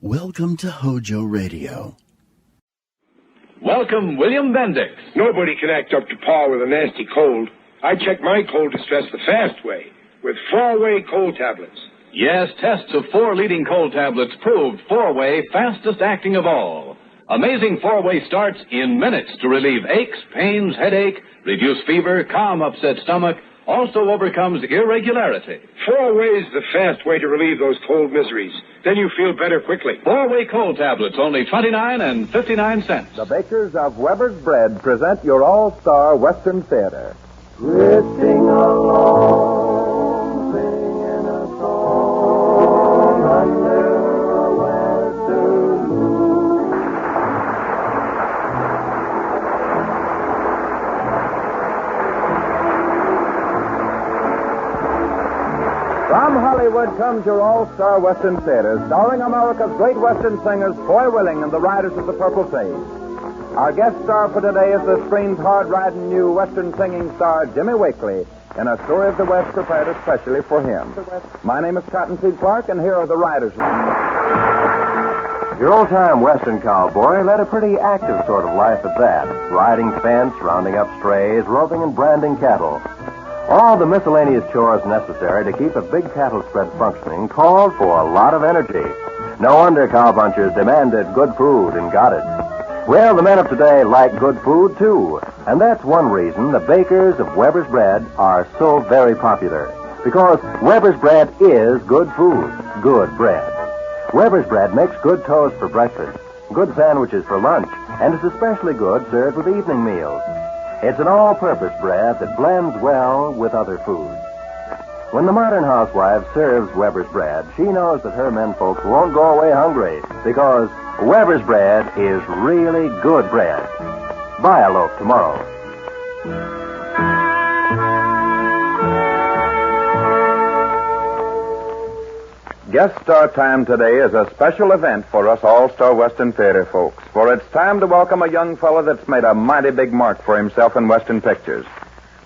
Welcome to HOJO Radio. Welcome, William Bendix. Nobody can act up to par with a nasty cold. I check my cold distress the fast way, with 4-way cold tablets. Yes, tests of 4 leading cold tablets proved 4-way fastest acting of all. Amazing 4-way starts in minutes to relieve aches, pains, headache, reduce fever, calm upset stomach, also overcomes irregularity. 4-way is the fast way to relieve those cold miseries. Then you feel better quickly. 4-way cold tablets, only 29 and 59 cents. The bakers of Weber's Bread present your all-star Western Theater. Drifting along, singing a song under a western moon. From Hollywood comes your all-star Western Theater, starring America's great Western singers, Foy Willing and the Riders of the Purple Sage. Our guest star for today is the screen's hard-riding new Western singing star, Jimmy Wakely, in a story of the West prepared especially for him. My name is Cottonseed Clark, and here are the Riders. Your old-time Western cowboy led a pretty active sort of life at that, riding fence, rounding up strays, roping and branding cattle. All the miscellaneous chores necessary to keep a big cattle spread functioning called for a lot of energy. No wonder cowpunchers demanded good food and got it. Well, the men of today like good food, too. And that's one reason the bakers of Weber's Bread are so very popular. Because Weber's Bread is good food, good bread. Weber's Bread makes good toast for breakfast, good sandwiches for lunch, and is especially good served with evening meals. It's an all-purpose bread that blends well with other foods. When the modern housewife serves Weber's Bread, she knows that her menfolk won't go away hungry, because Weber's Bread is really good bread. Buy a loaf tomorrow. Guest star time today is a special event for us all-star Western Theater folks, for it's time to welcome a young fella that's made a mighty big mark for himself in Western pictures.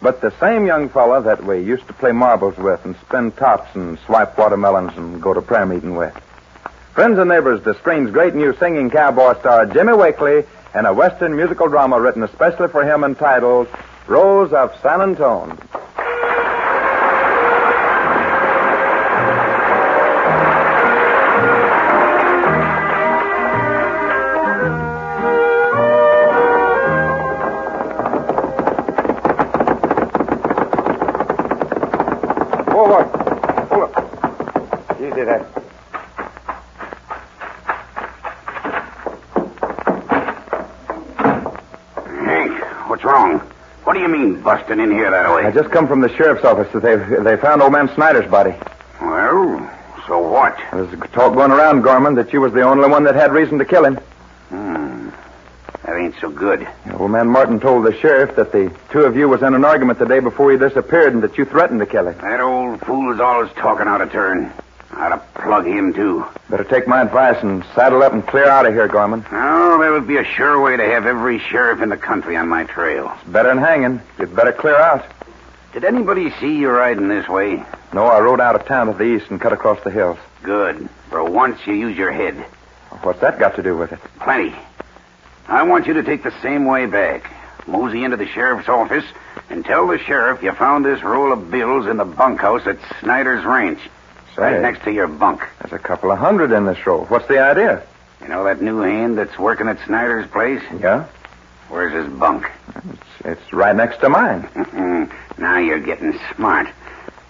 But the same young fella that we used to play marbles with and spin tops and swipe watermelons and go to prayer meeting with. Friends and neighbors, the screen's great new singing cowboy star, Jimmy Wakely, in a Western musical drama written especially for him entitled Rose of San Antone. Hold up. Easy there. What's wrong? What do you mean, busting in here that way? I just come from the sheriff's office that they found old man Snyder's body. Well, so what? There's talk going around, Gorman, that you was the only one that had reason to kill him. That ain't so good. Old man Martin told the sheriff that the two of you was in an argument the day before he disappeared and that you threatened to kill him. That old fool's always talking out of turn. I'd to plug him, too. Better take my advice and saddle up and clear out of here, Gorman. Oh, that would be a sure way to have every sheriff in the country on my trail. It's better than hanging. You'd better clear out. Did anybody see you riding this way? No, I rode out of town to the east and cut across the hills. Good. For once you use your head. What's that got to do with it? Plenty. I want you to take the same way back. Mosey into the sheriff's office and tell the sheriff you found this roll of bills in the bunkhouse at Snyder's Ranch. Right next to your bunk. There's a couple of hundred in this roll. What's the idea? You know that new hand that's working at Snyder's place? Yeah? Where's his bunk? It's right next to mine. Now you're getting smart.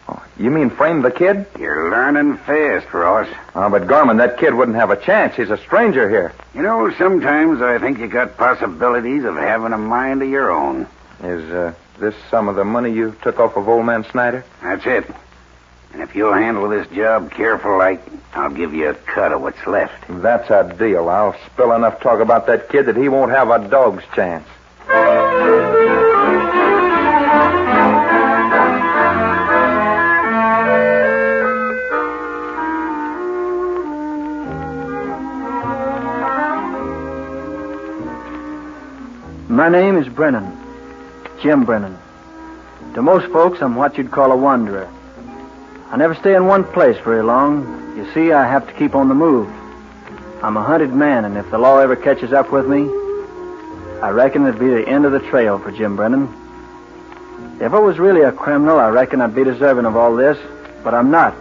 Oh, you mean frame the kid? You're learning fast, Ross. Oh, but Gorman, that kid wouldn't have a chance. He's a stranger here. You know, sometimes I think you got possibilities of having a mind of your own. Is this some of the money you took off of old man Snyder? That's it. And if you'll handle this job careful like, I'll give you a cut of what's left. That's a deal. I'll spill enough talk about that kid that he won't have a dog's chance. My name is Brennan. Jim Brennan. To most folks, I'm what you'd call a wanderer. I never stay in one place very long. You see, I have to keep on the move. I'm a hunted man, and if the law ever catches up with me, I reckon it'd be the end of the trail for Jim Brennan. If I was really a criminal, I reckon I'd be deserving of all this, but I'm not.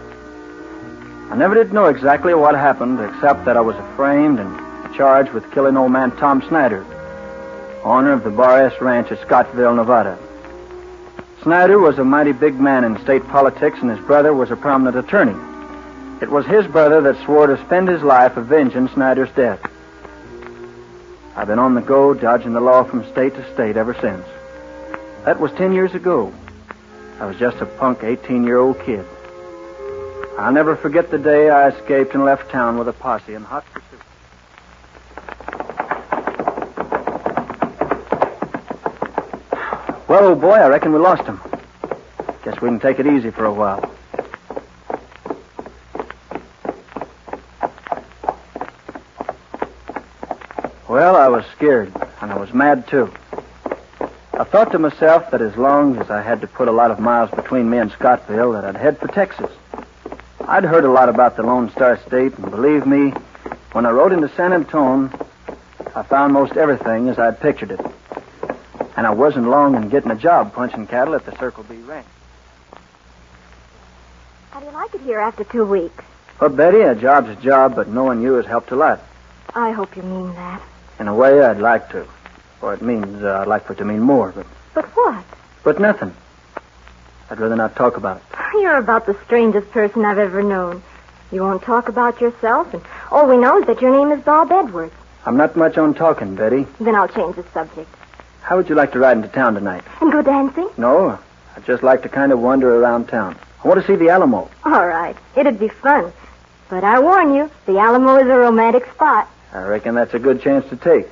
I never did know exactly what happened, except that I was framed and charged with killing old man Tom Snyder, owner of the Bar S Ranch at Scottsville, Nevada. Snyder was a mighty big man in state politics, and his brother was a prominent attorney. It was his brother that swore to spend his life avenging Snyder's death. I've been on the go, dodging the law from state to state ever since. That was 10 years ago. I was just a punk 18-year-old kid. I'll never forget the day I escaped and left town with a posse in hot pursuit. Well, old boy, I reckon we lost him. Guess we can take it easy for a while. Well, I was scared, and I was mad, too. I thought to myself that as long as I had to put a lot of miles between me and Scottsville, that I'd head for Texas. I'd heard a lot about the Lone Star State, and believe me, when I rode into San Antone, I found most everything as I'd pictured it. And I wasn't long in getting a job punching cattle at the Circle B Ranch. How do you like it here after 2 weeks? Well, Betty, a job's a job, but knowing you has helped a lot. I hope you mean that. In a way, I'd like to. Or it means I'd like for it to mean more, but... But what? But nothing. I'd rather not talk about it. You're about the strangest person I've ever known. You won't talk about yourself, and all we know is that your name is Bob Edwards. I'm not much on talking, Betty. Then I'll change the subject. How would you like to ride into town tonight? And go dancing? No, I'd just like to kind of wander around town. I want to see the Alamo. All right. It'd be fun. But I warn you, the Alamo is a romantic spot. I reckon that's a good chance to take.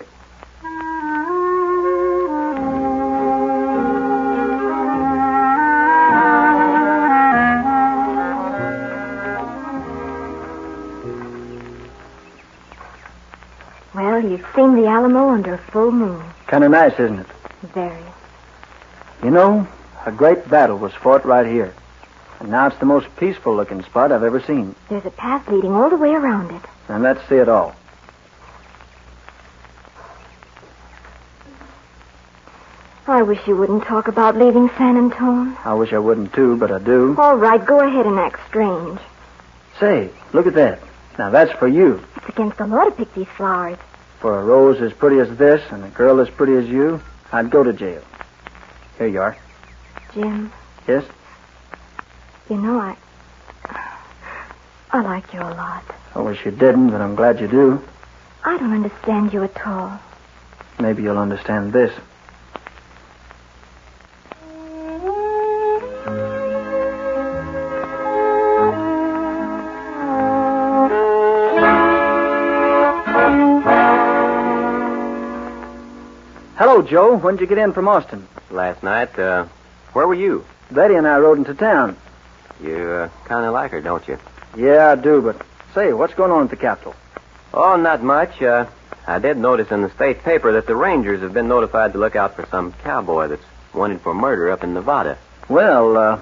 Well, you've seen the Alamo under a full moon. Kind of nice, isn't it? Very. You know, a great battle was fought right here. And now it's the most peaceful-looking spot I've ever seen. There's a path leading all the way around it. And let's see it all. I wish you wouldn't talk about leaving San Antone. I wish I wouldn't, too, but I do. All right, go ahead and act strange. Say, look at that. Now, that's for you. It's against the law to pick these flowers. For a rose as pretty as this and a girl as pretty as you, I'd go to jail. Here you are. Jim, Yes? you know, I like you a lot. I wish you didn't, but I'm glad you do. I don't understand you at all. Maybe you'll understand this. Hello, Joe. When did you get in from Austin? Last night, where were you? Betty and I rode into town. You kind of like her, don't you? Yeah, I do, but say, what's going on at the Capitol? Oh, not much. I did notice in the state paper that the Rangers have been notified to look out for some cowboy that's wanted for murder up in Nevada. Well,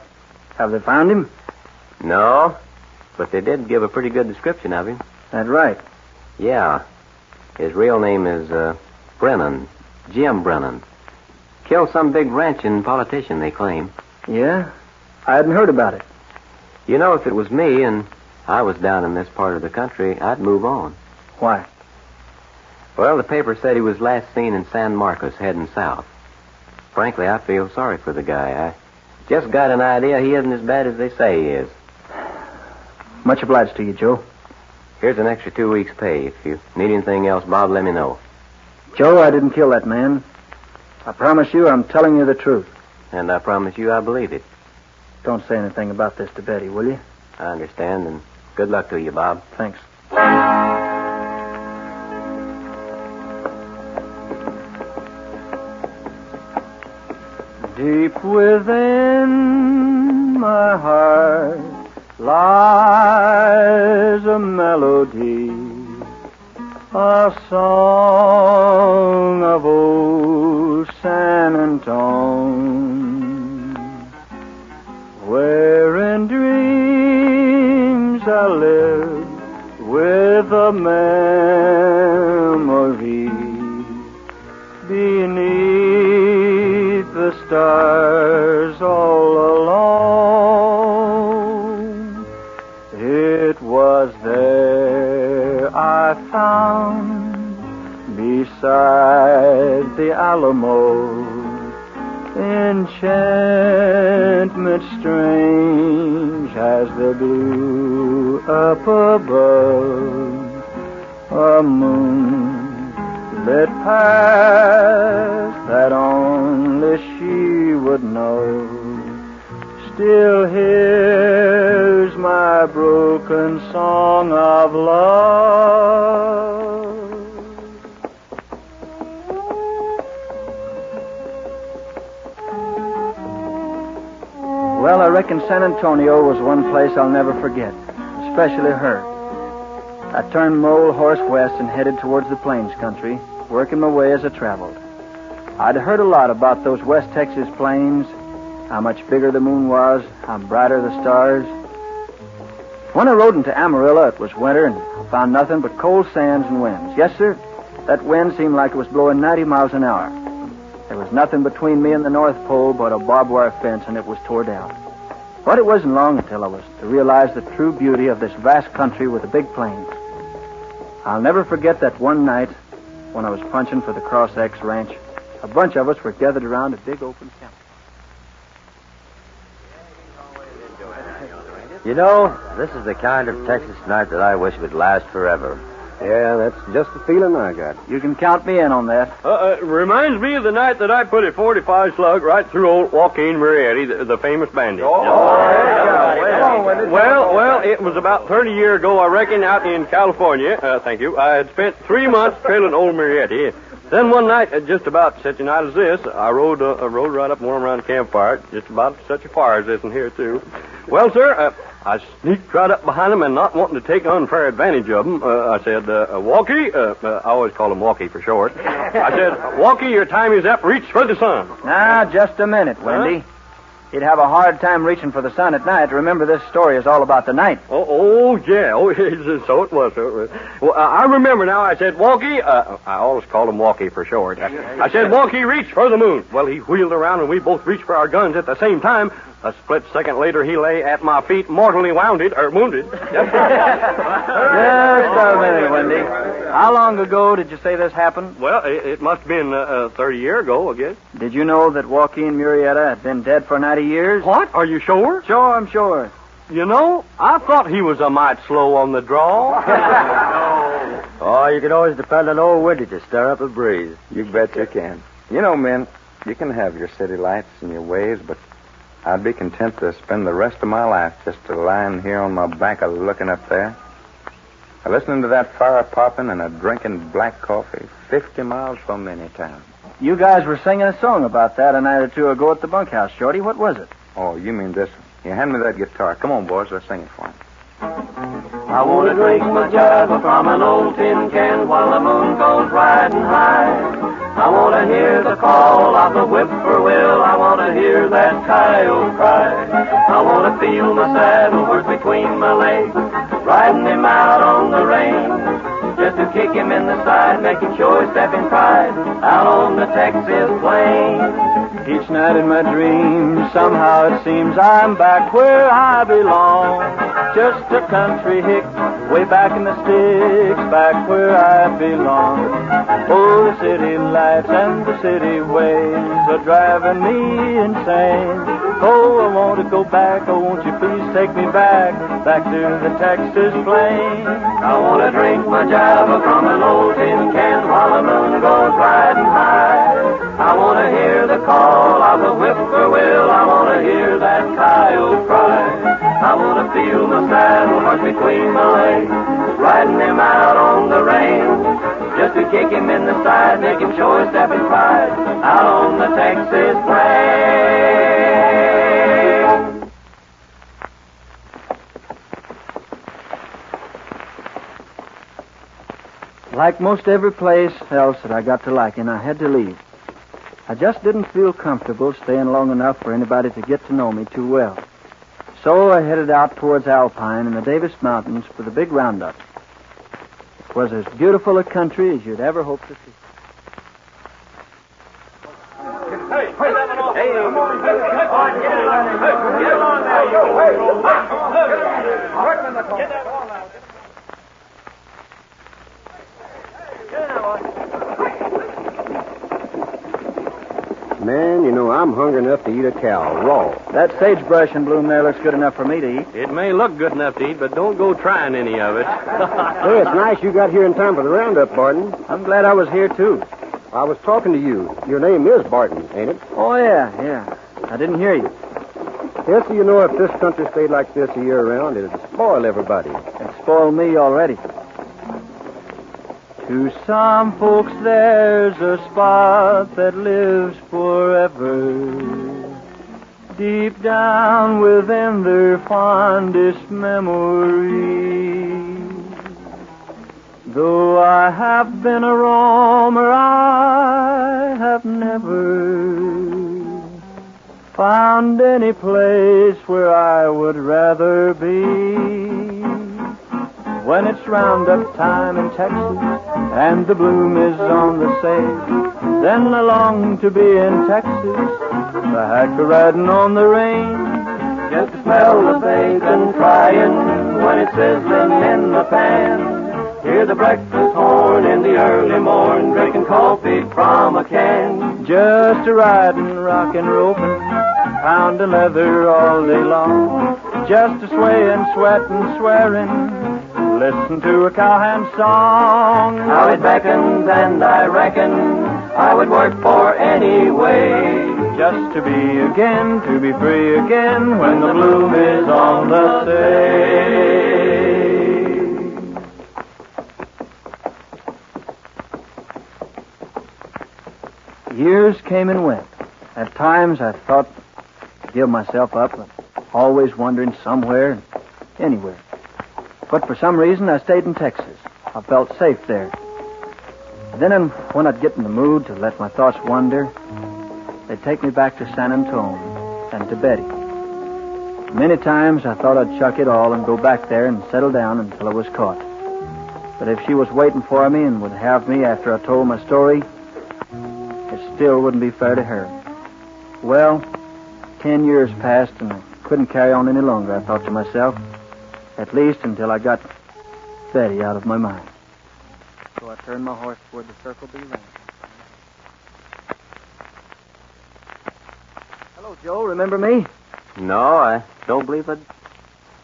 have they found him? No, but they did give a pretty good description of him. That's right. Yeah. His real name is, Brennan. Jim Brennan. Killed some big ranching politician, they claim. Yeah? I hadn't heard about it. You know, if it was me and I was down in this part of the country, I'd move on. Why? Well, the paper said he was last seen in San Marcos heading south. Frankly, I feel sorry for the guy. I just got an idea he isn't as bad as they say he is. Much obliged to you, Joe. Here's an extra 2 weeks' pay. If you need anything else, Bob, let me know. Joe, I didn't kill that man. I promise you I'm telling you the truth. And I promise you I believe it. Don't say anything about this to Betty, will you? I understand, and good luck to you, Bob. Thanks. Deep within my heart lies a melody, a song of old San Antone, where in dreams I live with the a memory beneath the stars all alone. It was there I found beside the Alamo enchantment strange as the blue up above, a moonlit path that only she would know. Still hears my broken song of love. Well, I reckon San Antonio was one place I'll never forget, especially her. I turned my old horse west and headed towards the plains country, working my way as I traveled. I'd heard a lot about those West Texas plains, how much bigger the moon was, how brighter the stars. When I rode into Amarillo, it was winter, and I found nothing but cold sands and winds. Yes, sir, that wind seemed like it was blowing 90 miles an hour. There was nothing between me and the North Pole but a barbed wire fence, and it was tore down. But it wasn't long until I was to realize the true beauty of this vast country with the big plains. I'll never forget that one night when I was punching for the Cross X Ranch. A bunch of us were gathered around a big open camp. You know, this is the kind of Texas night that I wish would last forever. Yeah, that's just the feeling I got. You can count me in on that. Reminds me of the night that I put a 45 slug right through old Joaquin Murrieta, the famous bandit. Well, it was about 30 years ago, I reckon, out in California. Thank you. I had spent 3 months trailing old Murrieta. Then one night, just about such a night as this, I rode right up and warm around the campfire, just about such a fire as this in here, too. Well, sir, I sneaked right up behind him and not wanting to take unfair advantage of him, I said, Walkie, I always call him Walkie for short. I said, Walkie, your time is up. Reach for the sun. Now, just a minute, Wendy. He'd have a hard time reaching for the sun at night. Remember, this story is all about the night. Oh, yeah. Oh, so it was. Well, I remember now. I said, Walkie, I always called him Walkie for short. I said, Walkie, reach for the moon. Well, he wheeled around and we both reached for our guns at the same time. A split second later, he lay at my feet, mortally wounded. Just a minute, Wendy. How long ago did you say this happened? Well, it must have been 30 years ago, I guess. Did you know that Joaquin Murrieta had been dead for 90 years? What? Are you sure? Sure, I'm sure. You know, I thought he was a mite slow on the draw. Oh, you can always depend on old Wendy to stir up a breeze. You bet you can. You know, men, you can have your city lights and your ways, but I'd be content to spend the rest of my life just lying here on my back looking up there, listening to that fire popping and drinking black coffee 50 miles from any town. You guys were singing a song about that a night or two ago at the bunkhouse, Shorty. What was it? Oh, you mean this one. You hand me that guitar. Come on, boys, let's sing it for him. I want to drink my java from an old tin can while the moon goes riding high. I want to hear the call of the whippoorwill. I want to hear that coyote cry. I want to feel my saddle horse between my legs, riding him out on the range, just to kick him in the side, making sure he's stepping pride out on the Texas plains. Each night in my dreams, somehow it seems I'm back where I belong. Just a country hick, way back in the sticks, back where I belong. Oh, the city lights and the city ways are driving me insane. Oh, I want to go back, oh, won't you please take me back to the Texas plains. I want to drink my java from an old tin can while the moon goes riding high. I want to hear the call of the whippoorwill. I want to hear that coyote cry. I want to feel my saddle horse between my legs, riding him out on the range, just to kick him in the side, make him show his stepping pride out on the Texas plains. Like most every place else that I got to liking, I had to leave. I just didn't feel comfortable staying long enough for anybody to get to know me too well. So I headed out towards Alpine and the Davis Mountains for the big roundup. 'twas as beautiful a country as you'd ever hope to see. Man, you know, I'm hungry enough to eat a cow, raw. That sagebrush in bloom there looks good enough for me to eat. It may look good enough to eat, but don't go trying any of it. Hey, it's nice you got here in time for the roundup, Barton. I'm glad I was here, too. I was talking to you. Your name is Barton, ain't it? Oh, yeah. I didn't hear you. Yes, so you know, if this country stayed like this a year round, it'd spoil everybody. It spoiled me already. To some folks there's a spot that lives forever, deep down within their fondest memories. Though I have been a roamer, I have never found any place where I would rather be. When it's roundup time in Texas and the bloom is on the sage, then I long to be in Texas, back riding on the range. Just to smell the bacon frying when it's sizzling in the pan. Hear the breakfast horn in the early morn, drinking coffee from a can. Just a riding, rockin', roping, pounding leather all day long. Just a swaying, sweating, swearing, listen to a cowhand song. How it beckons, and I reckon I would work for any way. Just to be again, to be free again, when the bloom is on the stage. Years came and went. At times I thought to give myself up, but always wandering somewhere, anywhere. But for some reason, I stayed in Texas. I felt safe there. And then when I'd get in the mood to let my thoughts wander, they'd take me back to San Antonio and to Betty. Many times I thought I'd chuck it all and go back there and settle down until I was caught. But if she was waiting for me and would have me after I told my story, it still wouldn't be fair to her. Well, 10 years passed and I couldn't carry on any longer, I thought to myself. At least until I got Betty out of my mind. So I turned my horse toward the Circle B ranch. Hello, Joe. Remember me? No, I don't believe it.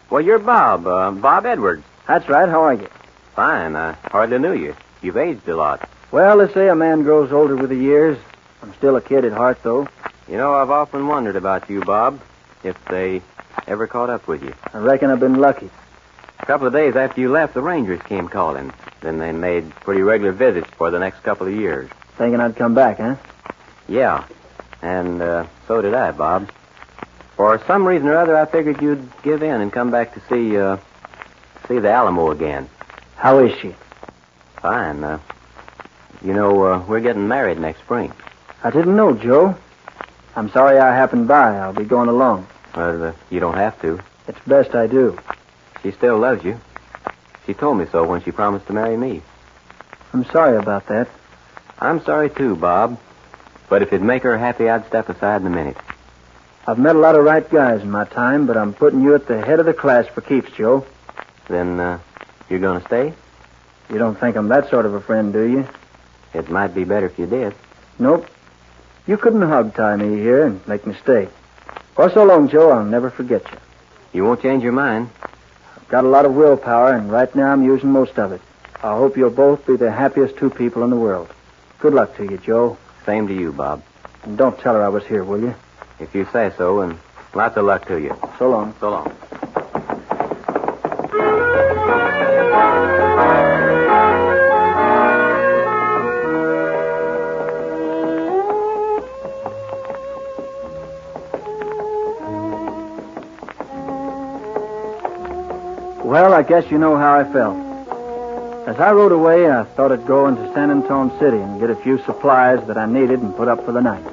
Well, you're Bob. Bob Edwards. That's right. How are you? Fine. I hardly knew you. You've aged a lot. Well, they say a man grows older with the years. I'm still a kid at heart, though. You know, I've often wondered about you, Bob, if they ever caught up with you. I reckon I've been lucky. A couple of days after you left, the Rangers came calling. Then they made pretty regular visits for the next couple of years. Thinking I'd come back, huh? Yeah. And so did I, Bob. For some reason or other, I figured you'd give in and come back to see the Alamo again. How is she? Fine. We're getting married next spring. I didn't know, Joe. I'm sorry I happened by. I'll be going along. Well, you don't have to. It's best I do. She still loves you. She told me so when she promised to marry me. I'm sorry about that. I'm sorry, too, Bob. But if it'd make her happy, I'd step aside in a minute. I've met a lot of right guys in my time, but I'm putting you at the head of the class for keeps, Joe. Then, you're going to stay? You don't think I'm that sort of a friend, do you? It might be better if you did. Nope. You couldn't hog-tie me here and make me stay. Well, so long, Joe. I'll never forget you. You won't change your mind? I've got a lot of willpower, and right now I'm using most of it. I hope you'll both be the happiest two people in the world. Good luck to you, Joe. Same to you, Bob. And don't tell her I was here, will you? If you say so, and lots of luck to you. So long. So long. Well, I guess you know how I felt. As I rode away, I thought I'd go into San Antonio City and get a few supplies that I needed and put up for the night.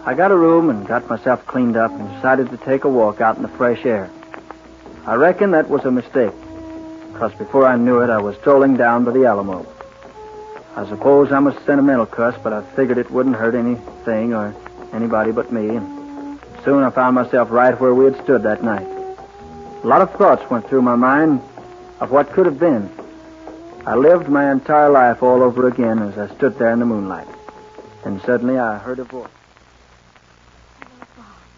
I got a room and got myself cleaned up and decided to take a walk out in the fresh air. I reckon that was a mistake. 'cause before I knew it, I was strolling down by the Alamo. I suppose I'm a sentimental cuss, but I figured it wouldn't hurt anything or anybody but me, and soon I found myself right where we had stood that night. A lot of thoughts went through my mind of what could have been. I lived my entire life all over again as I stood there in the moonlight. And suddenly I heard a voice.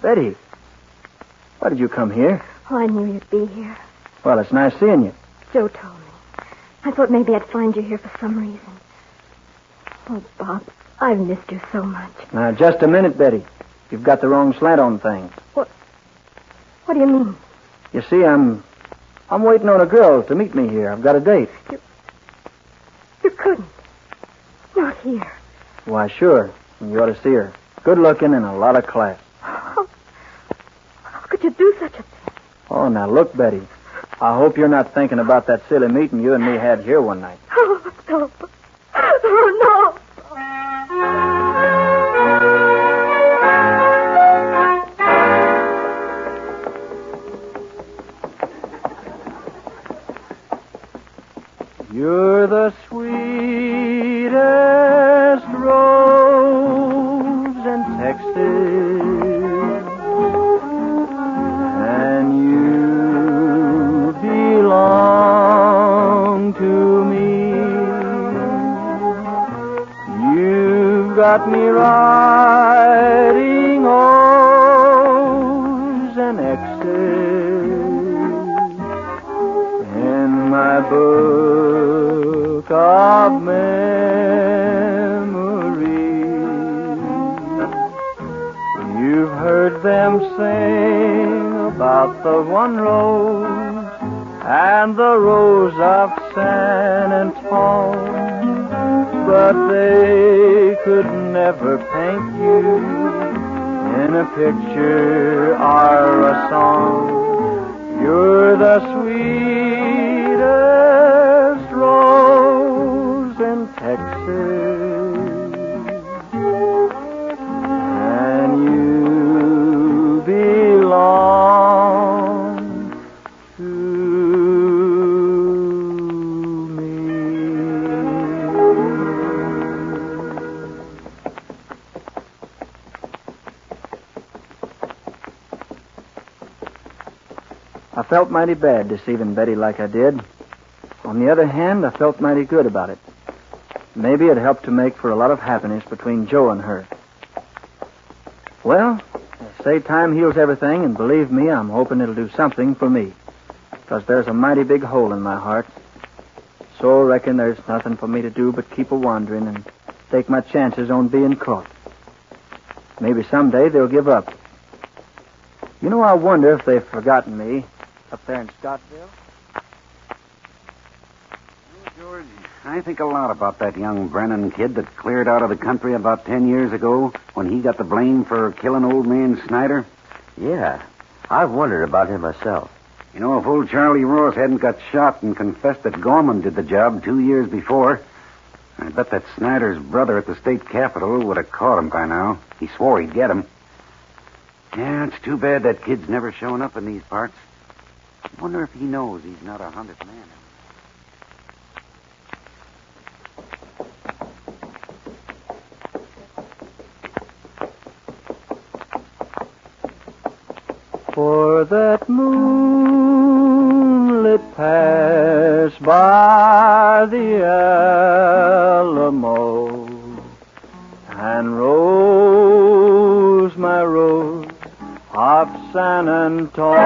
Betty, why did you come here? Oh, I knew you'd be here. Well, it's nice seeing you. Joe told me. I thought maybe I'd find you here for some reason. Oh, Bob, I've missed you so much. Now, just a minute, Betty. You've got the wrong slant on things. What do you mean? You see, I'm waiting on a girl to meet me here. I've got a date. You couldn't. Not here. Why, sure. You ought to see her. Good looking and a lot of class. How could you do such a thing? Oh, now look, Betty. I hope you're not thinking about that silly meeting you and me had here one night. Oh, no. Oh, no. You're the sweetest rose in Texas, and you belong to me. You've got me riding O's and X's in my book of memories. You've heard them sing about the one rose and the rose of San Antone, but they could never paint you in a picture or a song. You're the sweetest rose in Texas, and you belong to me. I felt mighty bad deceiving Betty like I did. On the other hand, I felt mighty good about it. Maybe it helped to make for a lot of happiness between Joe and her. Well, they say time heals everything, and believe me, I'm hoping it'll do something for me. Because there's a mighty big hole in my heart. So I reckon there's nothing for me to do but keep a-wandering and take my chances on being caught. Maybe someday they'll give up. You know, I wonder if they've forgotten me up there in Scottsville. George, I think a lot about that young Brennan kid that cleared out of the country about 10 years ago when he got the blame for killing old man Snyder. Yeah, I've wondered about him myself. You know, if old Charlie Ross hadn't got shot and confessed that Gorman did the job 2 years before, I bet that Snyder's brother at the state capitol would have caught him by now. He swore he'd get him. Yeah, it's too bad that kid's never shown up in these parts. I wonder if he knows he's not a hunted man. For that moonlit pass by the Alamo, and rose, my rose of San Antone.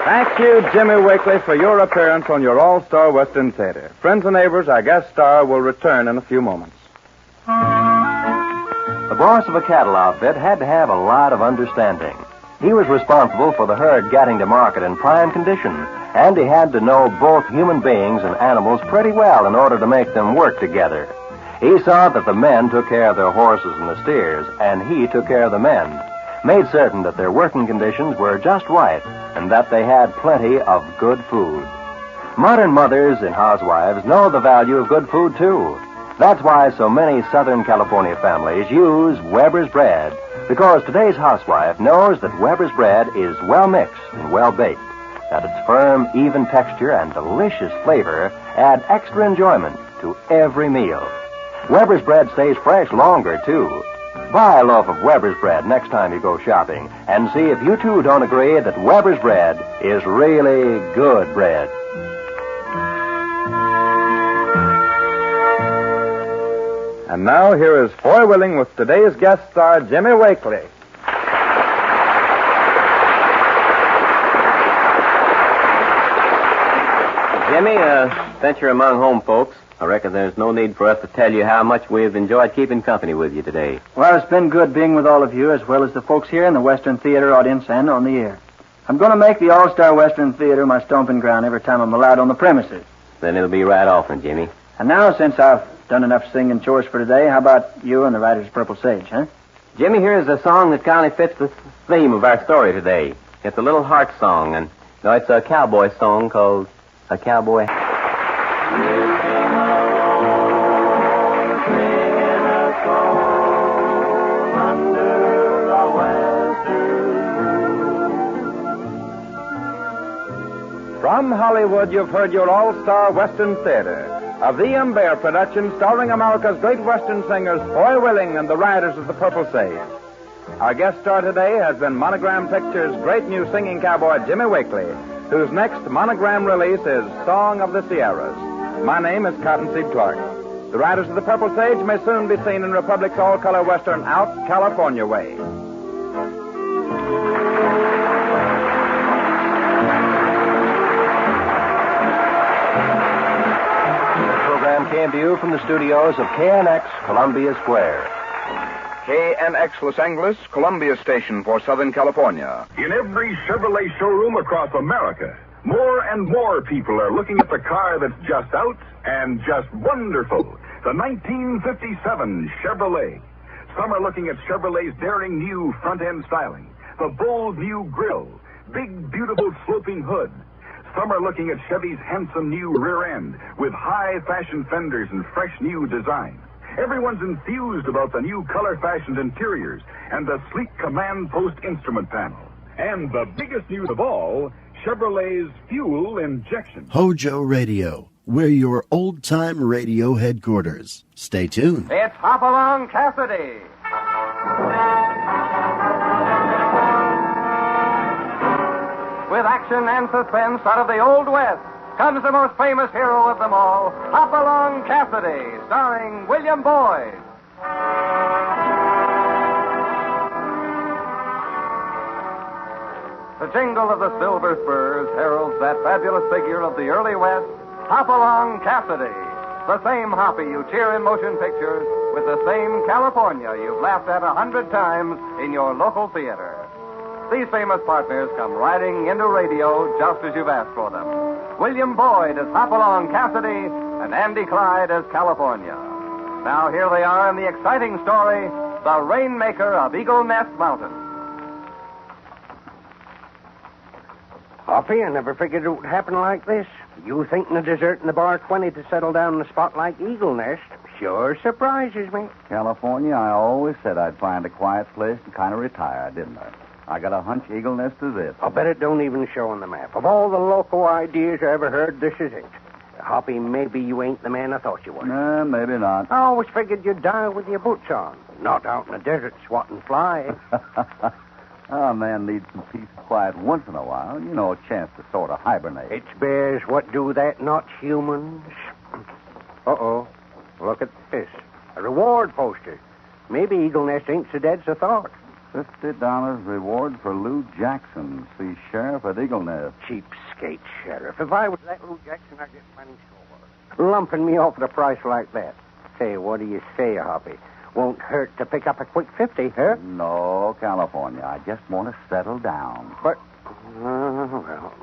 Thank you, Jimmy Wakely, for your appearance on your All-Star Western Theater. Friends and neighbors, our guest star will return in a few moments. The boss of a cattle outfit had to have a lot of understanding. He was responsible for the herd getting to market in prime condition, and he had to know both human beings and animals pretty well in order to make them work together. He saw that the men took care of their horses and the steers, and he took care of the men, made certain that their working conditions were just right, and that they had plenty of good food. Modern mothers and housewives know the value of good food, too. That's why so many Southern California families use Weber's bread, because today's housewife knows that Weber's bread is well mixed and well baked, that its firm, even texture and delicious flavor add extra enjoyment to every meal. Weber's bread stays fresh longer, too. Buy a loaf of Weber's bread next time you go shopping and see if you, too, don't agree that Weber's bread is really good bread. And now here is Foy Willing with today's guest star, Jimmy Wakely. Jimmy, since you're among home folks, I reckon there's no need for us to tell you how much we've enjoyed keeping company with you today. Well, it's been good being with all of you, as well as the folks here in the Western Theater audience and on the air. I'm going to make the All-Star Western Theater my stomping ground every time I'm allowed on the premises. Then it'll be right often, Jimmy. And now, since I've done enough singing chores for today, how about you and the Writers of Purple Sage, huh? Jimmy, here's a song that kind of fits the theme of our story today. It's a little heart song, and it's a cowboy song called A Cowboy. From Hollywood, you've heard your all-star Western Theater, a V.M. Bear production starring America's great Western singers Foy Willing and the Riders of the Purple Sage. Our guest star today has been Monogram Pictures' great new singing cowboy Jimmy Wakely, whose next monogram release is Song of the Sierras. My name is Cottonseed Clark. The Riders of the Purple Sage may soon be seen in Republic's all-color Western Out California Way. Came to you from the studios of KNX, Columbia Square. KNX Los Angeles, Columbia Station for Southern California. In every Chevrolet showroom across America, more and more people are looking at the car that's just out and just wonderful. The 1957 Chevrolet. Some are looking at Chevrolet's daring new front-end styling, the bold new grille, big, beautiful sloping hood. Some are looking at Chevy's handsome new rear end with high-fashion fenders and fresh new design. Everyone's enthused about the new color-fashioned interiors and the sleek command post instrument panel. And the biggest news of all, Chevrolet's fuel injection. HOJO Radio, we're your old-time radio headquarters. Stay tuned. It's Hopalong Cassidy. With action and suspense out of the Old West comes the most famous hero of them all, Hopalong Cassidy, starring William Boyd. The jingle of the silver spurs heralds that fabulous figure of the early West, Hopalong Cassidy. The same Hoppy you cheer in motion pictures with the same California you've laughed at 100 times in your local theater. These famous partners come riding into radio just as you've asked for them. William Boyd as Hopalong Cassidy and Andy Clyde as California. Now here they are in the exciting story, The Rainmaker of Eagle Nest Mountain. Hoppy, I never figured it would happen like this. You thinking of deserting the Bar 20 to settle down in a spot like Eagle Nest sure surprises me. California, I always said I'd find a quiet place and kind of retire, didn't I? I got a hunch Eagle Nest is it. I'll bet it don't even show on the map. Of all the local ideas I ever heard, this is it. Hoppy, maybe you ain't the man I thought you were. Nah, maybe not. I always figured you'd die with your boots on. Not out in the desert swatting flies. A man needs some peace and quiet once in a while. You know, a chance to sort of hibernate. It's bears what do that, not humans. Uh-oh. Look at this. A reward poster. Maybe Eagle Nest ain't so dead as I thought. $50 reward for Lou Jackson. See sheriff at Eagle Nest. Cheapskate sheriff. If I was that Lou Jackson, I'd get plenty sore. Lumping me off at a price like that. Say, what do you say, Hoppy? Won't hurt to pick up a quick 50, huh? No, California. I just want to settle down. But, well.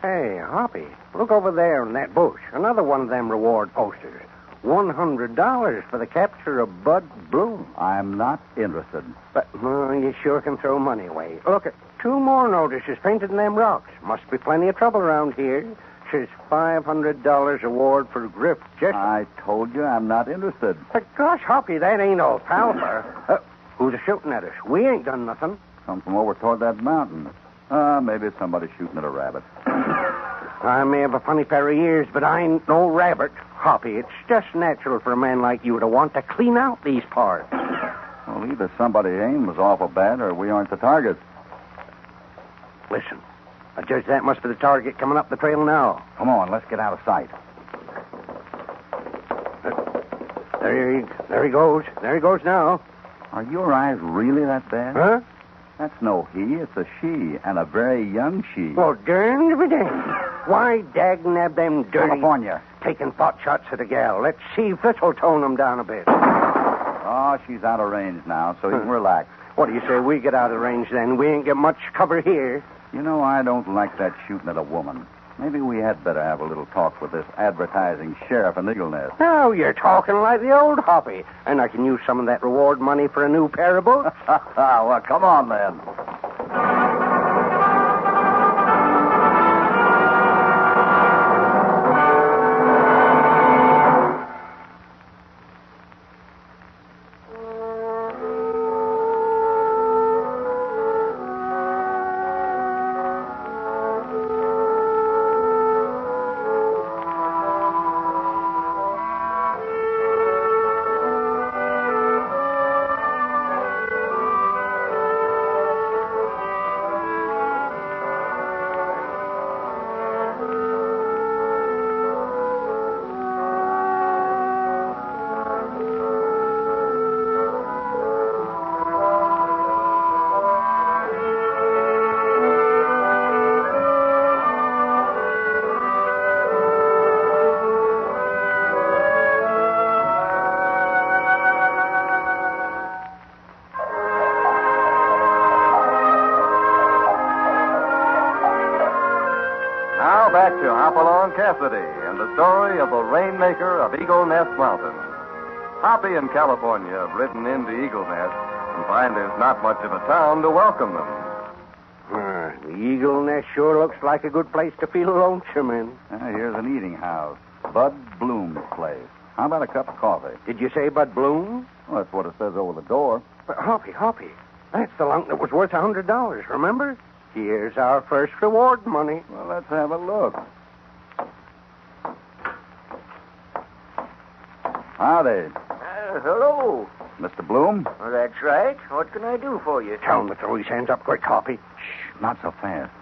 Hey, Hoppy, look over there in that bush. Another one of them reward posters. $100 for the capture of Bud Bloom. I'm not interested. But you sure can throw money away. Look at 2 more notices painted in them rocks. Must be plenty of trouble around here. says $500 award for Griff Jessup. I told you I'm not interested. But gosh, Hoppy, that ain't alfalfa. Who's shooting at us? We ain't done nothing. Come from over toward that mountain. Maybe it's somebody shooting at a rabbit. I may have a funny pair of ears, but I ain't no rabbit. Hoppy, it's just natural for a man like you to want to clean out these parts. Well, either somebody's aim was awful bad or we aren't the target. Listen, I judge that must be the target coming up the trail now. Come on, let's get out of sight. There he goes. There he goes now. Are your eyes really that bad? Huh? That's no he, it's a she, and a very young she. Well, darn to be damned. Why, dagnab them dirty... California. Taking pot shots at a gal. Let's see if this'll tone them down a bit. Oh, she's out of range now, so you can relax. What do you say we get out of range, then? We ain't get much cover here. You know, I don't like that shooting at a woman. Maybe we had better have a little talk with this advertising sheriff in Eagle Nest. Oh, you're talking like the old Hoppy. And I can use some of that reward money for a new pair of boots. Well, come on, then. Back to Hopalong Cassidy and the story of the Rainmaker of Eagle Nest Mountain. Hoppy and California have ridden into Eagle Nest and find there's not much of a town to welcome them. The Eagle Nest sure looks like a good place to feel lonesome in. Here's an eating house. Bud Bloom's place. How about a cup of coffee? Did you say Bud Bloom? Well, that's what it says over the door. But Hoppy, that's the lunk that was worth $100, remember? Here's our first reward money. Well, let's have a look. Howdy. Hello. Mr. Bloom? Well, that's right. What can I do for you? Tell him to throw his hands up quick, Hoppy. Shh, not so fast.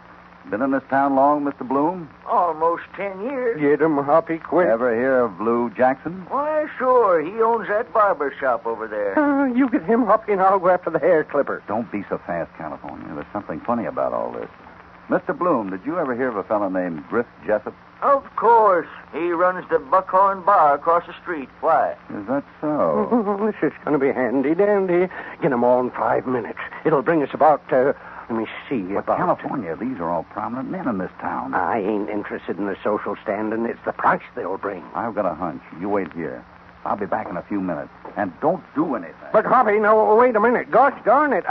Been in this town long, Mr. Bloom? Almost 10 years. Get him, Hoppy, quick. Ever hear of Blue Jackson? Why, sure. He owns that barber shop over there. You get him, Hoppy, and I'll go after the hair clipper. Don't be so fast, California. There's something funny about all this. Mr. Bloom, did you ever hear of a fellow named Griff Jessup? Of course. He runs the Buckhorn Bar across the street. Why? Is that so? This is going to be handy-dandy. Get him all in 5 minutes. It'll bring us about, let me see, but about... California, these are all prominent men in this town. I ain't interested in the social standing. It's the price they'll bring. I've got a hunch. You wait here. I'll be back in a few minutes. And don't do anything. But, Hoppy, now, wait a minute. Gosh darn it.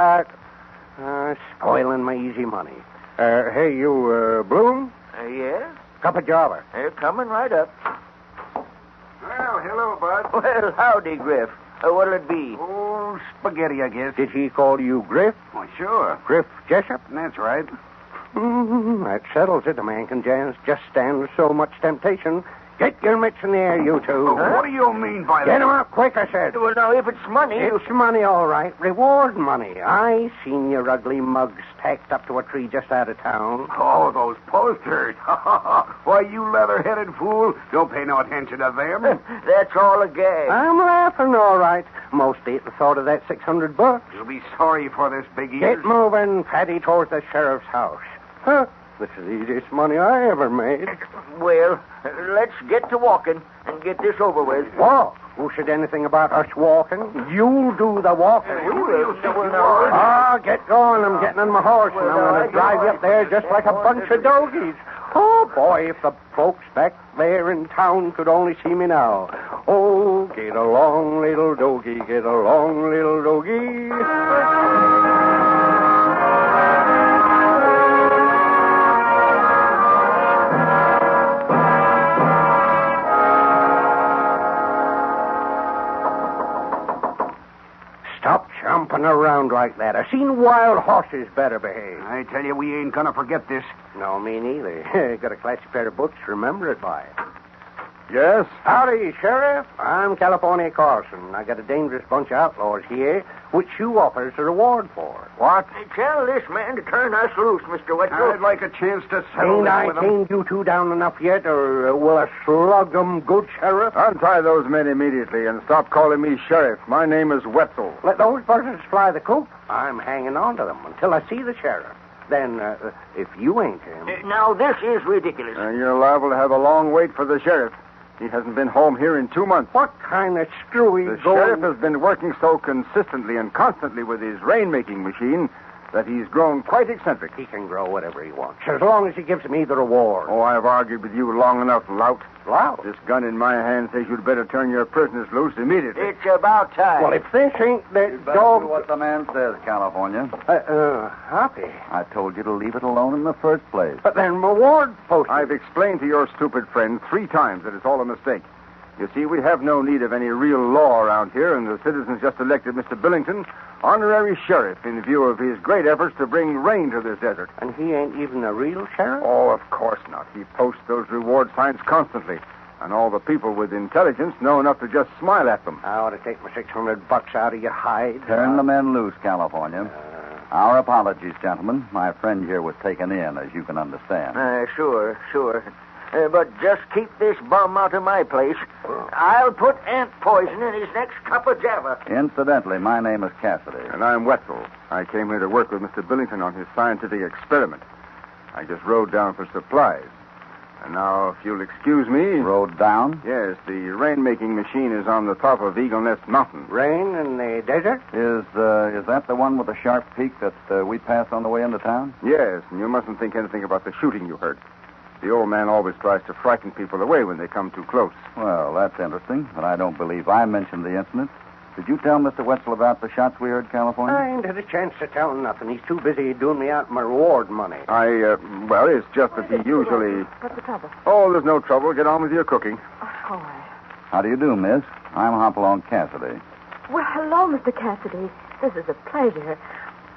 Spoiling my easy money. Hey, you, Bloom? Yeah? Cup of java. They're coming right up. Well, hello, Bud. Well, howdy, Griff. What'll it be? Oh, spaghetti, I guess. Did he call you Griff? Oh, sure. Griff Jessup? That's right. That settles it. A man can just stand so much temptation. Get your mitts in the air, you two. What do you mean by that? Get 'em up quick, I said. Well, now, if it's money... It's money, all right. Reward money. I seen your ugly mugs tacked up to a tree just out of town. Oh, those posters. Why, you leather-headed fool. Don't pay no attention to them. That's all a gag. I'm laughing, all right. Mostly at the thought of that $600. You'll be sorry for this, Big Ears. Get moving, Fatty, towards the sheriff's house. Huh? This is the easiest money I ever made. Well, let's get to walking and get this over with. Walk? Who said anything about us walking? You do the walking. Get going. I'm getting on my horse, and I'm going to drive you up there just like a bunch of dogies. Oh, boy, if the folks back there in town could only see me now. Oh, get along, little doggie, get along, little doggie. like that. I've seen wild horses better behave. I tell you, we ain't gonna forget this. No, me neither. Got a classy pair of books to remember it by. Yes? Howdy, Sheriff. I'm California Carson. I got a dangerous bunch of outlaws here, which you offers a reward for. What? Tell this man to turn us loose, Mr. Wetzel. I'd like a chance to settle Ain't this I with him. tamed you two down enough yet, or will I slug 'em good, Sheriff? Untie those men immediately and stop calling me sheriff. My name is Wetzel. Let those buzzards fly the coop. I'm hanging on to them until I see the sheriff. Then, if you ain't him... Now, this is ridiculous. You're liable to have a long wait for the sheriff. He hasn't been home here in 2 months. What kind of screwy The sheriff has been working so consistently and constantly with his rain-making machine that he's grown quite eccentric. He can grow whatever he wants, as long as he gives me the reward. Oh, I've argued with you long enough, lout. Lout? This gun in my hand says you'd better turn your prisoners loose immediately. It's about time. Well, if this ain't that Better dog... do what the man says, California. Hoppy. I told you to leave it alone in the first place. But then reward post. I've explained to your stupid friend 3 times that it's all a mistake. You see, we have no need of any real law around here, and the citizens just elected Mr. Billington honorary sheriff in view of his great efforts to bring rain to this desert. And he ain't even a real sheriff? Oh, of course not. He posts those reward signs constantly, and all the people with intelligence know enough to just smile at them. I ought to take my $600 out of your hide. Turn the men loose, California. Our apologies, gentlemen. My friend here was taken in, as you can understand. Sure. But just keep this bum out of my place. I'll put ant poison in his next cup of java. Incidentally, my name is Cassidy. And I'm Wetzel. I came here to work with Mr. Billington on his scientific experiment. I just rode down for supplies. And now, if you'll excuse me... Rode down? Yes, the rain-making machine is on the top of Eagle Nest Mountain. Rain in the desert? Is that the one with the sharp peak that we passed on the way into town? Yes, and you mustn't think anything about the shooting you heard. The old man always tries to frighten people away when they come too close. Well, that's interesting, but I don't believe I mentioned the incident. Did you tell Mr. Wetzel about the shots we heard, California? I ain't had a chance to tell him nothing. He's too busy doing me out my reward money. Well, it's just that he usually... What's the trouble? Oh, there's no trouble. Get on with your cooking. All right. How do you do, miss? I'm Hopalong Cassidy. Well, hello, Mr. Cassidy. This is a pleasure.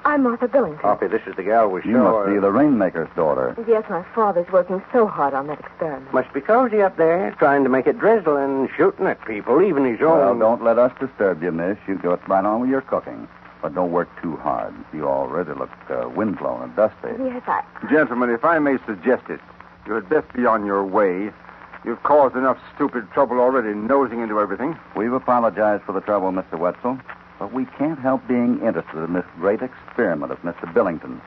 I'm Martha Billington. Hoppy, this is the gal we You must be the rainmaker's daughter. Yes, my father's working so hard on that experiment. Must be cozy up there, trying to make it drizzle and shooting at people, even his Well, own. don't let us disturb you, miss. You go right on with your cooking. But don't work too hard. You already look windblown and dusty. Yes, I... Gentlemen, if I may suggest it, you had best be on your way. You've caused enough stupid trouble already nosing into everything. We've apologized for the trouble, Mr. Wetzel. But we can't help being interested in this great experiment of Mr. Billington.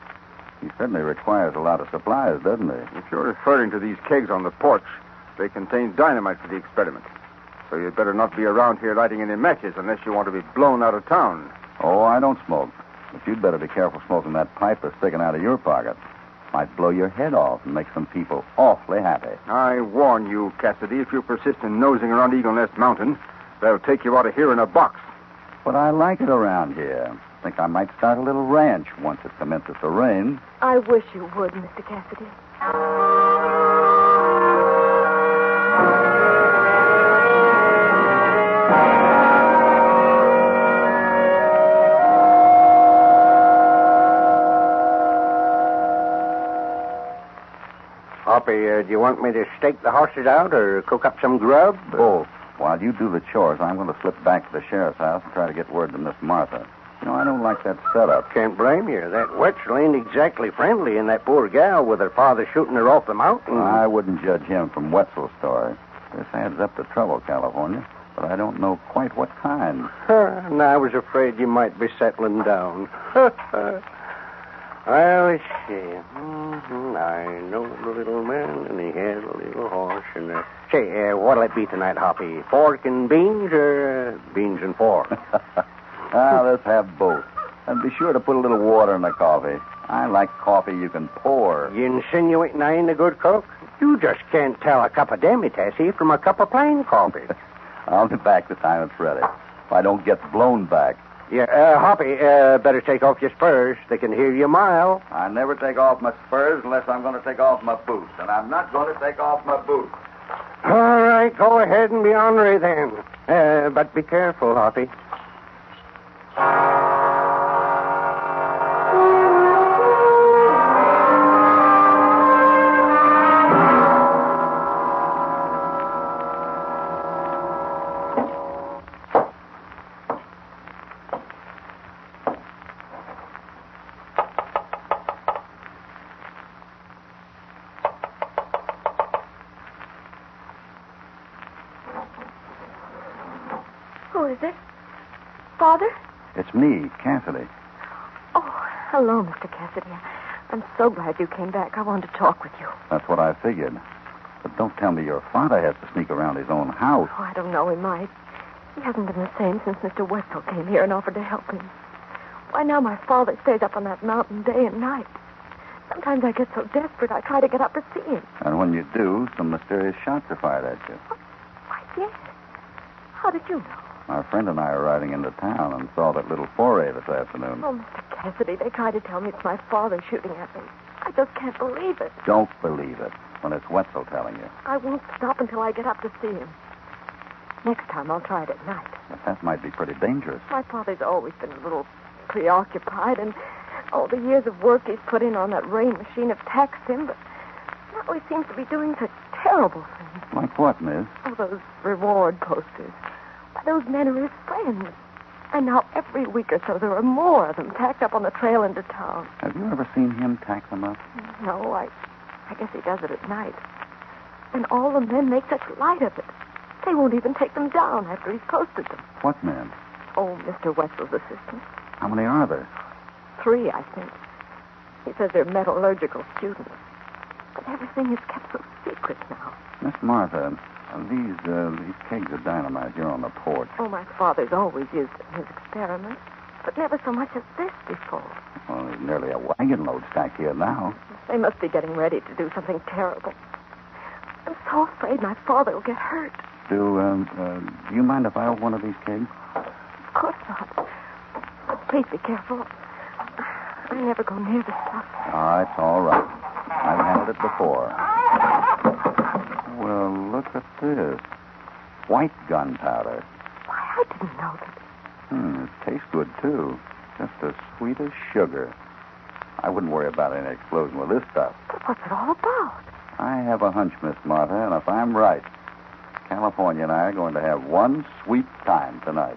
He certainly requires a lot of supplies, doesn't he? If you're referring to these kegs on the porch, they contain dynamite for the experiment. So you'd better not be around here lighting any matches unless you want to be blown out of town. Oh, I don't smoke. But you'd better be careful smoking that pipe that's sticking out of your pocket. Might blow your head off and make some people awfully happy. I warn you, Cassidy, if you persist in nosing around Eagle Nest Mountain, they'll take you out of here in a box. But I like it around here. Think I might start a little ranch once it commences to rain. I wish you would, Mr. Cassidy. Hoppy, do you want me to stake the horses out or cook up some grub? Both. While you do the chores, I'm going to slip back to the sheriff's house and try to get word to Miss Martha. You know, I don't like that setup. Can't blame you. That Wetzel ain't exactly friendly, and that poor gal with her father shooting her off the mountain. I wouldn't judge him from Wetzel's story. This adds up to trouble, California, but I don't know quite what kind. And I was afraid you might be settling down. Well, let's see. I know the little man, and he has a little horse. And say, what'll it be tonight, Hoppy? Pork and beans, or beans and pork? Let's have both. And be sure to put a little water in the coffee. I like coffee you can pour. You insinuating I ain't a good cook? You just can't tell a cup of demi-tassy from a cup of plain coffee. I'll be back the time it's ready. If I don't get blown back. Yeah, Hoppy, better take off your spurs. They can hear you a mile. I never take off my spurs unless I'm going to take off my boots. And I'm not going to take off my boots. All right, go ahead and be ornery then. But be careful, Hoppy. Who is it? Father? It's me, Cassidy. Oh, hello, Mr. Cassidy. I'm so glad you came back. I wanted to talk with you. That's what I figured. But don't tell me your father has to sneak around his own house. Oh, I don't know. He might. He hasn't been the same since Mr. Wetzel came here and offered to help him. Why, now my father stays up on that mountain day and night. Sometimes I get so desperate I try to get up to see him. And when you do, some mysterious shots are fired at you. Why, yes. How did you know? My friend and I are riding into town and saw that little foray this afternoon. Oh, Mr. Cassidy, they try to tell me it's my father shooting at me. I just can't believe it. Don't believe it when it's Wetzel telling you. I won't stop until I get up to see him. Next time I'll try it at night. But that might be pretty dangerous. My father's always been a little preoccupied, and all the years of work he's put in on that rain machine have taxed him, but now he seems to be doing such terrible things. Like what, miss? Oh, those reward posters. Why, those men are his friends. And now every week or so there are more of them tacked up on the trail into town. Have you ever seen him tack them up? No, I guess he does it at night. And all the men make such light of it. They won't even take them down after he's posted them. What men? Oh, Mr. Wetzel's assistant. How many are there? 3, I think. He says they're metallurgical students. But everything is kept so secret now. Miss Martha, these kegs of dynamite here on the porch. Oh, my father's always used it in his experiments, but never so much as this before. Well, there's nearly a wagon load stacked here now. They must be getting ready to do something terrible. I'm so afraid my father will get hurt. Do you mind if I hold one of these kegs? Of course not. But please be careful. I never go near the stuff. It's all right. I've handled it before. Well, look at this. White gunpowder. Why, I didn't know that. It tastes good, too. Just as sweet as sugar. I wouldn't worry about any explosion with this stuff. But what's it all about? I have a hunch, Miss Martha, and if I'm right, California and I are going to have one sweet time tonight.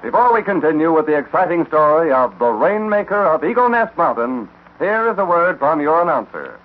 Before we continue with the exciting story of the Rainmaker of Eagle Nest Mountain, here is a word from your announcer.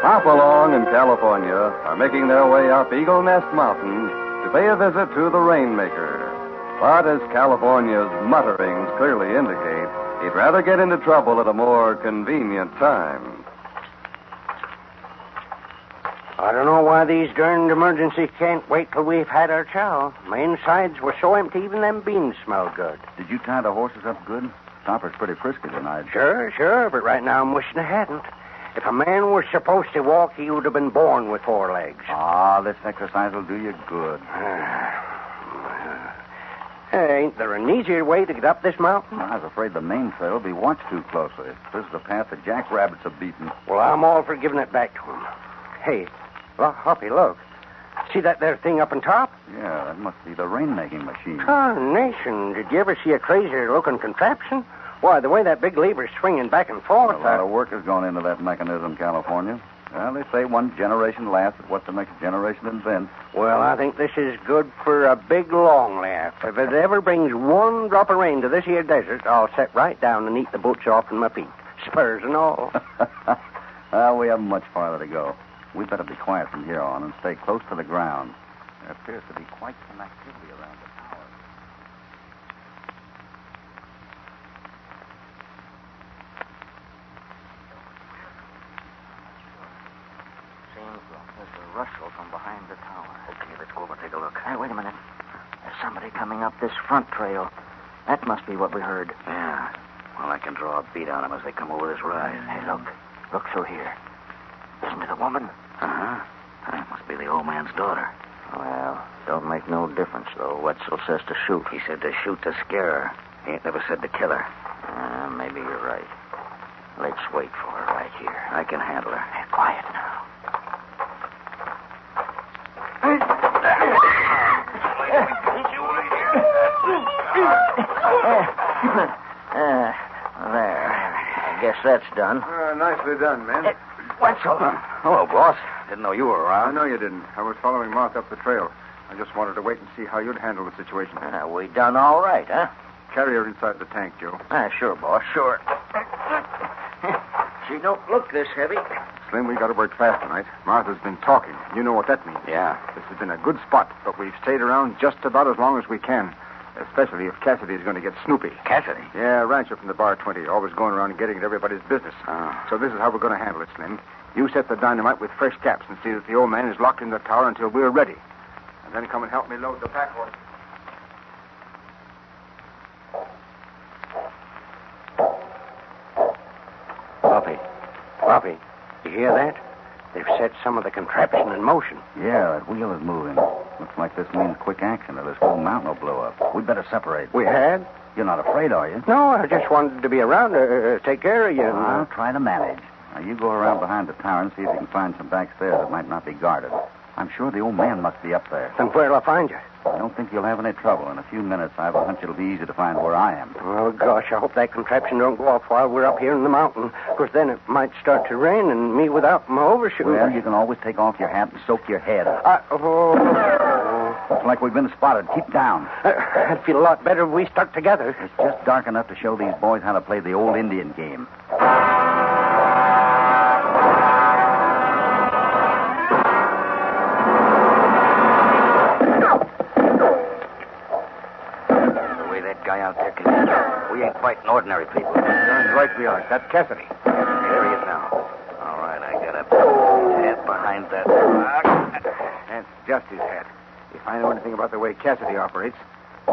Hopalong and California are making their way up Eagle Nest Mountain to pay a visit to the Rainmaker. But as California's mutterings clearly indicate, he'd rather get into trouble at a more convenient time. I don't know why these darned emergencies can't wait till we've had our chow. My insides were so empty, even them beans smelled good. Did you tie the horses up good? Topper's pretty frisky tonight. Sure, but right now I'm wishing I hadn't. If a man was supposed to walk, he would have been born with 4 legs. This exercise will do you good. Ain't there an easier way to get up this mountain? I was afraid the main trail would be watched too closely. This is the path the jackrabbits have beaten. Well, I'm all for giving it back to him. Hey, Hoppy, look. See that there thing up on top? Yeah, that must be the rain-making machine. Carnation, did you ever see a crazier-looking contraption? Why, the way that big lever's swinging back and forth... A lot of work has gone into that mechanism, California. Well, they say one generation laughs at what the next generation invents. Well, I think this is good for a big long laugh. If it ever brings one drop of rain to this here desert, I'll sit right down and eat the boots off in my feet. Spurs and all. Well, we haven't much farther to go. We'd better be quiet from here on and stay close to the ground. There appears to be quite some activity around the tower. Seems there's a rustle from behind the tower. Okay, let's go over and take a look. Hey, wait a minute. There's somebody coming up this front trail. That must be what we heard. Yeah. Well, I can draw a beat on them as they come over this rise. Hey, look. Look through here. Isn't it a woman? Uh-huh. That must be the old man's daughter. Well, don't make no difference, though. Wetzel says to shoot. He said to shoot to scare her. He ain't never said to kill her. Maybe you're right. Let's wait for her right here. I can handle her. Hey, quiet now. There. I guess that's done. Nicely done, man. Wetzel. Hello, boss. Didn't know you were around. I know you didn't. I was following Martha up the trail. I just wanted to wait and see how you'd handle the situation. We done all right, huh? Carry her inside the tank, Joe. Sure, boss, sure. She don't look this heavy. Slim, we got to work fast tonight. Martha's been talking. You know what that means. Yeah. This has been a good spot, but we've stayed around just about as long as we can. Especially if Cassidy is going to get snoopy. Cassidy? Yeah, rancher from the Bar 20, always going around and getting at everybody's business. So this is how we're going to handle it, Slim. You set the dynamite with fresh caps and see that the old man is locked in the tower until we're ready. And then come and help me load the pack horse. Hoppy, you hear that? They've set some of the contraption in motion. Yeah, that wheel is moving. Looks like this means quick action or this whole mountain will blow up. We'd better separate. We had? You're not afraid, are you? No, I just wanted to be around to take care of you. I'll try to manage. Now, you go around behind the tower and see if you can find some back stairs that might not be guarded. I'm sure the old man must be up there. Then where'll I find you? I don't think you'll have any trouble. In a few minutes, I have a hunch it'll be easy to find where I am. Oh, gosh, I hope that contraption don't go off while we're up here in the mountain. Because then it might start to rain and me without my overshoes. Well, you can always take off your hat and soak your head. Looks like we've been spotted. Keep down. I'd feel a lot better if we stuck together. It's just dark enough to show these boys how to play the old Indian game. Guy out there can we ain't fighting ordinary people. Darn right we are. That's Cassidy. There he is now. All right, I got a head behind that rock. That's just his head. If I know anything about the way Cassidy operates,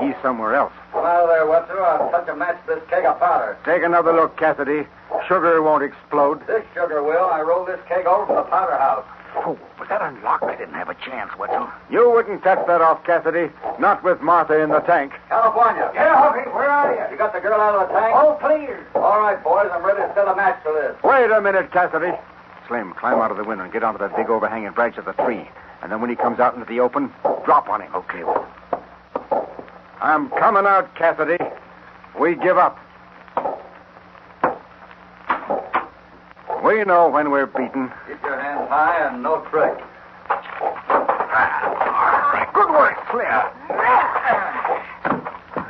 he's somewhere else. Well, there, Wetzel. I'll touch a match to this keg of powder. Take another look, Cassidy. Sugar won't explode. This sugar will. I rolled this keg over from the powder house. Oh, was that unlocked? I didn't have a chance, Wetzel. You wouldn't touch that off, Cassidy. Not with Martha in the tank. California. Yeah, Hoppy, where are you? You got the girl out of the tank? Oh, please. All right, boys. I'm ready to set a match to this. Wait a minute, Cassidy. Slim, climb out of the window and get onto that big overhanging branch of the tree. And then when he comes out into the open, drop on him. Okay, well. I'm coming out, Cassidy. We give up. We know when we're beaten. Keep your hands high and no trick. All right. Good work, Slim.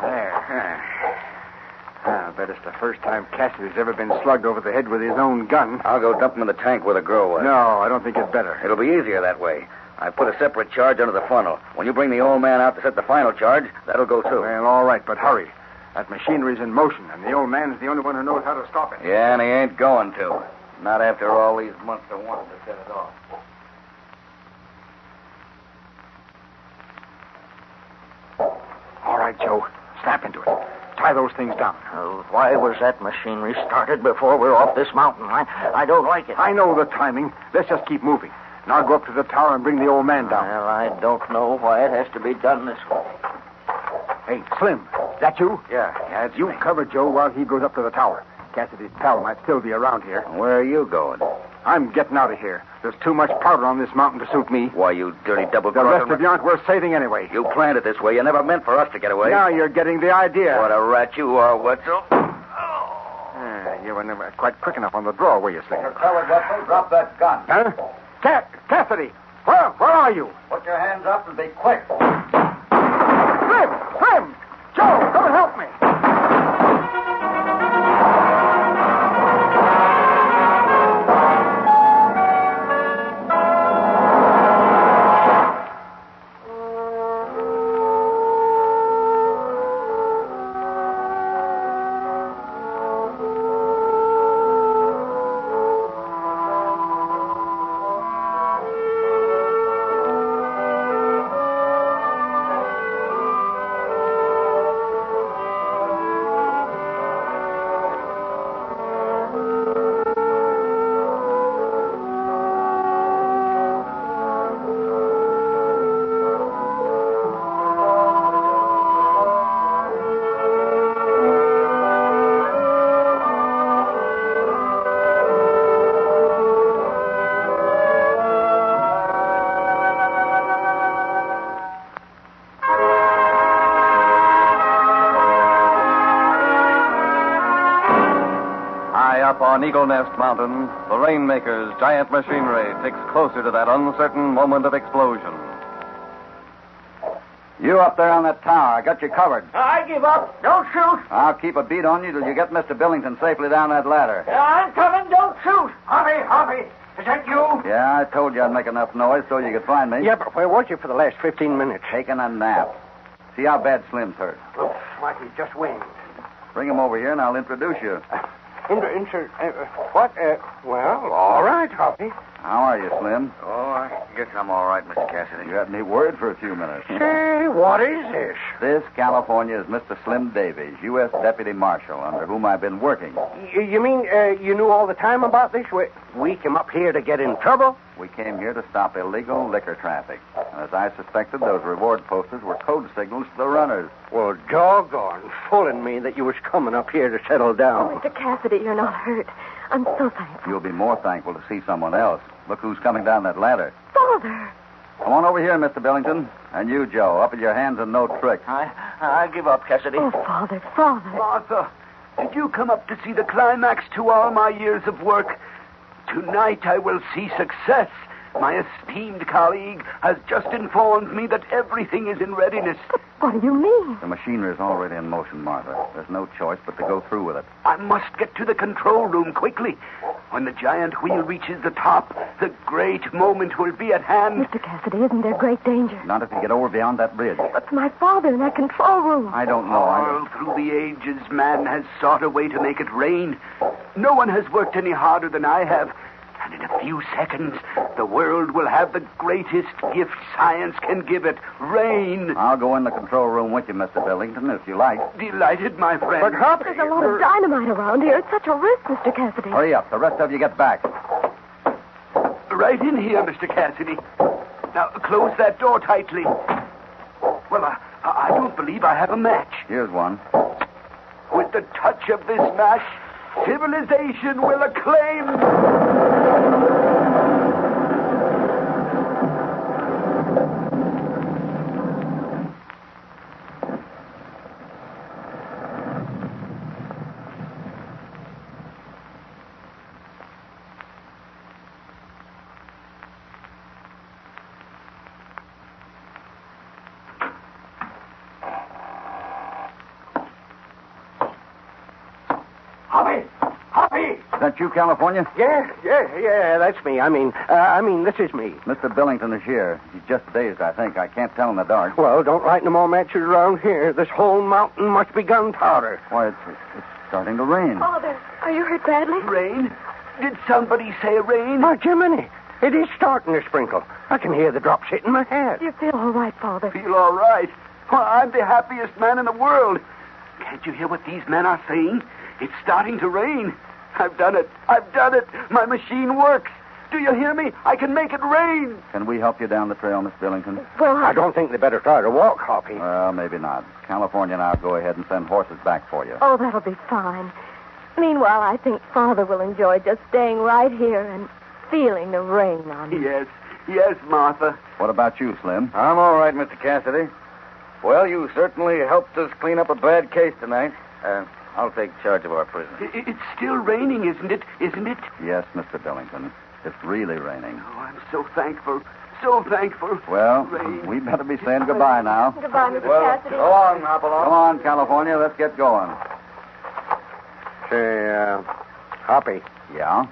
There. I bet it's the first time Cassidy's ever been slugged over the head with his own gun. I'll go dump him in the tank where the girl was. No, I don't think it's better. It'll be easier that way. I put a separate charge under the funnel. When you bring the old man out to set the final charge, that'll go too. Well, all right, but hurry. That machinery's in motion, and the old man's the only one who knows how to stop it. Yeah, and he ain't going to. Not after all these months of wanting to set it off. All right, Joe. Snap into it. Tie those things down. Why was that machinery started before we're off this mountain? I don't like it. I know the timing. Let's just keep moving. And I'll go up to the tower and bring the old man down. Well, I don't know why it has to be done this way. Hey, Slim, is that you? Yeah, it's You me. cover Joe while he goes up to the tower. Cassidy's pal might still be around here. Where are you going? I'm getting out of here. There's too much powder on this mountain to suit me. Why, you dirty The double-crosser. rest of you aren't worth saving anyway. You planned it this way. You never meant for us to get away. Now you're getting the idea. What a rat you are, Wetzel. You were never quite quick enough on the draw, were you, Slim? You're covered, Wetzel. Drop that gun. Huh? Cassidy! Where are you? Put your hands up and be quick. Slim! Joe, come and help me! Up on Eagle Nest Mountain, the Rainmaker's giant machinery ticks closer to that uncertain moment of explosion. You up there on that tower. I got you covered. I give up. Don't shoot. I'll keep a beat on you till you get Mr. Billington safely down that ladder. I'm coming. Don't shoot. Hoppy. Is that you? Yeah, I told you I'd make enough noise so you could find me. Yeah, but where was you for the last 15 minutes? Taking a nap. See how bad Slim's hurt. Looks like he just winged. Bring him over here and I'll introduce you. What? Well, all right, Hoppy. How are you, Slim? Oh, I guess I'm all right, Mr. Cassidy. You had me worried for a few minutes. Say, what is this? This, California, is Mr. Slim Davies, U.S. Deputy Marshal, under whom I've been working. You mean you knew all the time about this? We came up here to get in trouble? We came here to stop illegal liquor traffic. And as I suspected, those reward posters were code signals to the runners. Well, doggone, fooling me that you was coming up here to settle down. Mr. Cassidy, you're not hurt. I'm so thankful. You'll be more thankful to see someone else. Look who's coming down that ladder. Father! Come on over here, Mr. Billington. And you, Joe, up with your hands and no tricks. I give up, Cassidy. Oh, Father. Martha, did you come up to see the climax to all my years of work? Tonight I will see success. My esteemed colleague has just informed me that everything is in readiness. What do you mean? The machinery is already in motion, Martha. There's no choice but to go through with it. I must get to the control room quickly. When the giant wheel reaches the top, the great moment will be at hand. Mr. Cassidy, isn't there great danger? Not if you get over beyond that bridge. What's my father in that control room? I don't know. All through the ages, man has sought a way to make it rain. No one has worked any harder than I have. And in a few seconds, the world will have the greatest gift science can give it, rain. I'll go in the control room with you, Mr. Billington, if you like. Delighted, my friend. But, Hoppy, there's a lot of dynamite around here. It's such a risk, Mr. Cassidy. Hurry up. The rest of you get back. Right in here, Mr. Cassidy. Now, close that door tightly. Well, I don't believe I have a match. Here's one. With the touch of this match, civilization will acclaim... Hoppy! Is that you, California? Yeah, that's me. I mean, this is me. Mr. Billington is here. He's just dazed, I think. I can't tell in the dark. Well, don't light no more matches around here. This whole mountain must be gunpowder. Why, it's starting to rain. Father, are you hurt badly? Rain? Did somebody say rain? Oh, Jiminy, it is starting to sprinkle. I can hear the drops hitting my head. Do you feel all right, Father? Feel all right? Well, I'm the happiest man in the world. Can't you hear what these men are saying? It's starting to rain. I've done it. My machine works. Do you hear me? I can make it rain. Can we help you down the trail, Miss Billington? Well, I don't think they better try to walk, Hoppy. Well, maybe not. California and I'll go ahead and send horses back for you. Oh, that'll be fine. Meanwhile, I think Father will enjoy just staying right here and feeling the rain on him. Yes, Martha. What about you, Slim? I'm all right, Mr. Cassidy. Well, you certainly helped us clean up a bad case tonight. I'll take charge of our prisoner. It's still raining, isn't it? Yes, Mr. Billington. It's really raining. Oh, I'm so thankful. So thankful. Well, we better be saying goodbye now. Goodbye, Mr. Go Cassidy. on, Hopalong. Come on, California. Let's get going. Say, Hoppy. Yeah?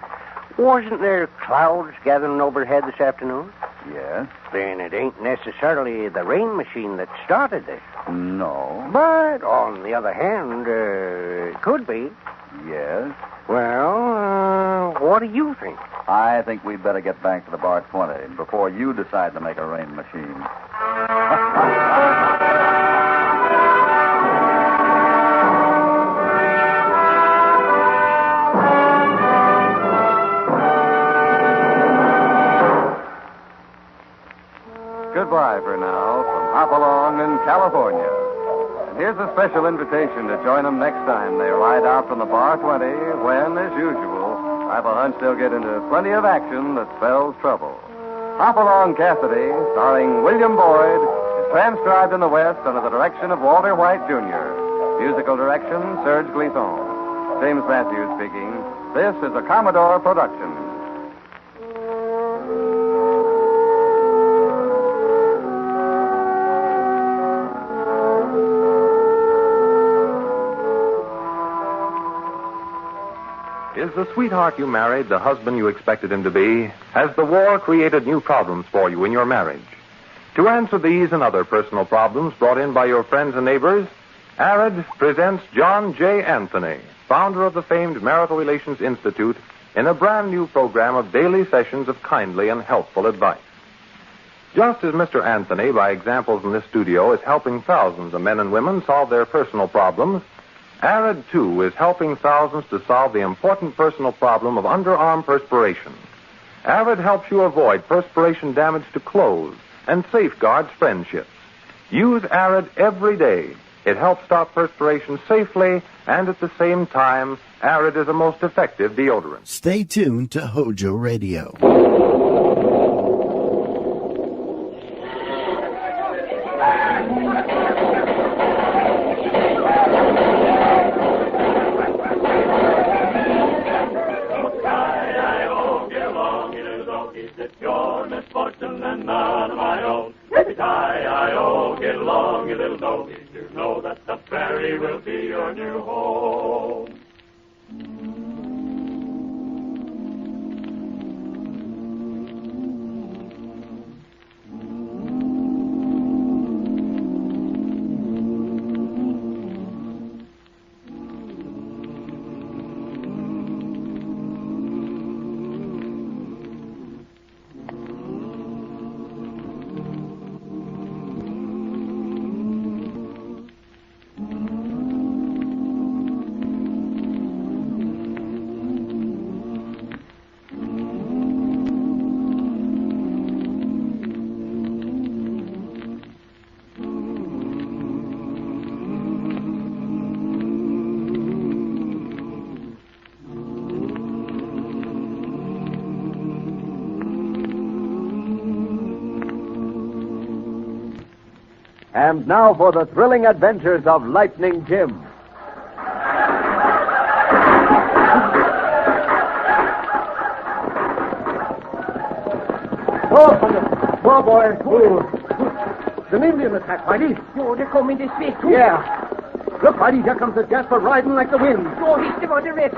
Wasn't there clouds gathering overhead this afternoon? Yes. Then it ain't necessarily the rain machine that started this. No. But, on the other hand, it could be. Yes. Well, what do you think? I think we'd better get back to the Bar 20 before you decide to make a rain machine. Goodbye for now from Hopalong in California. And here's a special invitation to join them next time they ride out from the Bar 20 when, as usual, I've a hunch they'll get into plenty of action that spells trouble. Hopalong Cassidy, starring William Boyd, is transcribed in the West under the direction of Walter White, Jr. Musical direction, Serge Glisson. James Matthews speaking. This is a Commodore production. Is the sweetheart you married the husband you expected him to be? Has the war created new problems for you in your marriage? To answer these and other personal problems brought in by your friends and neighbors, ARID presents John J. Anthony, founder of the famed Marital Relations Institute, in a brand new program of daily sessions of kindly and helpful advice. Just as Mr. Anthony, by examples in this studio, is helping thousands of men and women solve their personal problems, ARID, too, is helping thousands to solve the important personal problem of underarm perspiration. ARID helps you avoid perspiration damage to clothes and safeguards friendships. Use ARID every day. It helps stop perspiration safely, and at the same time, ARID is a most effective deodorant. Stay tuned to HOJO Radio. And now for the thrilling adventures of Lightning Jim. Oh, boy. It's an Indian attack, Whitey. Oh, they're coming this way, too. Yeah. Look, Whitey, here comes the Jasper riding like the wind. Oh, he's about the red.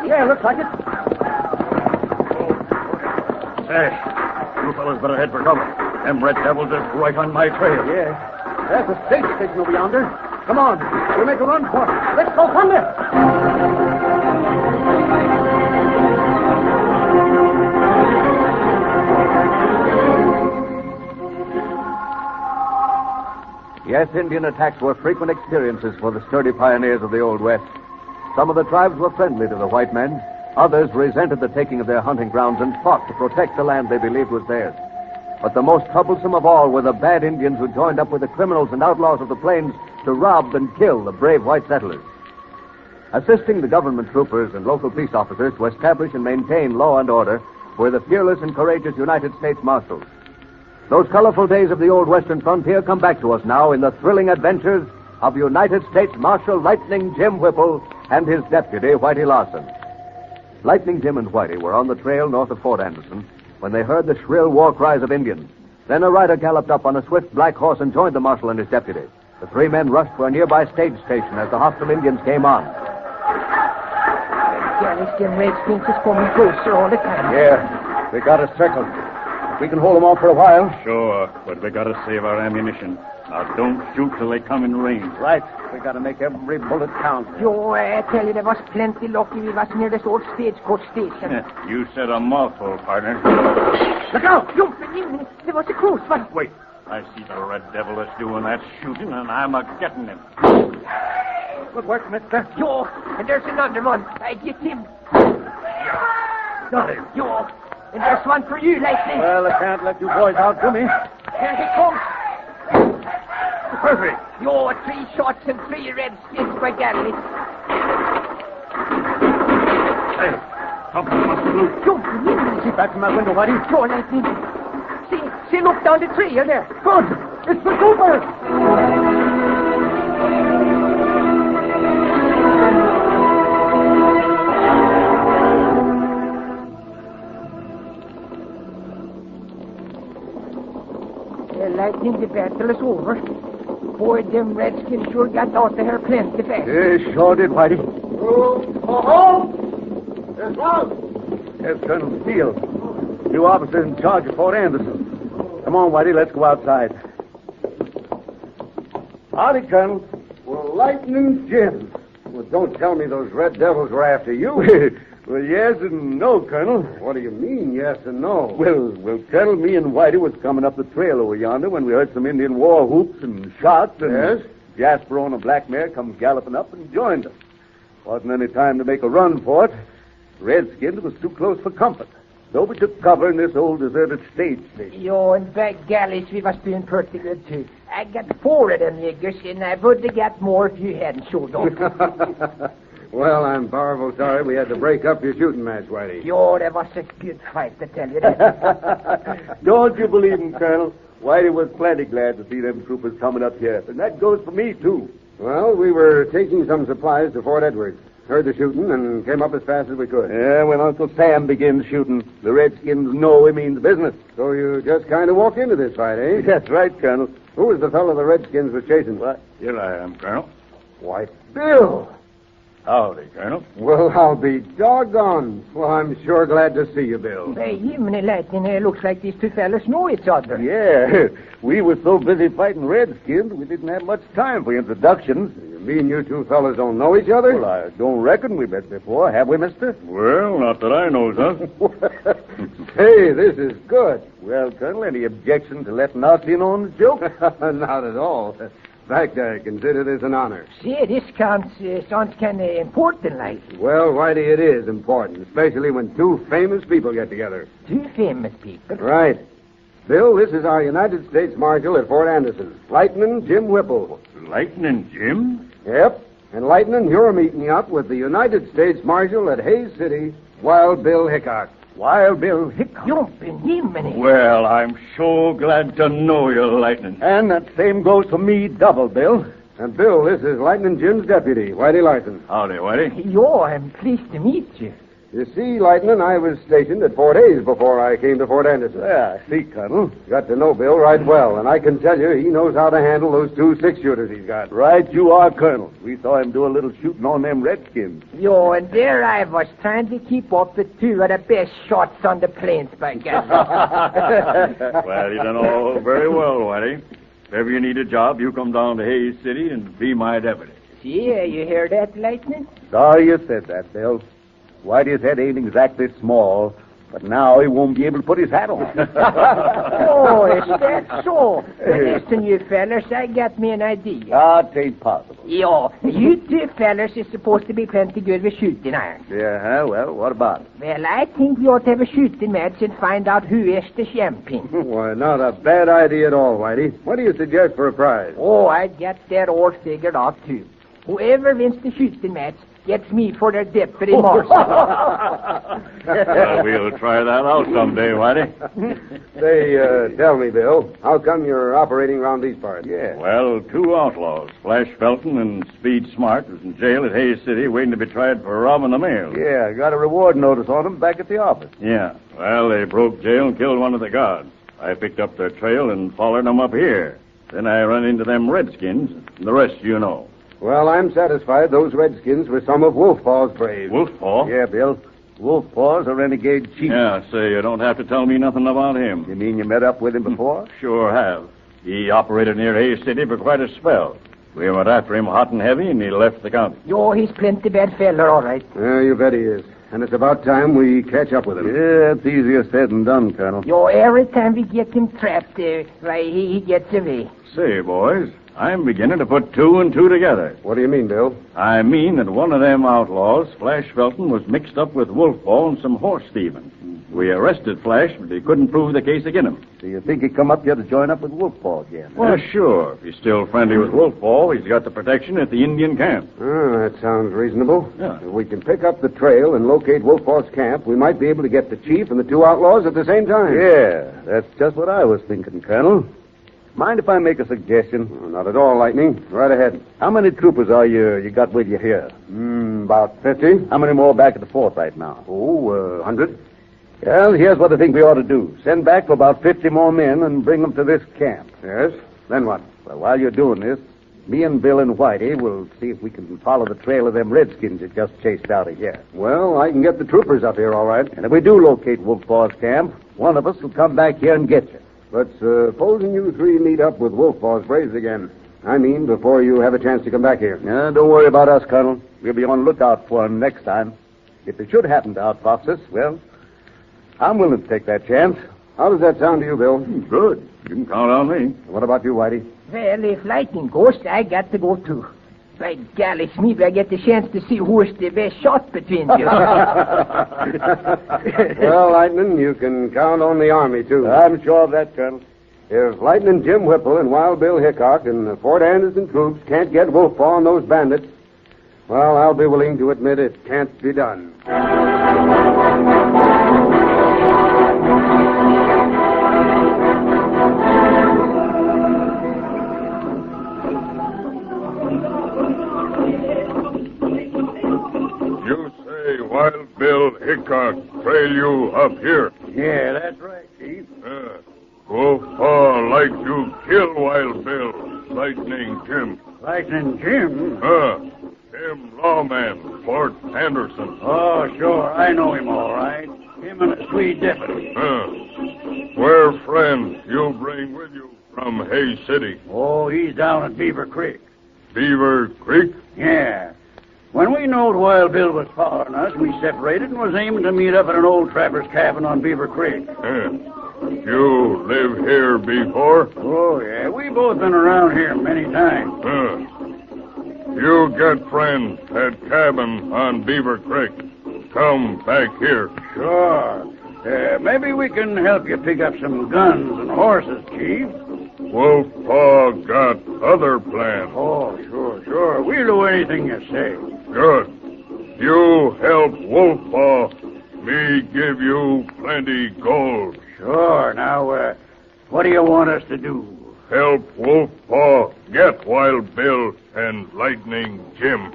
Yeah, looks like it. Hey, you fellas better head for cover. Them red devils is right on my trail. Yeah. There's a stage station over yonder. Come on. We'll make a run for it. Let's go from there. Yes, Indian attacks were frequent experiences for the sturdy pioneers of the Old West. Some of the tribes were friendly to the white men, Others resented the taking of their hunting grounds and fought to protect the land they believed was theirs. But the most troublesome of all were the bad Indians who joined up with the criminals and outlaws of the plains to rob and kill the brave white settlers. Assisting the government troopers and local peace officers to establish and maintain law and order were the fearless and courageous United States Marshals. Those colorful days of the old Western frontier come back to us now in the thrilling adventures of United States Marshal Lightning Jim Whipple and his deputy, Whitey Larson. Lightning Jim and Whitey were on the trail north of Fort Anderson when they heard the shrill war cries of Indians. Then a rider galloped up on a swift black horse and joined the marshal and his deputy. The three men rushed for a nearby stage station as the hostile Indians came on. Them Redskins is coming closer all the time. Yeah, they got us circled. We can hold them off for a while. Sure, but we got to save our ammunition. Now, don't shoot till they come in range. Right. We got to make every bullet count. Joe, I tell you, there was plenty lucky we was near this old stagecoach station. You said a mouthful, partner. Look out! Jumping! There was a close one. Wait. I see the red devil is doing that shooting, and I'm a-getting him. Good work, mister. Joe, and there's another one. I get him. Got him. Joe, and there's one for you, Lightning. Well, I can't let you boys outdo me. Here he comes. Perfect. Yo, 3 shots and 3 Redskins by Galley. Hey, something must be loose. Jumping in. See back from that window, Whitey. Joe, Lightning. See, look down the tree, you're there. Good. It's the trooper. Lightning, the battle is over. Boy, them Redskins sure got out of here plenty fast. Sure did, Whitey. There's one. There's Colonel Steele. You officers in charge of Fort Anderson. Come on, Whitey, let's go outside. Howdy, Colonel. Well, Lightning Jim. Well, don't tell me those red devils were after you. Well, yes and no, Colonel. What do you mean, yes and no? Well, Colonel, me and Whitey was coming up the trail over yonder when we heard some Indian war whoops and shots. And yes? Jasper on a black mare come galloping up and joined us. Wasn't any time to make a run for it. Redskins was too close for comfort. So we took cover in this old deserted stage station. Yo, and by galleys, we was doing pretty good, too. I got 4 of them niggers, and I would have got more if you hadn't showed up. Well, I'm powerful sorry we had to break up your shooting match, Whitey. Yo, that was a good fight, to tell you that. Don't you believe him, Colonel? Whitey was plenty glad to see them troopers coming up here. And that goes for me, too. Well, we were taking some supplies to Fort Edward. Heard the shooting and came up as fast as we could. Yeah, when Uncle Sam begins shooting, the Redskins know he means business. So you just kind of walked into this fight, eh? That's right, Colonel. Who was the fellow the Redskins were chasing? What? Here I am, Colonel. Why, Bill! Howdy, Colonel. Well, I'll be doggone. Well, I'm sure glad to see you, Bill. Hey, Jiminy Lightning, it looks like these two fellas know each other. Yeah, we were so busy fighting Redskins, we didn't have much time for introductions. You mean you two fellas don't know each other? Well, I don't reckon we met before, have we, mister? Well, not that I knows of. Hey, this is good. Well, Colonel, any objection to letting us in on the joke? Not at all. In fact, I consider this an honor. See, this sounds kind of important, like. Well, Whitey, it is important, especially when 2 famous people get together. 2 famous people? Right. Bill, this is our United States Marshal at Fort Anderson, Lightning Jim Whipple. Lightning Jim? Yep. And Lightning, you're meeting up with the United States Marshal at Hayes City, Wild Bill Hickok. Wild Bill Hickok? Jumping Jiminy. Well, I'm so glad to know you, Lightning. And that same goes for me double, Bill. And, Bill, this is Lightning Jim's deputy, Whitey Larson. Howdy, Whitey. Yo, I'm pleased to meet you. You see, Lightning, I was stationed at Fort Hayes before I came to Fort Anderson. Yeah, I see, Colonel. Got to know Bill right well, and I can tell you he knows how to handle those 2 6-shooters he's got. Right you are, Colonel. We saw him do a little shooting on them Redskins. Yo, and there I was trying to keep up the 2 of the best shots on the plains, by God. Well, you done all very well, Whitey. If ever you need a job, you come down to Hayes City and be my deputy. See, you hear that, Lightning? Sorry you said that, Bill. Whitey's head ain't exactly small, But now he won't be able to put his hat on. Oh, is that so? Listen, you fellers, I got me an idea. It ain't possible. Yeah, you two fellers is supposed to be plenty good with shooting irons. Yeah, well, what about it? Well, I think we ought to have a shooting match and find out who is the champion. Why, not a bad idea at all, Whitey. What do you suggest for a prize? Oh, I got that all figured out, too. Whoever wins the shooting match gets me for their deputy marshal. We'll try that out someday, Whitey. Say, tell me, Bill, how come you're operating around these parts? Yeah. Well, two outlaws, Flash Felton and Speed Smart, was in jail at Hayes City waiting to be tried for robbing the mail. Yeah, I got a reward notice on them back at the office. Yeah. Well, they broke jail and killed one of the guards. I picked up their trail and followed them up here. Then I run into them redskins, and the rest you know. Well, I'm satisfied those redskins were some of Wolfpaw's braves. Wolfpaw? Yeah, Bill. Wolfpaw's a renegade chief. Yeah, say, you don't have to tell me nothing about him. You mean you met up with him before? Sure have. He operated near Hayes City for quite a spell. We went after him hot and heavy, and he left the county. Yo, he's plenty bad feller, all right. Yeah, you bet he is. And it's about time we catch up with him. Yeah, it's easier said than done, Colonel. Yo, every time we get him trapped, why, he gets away. Say, boys, I'm beginning to put two and two together. What do you mean, Bill? I mean that one of them outlaws, Flash Felton, was mixed up with Wolfpaw and some horse thieving. We arrested Flash, but they couldn't prove the case against him. Do you think he'd come up here to join up with Wolfpaw again? Well, sure. If he's still friendly with Wolfpaw, he's got the protection at the Indian camp. Oh, that sounds reasonable. Yeah. If we can pick up the trail and locate Wolfpaw's camp, we might be able to get the chief and the two outlaws at the same time. Yeah, that's just what I was thinking, Colonel. Mind if I make a suggestion? Oh, not at all, Lightning. Right ahead. How many troopers are you got with you here? About 50. How many more back at the fort right now? 100. Well, here's what I think we ought to do. Send back for about 50 more men and bring them to this camp. Yes? Then what? Well, while you're doing this, me and Bill and Whitey will see if we can follow the trail of them redskins that just chased out of here. Well, I can get the troopers up here, all right. And if we do locate Wolfpaw's camp, one of us will come back here and get you. But supposing you three meet up with Wolfpaw's braves again. I mean, before you have a chance to come back here. Don't worry about us, Colonel. We'll be on lookout for him next time. If it should happen to outfox us, well, I'm willing to take that chance. How does that sound to you, Bill? Good. You can count on me. What about you, Whitey? Well, if Lightning goes, I got to go, too. By golly, Smee, I get the chance to see who's the best shot between you. Well, Lightning, you can count on the Army, too. I'm sure of that, Colonel. If Lightning Jim Whipple and Wild Bill Hickok and the Fort Anderson troops can't get Wolfpaw and those bandits, well, I'll be willing to admit it can't be done. You say Wild Bill Hickok trail you up here. Yeah, that's right, Chief. Wolfpaw like you kill Wild Bill, Lightning Jim. Lightning Jim? Him lawman, Fort Anderson. Oh, sure. I know him all right. Him and a Swede deputy. Where friends you bring with you from Hayes City? Oh, he's down at Beaver Creek. Beaver Creek? Yeah. When we knowed Wild Bill was following us, we separated and was aiming to meet up at an old trapper's cabin on Beaver Creek. You live here before? Oh, yeah. We both been around here many times. You get friends at cabin on Beaver Creek. Come back here. Sure. Maybe we can help you pick up some guns and horses, Chief. Wolfpaw got other plans. Oh, sure. We'll do anything you say. Good. You help Wolfpaw, me give you plenty gold. Sure. Now, what do you want us to do? Help Wolfpaw get Wild Bill and Lightning Jim.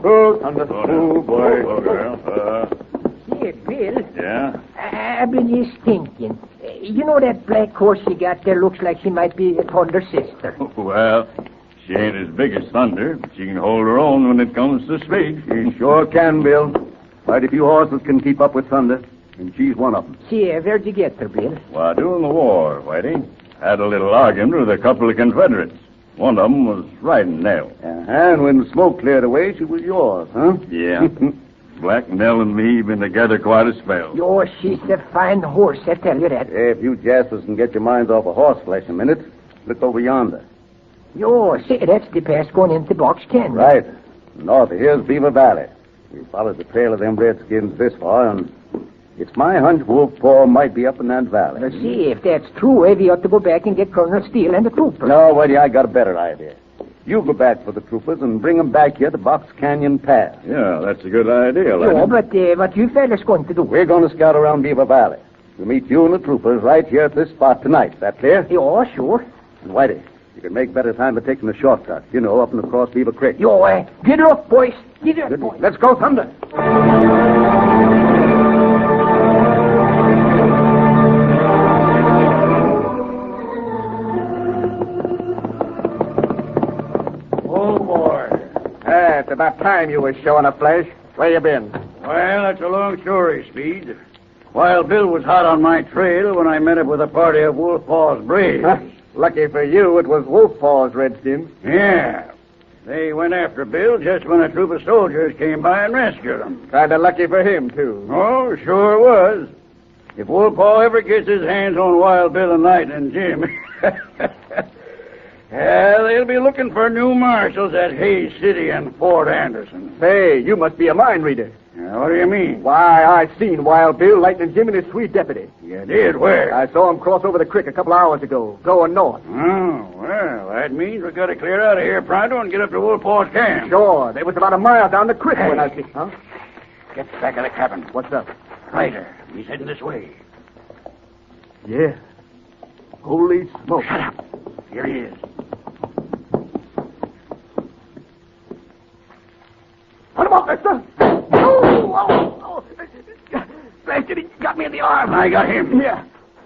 Oh, boy. Here, Bill. Yeah? I've been just thinking. You know that black horse you got there looks like she might be Thunder's sister. Well, she ain't as big as Thunder, but she can hold her own when it comes to speed. She sure can, Bill. Quite a few horses can keep up with Thunder. and she's one of them. See, where'd you get her, Bill? While doing the war, Whitey. Had a little argument with a couple of Confederates. One of them was riding Nell. And when the smoke cleared away, she was yours, huh? Yeah. Black Nell and me been together quite a spell. Oh, she's a fine horse, I tell you that. Hey, if you jaspers can get your minds off of horse flesh a minute, look over yonder. Yo, see, that's the pass going into Box Canyon. Right. North of here's Beaver Valley. We followed the trail of them redskins this far, and it's my hunch Wolf Paw might be up in that valley. Now, see, if that's true, we ought to go back and get Colonel Steele and the troopers. No, Whitey, I got a better idea. You go back for the troopers and bring them back here to Box Canyon Pass. Yeah, that's a good idea, lad. No, but what you fellas going to do? We're going to scout around Beaver Valley. We'll meet you and the troopers right here at this spot tonight. Is that clear? Yeah, sure. And Whitey, you can make better time by taking the shortcut. You know, up and across Beaver Creek. Yo, get her up, boys. Get her up, boys. Let's go, Thunder. It's about time you was showing up, Flash. Where you been? Well, that's a long story, Speed. Wild Bill was hot on my trail when I met up with a party of Wolf Paw's braves. Huh? Lucky for you, it was Wolf Paw's redskins. Yeah. They went after Bill just when a troop of soldiers came by and rescued him. Kinda lucky for him, too. Oh, sure was. If Wolf Paw ever gets his hands on Wild Bill and Lightning Jim... Yeah, they'll be looking for new marshals at Hays City and Fort Anderson. Say, you must be a mind reader. What do you mean? Why, I seen Wild Bill, Lightning Jim, and his sweet deputy. You did? Where? I saw him cross over the creek a couple hours ago, going north. Oh, well, that means we got to clear out of here pronto and get up to Wolf Paw's camp. Sure, they was about a mile down the creek when I see... Huh? Get back of the cabin. What's up? Ryder, he's heading this way. Yeah. Holy smoke. Shut up. Here he is. Put him up, mister. Oh. Blasted, he got me in the arm. I got him. Yeah,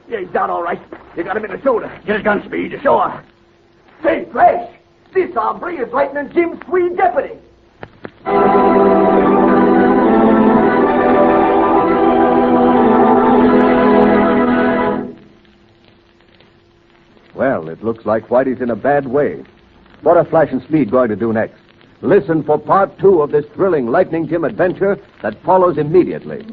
he's down all right. You got him in the shoulder. Get his gun, Speed. Sure. Say, Flash, this hombre is Lightning Jim's sweet deputy. Well, it looks like Whitey's in a bad way. What are Flash and Speed going to do next? Listen for part 2 of this thrilling Lightning Jim adventure that follows immediately.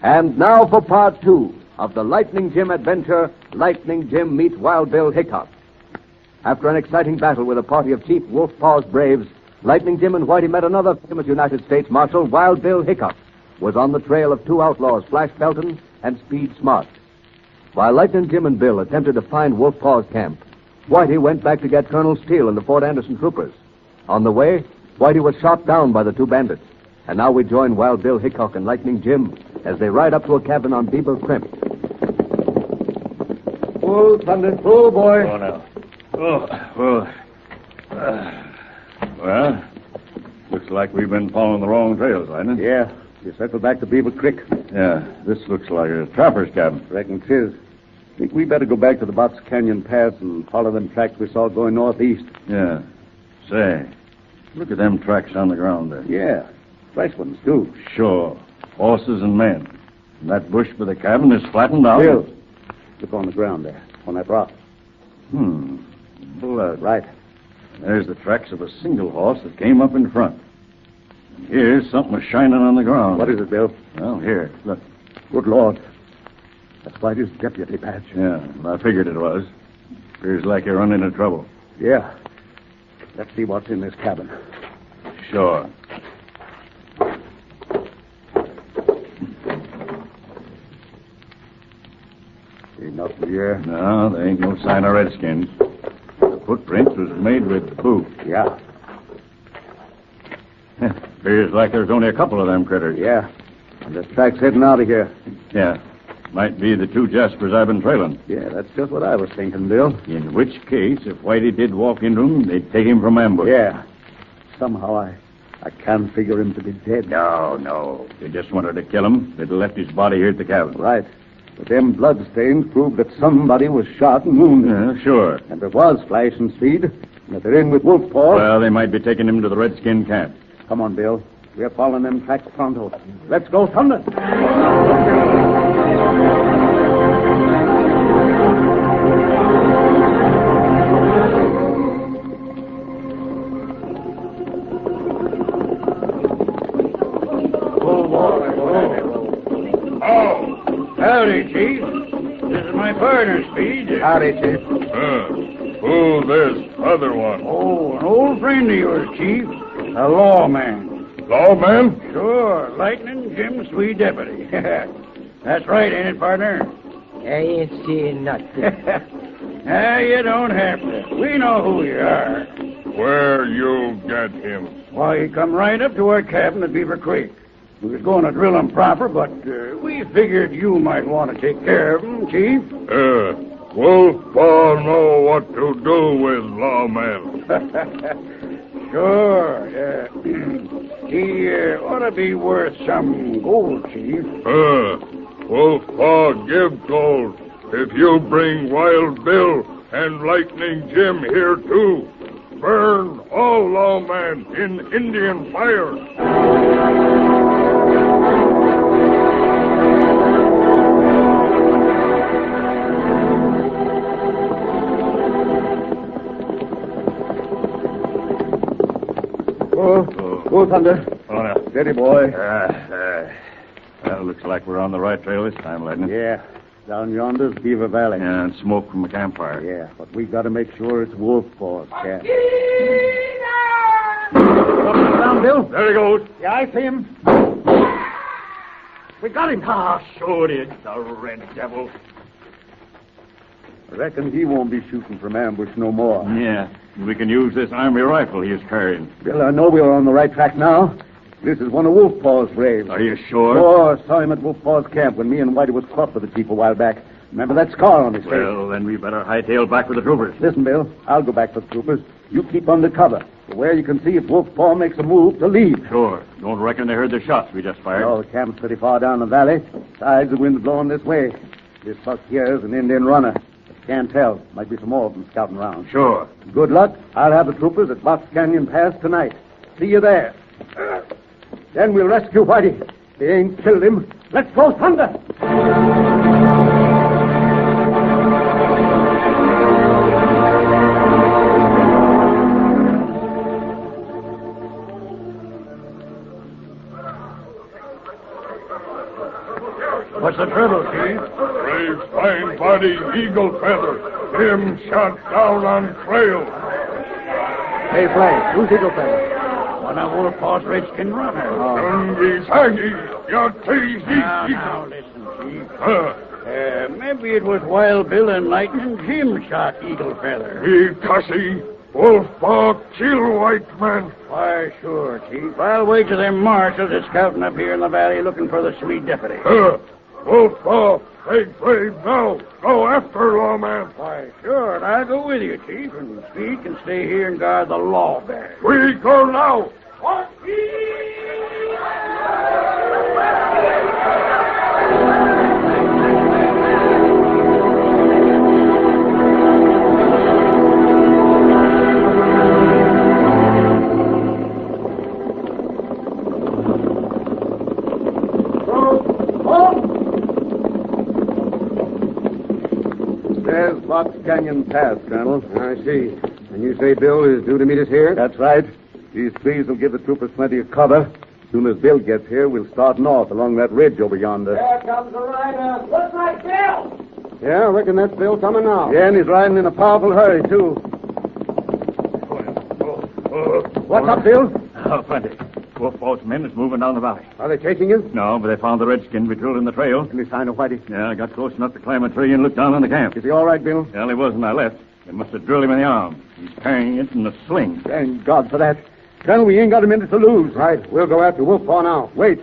And now for part 2 of the Lightning Jim adventure, Lightning Jim Meets Wild Bill Hickok. After an exciting battle with a party of Chief Wolf Paw's braves, Lightning Jim and Whitey met another famous United States Marshal. Wild Bill Hickok was on the trail of 2 outlaws, Flash Felton and Speed Smart. While Lightning Jim and Bill attempted to find Wolf Paw's camp, Whitey went back to get Colonel Steele and the Fort Anderson troopers. On the way, Whitey was shot down by the 2 bandits. And now we join Wild Bill Hickok and Lightning Jim as they ride up to a cabin on Beaver Creek. Oh, Thunder. Oh, boy. Oh, now. Well, looks like we've been following the wrong trails, Lightning. Yeah, you circle back to Beaver Creek. Yeah, this looks like a trapper's cabin. Reckon 'tis. Think we better go back to the Box Canyon Pass and follow them tracks we saw going northeast. Yeah. Say, look at them tracks on the ground there. Yeah, fresh ones, too. Sure. Horses and men. And that bush by the cabin is flattened out. Bill, look on the ground there, on that rock. Blood. Right. There's the tracks of a single horse that came up in front. And here's something shining on the ground. What is it, Bill? Well, here, look. Good Lord. That's Whitey's deputy badge. Yeah, well, I figured it was. Appears like you're running into trouble. Yeah. Let's see what's in this cabin. Sure. Ain't nothing here. No, there ain't no sign of redskins. The footprints was made with boot. Yeah. Appears like there's only a couple of them critters. Yeah. And the track's heading out of here. Yeah. Might be the two Jaspers I've been trailing. Yeah, that's just what I was thinking, Bill. In which case, if Whitey did walk into him, they'd take him from ambush. Yeah. Somehow I can't figure him to be dead. No. They just wanted to kill him. They'd left his body here at the cabin. Right. But them bloodstains prove that somebody was shot and wounded. Yeah, sure. And there was flash and speed. And if they're in with wolf paw... Well, they might be taking him to the redskin camp. Come on, Bill. We're following them tracks pronto. Let's go, Thunder. Howdy, Chief. This is my partner, Speed. Howdy, Chief. Who's this other one? Oh, an old friend of yours, Chief. A lawman. Lawman? Sure, Lightning Jim Swede deputy. That's right, ain't it, partner? I ain't seeing nothing. You don't have to. We know who you are. Where you get him? Why, he come right up to our cabin at Beaver Creek. We was going to drill him proper, but we figured you might want to take care of him, Chief. Wolfpaw know what to do with lawmen. Sure. He ought to be worth some gold, Chief. Wolfpaw give gold if you bring Wild Bill and Lightning Jim here, too. Burn all lawmen in Indian fire. Oh, Thunder. Oh, now. Steady, boy. Well, looks like we're on the right trail this time, Lightning. Yeah. Down yonder's Beaver Valley. Yeah, and smoke from a campfire. Yeah, but we got to make sure it's Wolf Paw's camp. Down, Bill. There he goes. Yeah, I see him. We got him. Sure did, the red devil. I reckon he won't be shooting from ambush no more. Yeah, we can use this army rifle he's carrying. Bill, I know we're on the right track now. This is one of Wolf Paw's braves. Are you sure? Sure. Saw him at Wolf Paw's camp when me and Whitey was caught with the chief a while back. Remember that scar on his face? Well, then we better hightail back with the troopers. Listen, Bill, I'll go back for the troopers. You keep under cover, to where you can see if Wolf Paw makes a move to leave. Sure. Don't reckon they heard the shots we just fired. No, the camp's pretty far down the valley. Besides, the wind's blowing this way. This buck here is an Indian runner. Can't tell. Might be some more of them scouting around. Sure. Good luck. I'll have the troopers at Box Canyon Pass tonight. See you there. Then we'll rescue Whitey. They ain't killed him. Let's go, Thunder! What's the trouble, Chief? Brave's fine body, Eagle Feather. Him shot down on trail. Hey, Flag, who's Eagle Feather? One of Wolf Paw's redskin runner. Tungi Sangi, Now, listen, Chief. Maybe it was Wild Bill and Lightning Jim shot Eagle Feather. He cussy. Wolfpaw kill white man. Why, sure, Chief. I'll wait till them marshals are scouting up here in the valley looking for the Swede deputy. Wolfpaw, take brave now. Go after lawman. Why, sure, and I'll go with you, Chief, and Speed can stay here and guard the law back. We go now. There's Box Canyon Pass, Colonel. I see. And you say Bill is due to meet us here? That's right. These trees will give the troopers plenty of cover. Soon as Bill gets here, we'll start north along that ridge over yonder. There comes the rider. Looks like Bill. Yeah, I reckon that's Bill coming now. Yeah, and he's riding in a powerful hurry, too. What's up, Bill? Oh, plenty. Wolf Paul's men is moving down the valley. Are they chasing you? No, but they found the redskins we drilled in the trail. Any sign of Whitey? Yeah, I got close enough to climb a tree and look down on the camp. Is he all right, Bill? Well, he was when I left. They must have drilled him in the arm. He's carrying it in a sling. Thank God for that. Colonel, we ain't got a minute to lose. Right. We'll go after Wolf Paw now. Wait.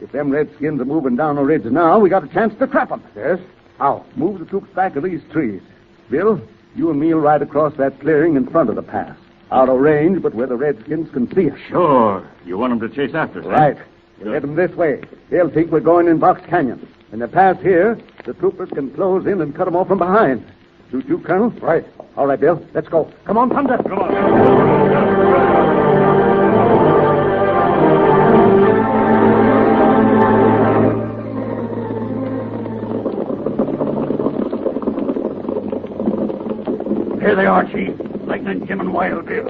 If them redskins are moving down the ridge now, we got a chance to trap them. Yes? How? Move the troops back of these trees. Bill, you and me'll ride across that clearing in front of the pass. Out of range, but where the redskins can see us. Sure. You want them to chase after us, eh? Right. We'll head them this way. They'll think we're going in Box Canyon. In the pass here, the troopers can close in and cut them off from behind. Suit you, Colonel? Right. All right, Bill. Let's go. Come on, Thunder. Come on. Here they are, Chief. Lightning Jim and Wild Bill.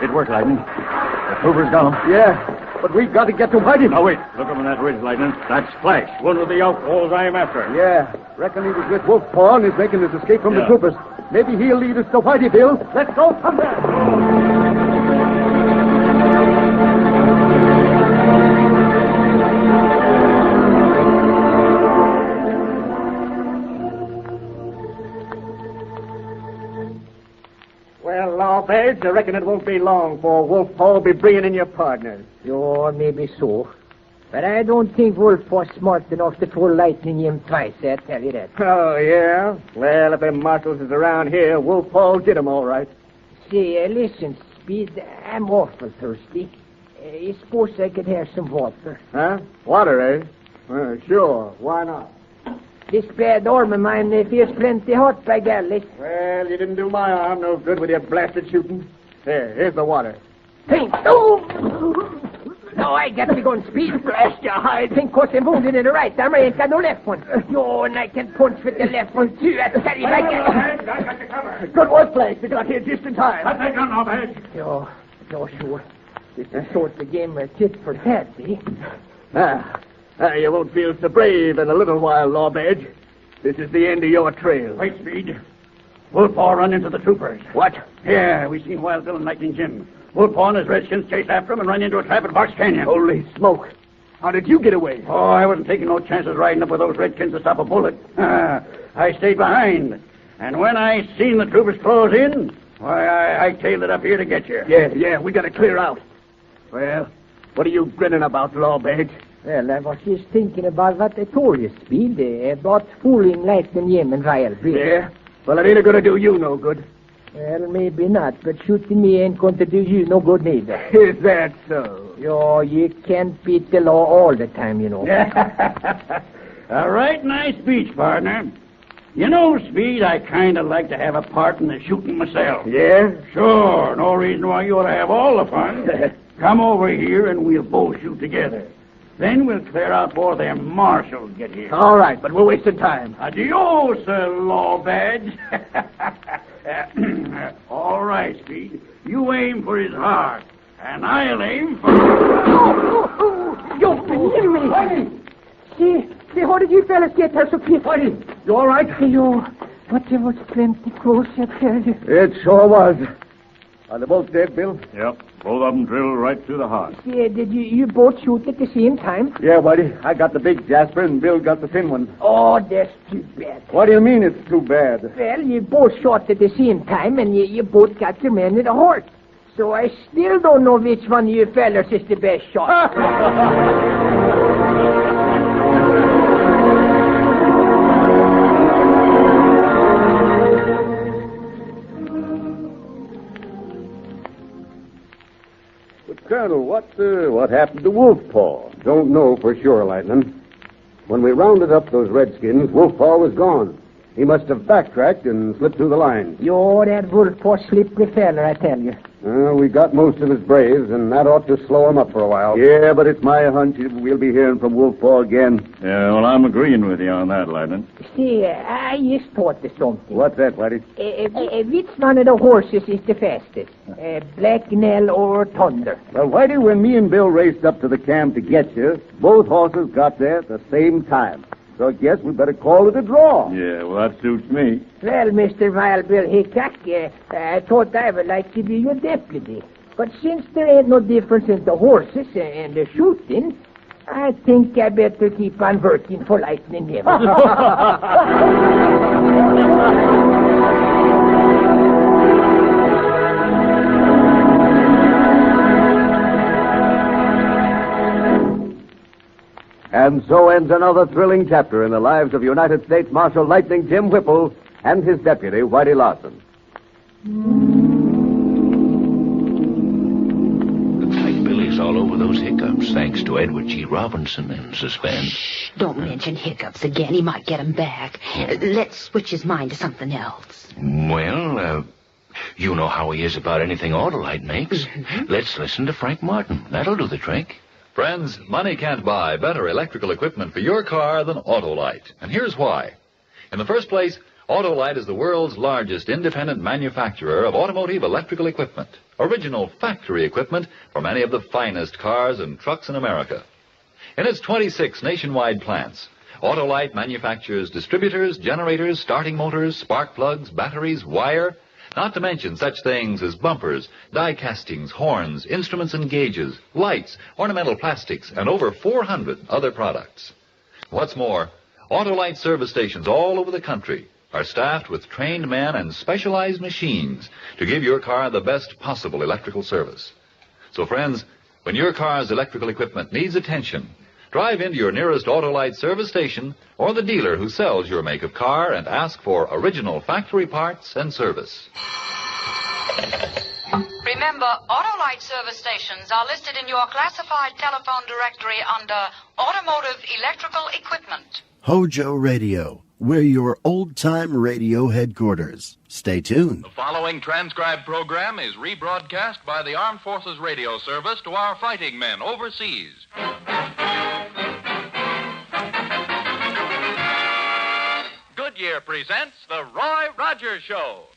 It worked, Lightning. The troopers got him. Yeah, but we've got to get to Whitey. Now, wait. Look up on that ridge, Lightning. That's Flash, one of the outlaws I'm after. Yeah, reckon he was with Wolf Paw and is making his escape from the troopers. Maybe he'll lead us to Whitey, Bill. Let's go, Thunder! Well, Lawbeds, I reckon it won't be long for Wolf Paw will be bringing in your partners. Oh, maybe so. But I don't think Wolf was smart enough to pull lightning him twice, I tell you that. Oh, yeah? Well, if them marshals is around here, Wolf Paw will get 'em all right. Say, listen, Speed, I'm awful thirsty. You suppose I could have some water? Huh? Water, eh? Sure. Why not? This bad arm of mine feels plenty hot, by golly. Well, you didn't do my arm no good with your blasted shooting. Here's the water. Think. Oh! No, I got to be going Speed. Blast your hide. Think cause I'm wounded in the right arm. I ain't got no left one. Yo, and I can punch with the left one, too. I tell you, I got the cover. Good work, Flash. You got here just in time. I'll take on, Lawbeds. Yo, sure. This is sort of game of tit for tat, eh? You won't feel so brave in a little while, Lawbedge. This is the end of your trail. Wait, Speed. Wolf Paw run into the troopers. What? Yeah, we seen Wild Bill and Lightning Jim. Wolf Paw and his redskins chased after him and ran into a trap at Box Canyon. Holy smoke. How did you get away? Oh, I wasn't taking no chances riding up with those redskins to stop a bullet. I stayed behind. And when I seen the troopers close in, why, I tailed it up here to get you. Yeah, we got to clear out. Well, what are you grinning about, Lawbedge? Well, I was just thinking about what I told you, Speed, about fooling Lightning Jim and Wild Bill. Yeah? Well, it ain't going to do you no good. Well, maybe not, but shooting me ain't going to do you no good neither. Is that so? Yo, you can't beat the law all the time, you know. A right nice speech, partner. You know, Speed, I kind of like to have a part in the shooting myself. Yeah? Sure. No reason why you ought to have all the fun. Come over here and we'll both shoot together. Then we'll clear out before them marshals get here. All right, but we're wasting time. Adios, Lawbeds. All right, Speed. You aim for his heart, and I'll aim for... Yo, See, how did you fellas get there so quick? Whitey, you all right? Yo, but it was plenty close, I tell you. It sure was. Are they both dead, Bill? Yep. Both of them drilled right through the heart. Yeah, did you both shoot at the same time? Yeah, Whitey. I got the big Jasper and Bill got the thin one. Oh, that's too bad. What do you mean it's too bad? Well, you both shot at the same time, and you both got your man in the heart. So I still don't know which one of you fellas is the best shot. But, Colonel, what happened to Wolf Paw? Don't know for sure, Lightning. When we rounded up those redskins, Wolfpaw was gone. He must have backtracked and slipped through the lines. You're that Wolfpaw slippery feller, I tell you. We got most of his braves, and that ought to slow him up for a while. Yeah, but it's my hunch we'll be hearing from Wolfpaw again. Yeah, well, I'm agreeing with you on that, Lightning. See, I just thought of something. What's that, Whitey? Which one of the horses is the fastest? Black Nell or Thunder? Well, Whitey, when me and Bill raced up to the camp to get you, both horses got there at the same time. So I guess we better call it a draw. Yeah, well, that suits me. Well, Mr. Wild Bill Hickok, I thought I would like to be your deputy. But since there ain't no difference in the horses and the shooting, I think I better keep on working for Lightning Jim. And so ends another thrilling chapter in the lives of United States Marshal Lightning Jim Whipple and his deputy, Whitey Larson. Looks like Billy's all over those hiccups, thanks to Edward G. Robinson and suspense. Don't mention hiccups again. He might get 'em back. Let's switch his mind to something else. Well, you know how he is about anything Autolite makes. Let's listen to Frank Martin. That'll do the trick. Friends, money can't buy better electrical equipment for your car than Autolite. And here's why. In the first place, Autolite is the world's largest independent manufacturer of automotive electrical equipment. Original factory equipment for many of the finest cars and trucks in America. In its 26 nationwide plants, Autolite manufactures distributors, generators, starting motors, spark plugs, batteries, wire, not to mention such things as bumpers, die castings, horns, instruments and gauges, lights, ornamental plastics, and over 400 other products. What's more, Autolite service stations all over the country are staffed with trained men and specialized machines to give your car the best possible electrical service. So friends, when your car's electrical equipment needs attention, drive into your nearest Autolite service station or the dealer who sells your make of car and ask for original factory parts and service. Remember, Autolite service stations are listed in your classified telephone directory under Automotive Electrical Equipment. HOJO Radio. We're your old-time radio headquarters. Stay tuned. The following transcribed program is rebroadcast by the Armed Forces Radio Service to our fighting men overseas. Goodyear presents The Roy Rogers Show.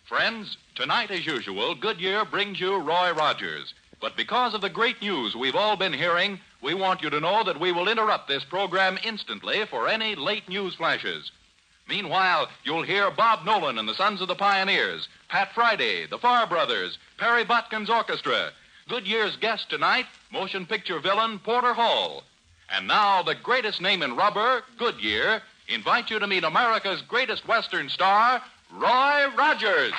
Friends, tonight as usual, Goodyear brings you Roy Rogers. But because of the great news we've all been hearing, we want you to know that we will interrupt this program instantly for any late news flashes. Meanwhile, you'll hear Bob Nolan and the Sons of the Pioneers, Pat Friday, the Farr Brothers, Perry Botkin's Orchestra. Goodyear's guest tonight, motion picture villain Porter Hall. And now, the greatest name in rubber, Goodyear, invite you to meet America's greatest Western star, Roy Rogers.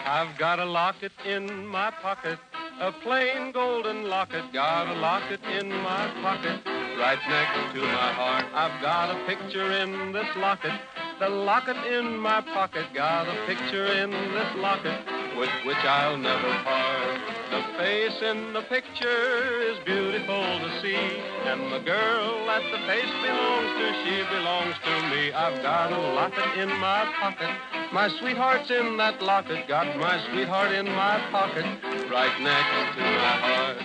I've got a locket in my pocket, a plain golden locket. Got a locket in my pocket, right next to my heart. I've got a picture in this locket, the locket in my pocket. Got a picture in this locket, with which I'll never part. The face in the picture is beautiful to see, and the girl that the face belongs to, she belongs to me. I've got a locket in my pocket, my sweetheart's in that locket. Got my sweetheart in my pocket, right next to my heart.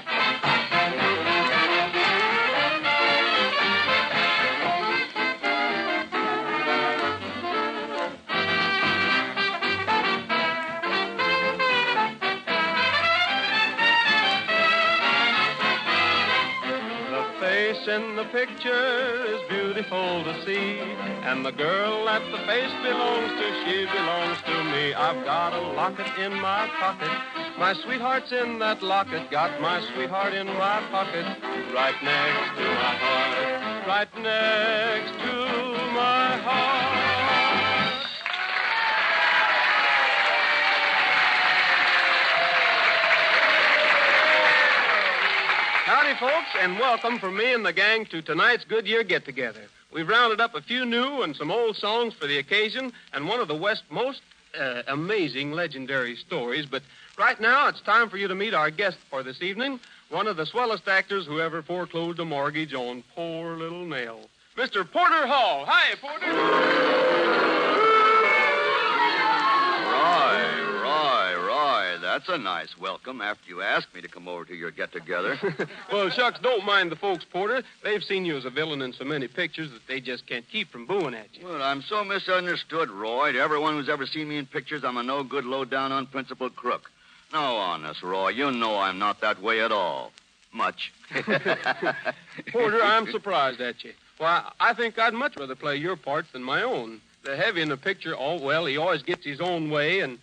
In the picture is beautiful to see, and the girl that the face belongs to, she belongs to me. I've got a locket in my pocket, my sweetheart's in that locket. Got my sweetheart in my pocket, right next to my heart, right next to my heart. Howdy, folks, and welcome from me and the gang to tonight's Goodyear get-together. We've rounded up a few new and some old songs for the occasion and one of the West's most amazing legendary stories. But right now, it's time for you to meet our guest for this evening, one of the swellest actors who ever foreclosed a mortgage on poor little Nell, Mr. Porter Hall. Hi, Porter. Roy, that's a nice welcome after you asked me to come over to your get-together. Well, shucks, don't mind the folks, Porter. They've seen you as a villain in so many pictures that they just can't keep from booing at you. Well, I'm so misunderstood, Roy. To everyone who's ever seen me in pictures, I'm a no-good, low-down, unprincipled crook. No, honest, Roy, you know I'm not that way at all. Much. Porter, I'm surprised at you. Why, I think I'd much rather play your part than my own. The heavy in the picture, oh, well, he always gets his own way, and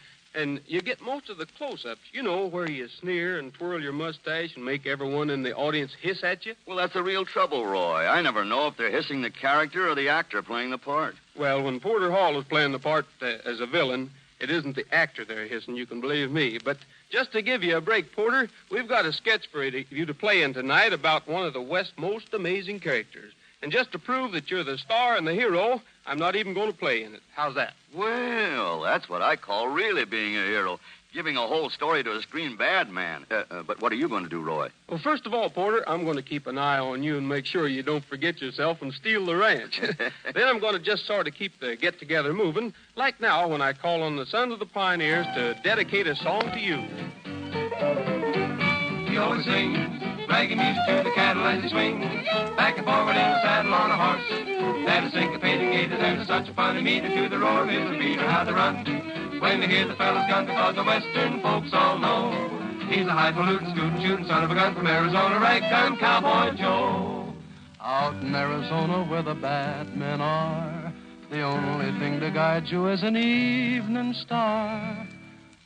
you get most of the close-ups, you know, where you sneer and twirl your mustache and make everyone in the audience hiss at you. Well, that's the real trouble, Roy. I never know if they're hissing the character or the actor playing the part. Well, when Porter Hall is playing the part as a villain, it isn't the actor they're hissing, you can believe me. But just to give you a break, Porter, we've got a sketch for you to play in tonight about one of the West's most amazing characters. And just to prove that you're the star and the hero, I'm not even going to play in it. How's that? Well, that's what I call really being a hero. Giving a whole story to a screen bad man. But what are you going to do, Roy? Well, first of all, Porter, I'm going to keep an eye on you and make sure you don't forget yourself and steal the ranch. Then I'm going to just sort of keep the get-together moving, like now when I call on the Sons of the Pioneers to dedicate a song to you. He always sings ragged music to the cattle as he swings, back and forward in the saddle on a horse. That is syncopated gait, there's such a funny meter to the roar of his beater, how they run when they hear the fellow's gun, because the Western folks all know he's a highfalutin, scootin', shooting son of a gun from Arizona, ragtime cowboy Joe. Out in Arizona where the bad men are, the only thing to guide you is an evening star.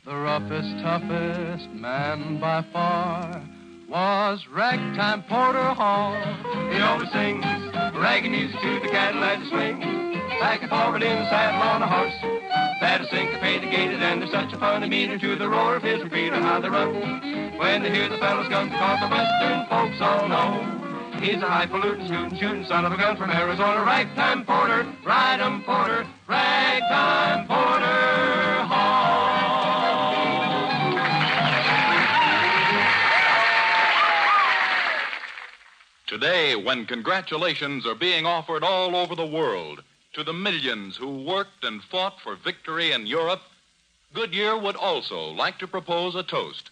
The roughest, toughest man by far was Ragtime Porter Hall. He always sings ragged music to the cattle as he swings, back and forward in the saddle on a horse. That is syncopated gaited, and there's such a funny meter to the roar of his repeater, how they run when they hear the fellow's gun, because the Western folks all know he's a highfalutin, scootin', shooting son of a gun from Arizona, Ragtime Porter, Ride-em Porter, Ragtime Porter Hall. Today, when congratulations are being offered all over the world to the millions who worked and fought for victory in Europe, Goodyear would also like to propose a toast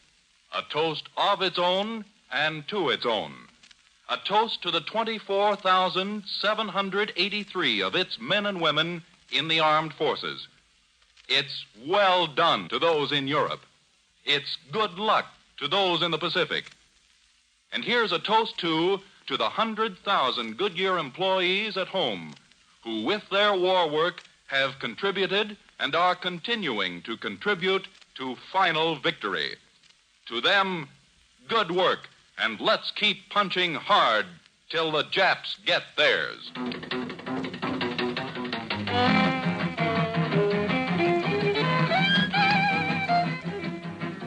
of its own and to its own. A toast to the 24,783 of its men and women in the armed forces. It's well done to those in Europe. It's good luck to those in the Pacific. And here's a toast, too, to the 100,000 Goodyear employees at home who, with their war work, have contributed and are continuing to contribute to final victory. To them, good work, and let's keep punching hard till the Japs get theirs.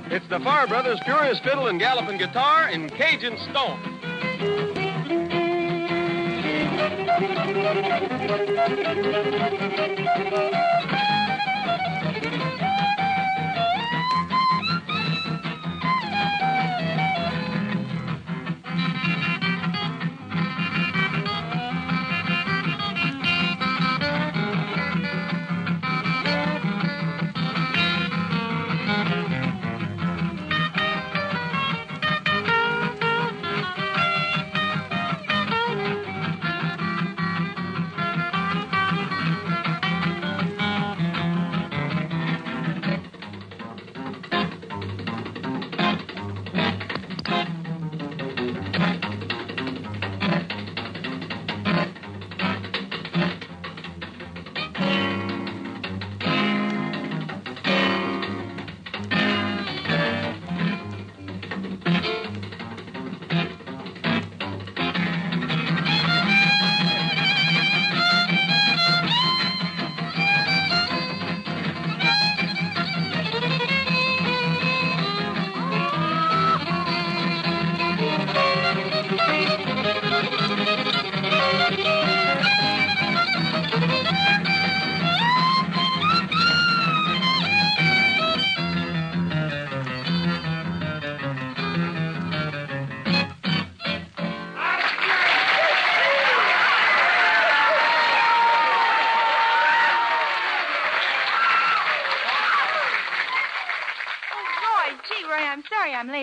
It's the Farr Brothers' Furious Fiddle and Galloping Guitar in Cajun Stomp.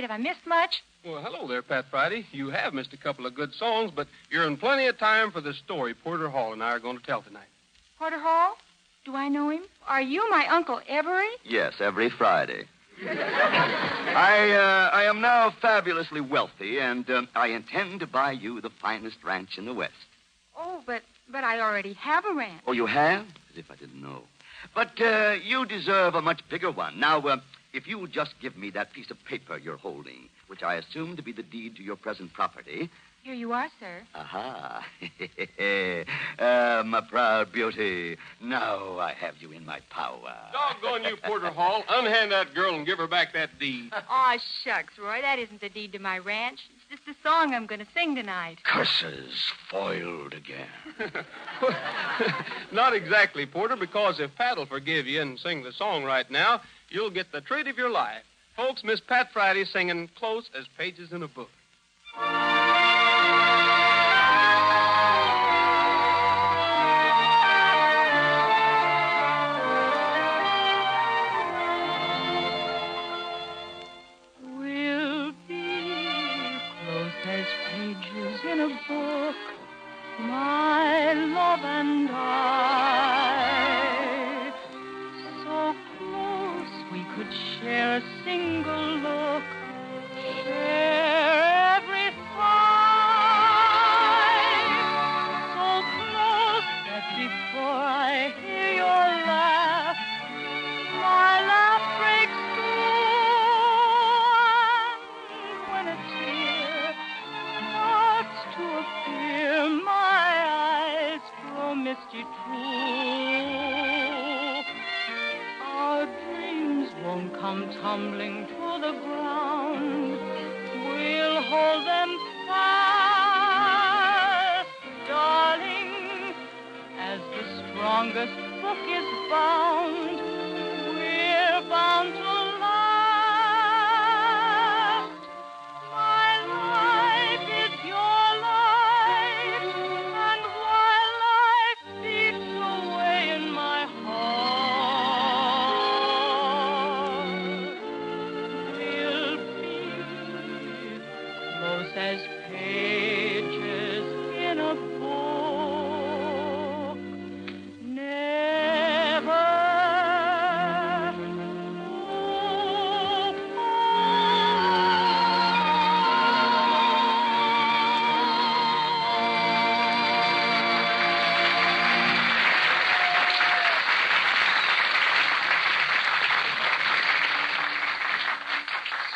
night. Have I missed much? Well, hello there, Pat Friday. You have missed a couple of good songs, but you're in plenty of time for the story Porter Hall and I are going to tell tonight. Porter Hall? Do I know him? Are you my Uncle Everett? Yes, every Friday. I am now fabulously wealthy, and I intend to buy you the finest ranch in the West. Oh, but I already have a ranch. Oh, you have? As if I didn't know. But you deserve a much bigger one. Now, if you would just give me that piece of paper you're holding, which I assume to be the deed to your present property. Here you are, sir. Aha. My proud beauty. Now I have you in my power. Doggone you, Porter Hall. Unhand that girl and give her back that deed. Aw, shucks, Roy. That isn't the deed to my ranch. It's just a song I'm going to sing tonight. Curses, foiled again. Not exactly, Porter, because if Pat'll forgive you and sing the song right now, you'll get the treat of your life. Folks, Miss Pat Friday singing Close as Pages in a Book. We'll be close as pages in a book, my love and I. So close we could share a single look, share every sigh. So close that before I hear your laugh, my laugh breaks through. And when a tear starts to appear, my eyes grow misty true. Our dreams won't come tumbling to the ground. We'll hold them fast, darling, as the strongest book is bound. We're bound to last. My life is your life, and while life beats away in my heart, we'll be close as pages in a book. Never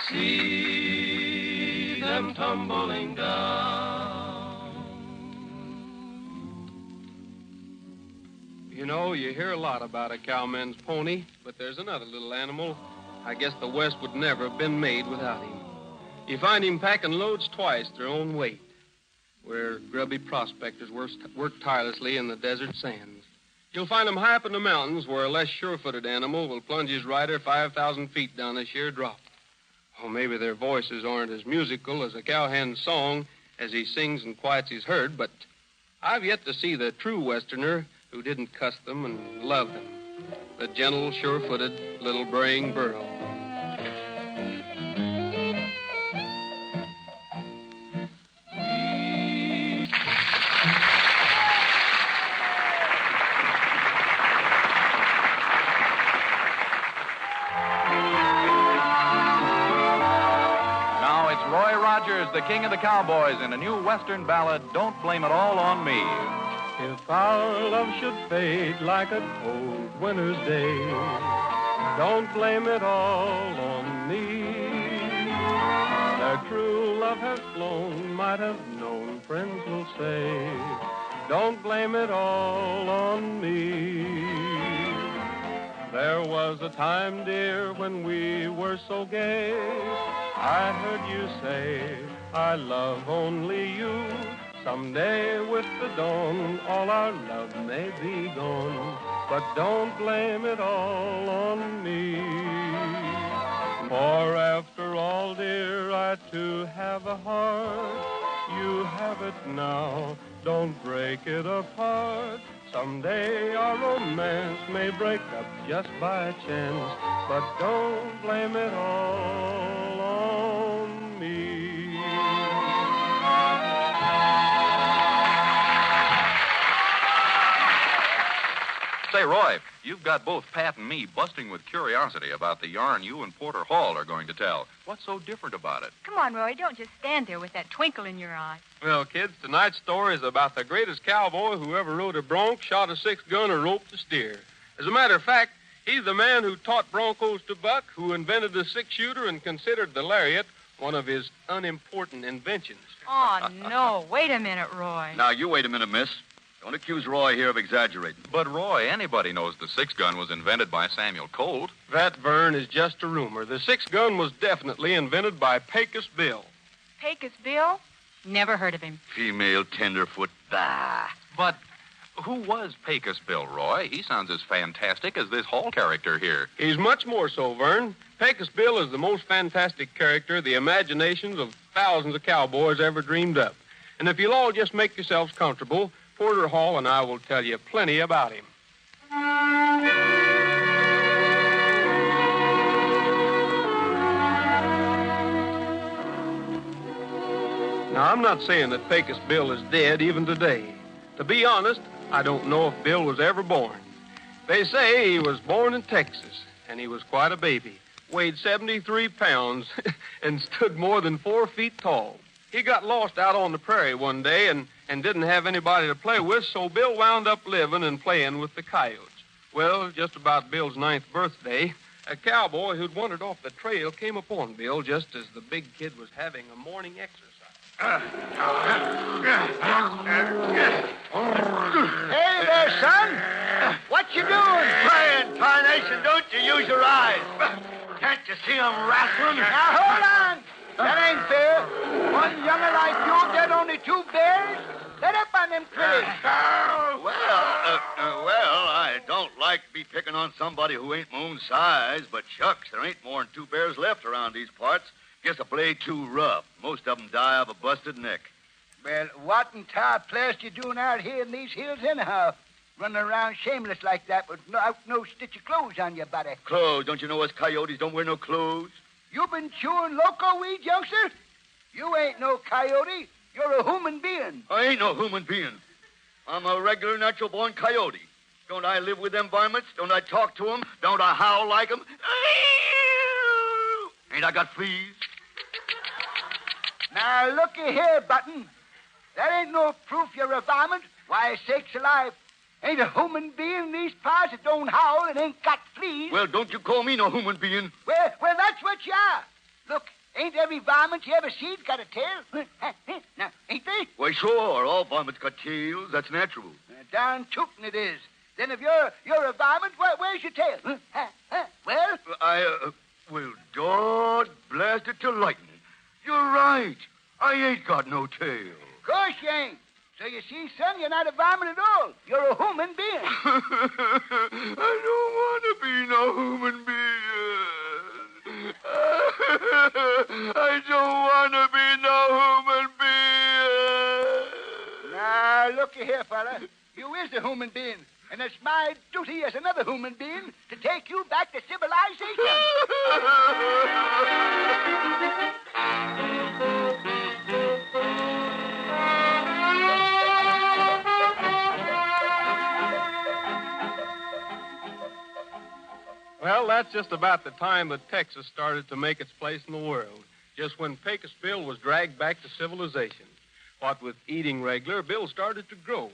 See them tumbling down. You know, you hear a lot about a cowman's pony, but there's another little animal. I guess the West would never have been made without him. You find him packing loads twice their own weight, where grubby prospectors work tirelessly in the desert sands. You'll find him high up in the mountains, where a less sure-footed animal will plunge his rider 5,000 feet down a sheer drop. Oh, maybe their voices aren't as musical as a cowhand's song as he sings and quiets his herd, but I've yet to see the true Westerner who didn't cuss them and love them. The gentle, sure-footed, little braying burro. Now it's Roy Rogers, the king of the cowboys, in a new Western ballad, Don't Blame It All on Me. If our love should fade like a cold winter's day, don't blame it all on me. Their true love has flown, might have known, friends will say. Don't blame it all on me. There was a time, dear, when we were so gay. I heard you say, I love only you. Someday with the dawn, all our love may be gone. But don't blame it all on me. For after all, dear, I too have a heart. You have it now, don't break it apart. Someday our romance may break up just by chance. But don't blame it all on Say, Roy, you've got both Pat and me busting with curiosity about the yarn you and Porter Hall are going to tell. What's so different about it? Come on, Roy, don't just stand there with that twinkle in your eye. Well, kids, tonight's story is about the greatest cowboy who ever rode a bronc, shot a six-gun, or roped a steer. As a matter of fact, he's the man who taught broncos to buck, who invented the six-shooter and considered the lariat one of his unimportant inventions. Oh, no. Wait a minute, Roy. Now, you wait a minute, miss. Don't accuse Roy here of exaggerating. But, Roy, anybody knows the six-gun was invented by Samuel Colt. That, Vern, is just a rumor. The six-gun was definitely invented by Pecos Bill. Pecos Bill? Never heard of him. Female tenderfoot. Bah. But who was Pecos Bill, Roy? He sounds as fantastic as this Hall character here. He's much more so, Vern. Pecos Bill is the most fantastic character the imaginations of thousands of cowboys ever dreamed up. And if you'll all just make yourselves comfortable, Porter Hall and I will tell you plenty about him. Now, I'm not saying that Pecos Bill is dead even today. To be honest, I don't know if Bill was ever born. They say he was born in Texas, and he was quite a baby, weighed 73 pounds, and stood more than 4 feet tall. He got lost out on the prairie one day and didn't have anybody to play with, so Bill wound up living and playing with the coyotes. Well, just about Bill's 9th birthday, a cowboy who'd wandered off the trail came upon Bill just as the big kid was having a morning exercise. Hey there, son. What you doing? Playing, tarnation. Don't you use your eyes. Can't you see them wrestling? Now, hold on. That ain't fair. One younger like you get only 2 bears? Let up on them critters. Well, I don't like to be picking on somebody who ain't my own size, but shucks, there ain't more than 2 bears left around these parts. Guess I play too rough. Most of them die of a busted neck. Well, what in tar place you doing out here in these hills anyhow? Running around shameless like that with no stitch of clothes on your body. Clothes? Don't you know us coyotes don't wear no clothes? You been chewing loco weed, youngster? You ain't no coyote. You're a human being. I ain't no human being. I'm a regular natural-born coyote. Don't I live with them varmints? Don't I talk to them? Don't I howl like them? Ain't I got fleas? Now, looky here, Button. That ain't no proof you're a varmint. Why, sakes alive, ain't a human being in these parts that don't howl and ain't got fleas. Well, don't you call me no human being. Well, that's what you are. Look, ain't every varmint you ever seen got a tail? Now, ain't they? Why, sure, all varmints got tails. That's natural. Darn tootin' it is. Then if you're a varmint, where's your tail? Well? Well, God blast it to lightning. You're right. I ain't got no tail. Of course you ain't. So you see, son, you're not a varmint at all. You're a human being. I don't want to be no human being. I don't want to be no human being. Now, looky here, fella. You is a human being. And it's my duty as another human being to take you back to civilization. Well, that's just about the time that Texas started to make its place in the world, just when Pecos Bill was dragged back to civilization. What with eating regular, Bill started to grow.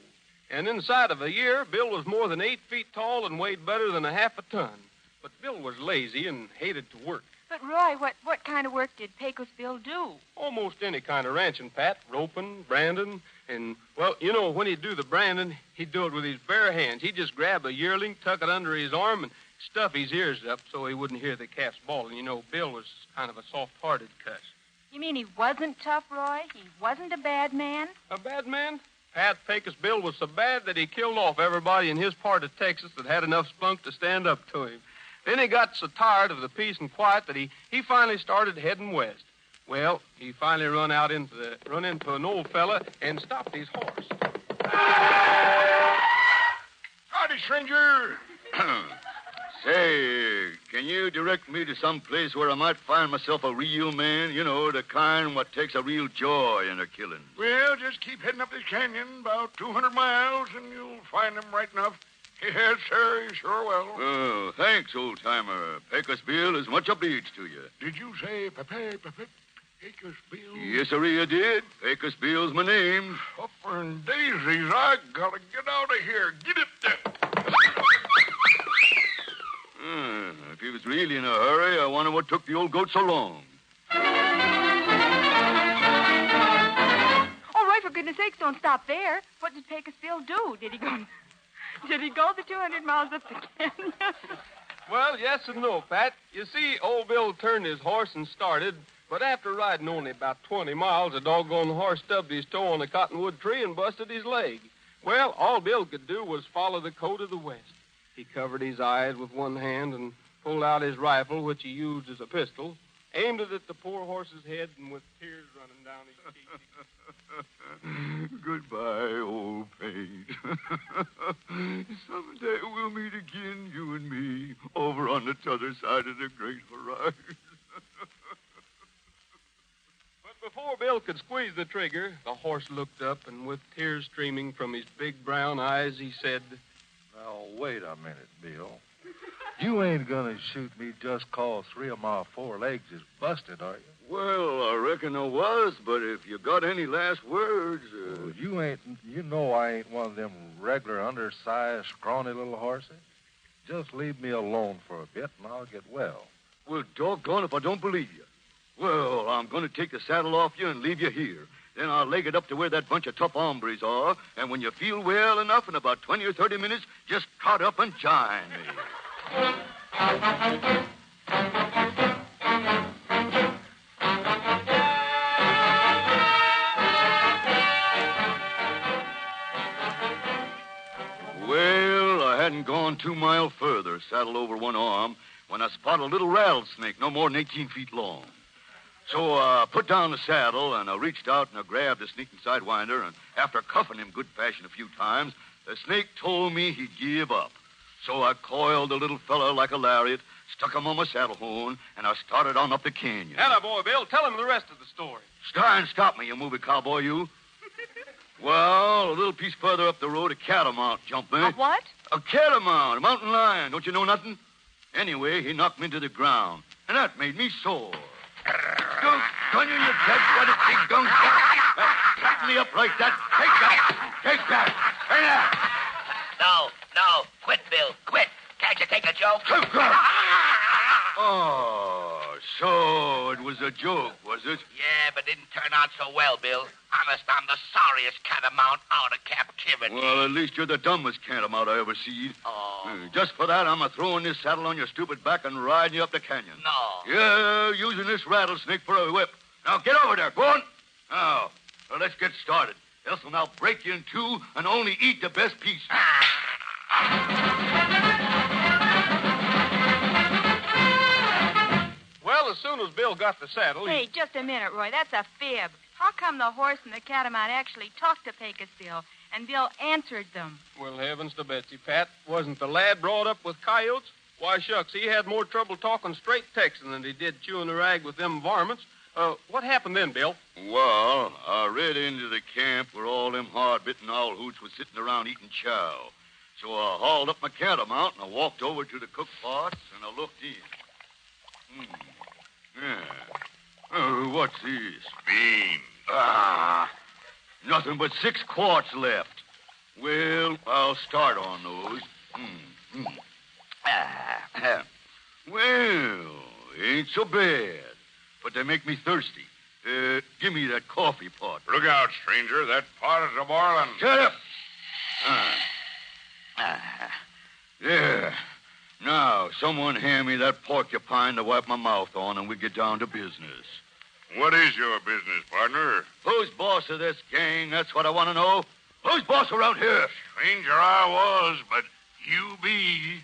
And inside of a year, Bill was more than 8 feet tall and weighed better than a half a ton. But Bill was lazy and hated to work. But, Roy, what kind of work did Pecos Bill do? Almost any kind of ranching, Pat. Roping, branding, and, well, you know, when he'd do the branding, he'd do it with his bare hands. He'd just grab a yearling, tuck it under his arm, and stuff his ears up so he wouldn't hear the calves bawling. You know, Bill was kind of a soft-hearted cuss. You mean he wasn't tough, Roy? He wasn't a bad man? A bad man? Pat, Pecos Bill was so bad that he killed off everybody in his part of Texas that had enough spunk to stand up to him. Then he got so tired of the peace and quiet that he finally started heading west. Well, he finally run into an old fella and stopped his horse. Howdy, stranger. Say, can you direct me to some place where I might find myself a real man? You know, the kind what takes a real joy in their killing. Well, just keep heading up this canyon about 200 miles, and you'll find them right enough. Yes, sir, he sure will. Oh, thanks, old-timer. Pecos Bill is much obliged to you. Did you say Pecos Bill? Yes, sir, you did. Pecos Bill's my name. Upper and daisies, I gotta get out of here. Get it there. If he was really in a hurry, I wonder what took the old goat so long. Oh, Roy, for goodness sakes, don't stop there. What did Pecos Bill do? Did he go the 200 miles up the canyon? Well, yes and no, Pat. You see, old Bill turned his horse and started, but after riding only about 20 miles, a doggone horse stubbed his toe on a cottonwood tree and busted his leg. Well, all Bill could do was follow the coat of the West. He covered his eyes with one hand and pulled out his rifle, which he used as a pistol, aimed it at the poor horse's head, and with tears running down his cheeks. Goodbye, old page. Someday we'll meet again, you and me, over on the t'other side of the great horizon. But before Bill could squeeze the trigger, the horse looked up, and with tears streaming from his big brown eyes, he said, Now, wait a minute, Bill. You ain't gonna shoot me just 'cause 3 of my 4 legs is busted, are you? Well, I reckon I was, but if you got any last words... Well, you know I ain't one of them regular undersized, scrawny little horses. Just leave me alone for a bit and I'll get well. Well, doggone if I don't believe you. Well, I'm going to take the saddle off you and leave you here. Then I'll leg it up to where that bunch of tough hombres are, and when you feel well enough in about 20 or 30 minutes, just trot up and join me. Well, I hadn't gone 2 miles further, saddle over one arm, when I spot a little rattlesnake no more than 18 feet long. So I put down the saddle, and I reached out and I grabbed the sneaking sidewinder, and after cuffing him good fashion a few times, the snake told me he'd give up. So I coiled the little fella like a lariat, stuck him on my saddle horn, and I started on up the canyon. Atta boy, Bill, tell him the rest of the story. Try and stop me, you movie cowboy, you. Well, a little piece further up the road, a catamount jumped me. A what? A catamount, a mountain lion. Don't you know nothing? Anyway, he knocked me to the ground, and that made me sore. Gun you, you dead-blooded big gunk. Tighten me up like that. Take that. Take that. Hey, now. No. Quit, Bill. Quit. Can't you take a joke? Oh, so it was a joke, was it? Yeah, but didn't turn out so well, Bill. Honest, I'm the sorriest catamount out of captivity. Well, at least you're the dumbest catamount I ever seen. Oh. Just for that, I'm throwing this saddle on your stupid back and riding you up the canyon. No. Yeah, using this rattlesnake for a whip. Now, get over there. Go on. Now, let's get started. Else I'll now break you in two and only eat the best piece. Well, as soon as Bill got the saddle, Hey, just a minute, Roy. That's a fib. How come the horse and the catamount actually talked to Pecos Bill, and Bill answered them? Well, heavens to Betsy, Pat. Wasn't the lad brought up with coyotes? Why, shucks, he had more trouble talking straight Texan than he did chewing the rag with them varmints. What happened then, Bill? Well, I rid into the camp where all them hard-bitten owl hoots was sitting around eating chow. So I hauled up my catamount and I walked over to the cook pots and I looked in. Yeah. What's this? Beans. Nothing but 6 quarts left. Well, I'll start on those. Well, ain't so bad. But they make me thirsty. Give me that coffee pot. Look out, stranger. That pot is a-boiling. Shut up. There. Now, someone hand me that porcupine to wipe my mouth on, and we get down to business. What is your business, partner? Who's boss of this gang? That's what I want to know. Who's boss around here? Stranger I was, but you be.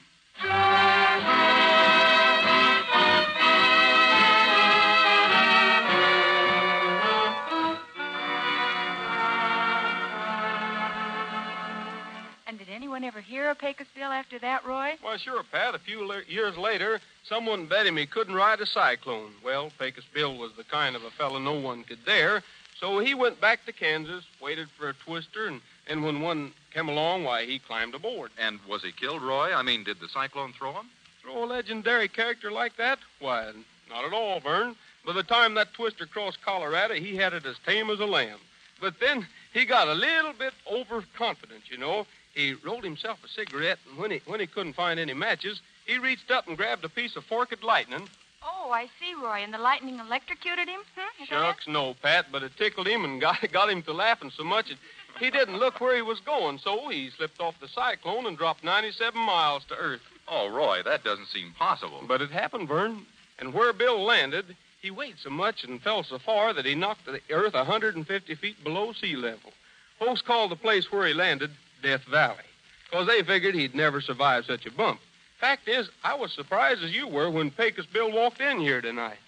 And did anyone ever hear of Pecos Bill after that, Roy? Well, sure, Pat. A few years later, someone bet him he couldn't ride a cyclone. Well, Pecos Bill was the kind of a fellow no one could dare, So he went back to Kansas, waited for a twister, and when one came along, why, he climbed aboard. And was he killed, Roy? I mean, did the cyclone throw him? Throw a legendary character like that? Why, not at all, Vern. By the time that twister crossed Colorado, he had it as tame as a lamb. But then he got a little bit overconfident, you know. He rolled himself a cigarette, and when he couldn't find any matches, he reached up and grabbed a piece of forked lightning. Oh, I see, Roy. And the lightning electrocuted him? Is that Shucks, no, Pat, but it tickled him and got him to laughing so much he didn't look where he was going, so he slipped off the cyclone and dropped 97 miles to Earth. Oh, Roy, that doesn't seem possible. But it happened, Vern. And where Bill landed, he weighed so much and fell so far that he knocked the Earth 150 feet below sea level. Folks called the place where he landed Death Valley, because they figured he'd never survive such a bump. Fact is, I was surprised as you were when Pecos Bill walked in here tonight.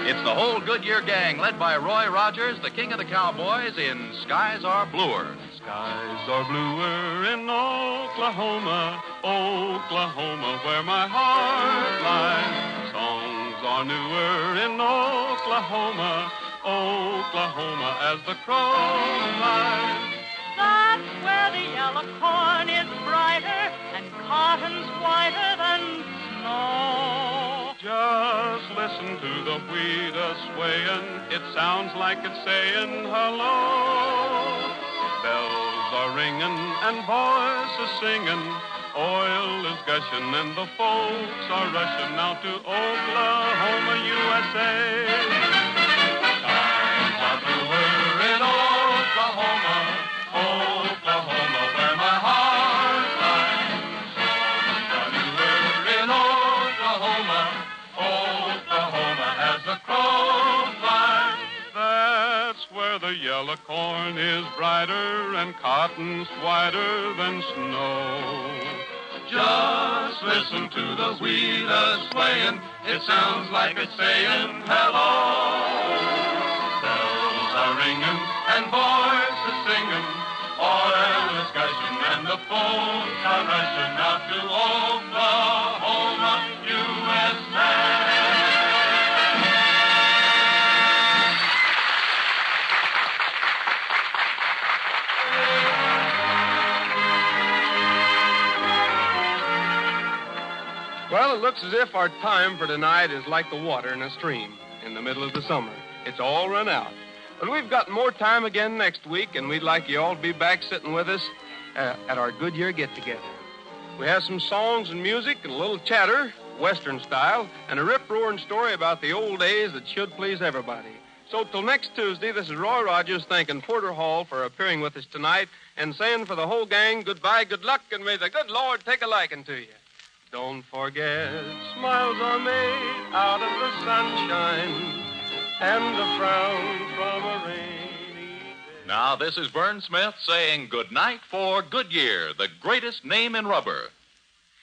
It's the whole Goodyear gang, led by Roy Rogers, the king of the cowboys, in Skies Are Bluer. Skies are bluer in Oklahoma, Oklahoma, where my heart lies. Songs are newer in Oklahoma, Oklahoma, as the crow flies. That's where the yellow corn is brighter and cotton's whiter than snow. Just listen to the wheat a-swaying. It sounds like it's saying hello. Bells are ringing and voices singing. Oil is gushing and the folks are rushing out to Oklahoma, USA. Skies are bluer in Oklahoma, Oklahoma, where my heart lies. Songs are newer in Oklahoma, Oklahoma, as the crow flies. That's where the yellow corn is brighter and cotton's whiter than snow. Just listen to the wheat a-swaying. It sounds like it's saying hello. Bells are ringing and voices singing. Oil is gushing and the folks are rushing out to Oklahoma, USA. Well, it looks as if our time for tonight is like the water in a stream in the middle of the summer. It's all run out. But we've got more time again next week, and we'd like you all to be back sitting with us at our Goodyear get-together. We have some songs and music and a little chatter, Western style, and a rip-roaring story about the old days that should please everybody. So till next Tuesday, this is Roy Rogers thanking Porter Hall for appearing with us tonight and saying for the whole gang, goodbye, good luck, and may the good Lord take a liking to you. Don't forget, smiles are made out of the sunshine and a frown from a rainy day. Now, this is Vern Smith saying good night for Goodyear, the greatest name in rubber.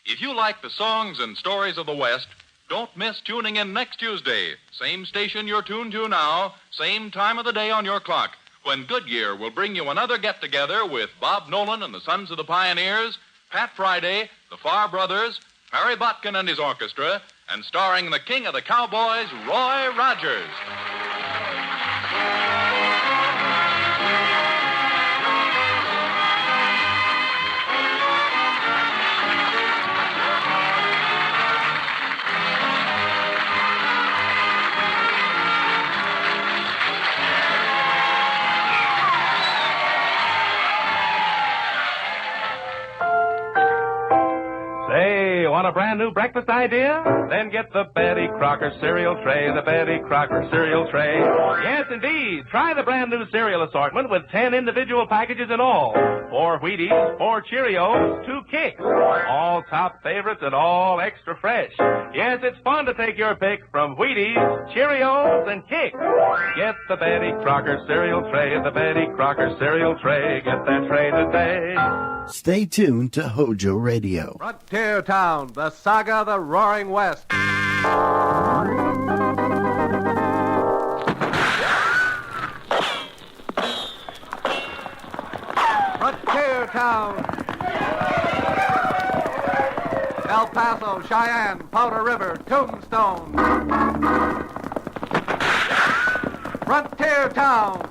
If you like the songs and stories of the West, don't miss tuning in next Tuesday. Same station you're tuned to now, same time of the day on your clock, when Goodyear will bring you another get-together with Bob Nolan and the Sons of the Pioneers, Pat Friday, the Farr Brothers, Harry Botkin and his orchestra, and starring the king of the cowboys, Roy Rogers. Want a brand new breakfast idea? Then get the Betty Crocker cereal tray, the Betty Crocker cereal tray. Yes, indeed. Try the brand new cereal assortment with 10 individual packages in all. 4 Wheaties, 4 Cheerios, 2 Kicks. All top favorites and all extra fresh. Yes, it's fun to take your pick from Wheaties, Cheerios, and Kicks. Get the Betty Crocker cereal tray, the Betty Crocker cereal tray. Get that tray today. Stay tuned to HOJO Radio. Frontier Town, the saga of the Roaring West. Frontier Town. El Paso, Cheyenne, Powder River, Tombstone. Frontier Town.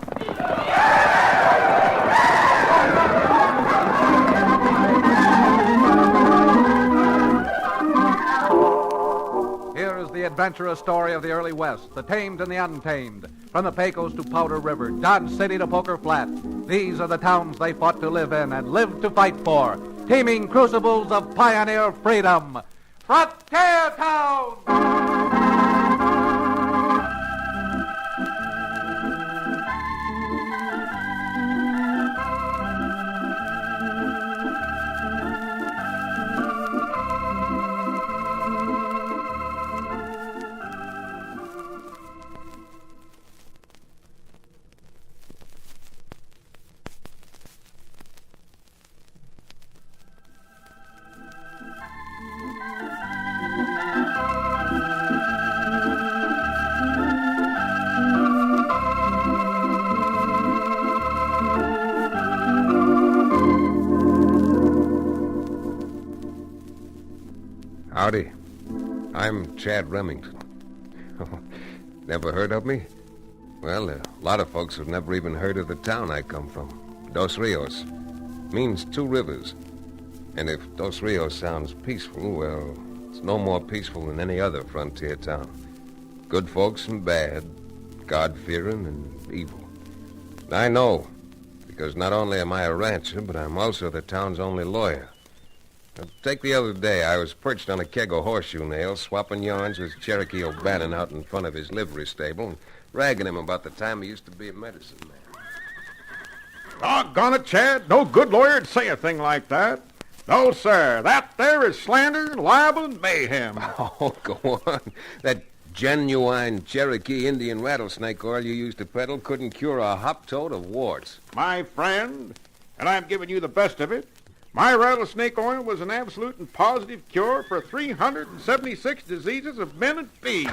Here is the adventurous story of the early West, the tamed and the untamed. From the Pecos to Powder River, Dodge City to Poker Flat. These are the towns they fought to live in and lived to fight for. Teeming crucibles of pioneer freedom. Frontier Town! Howdy. I'm Chad Remington. Never heard of me? Well, a lot of folks have never even heard of the town I come from. Dos Rios. Means 2 rivers. And if Dos Rios sounds peaceful, well, it's no more peaceful than any other frontier town. Good folks and bad, God-fearing and evil. I know, because not only am I a rancher, but I'm also the town's only lawyer. Now, take the other day, I was perched on a keg of horseshoe nails, swapping yarns with Cherokee O'Bannon out in front of his livery stable and ragging him about the time he used to be a medicine man. Doggone it, Chad. No good lawyer'd say a thing like that. No, sir. That there is slander, libel, and mayhem. Oh, go on. That genuine Cherokee Indian rattlesnake oil you used to peddle couldn't cure a hop-toad of warts. My friend, and I'm giving you the best of it, my rattlesnake oil was an absolute and positive cure for 376 diseases of men and bees.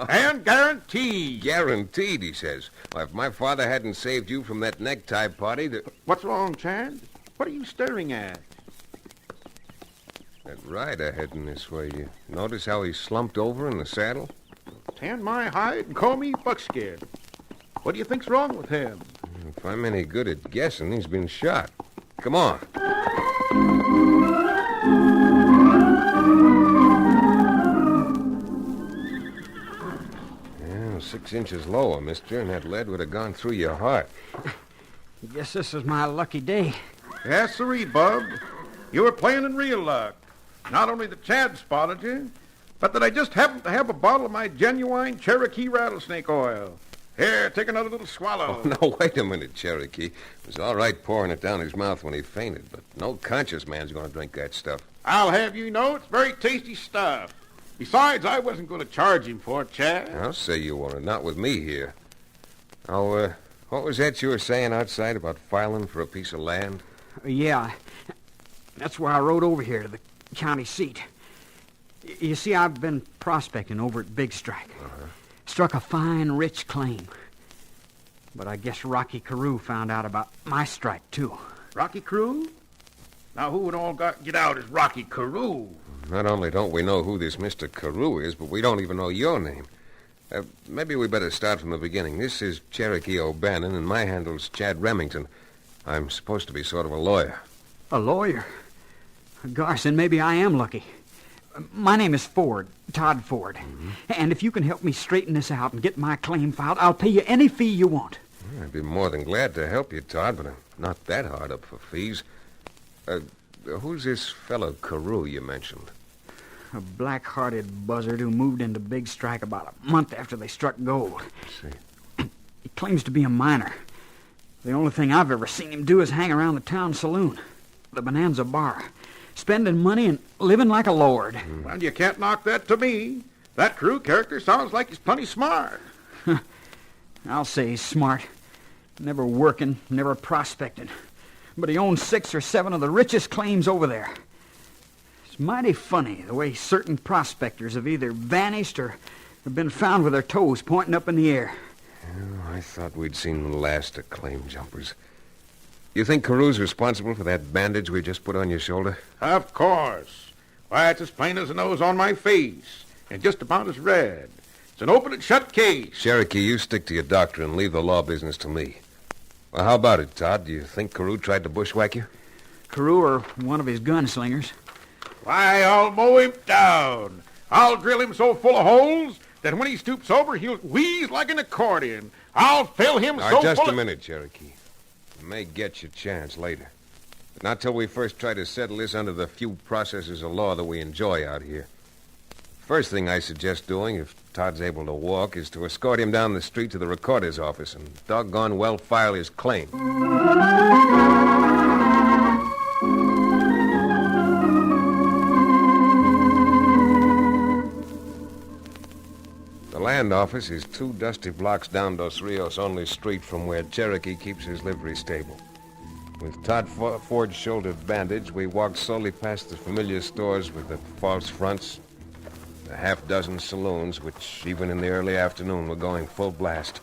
And guaranteed. Guaranteed, he says. Well, if my father hadn't saved you from that necktie party... What's wrong, Chad? What are you staring at? That rider heading this way, you notice how he slumped over in the saddle? Tan my hide and call me buckskin. What do you think's wrong with him? If I'm any good at guessing, he's been shot. Come on. Yeah, 6 inches lower, mister, and that lead would have gone through your heart. Guess this is my lucky day. Yes, sirree, Bub. You were playing in real luck. Not only that Chad spotted you, but that I just happened to have a bottle of my genuine Cherokee rattlesnake oil. Here, take another little swallow. Oh, no, wait a minute, Cherokee. It was all right pouring it down his mouth when he fainted, but no conscious man's going to drink that stuff. I'll have you know it's very tasty stuff. Besides, I wasn't going to charge him for it, Chad. I'll say you weren't. Not with me here. Oh, what was that you were saying outside about filing for a piece of land? Yeah, that's why I rode over here to the county seat. You see, I've been prospecting over at Big Strike. Struck a fine, rich claim. But I guess Rocky Carew found out about my strike, too. Rocky Carew? Now, who in all get out is Rocky Carew? Not only don't we know who this Mr. Carew is, but we don't even know your name. Maybe we better start from the beginning. This is Cherokee O'Bannon, and my handle's Chad Remington. I'm supposed to be sort of a lawyer. A lawyer? Gosh, then maybe I am lucky. My name is Ford, Todd Ford. Mm-hmm. And if you can help me straighten this out and get my claim filed, I'll pay you any fee you want. I'd be more than glad to help you, Todd, but I'm not that hard up for fees. Who's this fellow Carew you mentioned? A black-hearted buzzard who moved into Big Strike about a month after they struck gold. I see. He claims to be a miner. The only thing I've ever seen him do is hang around the town saloon, the Bonanza Bar, spending money and living like a lord. Well, you can't knock that to me. That Carew character sounds like he's plenty smart. I'll say he's smart. Never working, never prospecting. But he owns 6 or 7 of the richest claims over there. It's mighty funny the way certain prospectors have either vanished or have been found with their toes pointing up in the air. Oh, I thought we'd seen the last of claim jumpers. You think Carews responsible for that bandage we just put on your shoulder? Of course. Why, it's as plain as the nose on my face, and just about as red. It's an open and shut case. Cherokee, you stick to your doctor and leave the law business to me. Well, how about it, Todd? Do you think Carew tried to bushwhack you? Carew or one of his gunslingers. Why, I'll mow him down. I'll drill him so full of holes that when he stoops over, he'll wheeze like an accordion. I'll fill him Now, so just full a minute, Cherokee. You may get your chance later. But not till we first try to settle this under the few processes of law that we enjoy out here. First thing I suggest doing, if Todd's able to walk, is to escort him down the street to the recorder's office and doggone well file his claim. The land office is 2 dusty blocks down Dos Rios' only street from where Cherokee keeps his livery stable. With Todd Ford's shoulder bandage, we walked slowly past the familiar stores with the false fronts, the half-dozen saloons, which even in the early afternoon were going full blast.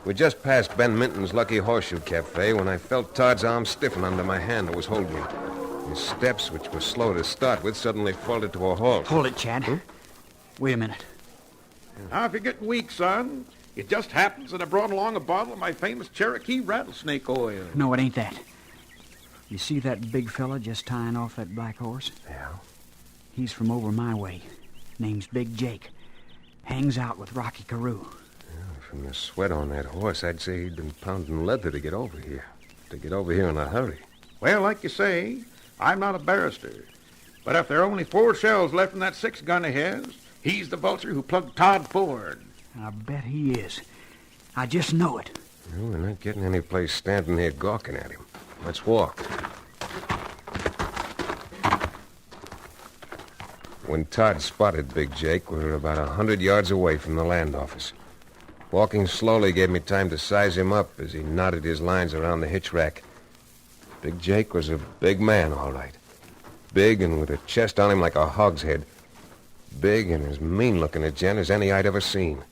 We just passed Ben Minton's Lucky Horseshoe Cafe when I felt Todd's arm stiffen under my hand that was holding me. His steps, which were slow to start with, suddenly faltered to a halt. Hold it, Chad. Wait a minute. Now, if you're getting weak, son, it just happens that I brought along a bottle of my famous Cherokee rattlesnake oil. No, it ain't that. You see that big fella just tying off that black horse? Yeah. He's from over my way. Name's Big Jake. Hangs out with Rocky Carew. Yeah, from the sweat on that horse, I'd say he'd been pounding leather to get over here. To get over here in a hurry. Well, like you say, I'm not a barrister. But if there are only 4 shells left in that 6-gun of his, he's the vulture who plugged Todd Ford. I bet he is. I just know it. Well, we're not getting any place standing here gawking at him. Let's walk. When Todd spotted Big Jake, we were about 100 yards away from the land office. Walking slowly gave me time to size him up as he knotted his lines around the hitch rack. Big Jake was a big man, all right. Big and with a chest on him like a hogshead. Big and as mean-looking a gent as any I'd ever seen.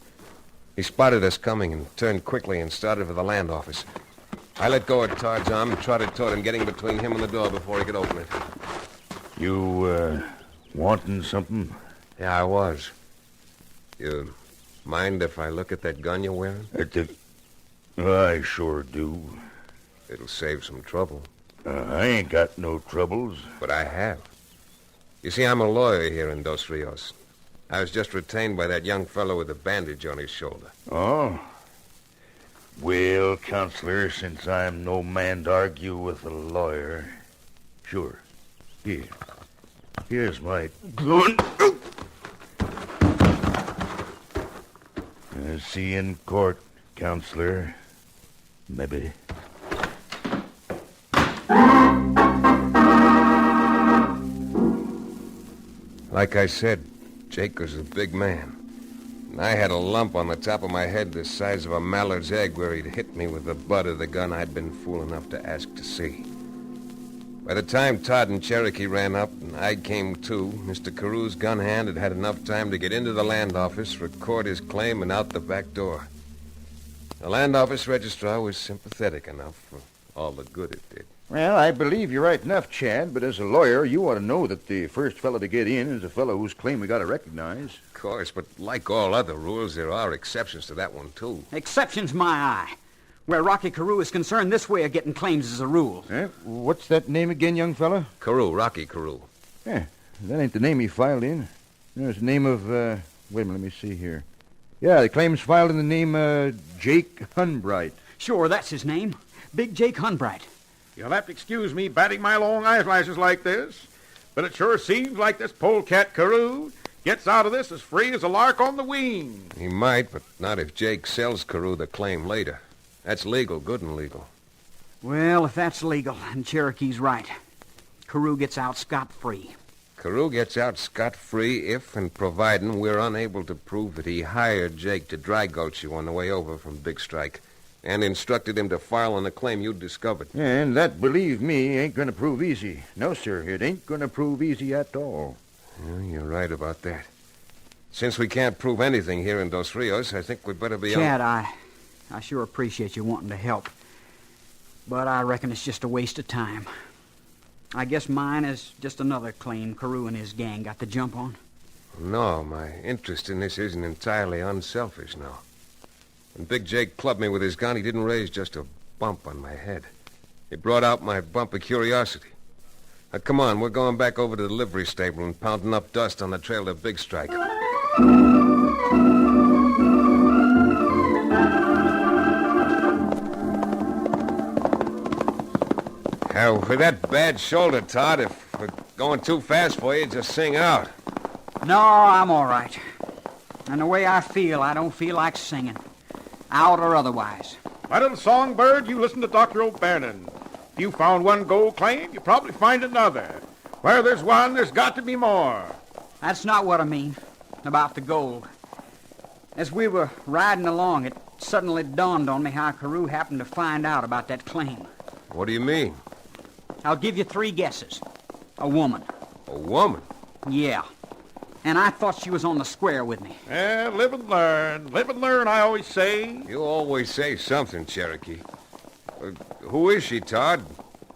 He spotted us coming and turned quickly and started for the land office. I let go of Todd's arm and trotted toward him, getting between him and the door before he could open it. You, wanting something? Yeah, I was. You mind if I look at that gun you're wearing? I sure do. It'll save some trouble. I ain't got no troubles. But I have. You see, I'm a lawyer here in Dos Rios. I was just retained by that young fellow with the bandage on his shoulder. Oh? Well, Counselor, since I'm no man to argue with a lawyer, sure. Here's my gun. See you in court, Counselor. Maybe. Like I said, Jake was a big man. And I had a lump on the top of my head the size of a mallard's egg where he'd hit me with the butt of the gun I'd been fool enough to ask to see. By the time Todd and Cherokee ran up and I came to, Mr. Carew's gun hand had had enough time to get into the land office, record his claim, and out the back door. The land office registrar was sympathetic enough for all the good it did. Well, I believe you're right enough, Chad, but as a lawyer, you ought to know that the first fellow to get in is a fellow whose claim we got to recognize. Of course, but like all other rules, there are exceptions to that one, too. Exceptions, my eye. Where Rocky Carew is concerned, this way of getting claims is a rule. What's that name again, young fella? Carew, Rocky Carew. Yeah, that ain't the name he filed in. There's the name of, wait a minute, let me see here. Yeah, the claim's filed in the name, Jake Hunbright. Sure, that's his name. Big Jake Hunbright. You'll have to excuse me batting my long eyelashes like this, but it sure seems like this polecat Carew gets out of this as free as a lark on the wing. He might, but not if Jake sells Carew the claim later. That's legal, good and legal. Well, if that's legal, and Cherokee's right, Carew gets out scot-free. Carew gets out scot-free if and providing we're unable to prove that he hired Jake to dry gulch you on the way over from Big Strike and instructed him to file on the claim you'd discovered. And that, believe me, ain't going to prove easy. No, sir, it ain't going to prove easy at all. Yeah, you're right about that. Since we can't prove anything here in Dos Rios, I think we'd better be Chad, I sure appreciate you wanting to help. But I reckon it's just a waste of time. I guess mine is just another claim Carew and his gang got the jump on. No, my interest in this isn't entirely unselfish now. When Big Jake clubbed me with his gun, he didn't raise just a bump on my head. He brought out my bump of curiosity. Now, come on, we're going back over to the livery stable and pounding up dust on the trail to Big Strike. With that bad shoulder, Todd, if we're going too fast for you, just sing out. No, I'm all right. And the way I don't feel like singing. Out or otherwise. My little songbird, you listen to Dr. O'Bannon. If you found one gold claim, you probably find another. Where there's one, there's got to be more. That's not what I mean about the gold. As we were riding along, it suddenly dawned on me how Carew happened to find out about that claim. What do you mean? I'll give you 3 guesses. A woman. A woman? Yeah. And I thought she was on the square with me. Live and learn. Live and learn, I always say. You always say something, Cherokee. Who is she, Todd?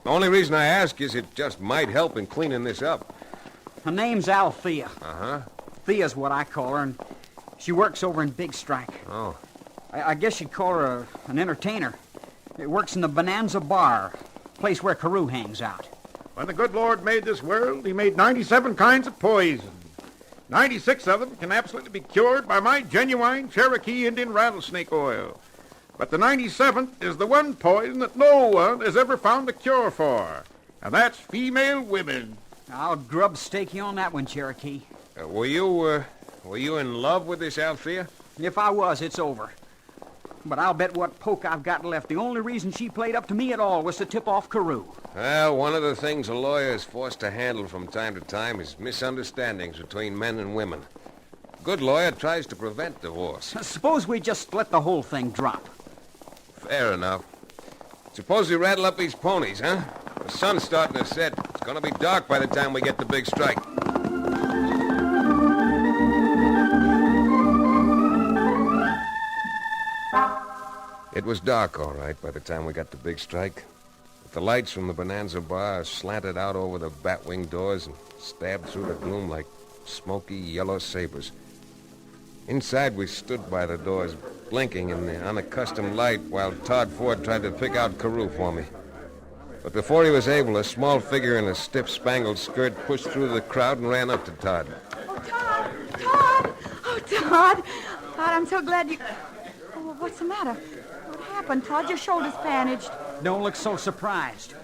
The only reason I ask is it just might help in cleaning this up. Her name's Althea. Uh-huh. Thea's what I call her, and she works over in Big Strike. Oh. I guess you'd call her an entertainer. It works in the Bonanza Bar, place where Carew hangs out. When the good Lord made this world, he made 97 kinds of poison. 96 of them can absolutely be cured by my genuine Cherokee Indian rattlesnake oil. But the 97th is the one poison that no one has ever found a cure for. And that's female women. I'll grub stake you on that one, Cherokee. Were you in love with this Althea? If I was, it's over. But I'll bet what poke I've got left, the only reason she played up to me at all was to tip off Carew. Well, one of the things a lawyer is forced to handle from time to time is misunderstandings between men and women. A good lawyer tries to prevent divorce. Suppose we just let the whole thing drop. Fair enough. Suppose we rattle up these ponies, huh? The sun's starting to set. It's going to be dark by the time we get to Big Strike. It was dark, all right, by the time we got to Big Strike. But the lights from the Bonanza Bar slanted out over the bat-wing doors and stabbed through the gloom like smoky yellow sabers. Inside, we stood by the doors, blinking in the unaccustomed light while Todd Ford tried to pick out Carew for me. But before he was able, a small figure in a stiff spangled skirt pushed through the crowd and ran up to Todd. Oh, Todd! Todd! Oh, Todd! Todd, I'm so glad you... Oh, what's the matter? What happened, Todd? Your shoulder's bandaged. Don't look so surprised.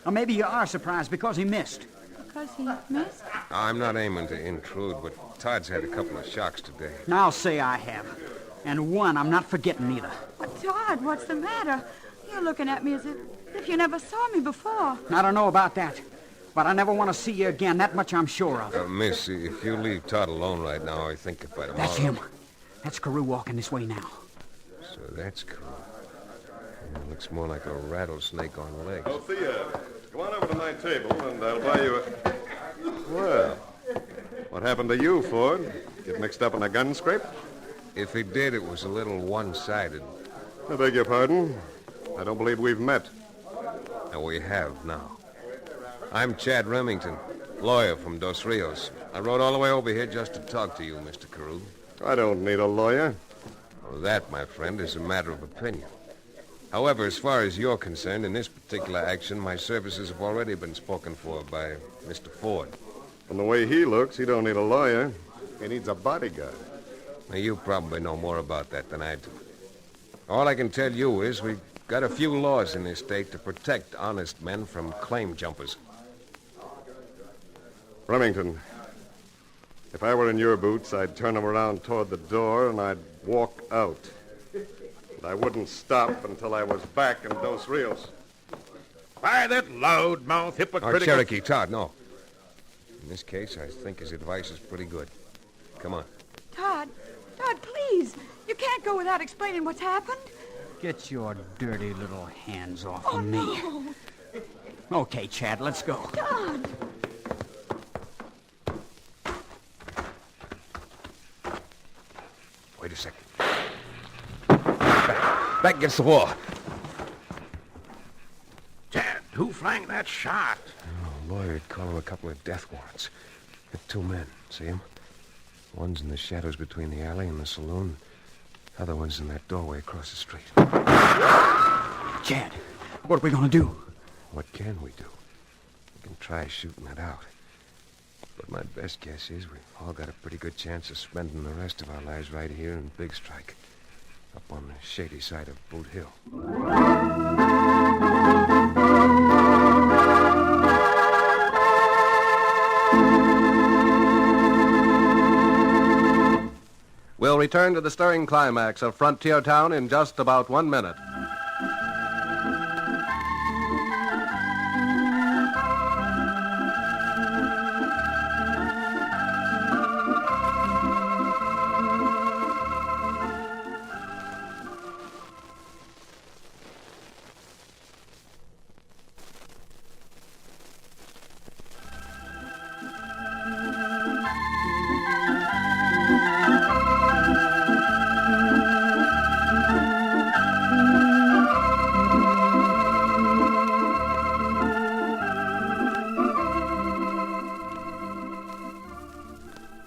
Or maybe you are surprised because he missed. Because he missed? I'm not aiming to intrude, but Todd's had a couple of shocks today. I'll say I have. And one I'm not forgetting either. But, Todd, what's the matter? You're looking at me as if you never saw me before. I don't know about that. But I never want to see you again. That much I'm sure of. Miss, if you leave Todd alone right now, I think that by tomorrow... That's him. That's Carew walking this way now. So that's Carew. Yeah, looks more like a rattlesnake on legs. Althea, come on over to my table and I'll buy you a... Well, what happened to you, Ford? Get mixed up in a gun scrape? If he did, it was a little one-sided. I beg your pardon. I don't believe we've met. And we have now. I'm Chad Remington, lawyer from Dos Rios. I rode all the way over here just to talk to you, Mr. Carew. I don't need a lawyer. Well, that, my friend, is a matter of opinion. However, as far as you're concerned, in this particular action, my services have already been spoken for by Mr. Ford. From the way he looks, he don't need a lawyer. He needs a bodyguard. Now, you probably know more about that than I do. All I can tell you is we've got a few laws in this state to protect honest men from claim jumpers. Remington, if I were in your boots, I'd turn them around toward the door and I'd walk out. And I wouldn't stop until I was back in Dos Rios. Why, that loud-mouthed, hypocritical... Cherokee, Todd, no. In this case, I think his advice is pretty good. Come on. Todd, please. You can't go without explaining what's happened. Get your dirty little hands off of me. No. Okay, Chad, let's go. Todd. Wait a second. Back against the wall. Who flanked that shot? Oh, lawyer'd call him a couple of death warrants. Got 2 men. See him? One's in the shadows between the alley and the saloon. Other one's in that doorway across the street. Chad, what are we going to do? What can we do? We can try shooting it out. But my best guess is we've all got a pretty good chance of spending the rest of our lives right here in Big Strike, up on the shady side of Boot Hill. We'll return to the stirring climax of Frontier Town in just about 1 minute.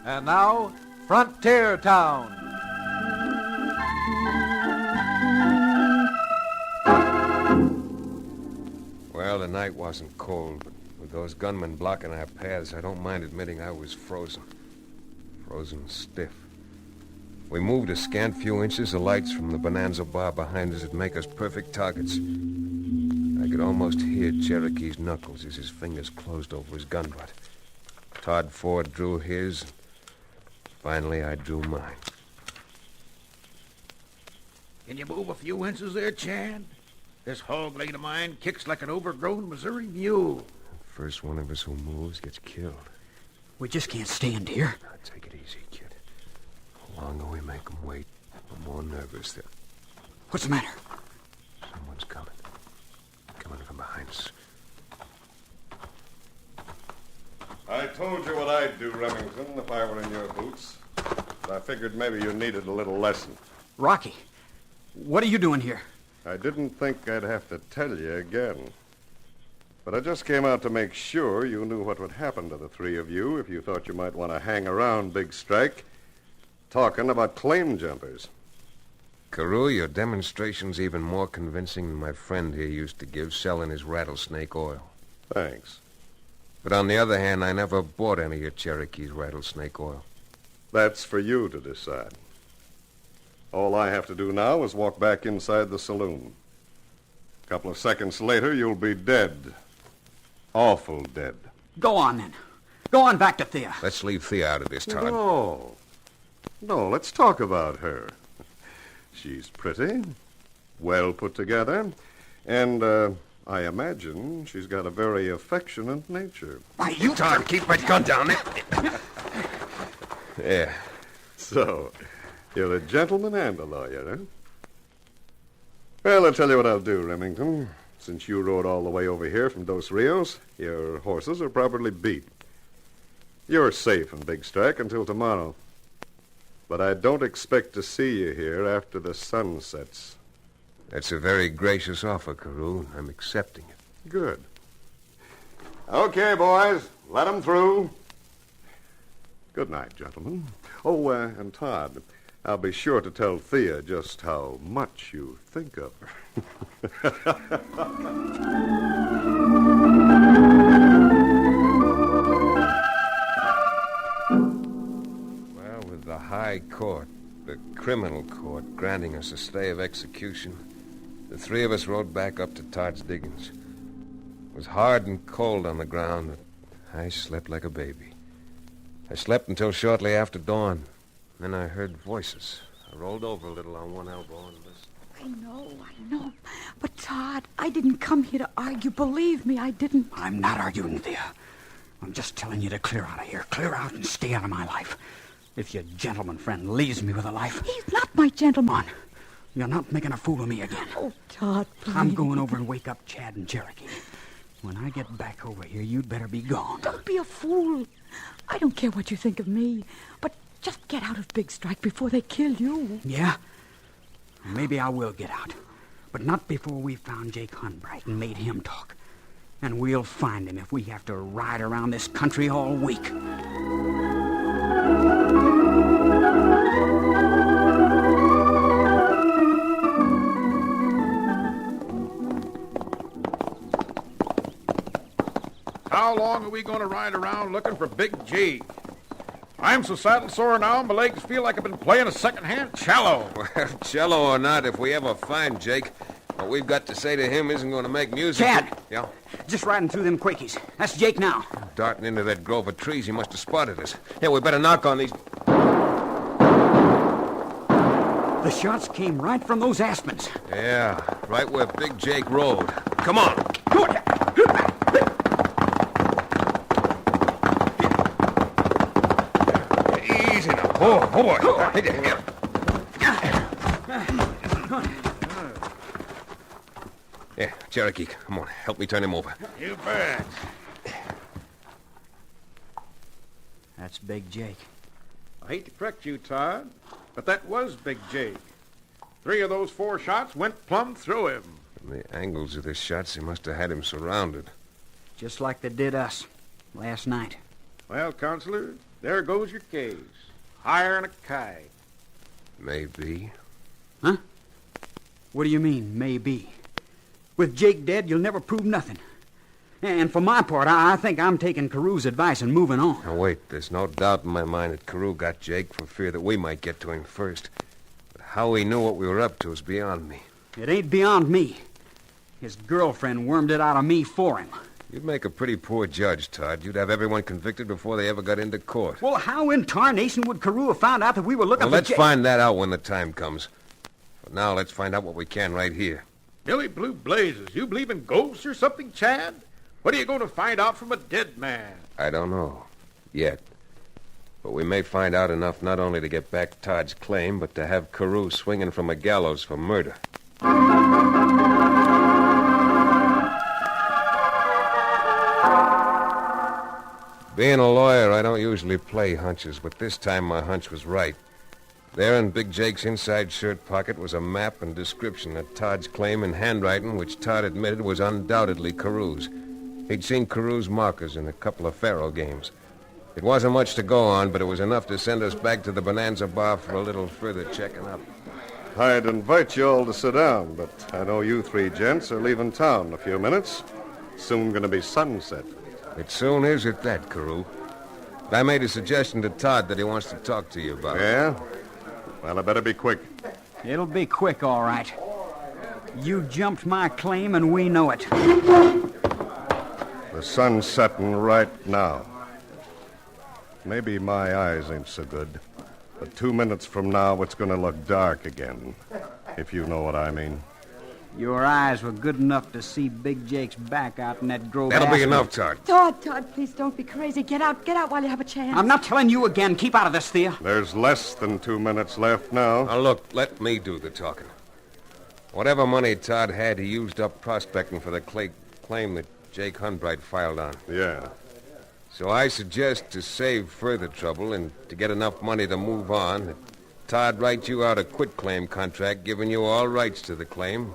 And now, Frontier Town. Well, the night wasn't cold, but with those gunmen blocking our paths, I don't mind admitting I was frozen. Frozen stiff. We moved a scant few inches, the lights from the Bonanza bar behind us would make us perfect targets. I could almost hear Cherokee's knuckles as his fingers closed over his gun butt. Todd Ford drew his. Finally, I drew mine. Can you move a few inches there, Chad? This hog leg of mine kicks like an overgrown Missouri mule. First one of us who moves gets killed. We just can't stand here. Now, take it easy, kid. The longer we make them wait, the more nervous they're... What's the matter? Someone's coming. Coming from behind us. I told you what I'd do, Remington, if I were in your boots. But I figured maybe you needed a little lesson. Rocky, what are you doing here? I didn't think I'd have to tell you again. But I just came out to make sure you knew what would happen to the 3 of you if you thought you might want to hang around Big Strike talking about claim jumpers. Carew, your demonstration's even more convincing than my friend here used to give selling his rattlesnake oil. Thanks. But on the other hand, I never bought any of your Cherokee's rattlesnake oil. That's for you to decide. All I have to do now is walk back inside the saloon. A couple of seconds later, you'll be dead. Awful dead. Go on, then. Go on back to Thea. Let's leave Thea out of this, Todd. No, let's talk about her. She's pretty, well put together, and, I imagine she's got a very affectionate nature. Why, you, Todd, keep that gun down there. Yeah. So, you're a gentleman and a lawyer, huh? Well, I'll tell you what I'll do, Remington. Since you rode all the way over here from Dos Rios, your horses are properly beat. You're safe in Big Strike until tomorrow. But I don't expect to see you here after the sun sets. That's a very gracious offer, Carew. I'm accepting it. Good. Okay, boys, let 'em through. Good night, gentlemen. Oh, and Todd, I'll be sure to tell Thea just how much you think of her. Well, with the High Court, the criminal court, granting us a stay of execution, the 3 of us rode back up to Todd's diggings. It was hard and cold on the ground, but I slept like a baby. I slept until shortly after dawn. Then I heard voices. I rolled over a little on one elbow and listened. I know. But, Todd, I didn't come here to argue. Believe me, I didn't. I'm not arguing, Thea. I'm just telling you to clear out of here. Clear out and stay out of my life. If your gentleman friend leaves me with a life... He's not my gentleman. You're not making a fool of me again. Oh, Todd, please. I'm going over and wake up Chad and Cherokee. When I get back over here, you'd better be gone. Don't be a fool. I don't care what you think of me, but just get out of Big Strike before they kill you. Yeah? Maybe I will get out. But not before we found Jake Hunbright and made him talk. And we'll find him if we have to ride around this country all week. How long are we going to ride around looking for Big Jake? I'm so saddle sore now, my legs feel like I've been playing a second-hand cello. Well, cello or not, if we ever find Jake, what we've got to say to him isn't going to make music. Chad! Yeah? Just riding through them Quakies. That's Jake now. Darting into that grove of trees, he must have spotted us. Yeah, we better knock on these... The shots came right from those aspens. Yeah, right where Big Jake rode. Come on. Easy now. Oh boy. Yeah, Cherokee, come on. Help me turn him over. You bet. That's Big Jake. I hate to correct you, Todd, but that was Big Jake. 3 of those 4 shots went plumb through him. From the angles of the shots, they must have had him surrounded. Just like they did us last night. Well, Counselor, there goes your case. Higher than a kite. Maybe. Huh? What do you mean, maybe? With Jake dead, you'll never prove nothing. And for my part, I think I'm taking Carew's advice and moving on. Now, wait. There's no doubt in my mind that Carew got Jake for fear that we might get to him first. But how he knew what we were up to is beyond me. It ain't beyond me. His girlfriend wormed it out of me for him. You'd make a pretty poor judge, Todd. You'd have everyone convicted before they ever got into court. Well, how in tarnation would Carew have found out that we were looking Well, for let's Jake? find that out when the time comes. But now let's find out what we can right here. Billy Blue Blazes, you believe in ghosts or something, Chad? What are you going to find out from a dead man? I don't know. Yet. But we may find out enough not only to get back Todd's claim, but to have Carew swinging from a gallows for murder. Being a lawyer, I don't usually play hunches, but this time my hunch was right. There in Big Jake's inside shirt pocket was a map and description of Todd's claim in handwriting, which Todd admitted was undoubtedly Carew's. He'd seen Carew's markers in a couple of faro games. It wasn't much to go on, but it was enough to send us back to the Bonanza Bar for a little further checking up. I'd invite you all to sit down, but I know you 3 gents are leaving town in a few minutes. Soon going to be sunset. It soon is at that, Carew. I made a suggestion to Todd that he wants to talk to you about. Yeah? Well, I better be quick. It'll be quick, all right. You jumped my claim, and we know it. The sun's setting right now. Maybe my eyes ain't so good, but 2 minutes from now it's going to look dark again, if you know what I mean. Your eyes were good enough to see Big Jake's back out in that grove. That'll be enough, Todd. Todd, please don't be crazy. Get out while you have a chance. I'm not telling you again. Keep out of this, Thea. There's less than 2 minutes left now. Now, look, let me do the talking. Whatever money Todd had, he used up prospecting for the claim that Jake Hunbright filed on. Yeah. So I suggest to save further trouble and to get enough money to move on, that Todd write you out a quitclaim contract giving you all rights to the claim,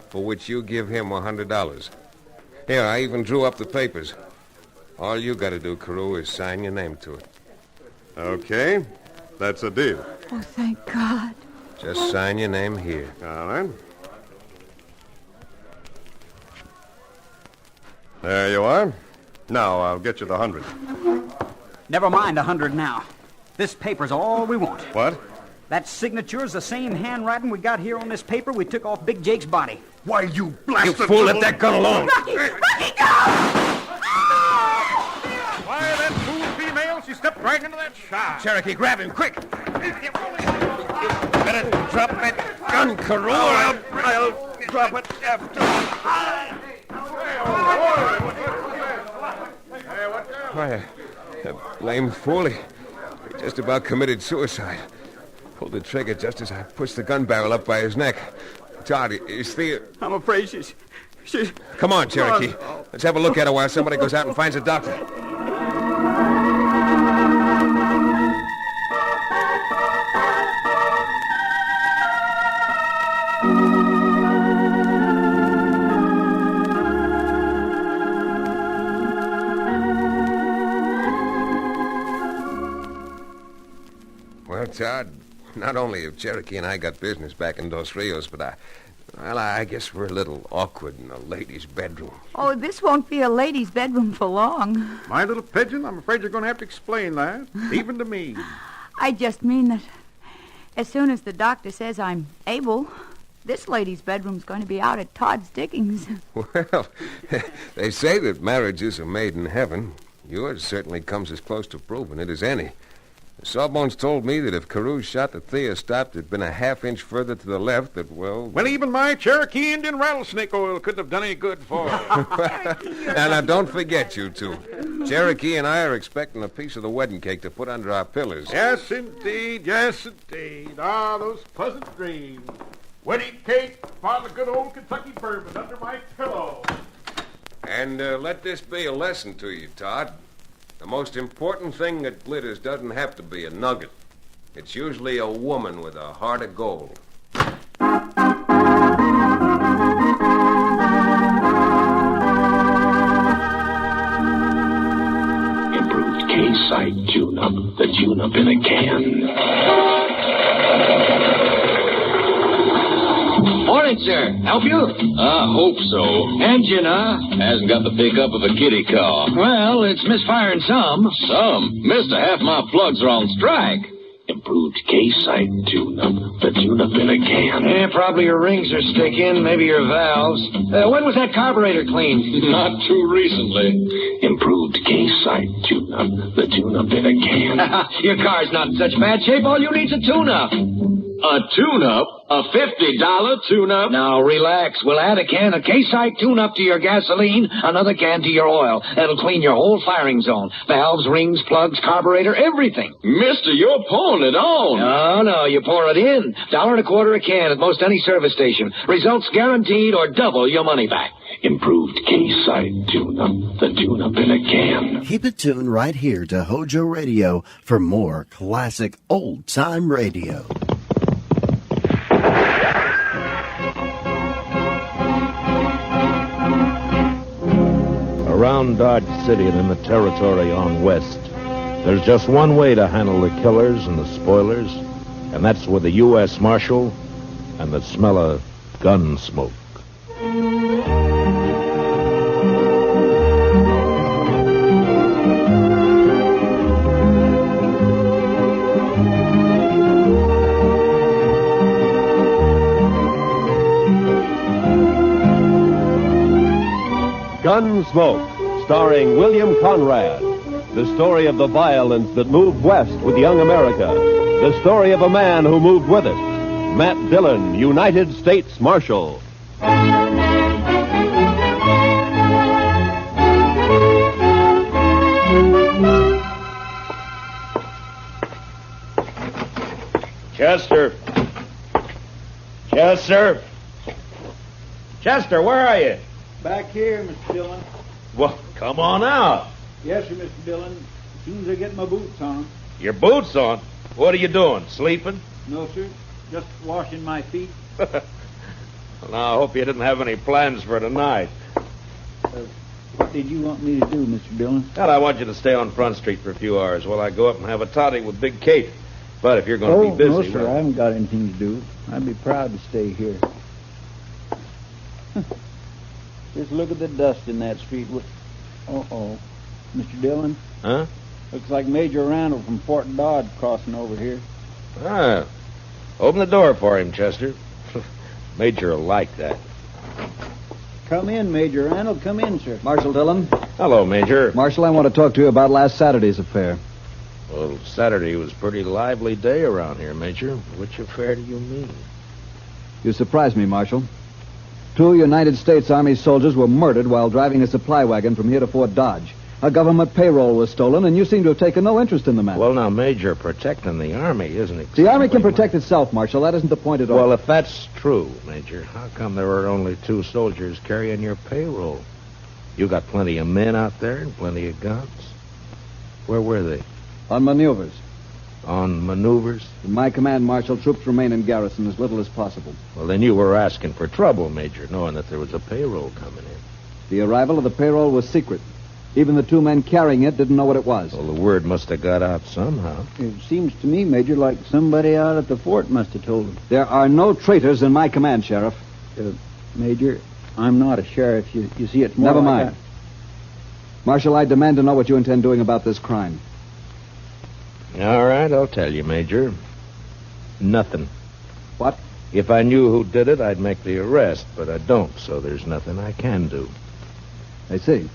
for which you give him $100. Here, I even drew up the papers. All you got to do, Carew, is sign your name to it. Okay. That's a deal. Oh, thank God. Just sign your name here. All right. There you are. Now I'll get you the 100. Never mind 100 now. This paper's all we want. What? That signature's the same handwriting we got here on this paper we took off Big Jake's body. Why, you blasted... You fool, let that gun alone. Rocky, go! Why, that fool female, she stepped right into that shot. Cherokee, grab him, quick. Better drop that gun, Carew, or I'll drop it after. Why, a lame fool. He just about committed suicide. Pulled the trigger just as I pushed the gun barrel up by his neck. Todd, is Thea... I'm afraid she's... Come on, Cherokee. Let's have a look at her while somebody goes out and finds a doctor. Todd, not only have Cherokee and I got business back in Dos Rios, but I guess we're a little awkward in a lady's bedroom. Oh, this won't be a lady's bedroom for long. My little pigeon, I'm afraid you're going to have to explain that, even to me. I just mean that as soon as the doctor says I'm able, this lady's bedroom's going to be out at Todd's diggings. Well, they say that marriage is a maiden heaven. Yours certainly comes as close to proving it as any. Sawbones told me that if Carew's shot that Thea stopped had been a half-inch further to the left, that, well... Well, even my Cherokee Indian rattlesnake oil couldn't have done any good for her. Now, don't forget, you two. Cherokee and I are expecting a piece of the wedding cake to put under our pillows. Yes, indeed. Yes, indeed. Ah, those pleasant dreams. Wedding cake, for the good old Kentucky bourbon under my pillow. And let this be a lesson to you, Todd. The most important thing that glitters doesn't have to be a nugget. It's usually a woman with a heart of gold. Improved K-Site tune-up, the tune-up in a can. Morning, sir. Help you? I hope so. Engine, Hasn't got the pickup of a kitty car. Well, it's misfiring some. Some. Mister, half my plugs are on strike. Improved K-Site tune-up, the tune-up in a can. Yeah, probably your rings are sticking, maybe your valves. When was that carburetor cleaned? Not too recently. Improved K-Site tune-up, the tune-up in a can. Your car's not in such bad shape. All you need's a tune-up. A tune-up? A $50 tune-up? Now, relax. We'll add a can of K-Site tune-up to your gasoline, another can to your oil. That'll clean your whole firing zone. Valves, rings, plugs, carburetor, everything. Mister, you're pouring it on. No, you pour it in. $1.25 a can at most any service station. Results guaranteed or double your money back. Improved K-Site tune-up, the tune-up in a can. Keep it tuned right here to HOJO Radio for more classic old-time radio. Around Dodge City and in the territory on west, there's just one way to handle the killers and the spoilers, and that's with a U.S. Marshal and the smell of gun smoke. Gunsmoke, starring William Conrad. The story of the violence that moved west with young America. The story of a man who moved with it. Matt Dillon, United States Marshal. Chester. Chester. Chester, where are you? Back here, Mr. Dillon. Well, come on out. Yes, sir, Mr. Dillon. As soon as I get my boots on. Your boots on? What are you doing, sleeping? No, sir. Just washing my feet. Well, now, I hope you didn't have any plans for tonight. What did you want me to do, Mr. Dillon? Well, I want you to stay on Front Street for a few hours while I go up and have a toddy with Big Kate. But if you're going to be busy... No, sir, well... I haven't got anything to do. I'd be proud to stay here. Just look at the dust in that street. Uh-oh. Mr. Dillon? Huh? Looks like Major Randall from Fort Dodge crossing over here. Ah. Open the door for him, Chester. Major will like that. Come in, Major Randall. Come in, sir. Marshal Dillon. Hello, Major. Marshal, I want to talk to you about last Saturday's affair. Well, Saturday was a pretty lively day around here, Major. Which affair do you mean? You surprised me, Marshal. 2 United States Army soldiers were murdered while driving a supply wagon from here to Fort Dodge. A government payroll was stolen, and you seem to have taken no interest in the matter. Well, now, Major, protecting the Army isn't The Army can protect itself, Marshal. That isn't the point at all. Well, if that's true, Major, how come there were only 2 soldiers carrying your payroll? You got plenty of men out there and plenty of guns. Where were they? On maneuvers. On maneuvers? In my command, Marshal, troops remain in garrison as little as possible. Well, then you were asking for trouble, Major, knowing that there was a payroll coming in. The arrival of the payroll was secret. Even the two men carrying it didn't know what it was. Well, the word must have got out somehow. It seems to me, Major, like somebody out at the fort must have told him. There are no traitors in my command, Sheriff. Major, I'm not a sheriff. You see, it's more Never like mind. Marshal, I demand to know what you intend doing about this crime. All right, I'll tell you, Major. Nothing. What? If I knew who did it, I'd make the arrest, but I don't, so there's nothing I can do. I see.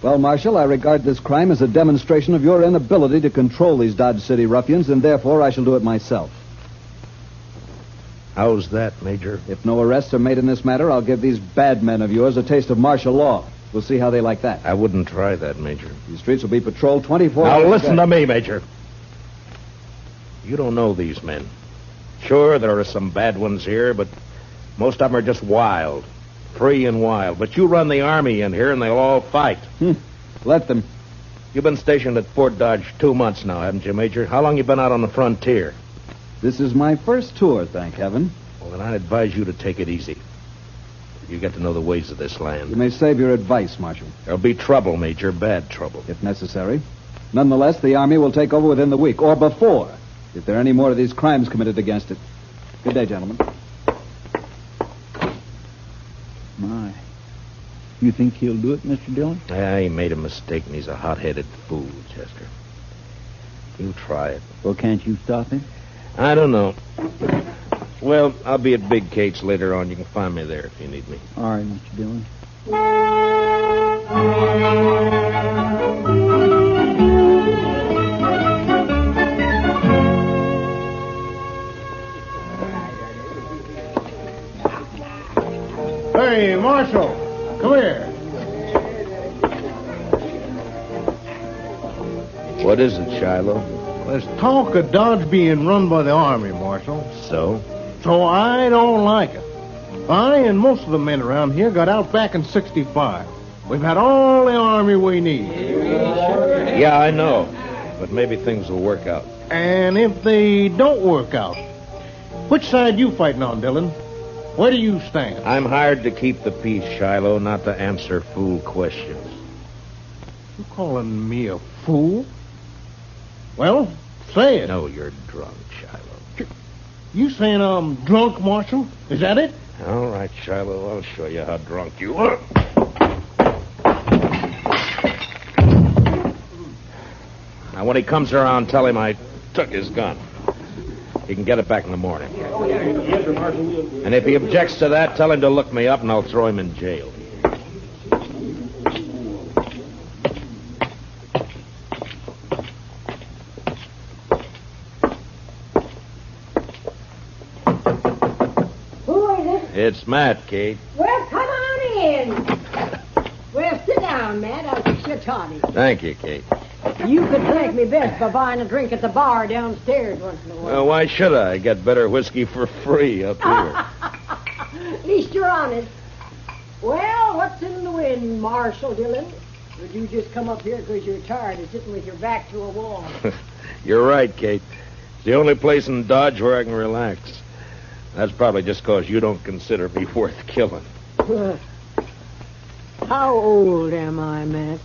Well, Marshal, I regard this crime as a demonstration of your inability to control these Dodge City ruffians, and therefore I shall do it myself. How's that, Major? If no arrests are made in this matter, I'll give these bad men of yours a taste of martial law. We'll see how they like that. I wouldn't try that, Major. These streets will be patrolled 24 hours. Now, listen to me, Major. You don't know these men. Sure, there are some bad ones here, but most of them are just wild. Free and wild. But you run the army in here, and they'll all fight. Let them. You've been stationed at Fort Dodge 2 months now, haven't you, Major? How long you been out on the frontier? This is my first tour, thank heaven. Well, then I'd advise you to take it easy. You get to know the ways of this land. You may save your advice, Marshal. There'll be trouble, Major, bad trouble. If necessary. Nonetheless, the Army will take over within the week, or before, if there are any more of these crimes committed against it. Good day, gentlemen. My. You think he'll do it, Mr. Dillon? Yeah, he made a mistake, and he's a hot-headed fool, Chester. He'll try it. Well, can't you stop him? I don't know. Well, I'll be at Big Kate's later on. You can find me there if you need me. All right, Mr. Dillon. Hey, Marshal, come here. What is it, Shiloh? There's talk of Dodge being run by the Army, Marshal. So? So I don't like it. I and most of the men around here got out back in 65. We've had all the Army we need. Yeah, I know. But maybe things will work out. And if they don't work out, which side you fighting on, Dillon? Where do you stand? I'm hired to keep the peace, Shiloh, not to answer fool questions. You calling me a fool? Well, say it. No, you're drunk, Shiloh. You saying I'm drunk, Marshal? Is that it? All right, Shiloh, I'll show you how drunk you are. Now, when he comes around, tell him I took his gun. He can get it back in the morning. And if he objects to that, tell him to look me up, and I'll throw him in jail. It's Matt, Kate. Well, come on in. Well, sit down, Matt. I'll fix your toddy. Thank you, Kate. You could thank me best by buying a drink at the bar downstairs once in a while. Well, why should I? Get better whiskey for free up here. At least you're honest. Well, what's in the wind, Marshal Dillon? Or did you just come up here because you're tired of sitting with your back to a wall? You're right, Kate. It's the only place in Dodge where I can relax. That's probably just because you don't consider me worth killing. How old am I, Matt?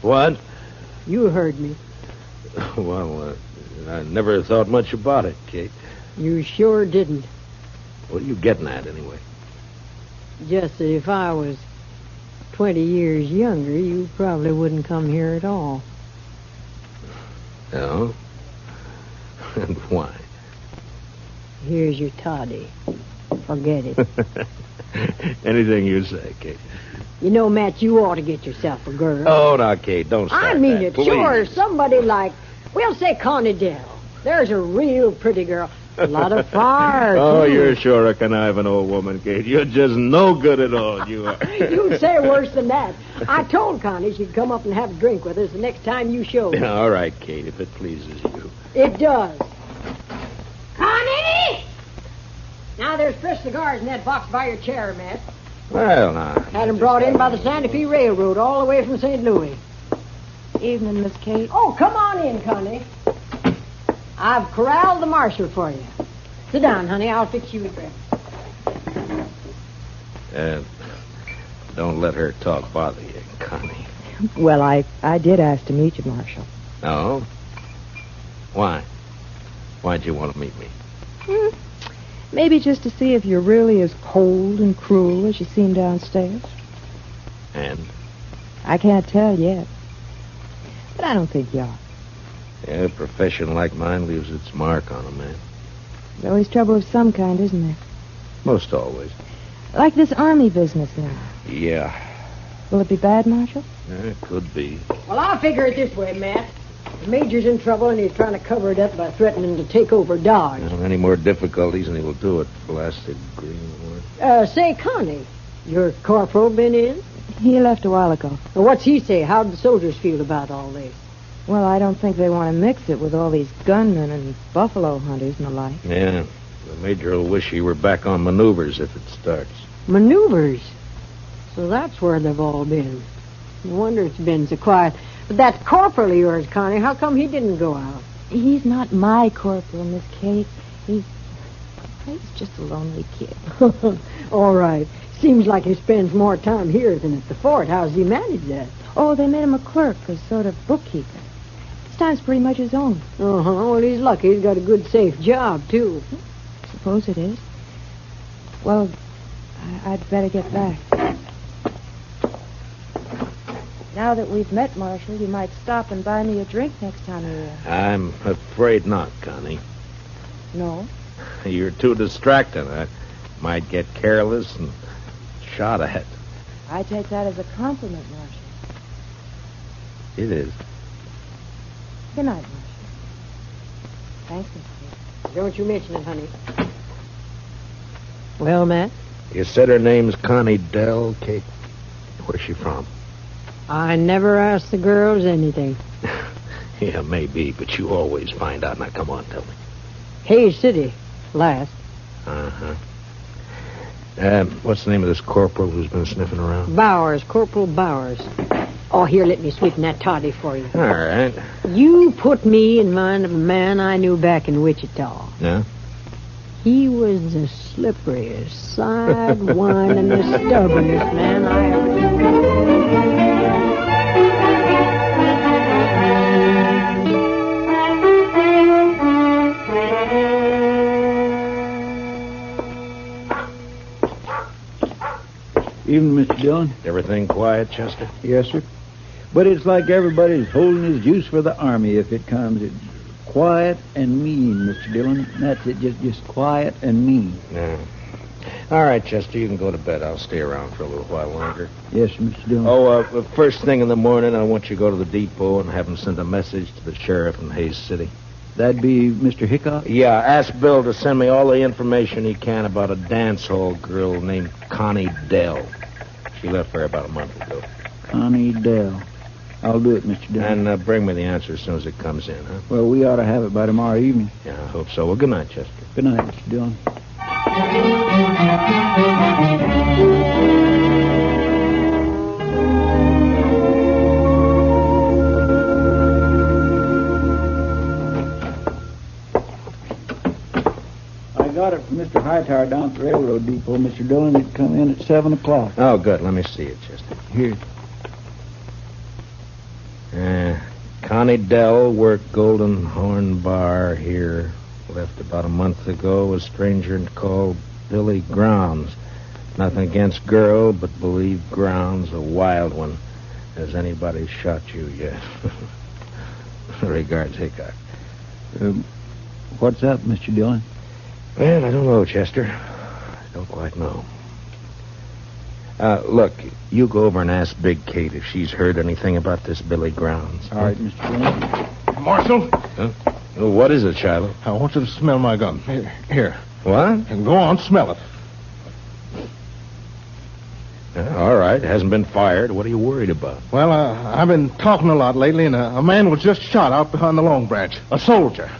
What? You heard me. Well, I never thought much about it, Kate. You sure didn't. What are you getting at, anyway? Just that if I was 20 years younger, you probably wouldn't come here at all. No? And why? Here's your toddy. Forget it. Anything you say, Kate. You know, Matt, you ought to get yourself a girl. Oh, now, Kate, don't start I mean that, it. please. Sure, somebody like, we'll say Connie Dell. There's a real pretty girl. A lot of fire, Oh, too. you're sure a conniving old woman, Kate. You're just no good at all, you are. You'd say worse than that. I told Connie she'd come up and have a drink with us the next time you showed. All right, Kate, if it pleases you. It does. Connie! Now, there's fresh cigars in that box by your chair, Matt. Well, now. Had them brought in by the Santa Fe Railroad all the way from St. Louis. Evening, Miss Kate. Oh, come on in, Connie. I've corralled the marshal for you. Sit down, honey. I'll fix you a drink. don't let her talk bother you, Connie. Well, I did ask to meet you, Marshal. Oh? Why? Why'd you want to meet me? Maybe just to see if you're really as cold and cruel as you seem downstairs. And? I can't tell yet. But I don't think you are. Yeah, a profession like mine leaves its mark on a man. There's always trouble of some kind, isn't there? Most always. Like this army business now. Yeah. Will it be bad, Marshal? It could be. Well, I'll figure it this way, Matt. The Major's in trouble, and he's trying to cover it up by threatening to take over Dodge. Well, any more difficulties, and he will do it. Blasted greenwood. Say, Connie, your corporal been in? He left a while ago. Well, what's he say? How'd the soldiers feel about all this? Well, I don't think they want to mix it with all these gunmen and buffalo hunters and the like. Yeah. The Major will wish he were back on maneuvers if it starts. Maneuvers? So that's where they've all been. No wonder it's been so quiet. But that corporal of yours, Connie, how come he didn't go out? He's not my corporal, Miss Kate. He's just a lonely kid. All right. Seems like he spends more time here than at the fort. How's he manage that? Oh, they made him a clerk, a sort of bookkeeper. His time's pretty much his own. Uh-huh. Well, he's lucky. He's got a good, safe job, too. Suppose it is. Well, I'd better get back. Now that we've met, Marshal, you might stop and buy me a drink next time you're here. I'm afraid not, Connie. No? You're too distracting. I might get careless and shot at. I take that as a compliment, Marshal. It is. Good night, Marshal. Thanks, Miss Kate. Don't you mention it, honey. Well, Matt? You said her name's Connie Dell, Kate. Where's she from? I never ask the girls anything. Yeah, maybe, but you always find out. Now, come on, tell me. Hayes City, last. Uh-huh. What's the name of this corporal who's been sniffing around? Bowers, Corporal Bowers. Oh, here, let me sweeten that toddy for you. All right. You put me in mind of a man I knew back in Wichita. Yeah? He was the slipperiest, sidewindingest, stubbornest man I ever knew. Evening, Mr. Dillon. Everything quiet, Chester? Yes, sir. But it's like everybody's holding his juice for the Army if it comes. It's quiet and mean, Mr. Dillon. That's it, just quiet and mean. Yeah. All right, Chester, you can go to bed. I'll stay around for a little while longer. Yes, Mr. Dillon. Oh, first thing in the morning, I want you to go to the depot and have him send a message to the sheriff in Hayes City. That'd be Mr. Hickok? Yeah, ask Bill to send me all the information he can about a dance hall girl named Connie Dell. She left there about a month ago. Connie Dell. I'll do it, Mr. Dillon. And bring me the answer as soon as it comes in, huh? Well, we ought to have it by tomorrow evening. Yeah, I hope so. Well, good night, Chester. Good night, Mr. Dillon. I got it from Mr. Hightower down at the railroad depot, Mr. Dillon. It'd come in at 7 o'clock. Oh, good. Let me see it, Chester. Here. Connie Dell worked Golden Horn Bar here. Left about a month ago. A stranger called Billy Grounds. Nothing against girl, but believe Grounds a wild one. Has anybody shot you yet? Regards, Hickok. What's up, Mr. Dillon? Well, I don't know, Chester. I don't quite know. Look, you go over and ask Big Kate if she's heard anything about this Billy Grounds. All right, Mr. Dillon. Marshal? Huh? Well, what is it, Shiloh? I want you to smell my gun. Here. What? And go on, smell it. All right. It hasn't been fired. What are you worried about? Well, I've been talking a lot lately, and a man was just shot out behind the Long Branch. A soldier.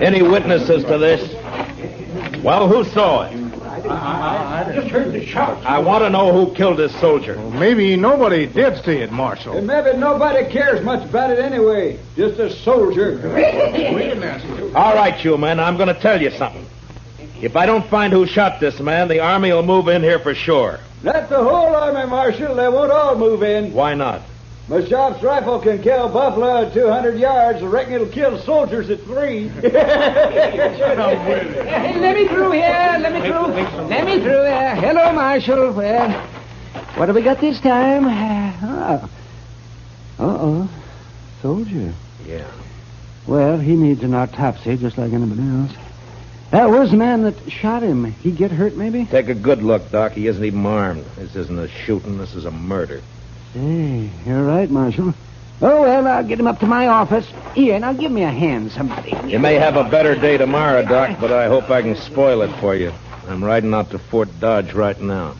Any witnesses to this? Well, who saw it? I just heard the shot. I want to know who killed this soldier. Well, maybe nobody did see it, Marshal. And maybe nobody cares much about it anyway. Just a soldier. All right, you men, I'm going to tell you something. If I don't find who shot this man, the Army will move in here for sure. Not the whole army, Marshal. They won't all move in. Why not? My shop's rifle can kill buffalo at 200 yards. I reckon it'll kill soldiers at 3. Hey, let me through here. Let me through here. Hello, Marshal. Well, what have we got this time? Soldier. Yeah. Well, he needs an autopsy just like anybody else. Where's the man that shot him? He get hurt, maybe? Take a good look, Doc. He isn't even armed. This isn't a shooting. This is a murder. Hey, you're right, Marshal. Oh, well, I'll get him up to my office. Here, now give me a hand, somebody. You may have a better day tomorrow, Doc, but I hope I can spoil it for you. I'm riding out to Fort Dodge right now.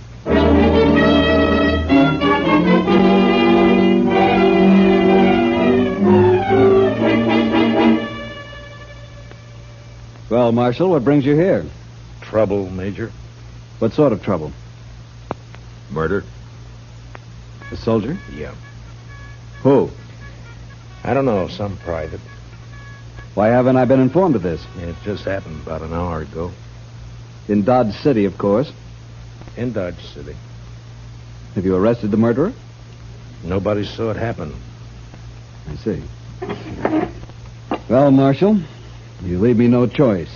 Well, Marshal, what brings you here? Trouble, Major. What sort of trouble? Murder? A soldier? Yeah. Who? I don't know, some private. Why haven't I been informed of this? It just happened about an hour ago. In Dodge City, of course. In Dodge City. Have you arrested the murderer? Nobody saw it happen. I see. Well, Marshal, you leave me no choice.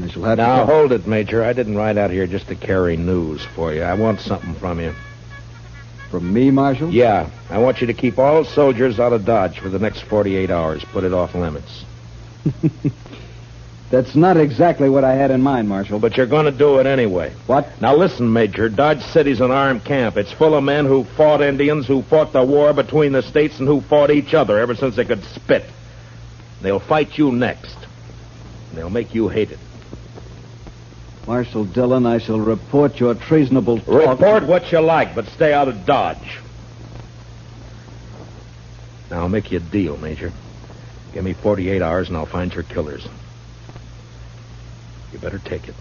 I shall have Now, to... hold it, Major. I didn't ride out here just to carry news for you. I want something from you. From me, Marshal? Yeah. I want you to keep all soldiers out of Dodge for the next 48 hours. Put it off limits. That's not exactly what I had in mind, Marshal. But you're going to do it anyway. What? Now, listen, Major. Dodge City's an armed camp. It's full of men who fought Indians, who fought the war between the states, and who fought each other ever since they could spit. They'll fight you next. They'll make you hate it. Marshal Dillon, I shall report your treasonable talk. Report what you like, but stay out of Dodge. Now, I'll make you a deal, Major. Give me 48 hours, and I'll find your killers. You better take it.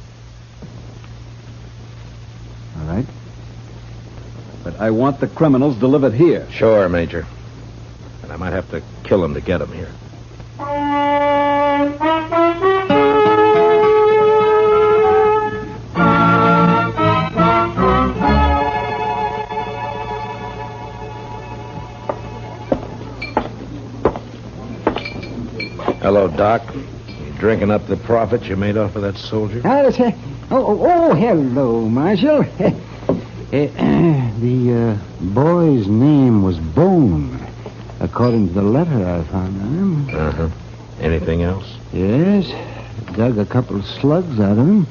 All right. But I want the criminals delivered here. Sure, Major. And I might have to kill them to get them here. Hello, Doc. You drinking up the profit you made off of that soldier? Hello, Marshal. The boy's name was Bone, according to the letter I found on him. Uh-huh. Anything else? Yes. Dug a couple of slugs out of him.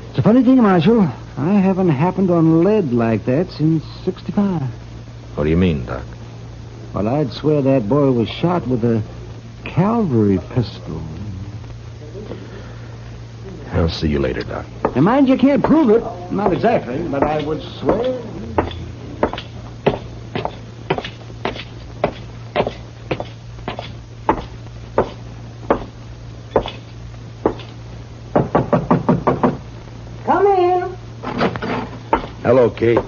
It's a funny thing, Marshal. I haven't happened on lead like that since 65. What do you mean, Doc? Well, I'd swear that boy was shot with a cavalry pistol. I'll see you later, Doc. Now, mind you can't prove it. Not exactly, but I would swear. Come in. Hello, Kate.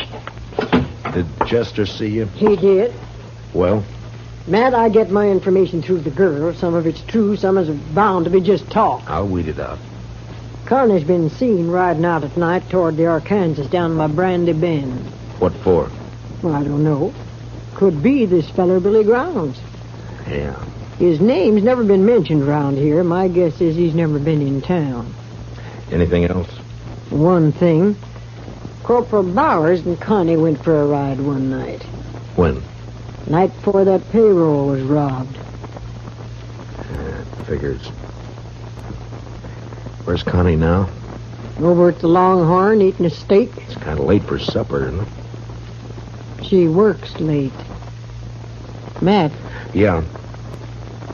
Did Chester see you? He did. Well? Matt, I get my information through the girl. Some of it's true, some is bound to be just talk. I'll weed it out. Carney's been seen riding out at night toward the Arkansas down by Brandy Bend. What for? Well, I don't know. Could be this feller Billy Grounds. Yeah. His name's never been mentioned around here. My guess is he's never been in town. Anything else? One thing. Corporal Bowers and Connie went for a ride one night. When? Night before that payroll was robbed. Figures. Where's Connie now? Over at the Longhorn eating a steak. It's kind of late for supper, isn't it? She works late. Matt. Yeah.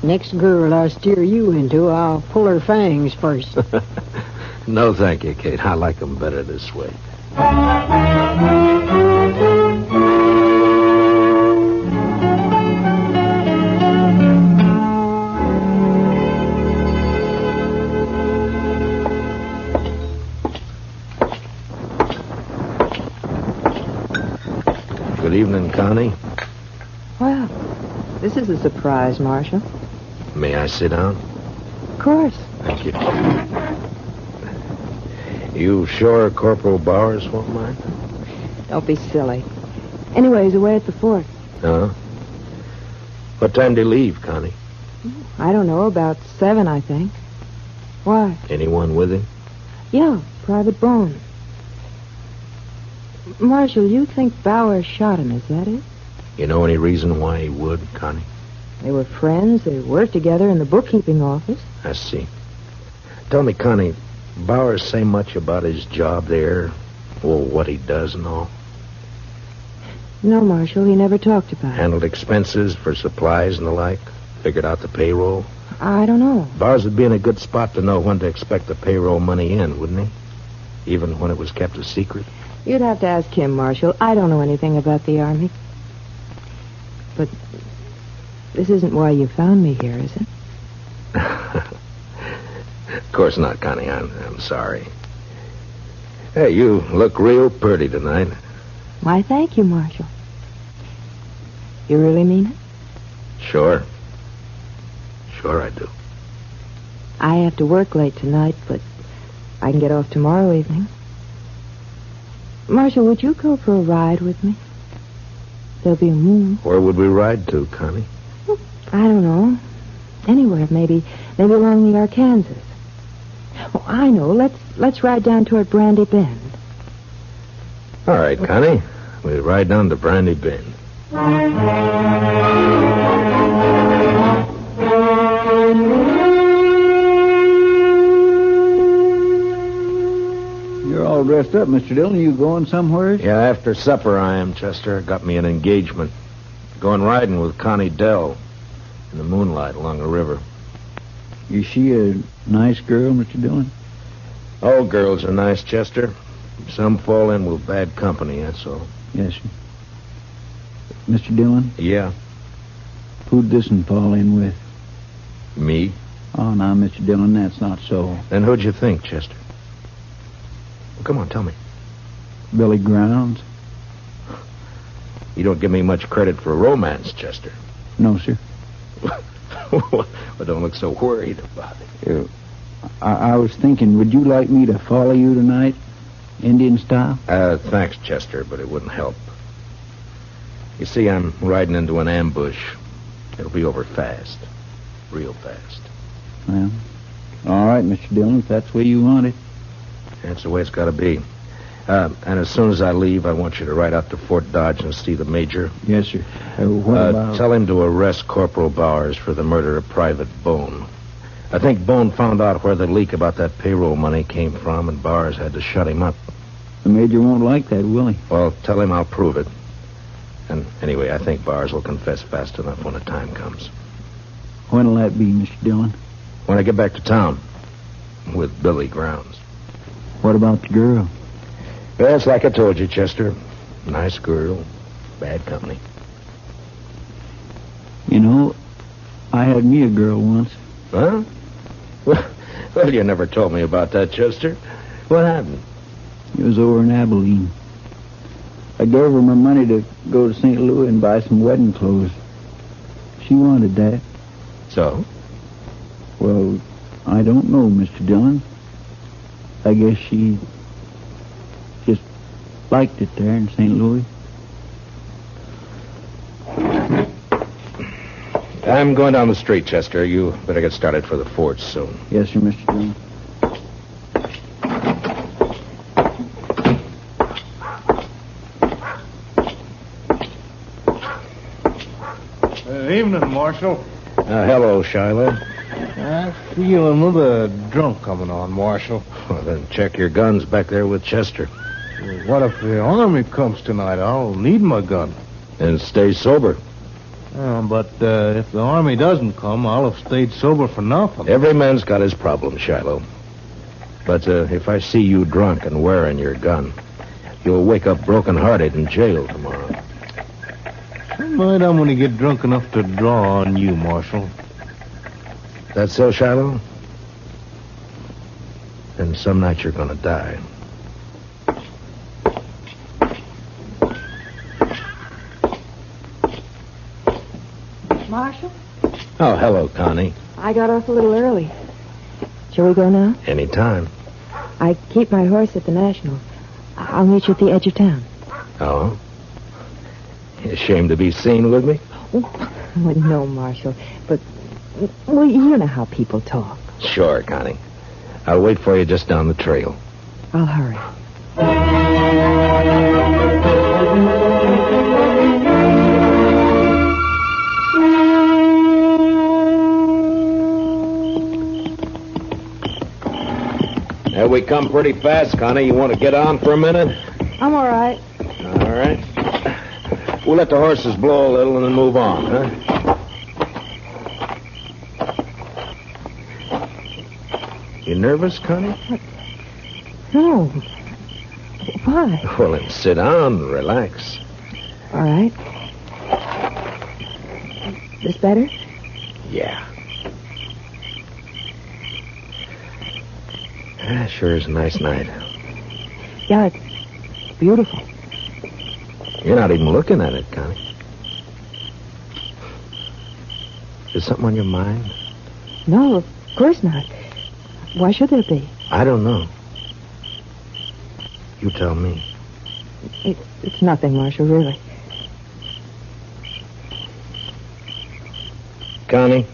Next girl I steer you into, I'll pull her fangs first. No, thank you, Kate. I like them better this way. Connie. Well, this is a surprise, Marshal. May I sit down? Of course. Thank you. You sure Corporal Bowers won't mind? Don't be silly. Anyway, he's away at the fort. What time do you leave, Connie? I don't know, about 7, I think. Why? Anyone with him? Yeah, Private Bone. Marshal, you think Bowers shot him, is that it? You know any reason why he would, Connie? They were friends. They worked together in the bookkeeping office. I see. Tell me, Connie, Bowers say much about his job there? Or what he does and all? No, Marshal, he never talked about it. Handled expenses for supplies and the like? Figured out the payroll? I don't know. Bowers would be in a good spot to know when to expect the payroll money in, wouldn't he? Even when it was kept a secret? You'd have to ask him, Marshal. I don't know anything about the Army. But this isn't why you found me here, is it? Of course not, Connie. I'm sorry. Hey, you look real pretty tonight. Why, thank you, Marshal. You really mean it? Sure. Sure I do. I have to work late tonight, but I can get off tomorrow evening. Marshal, would you go for a ride with me? There'll be a moon. Where would we ride to, Connie? I don't know. Anywhere, maybe along the Arkansas. Oh, I know. Let's ride down toward Brandy Bend. All right, Connie. We ride down to Brandy Bend. You're all dressed up, Mr. Dillon. You going somewhere? Yeah, after supper I am, Chester. Got me an engagement. Going riding with Connie Dell in the moonlight along the river. Is she a nice girl, Mr. Dillon? All girls are nice, Chester. Some fall in with bad company, that's all. Yes, sir. Mr. Dillon? Yeah? Who'd this one fall in with? Me? Oh, now, Mr. Dillon, that's not so. Then who'd you think, Chester? Well, come on, tell me. Billy Grounds? You don't give me much credit for romance, Chester. No, sir. Well, don't look so worried about it. I was thinking, would you like me to follow you tonight, Indian style? Thanks, Chester, but it wouldn't help. You see, I'm riding into an ambush. It'll be over fast. Real fast. Well, all right, Mr. Dillon, if that's the way you want it. That's the way it's got to be. And as soon as I leave, I want you to ride out to Fort Dodge and see the major. Yes, sir. What about... Tell him to arrest Corporal Bowers for the murder of Private Bone. I think Bone found out where the leak about that payroll money came from, and Bowers had to shut him up. The major won't like that, will he? Well, tell him I'll prove it. And anyway, I think Bowers will confess fast enough when the time comes. When'll that be, Mr. Dillon? When I get back to town. With Billy Grounds. What about the girl? Well, it's like I told you, Chester. Nice girl. Bad company. You know, I had me a girl once. Huh? Well, you never told me about that, Chester. What happened? It was over in Abilene. I gave her my money to go to St. Louis and buy some wedding clothes. She wanted that. So? Well, I don't know, Mr. Dillon. I guess she just liked it there in St. Louis. I'm going down the street, Chester. You better get started for the fort soon. Yes, sir, Mr. Dillon. Evening, Marshal. Hello, Shiloh. I feel another drunk coming on, Marshal. Well, then check your guns back there with Chester. Well, what if the Army comes tonight? I'll need my gun. And stay sober. But if the Army doesn't come, I'll have stayed sober for nothing. Every man's got his problem, Shiloh. But if I see you drunk and wearing your gun, you'll wake up broken-hearted in jail tomorrow. Some night I'm going to get drunk enough to draw on you, Marshal. That so, Shiloh? And some night you're going to die. Marshal? Oh, hello, Connie. I got off a little early. Shall we go now? Anytime. I keep my horse at the National. I'll meet you at the edge of town. Oh? You ashamed to be seen with me? Well, no, Marshal. But, well, you know how people talk. Sure, Connie. I'll wait for you just down the trail. I'll hurry. There we come pretty fast, Connie. You want to get on for a minute? I'm all right. All right. We'll let the horses blow a little and then move on, huh? You nervous, Connie? No. Why? Well, then sit down and relax. All right. This better? Yeah. Sure is a nice night. Yeah, it's beautiful. You're not even looking at it, Connie. Is something on your mind? No, of course not. Why should there be? I don't know. You tell me. It's nothing, Marshal, really. Connie,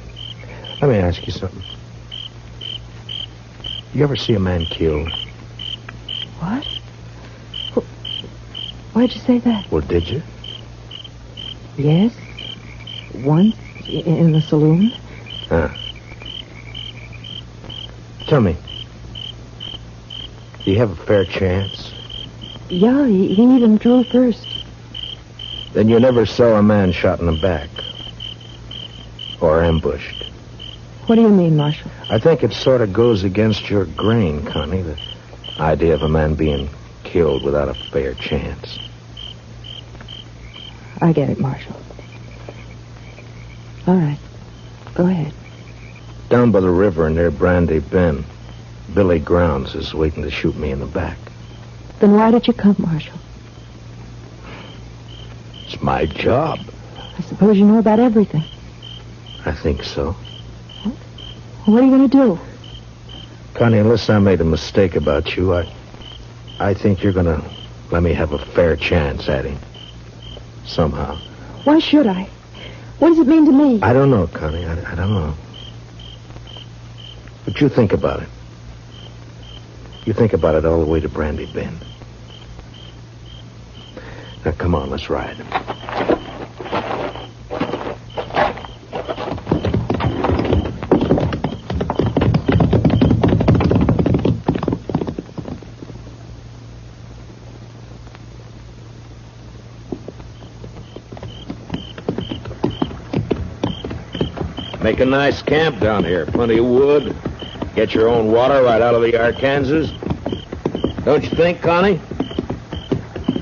let me ask you something. You ever see a man killed? What? Why'd you say that? Well, did you? Yes. Once in the saloon. Huh. Tell me, do you have a fair chance? Yeah, he even drew first. Then you never saw a man shot in the back? Or ambushed? What do you mean, Marshal? I think it sort of goes against your grain, Connie, the idea of a man being killed without a fair chance. I get it, Marshal. All right. Go ahead. Down by the river near Brandy Bend, Billy Grounds is waiting to shoot me in the back. Then why did you come, Marshal? It's my job. I suppose you know about everything. I think so. What are you going to do? Connie, unless I made a mistake about you, I think you're going to let me have a fair chance at him. Somehow. Why should I? What does it mean to me? I don't know, Connie. I don't know. But you think about it. You think about it all the way to Brandy Bend. Now, come on, let's ride. Make a nice camp down here. Plenty of wood. Get your own water right out of the Arkansas. Don't you think, Connie?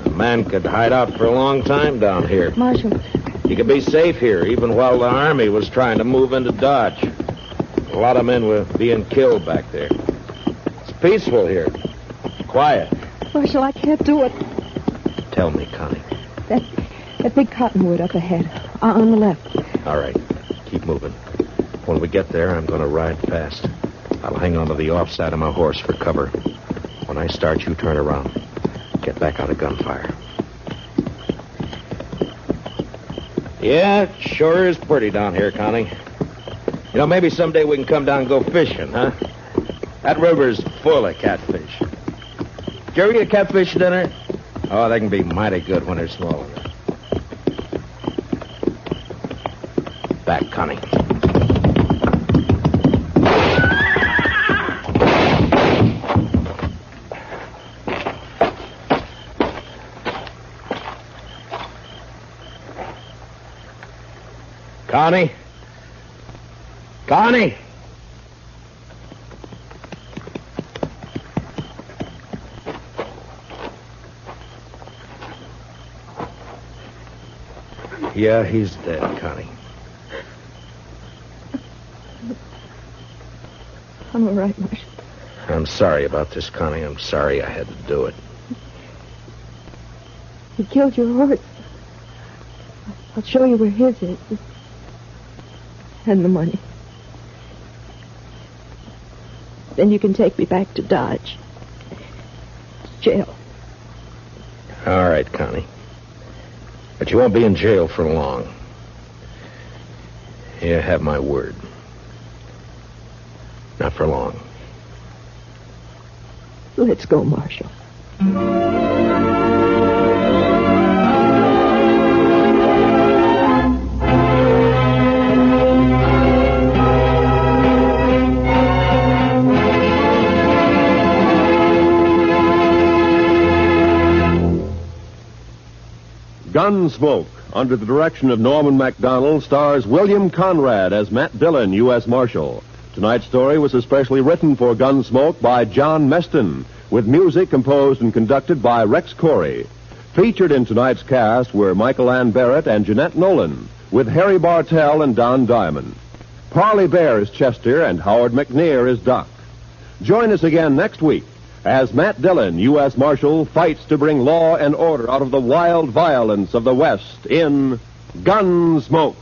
A man could hide out for a long time down here. Marshal. He could be safe here, even while the Army was trying to move into Dodge. A lot of men were being killed back there. It's peaceful here. Quiet. Marshal, I can't do it. Tell me, Connie. That big cottonwood up ahead. On the left. All right. Keep moving. When we get there, I'm going to ride fast. I'll hang onto the offside of my horse for cover. When I start, you turn around. Get back out of gunfire. Yeah, it sure is pretty down here, Connie. You know, maybe someday we can come down and go fishing, huh? That river's full of catfish. Did you ever get a catfish dinner? Oh, they can be mighty good when they're small enough. Back, Connie. Connie? Connie? Yeah, he's dead, Connie. I'm all right, Marshal. I'm sorry about this, Connie. I'm sorry I had to do it. He killed your horse. I'll show you where his is. and the money. Then you can take me back to Dodge. Jail. All right, Connie. But you won't be in jail for long. You have my word. Not for long. Let's go, Marshal. Gunsmoke, under the direction of Norman MacDonald, stars William Conrad as Matt Dillon, U.S. Marshal. Tonight's story was especially written for Gunsmoke by John Meston, with music composed and conducted by Rex Corey. Featured in tonight's cast were Michael Ann Barrett and Jeanette Nolan, with Harry Bartell and Don Diamond. Parley Bear is Chester, and Howard McNear is Doc. Join us again next week as Matt Dillon, U.S. Marshal, fights to bring law and order out of the wild violence of the West in Gunsmoke.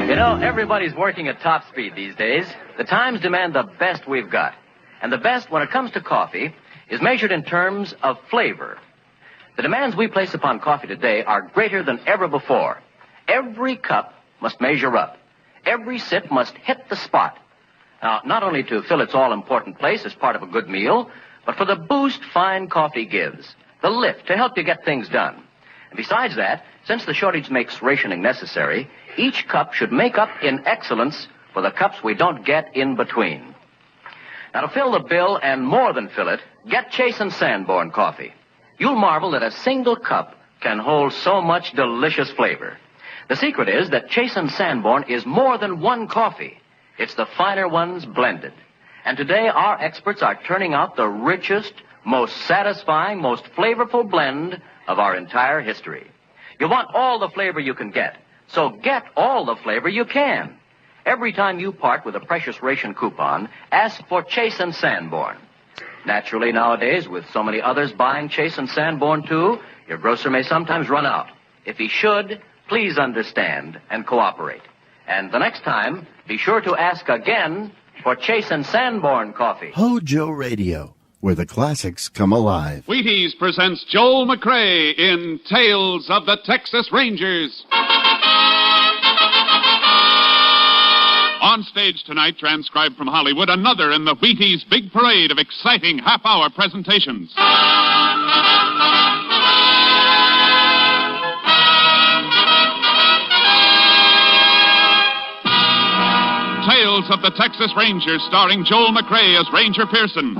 You know, everybody's working at top speed these days. The times demand the best we've got. And the best, when it comes to coffee, is measured in terms of flavor. The demands we place upon coffee today are greater than ever before. Every cup must measure up. Every sip must hit the spot. Now, not only to fill its all-important place as part of a good meal, but for the boost fine coffee gives, the lift to help you get things done. And besides that, since the shortage makes rationing necessary, each cup should make up in excellence for the cups we don't get in between. Now, to fill the bill and more than fill it, get Chase and Sanborn coffee. You'll marvel that a single cup can hold so much delicious flavor. The secret is that Chase and Sanborn is more than one coffee. It's the finer ones blended. And today, our experts are turning out the richest, most satisfying, most flavorful blend of our entire history. You want all the flavor you can get, so get all the flavor you can. Every time you part with a precious ration coupon, ask for Chase and Sanborn. Naturally, nowadays, with so many others buying Chase and Sanborn, too, your grocer may sometimes run out. If he should, please understand and cooperate. And the next time, be sure to ask again for Chase and Sanborn coffee. HOJO Radio, where the classics come alive. Wheaties presents Joel McRae in Tales of the Texas Rangers. On stage tonight, transcribed from Hollywood, another in the Wheaties big parade of exciting half-hour presentations. Tales of the Texas Rangers, starring Joel McRae as Ranger Pearson.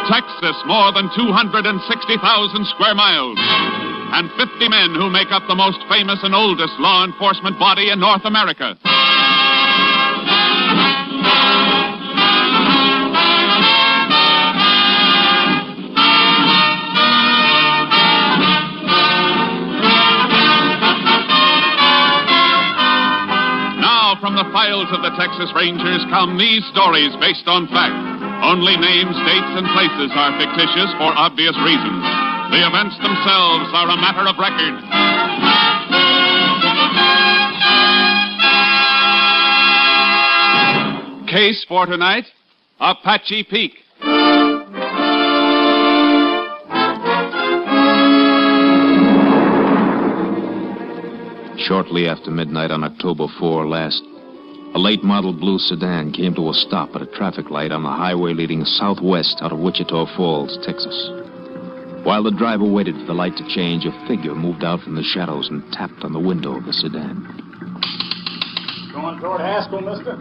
Texas, more than 260,000 square miles. And 50 men who make up the most famous and oldest law enforcement body in North America. From the files of the Texas Rangers come these stories based on fact. Only names, dates, and places are fictitious for obvious reasons. The events themselves are a matter of record. Case for tonight, Apache Peak. Shortly after midnight on October 4 last, a late model blue sedan came to a stop at a traffic light on the highway leading southwest out of Wichita Falls, Texas. While the driver waited for the light to change, a figure moved out from the shadows and tapped on the window of the sedan. Going toward Haskell, mister?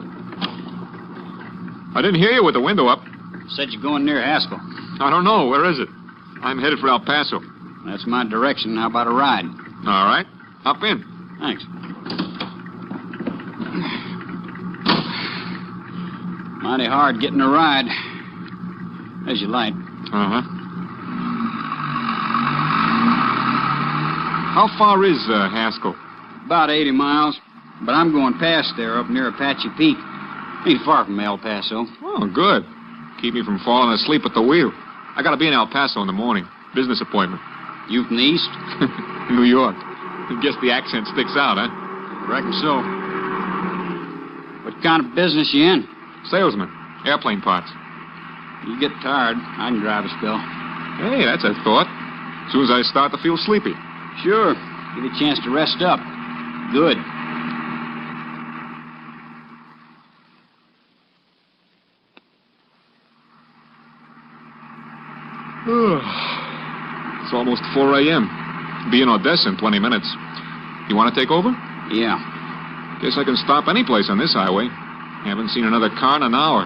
I didn't hear you with the window up. Said you're going near Haskell. I don't know. Where is it? I'm headed for El Paso. That's my direction. How about a ride? All right. Hop in. Thanks. Mighty hard getting a ride. There's your light. Uh-huh. How far is Haskell? About 80 miles. But I'm going past there up near Apache Peak. Ain't far from El Paso. Oh, good. Keep me from falling asleep at the wheel. I gotta be in El Paso in the morning. Business appointment. You from the east? New York. I guess the accent sticks out, huh? Reckon so. What kind of business you in? Salesman. Airplane parts. You get tired, I can drive a spell. Hey, that's a thought. As soon as I start to feel sleepy. Sure. Give you a chance to rest up. Good. It's almost 4 a.m. Be in Odessa in 20 minutes. You want to take over? Yeah. Guess I can stop any place on this highway. Haven't seen another car in an hour.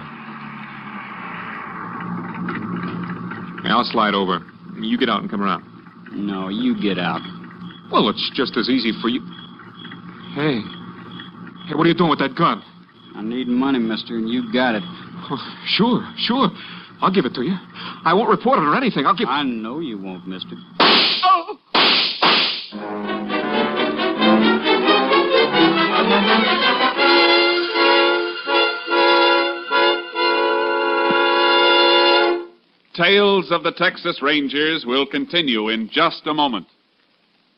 Hey, I'll slide over. You get out and come around. No, you get out. Well, it's just as easy for you. Hey. Hey, what are you doing with that gun? I need money, mister, and you got it. Oh, sure. I'll give it to you. I won't report it or anything. I'll give... I know you won't, mister. Oh! Tales of the Texas Rangers will continue in just a moment.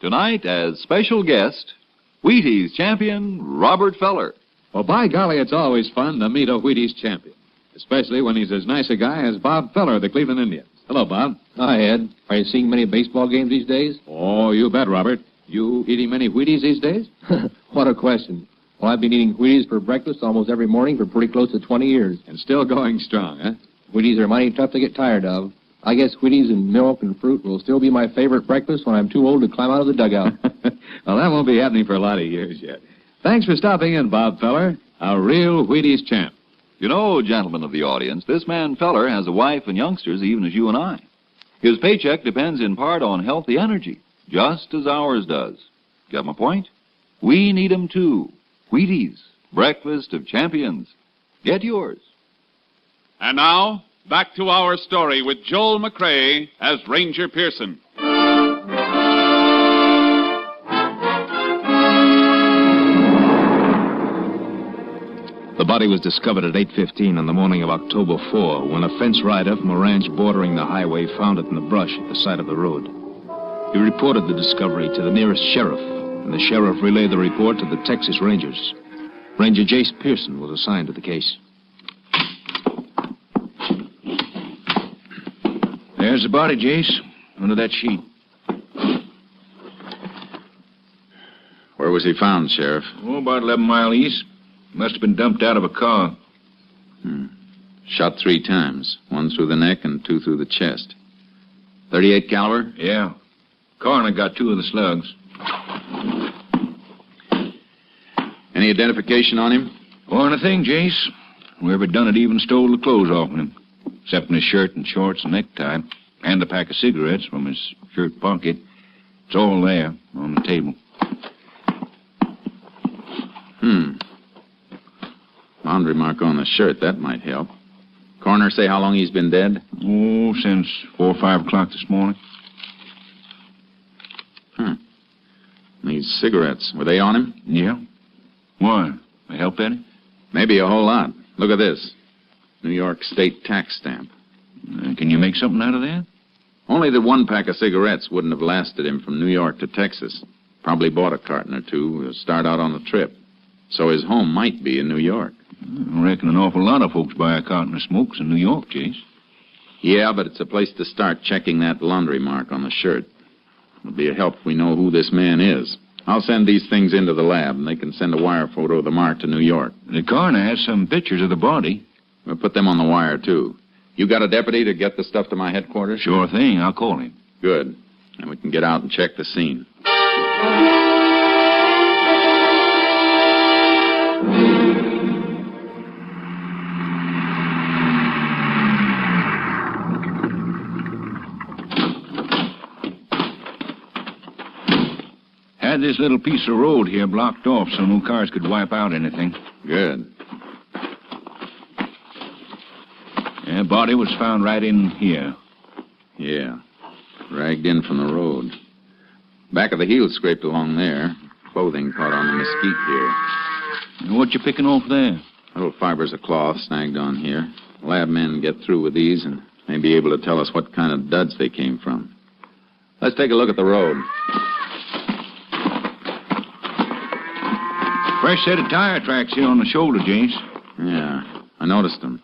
Tonight, as special guest, Wheaties champion Robert Feller. Well, by golly, it's always fun to meet a Wheaties champion, especially when he's as nice a guy as Bob Feller of the Cleveland Indians. Hello, Bob. Hi, Ed. Are you seeing many baseball games these days? Oh, you bet, Robert. You eating many Wheaties these days? What a question. Well, I've been eating Wheaties for breakfast almost every morning for pretty close to 20 years. And still going strong, huh? Wheaties are mighty tough to get tired of. I guess Wheaties and milk and fruit will still be my favorite breakfast when I'm too old to climb out of the dugout. Well, that won't be happening for a lot of years yet. Thanks for stopping in, Bob Feller, a real Wheaties champ. You know, gentlemen of the audience, this man Feller has a wife and youngsters even as you and I. His paycheck depends in part on healthy energy, just as ours does. Got my point? We need 'em too. Wheaties, breakfast of champions. Get yours. And now, back to our story with Joel McCrae as Ranger Pearson. The body was discovered at 8:15 on the morning of October 4, when a fence rider from a ranch bordering the highway found it in the brush at the side of the road. He reported the discovery to the nearest sheriff, and the sheriff relayed the report to the Texas Rangers. Ranger Jace Pearson was assigned to the case. There's the body, Jace, under that sheet. Where was he found, Sheriff? Oh, about 11 miles east. Must have been dumped out of a car. Shot 3 times. 1 through the neck and 2 through the chest. .38 caliber? Yeah. Coroner got 2 of the slugs. Any identification on him? Wasn't a thing, Jace. Whoever done it even stole the clothes off him. Except in his shirt and shorts and necktie. And a pack of cigarettes from his shirt pocket. It's all there on the table. Laundry mark on the shirt, that might help. Coroner say how long he's been dead? Oh, since 4 or 5 o'clock this morning. These cigarettes, were they on him? Yeah. Why? They help any? Maybe a whole lot. Look at this. New York State tax stamp. Can you make something out of that? Only that 1 pack of cigarettes wouldn't have lasted him from New York to Texas. Probably bought a carton or 2 to start out on the trip. So his home might be in New York. I reckon an awful lot of folks buy a carton of smokes in New York, Chase. Yeah, but it's a place to start checking that laundry mark on the shirt. It'll be a help if we know who this man is. I'll send these things into the lab, and they can send a wire photo of the mark to New York. The coroner has some pictures of the body. We'll put them on the wire, too. You got a deputy to get the stuff to my headquarters? Sure thing. I'll call him. Good. And we can get out and check the scene. Had this little piece of road here blocked off so no cars could wipe out anything. Good. Yeah, body was found right in here. Yeah. Dragged in from the road. Back of the heel scraped along there. clothing caught on the mesquite here. And what you picking off there? Little fibers of cloth snagged on here. Lab men get through with these and may be able to tell us what kind of duds they came from. Let's take a look at the road. Fresh set of tire tracks here on the shoulder, Jace. Yeah, I noticed them.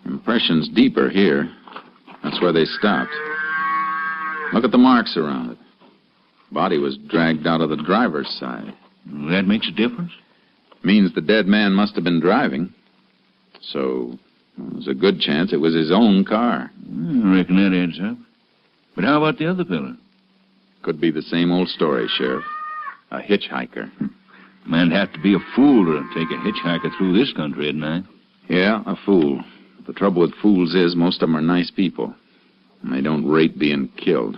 Impression's deeper here. That's where they stopped. Look at the marks around it. Body was dragged out of the driver's side. That makes a difference? Means the dead man must have been driving. So, there's a good chance it was his own car. I reckon that adds up. But how about the other fella? Could be the same old story, Sheriff. A hitchhiker. Man'd have to be a fool to take a hitchhiker through this country at night. Yeah, a fool. The trouble with fools is most of them are nice people. And they don't rate being killed.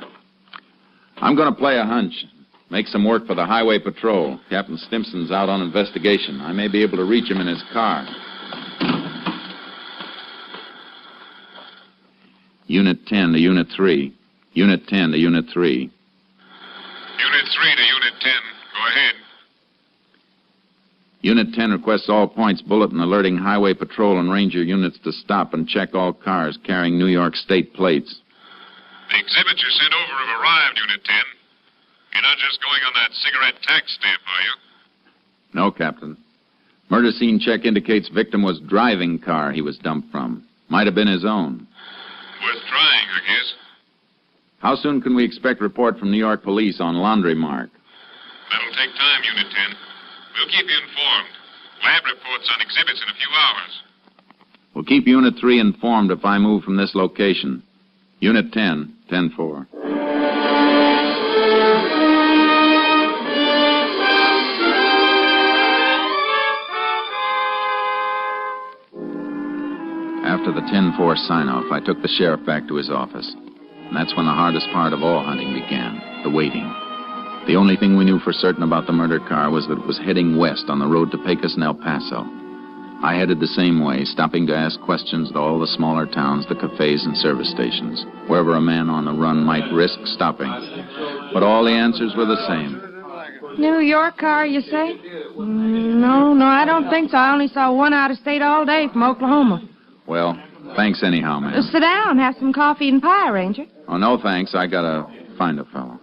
I'm going to play a hunch. Make some work for the highway patrol. Captain Stimson's out on investigation. I may be able to reach him in his car. Unit 10 to Unit 3. Unit 10 to Unit 3. Unit 3 to Unit 10. Go ahead. Unit 10 requests all points bulletin alerting highway patrol and ranger units to stop and check all cars carrying New York State plates. The exhibits you sent over have arrived, Unit 10. You're not just going on that cigarette tax stamp, are you? No, Captain. Murder scene check indicates victim was driving car he was dumped from. Might have been his own. Worth trying, I guess. How soon can we expect report from New York police on laundry mark? That'll take time, Unit 10. We'll keep you informed. Lab reports on exhibits in a few hours. We'll keep Unit 3 informed if I move from this location. Unit 10, 10-4. After the 10-4 sign-off, I took the sheriff back to his office. And that's when the hardest part of all hunting began, the waiting. The only thing we knew for certain about the murder car was that it was heading west on the road to Pecos and El Paso. I headed the same way, stopping to ask questions at all the smaller towns, the cafes and service stations, wherever a man on the run might risk stopping. But all the answers were the same. New York car, you say? No, I don't think so. I only saw one out of state all day from Oklahoma. Well, thanks anyhow, ma'am. Sit down, have some coffee and pie, Ranger. Oh, no thanks. I gotta find a fellow.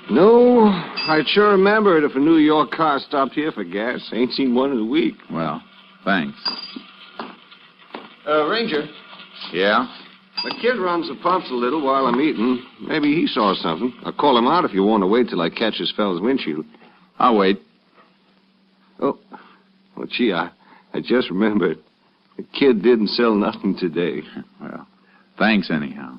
No, I'd sure remember it if a New York car stopped here for gas. Ain't seen one in a week. Well, thanks. Ranger. Yeah? The kid runs the pumps a little while I'm eating. Maybe he saw something. I'll call him out if you want to wait till I catch this fella's windshield. I'll wait. Oh, well, gee, I just remembered. The kid didn't sell nothing today. Well, thanks anyhow.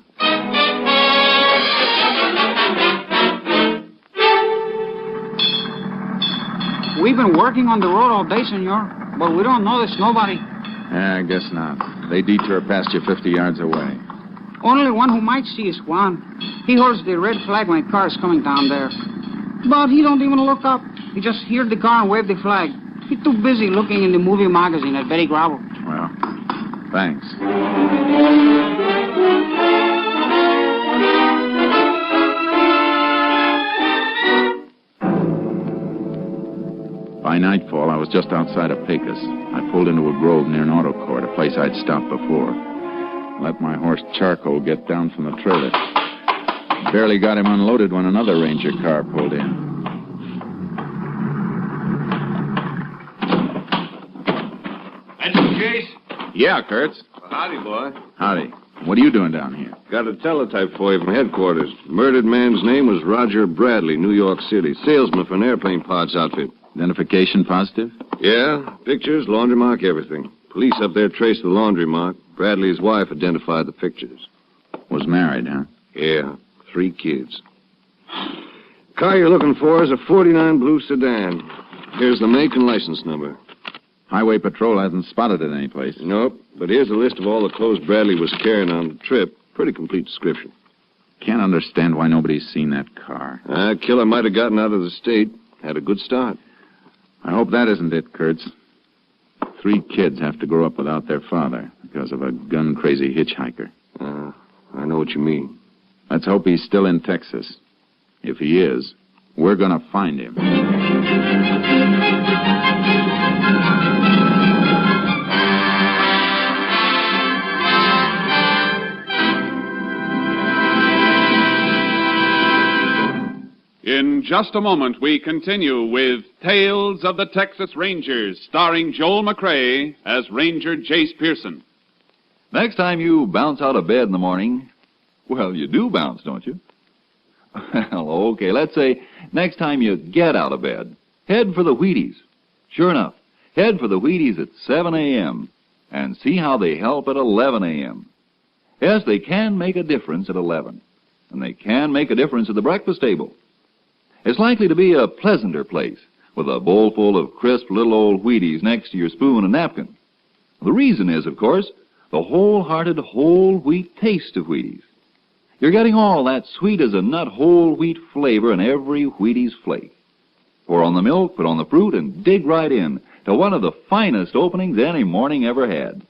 We've been working on the road all day, senor, but we don't notice nobody. Yeah, I guess not. They detour past you 50 yards away. Only one who might see is Juan. He holds the red flag when a car is coming down there. But he don't even look up. He just hears the car and wave the flag. He's too busy looking in the movie magazine at Betty Gravel. Well, thanks. By nightfall, I was just outside of Pecos. I pulled into a grove near an auto court, a place I'd stopped before. Let my horse Charcoal get down from the trailer. Barely got him unloaded when another ranger car pulled in. That's you, Chase? Yeah, Kurtz. Howdy, boy. Howdy. What are you doing down here? Got a teletype for you from headquarters. Murdered man's name was Roger Bradley, New York City. Salesman for an airplane parts outfit. Identification positive? Yeah, pictures, laundry mark, everything. Police up there traced the laundry mark. Bradley's wife identified the pictures. Was married, huh? Yeah, 3 kids. Car you're looking for is a 49 blue sedan. Here's the make and license number. Highway Patrol hasn't spotted it anyplace. Nope, but here's a list of all the clothes Bradley was carrying on the trip. Pretty complete description. Can't understand why nobody's seen that car. Killer might have gotten out of the state. Had a good start. I hope that isn't it, Kurtz. 3 kids have to grow up without their father. because of a gun-crazy hitchhiker. I know what you mean. Let's hope he's still in Texas. If he is, we're gonna find him. In just a moment, we continue with Tales of the Texas Rangers, starring Joel McCrea as Ranger Jace Pearson. Next time you bounce out of bed in the morning, well, you do bounce, don't you? Well, okay, let's say next time you get out of bed, head for the Wheaties. Sure enough, head for the Wheaties at 7 a.m. and see how they help at 11 a.m. Yes, they can make a difference at 11, and they can make a difference at the breakfast table. It's likely to be a pleasanter place with a bowl full of crisp little old Wheaties next to your spoon and napkin. The reason is, of course, the wholehearted whole wheat taste of Wheaties. You're getting all that sweet-as-a-nut whole wheat flavor in every Wheaties flake. Pour on the milk, put on the fruit, and dig right in to one of the finest openings any morning ever had.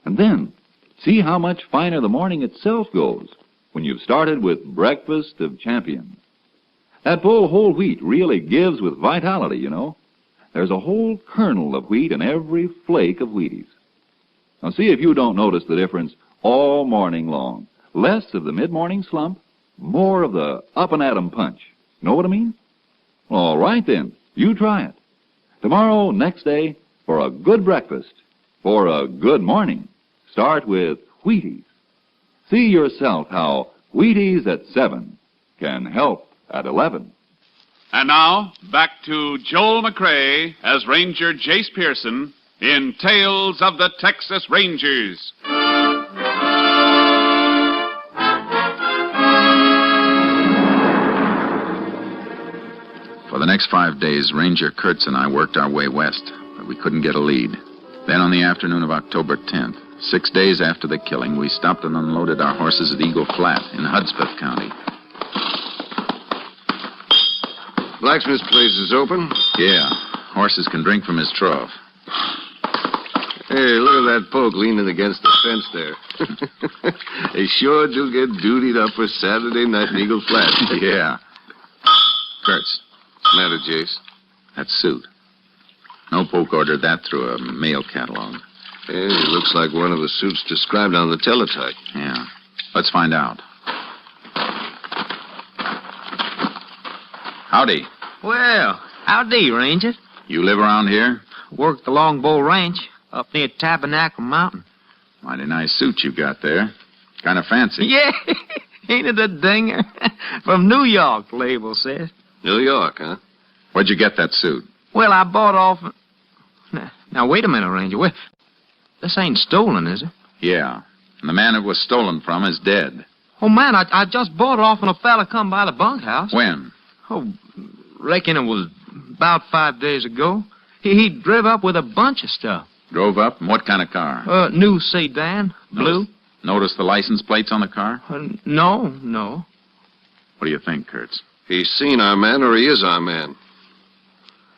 And then, see how much finer the morning itself goes when you've started with Breakfast of Champions. That full whole wheat really gives with vitality, you know. There's a whole kernel of wheat in every flake of Wheaties. Now see if you don't notice the difference all morning long. Less of the mid-morning slump, more of the up-and-at-'em punch. Know what I mean? All right, then. You try it. Tomorrow, next day, for a good breakfast, for a good morning, start with Wheaties. See yourself how Wheaties at 7 can help at 11. And now, back to Joel McCrea as Ranger Jace Pearson in Tales of the Texas Rangers. For the next 5 days, Ranger Kurtz and I worked our way west, but we couldn't get a lead. Then on the afternoon of October 10th, 6 days after the killing, we stopped and unloaded our horses at Eagle Flat in Hudspeth County. Blacksmith's place is open? Yeah, horses can drink from his trough. Hey, look at that poke leaning against the fence there. They sure do get dutied up for Saturday night in Eagle Flat. Yeah. Kurtz. What's the matter, Jace? That suit. No poke ordered that through a mail catalog. Hey, it looks like one of the suits described on the teletype. Yeah. Let's find out. Howdy. Well, howdy, Ranger. You live around here? Work the Longbow Ranch up near Tabernacle Mountain. Mighty nice suit you got there. Kind of fancy. Yeah, ain't it a dinger? From New York, the label says. New York, huh? Where'd you get that suit? Well, I bought off... Now, wait a minute, Ranger. This ain't stolen, is it? Yeah. And the man it was stolen from is dead. Oh, man, I just bought it off when a fella come by the bunkhouse. When? Oh, reckon it was about 5 days ago. He drove up with a bunch of stuff. Drove up? What kind of car? New sedan, blue. Notice the license plates on the car? No. What do you think, Kurtz? He's seen our man or he is our man.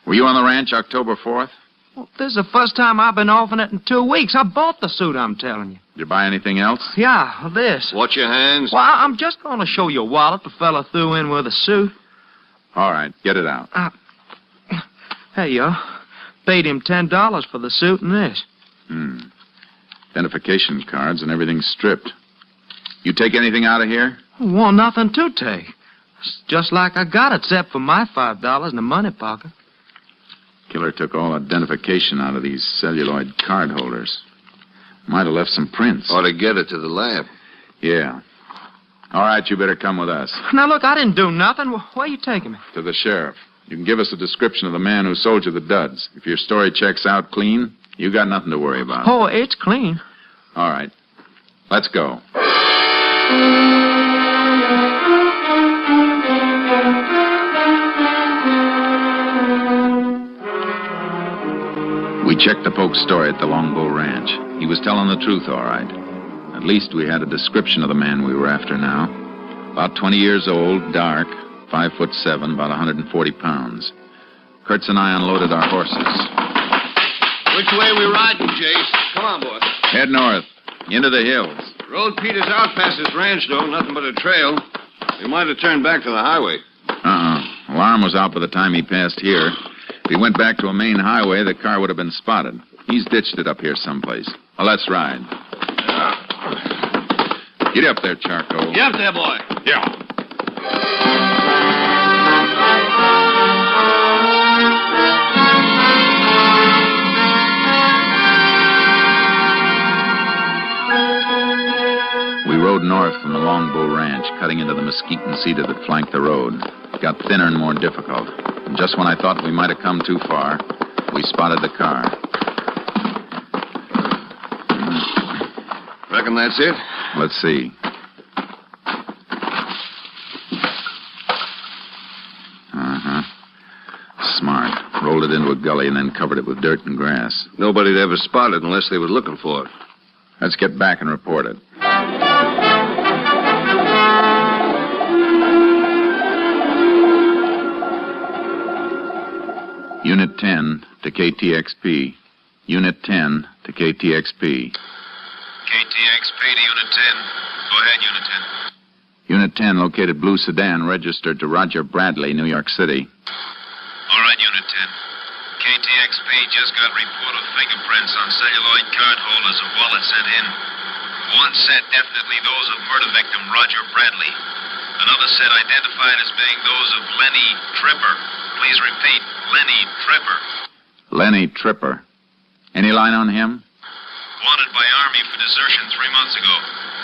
Were you on the ranch October 4th? Well, this is the first time I've been off in it in 2 weeks. I bought the suit, I'm telling you. Did you buy anything else? Yeah, this. Watch your hands. Well, I'm just going to show you a wallet the fella threw in with the suit. All right, get it out. Hey, yo. Paid him $10 for the suit and this. Identification cards and everything stripped. You take anything out of here? Well, nothing to take. It's just like I got it, except for my $5 in the money pocket. Killer took all identification out of these celluloid card holders. Might have left some prints. Ought to get it to the lab. Yeah. All right, you better come with us. Now, look, I didn't do nothing. Where are you taking me? To the sheriff. You can give us a description of the man who sold you the duds. If your story checks out clean, you got nothing to worry about. Oh, it's clean. All right. Let's go. We checked the poke's story at the Longbow Ranch. He was telling the truth, all right. At least we had a description of the man we were after now. About 20 years old, dark, 5'7", about 140 pounds. Kurtz and I unloaded our horses. Which way we riding, Jace? Come on, boy. Head north. Into the hills. Road peters out past this ranch, though. Nothing but a trail. We might have turned back to the highway. Alarm was out by the time he passed here. If he went back to a main highway, the car would have been spotted. He's ditched it up here someplace. Well, let's ride. Get up there, Charco. Get up there, boy. Yeah. We rode north from the Longbow Ranch, cutting into the mesquite and cedar that flanked the road. It got thinner and more difficult. And just when I thought we might have come too far, we spotted the car. Reckon that's it? Let's see. Smart. Rolled it into a gully and then covered it with dirt and grass. Nobody'd ever spot it unless they were looking for it. Let's get back and report it. Unit 10 to KTXP. Unit 10 to KTXP. KTXP to Unit 10. Go ahead, Unit 10. Unit 10 located blue sedan registered to Roger Bradley, New York City. All right, Unit 10. KTXP just got report of fingerprints on celluloid card holders of wallets sent in. One set definitely those of murder victim Roger Bradley. Another set identified as being those of Lenny Tripper. Please repeat, Lenny Tripper. Lenny Tripper. Any line on him? Wanted by Army for desertion 3 months ago.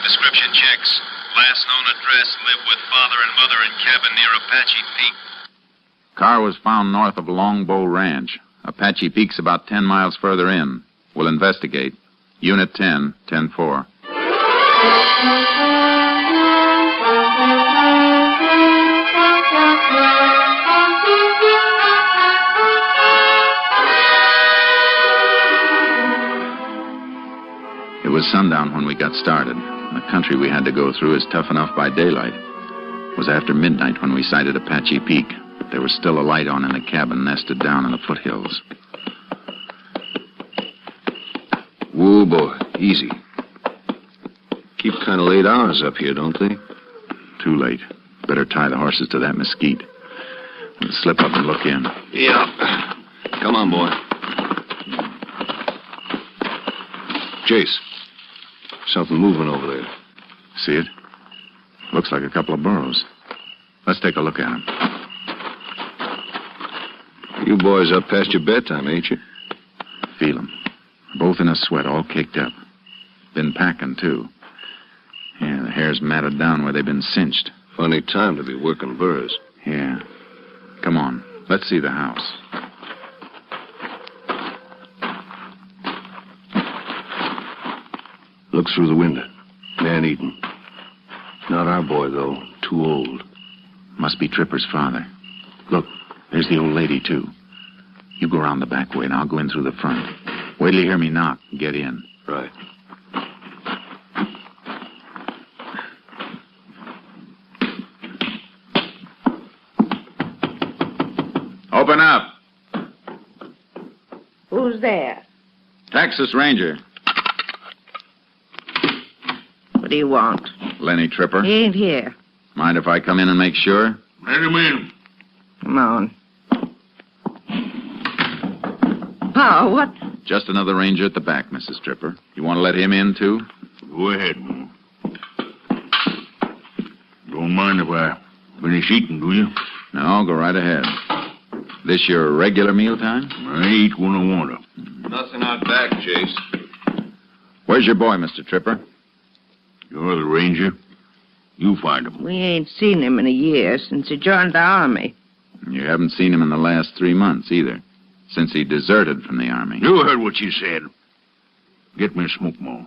Description checks. Last known address, live with father and mother in cabin near Apache Peak. Car was found north of Longbow Ranch. Apache Peak's about 10 miles further in. We'll investigate. Unit 10, 10-4. It was sundown when we got started. The country we had to go through is tough enough by daylight. It was after midnight when we sighted Apache Peak. There was still a light on in the cabin nested down in the foothills. Whoa, boy. Easy. Keep kind of late hours up here, don't they? Too late. Better tie the horses to that mesquite. We'll slip up and look in. Yeah. Come on, boy. Chase. Something moving over there. See it? Looks like a couple of burros. Let's take a look at them. You boys up past your bedtime, ain't you? Feel them. Both in a sweat, all caked up. Been packing, too. Yeah, the hair's matted down where they've been cinched. Funny time to be working burros. Yeah. Come on. Let's see the house. Look through the window. Man eating. Not our boy, though. Too old. Must be Tripper's father. Look, there's the old lady, too. You go around the back way, and I'll go in through the front. Wait till you hear me knock and get in. Right. Open up. Who's there? Texas Ranger. What do you want? Lenny Tripper. He ain't here. Mind if I come in and make sure? Let him in. Come on. Pa, what? Just another ranger at the back, Mrs. Tripper. You want to let him in, too? Go ahead, man. Don't mind if I finish eating, do you? No, go right ahead. This your regular mealtime? I eat when I want to. Nothing out back, Chase. Where's your boy, Mr. Tripper? You're the ranger. You find him. We ain't seen him in a year since he joined the Army. You haven't seen him in the last 3 months, either. Since he deserted from the Army. You heard what she said. Get me a smoke more.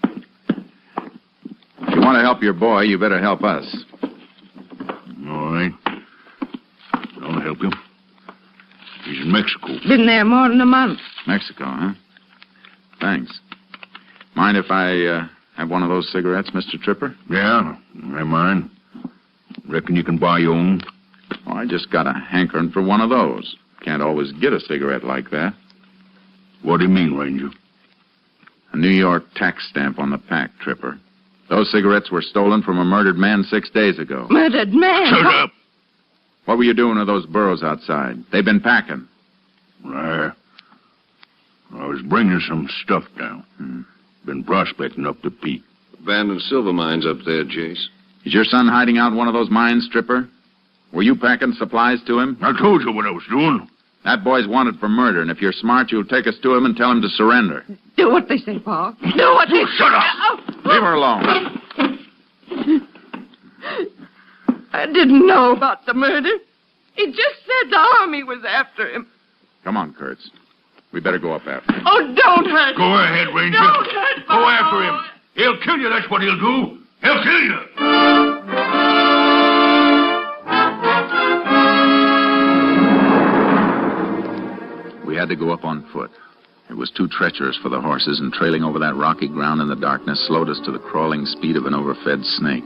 If you want to help your boy, you better help us. All right. I'll help you. He's in Mexico. Been there more than a month. Mexico, huh? Thanks. Mind if I have one of those cigarettes, Mr. Tripper? Yeah, I mind. Reckon you can buy your own? Oh, I just got a hankering for one of those. Can't always get a cigarette like that. What do you mean, Ranger? A New York tax stamp on the pack, Tripper. Those cigarettes were stolen from a murdered man 6 days ago. Murdered man? Shut up! What were you doing with those burros outside? They've been packing. I was bringing some stuff down. Been prospecting up the peak. Abandoned silver mines up there, Jace. Is your son hiding out in one of those mines, Tripper? Were you packing supplies to him? I told you what I was doing. That boy's wanted for murder, and if you're smart, you'll take us to him and tell him to surrender. Do what they say, Pa. Do what they say. Shut up! Leave her alone. I didn't know about the murder. He just said the army was after him. Come on, Kurtz. We better go up after him. Oh, don't hurt Go him. ahead, Ranger. Don't hurt Go Papa. after him. He'll kill you, that's what he'll do. He'll kill you. We had to go up on foot. It was too treacherous for the horses, and trailing over that rocky ground in the darkness slowed us to the crawling speed of an overfed snake.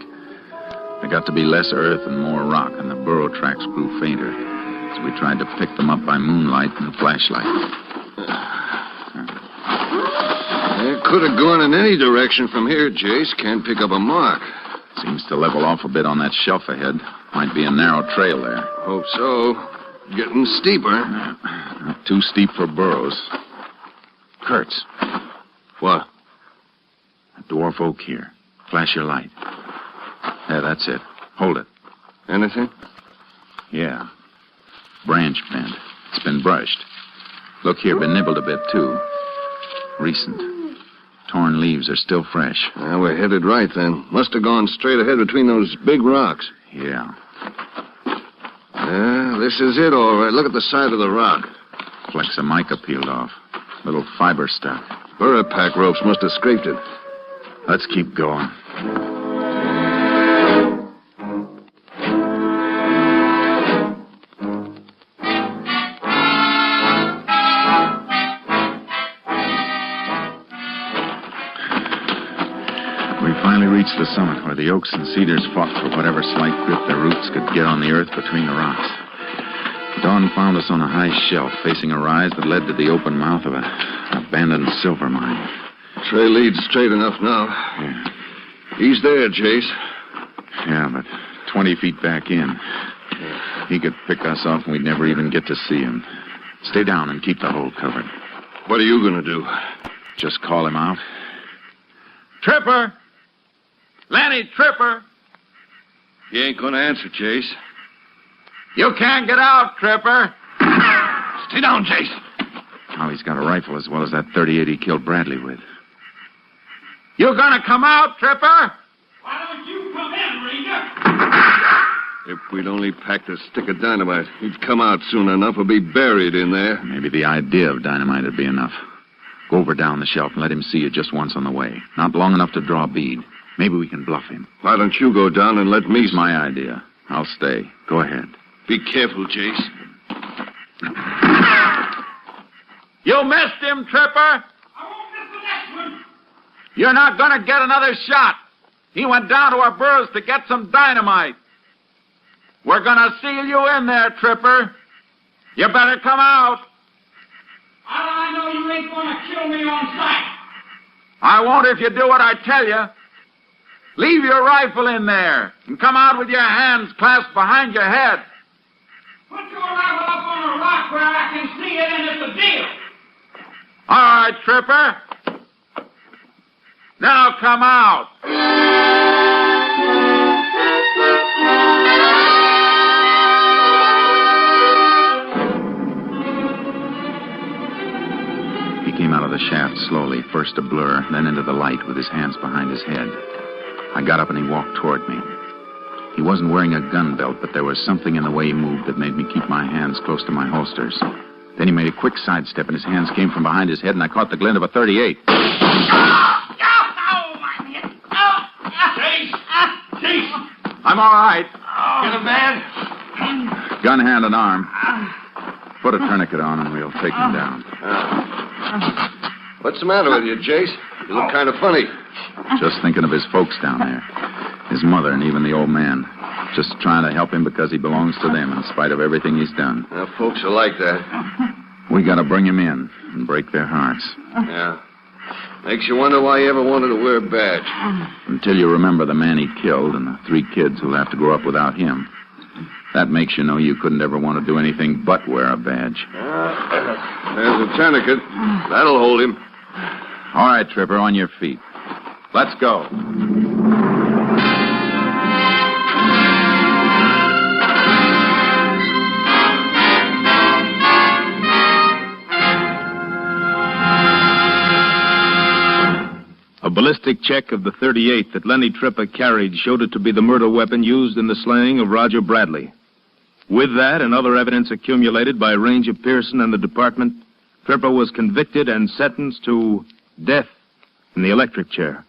There got to be less earth and more rock, and the burro tracks grew fainter as we tried to pick them up by moonlight and flashlight. It could have gone in any direction from here, Jace. Can't pick up a mark. Seems to level off a bit on that shelf ahead. Might be a narrow trail there. Hope so. Getting steeper. Not too steep for burros. Kurtz. What? A dwarf oak here. Flash your light. Yeah, that's it. Hold it. Anything? Yeah. Branch bent. It's been brushed. Look here, been nibbled a bit, too. Recent. Torn leaves are still fresh. Well, we're headed right, then. Must have gone straight ahead between those big rocks. Yeah. This is it, all right. Look at the side of the rock. Flecks of mica peeled off. Little fiber stuck. Burro pack ropes must have scraped it. Let's keep going. We finally reached the summit where the oaks and cedars fought for whatever slight grip their roots could get on the earth between the rocks. Dawn found us on a high shelf facing a rise that led to the open mouth of an abandoned silver mine. Trail leads straight enough now. Yeah. He's there, Jace. Yeah, but 20 feet back in. He could pick us off and we'd never even get to see him. Stay down and keep the hole covered. What are you going to do? Just call him out. Tripper! Lenny, Tripper! He ain't going to answer, Jace. You can't get out, Tripper! Stay down, Jace. Oh, he's got a rifle as well as that .38 he killed Bradley with. You gonna come out, Tripper? Why don't you come in, Ranger? If we'd only packed a stick of dynamite, he'd come out soon enough or be buried in there. Maybe the idea of dynamite would be enough. Go over down the shelf and let him see you just once on the way. Not long enough to draw a bead. Maybe we can bluff him. Why don't you go down and let me... It's my idea. I'll stay. Go ahead. Be careful, Jace. You missed him, Tripper! I won't miss the next one. You're not gonna get another shot. He went down to our burros to get some dynamite. We're gonna seal you in there, Tripper. You better come out. How do I know you ain't going to kill me on sight? I won't if you do what I tell you. Leave your rifle in there and come out with your hands clasped behind your head. Put your rifle up on a rock where I can see it, and it's a deal. All right, Tripper. Now come out. He came out of the shaft slowly, first a blur, then into the light with his hands behind his head. I got up and he walked toward me. He wasn't wearing a gun belt, but there was something in the way he moved that made me keep my hands close to my holsters. Then he made a quick sidestep, and his hands came from behind his head, and I caught the glint of a .38. Chase! I'm all right. Get him, man. Gun, hand, and arm. Put a tourniquet on, and we'll take him down. What's the matter with you, Jace? You look kind of funny. Just thinking of his folks down there. His mother and even the old man. Just trying to help him because he belongs to them in spite of everything he's done. Folks are like that. We gotta bring him in and break their hearts. Yeah. Makes you wonder why he ever wanted to wear a badge. Until you remember the man he killed and the 3 kids who'll have to grow up without him. That makes you know you couldn't ever want to do anything but wear a badge. There's a tourniquet. That'll hold him. All right, Tripper, on your feet. Let's go. A ballistic check of the .38 that Lenny Tripper carried showed it to be the murder weapon used in the slaying of Roger Bradley. With that and other evidence accumulated by Ranger Pearson and the department, Tripper was convicted and sentenced to death in the electric chair.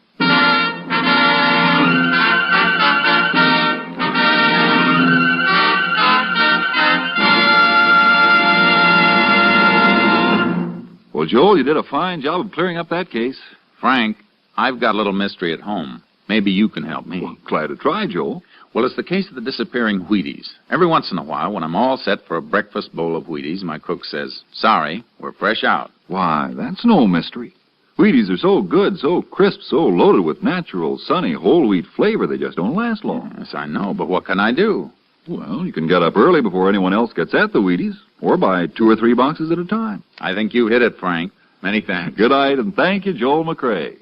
Well, Joel, you did a fine job of clearing up that case. Frank, I've got a little mystery at home. Maybe you can help me. Well, glad to try, Joel. Well, it's the case of the disappearing Wheaties. Every once in a while, when I'm all set for a breakfast bowl of Wheaties, my cook says, "Sorry, we're fresh out." Why, that's no mystery. Wheaties are so good, so crisp, so loaded with natural, sunny, whole wheat flavor, they just don't last long. Yes, I know, but what can I do? Well, you can get up early before anyone else gets at the Wheaties, or buy 2 or 3 boxes at a time. I think you hit it, Frank. Many thanks. Good night, and thank you, Joel McRae.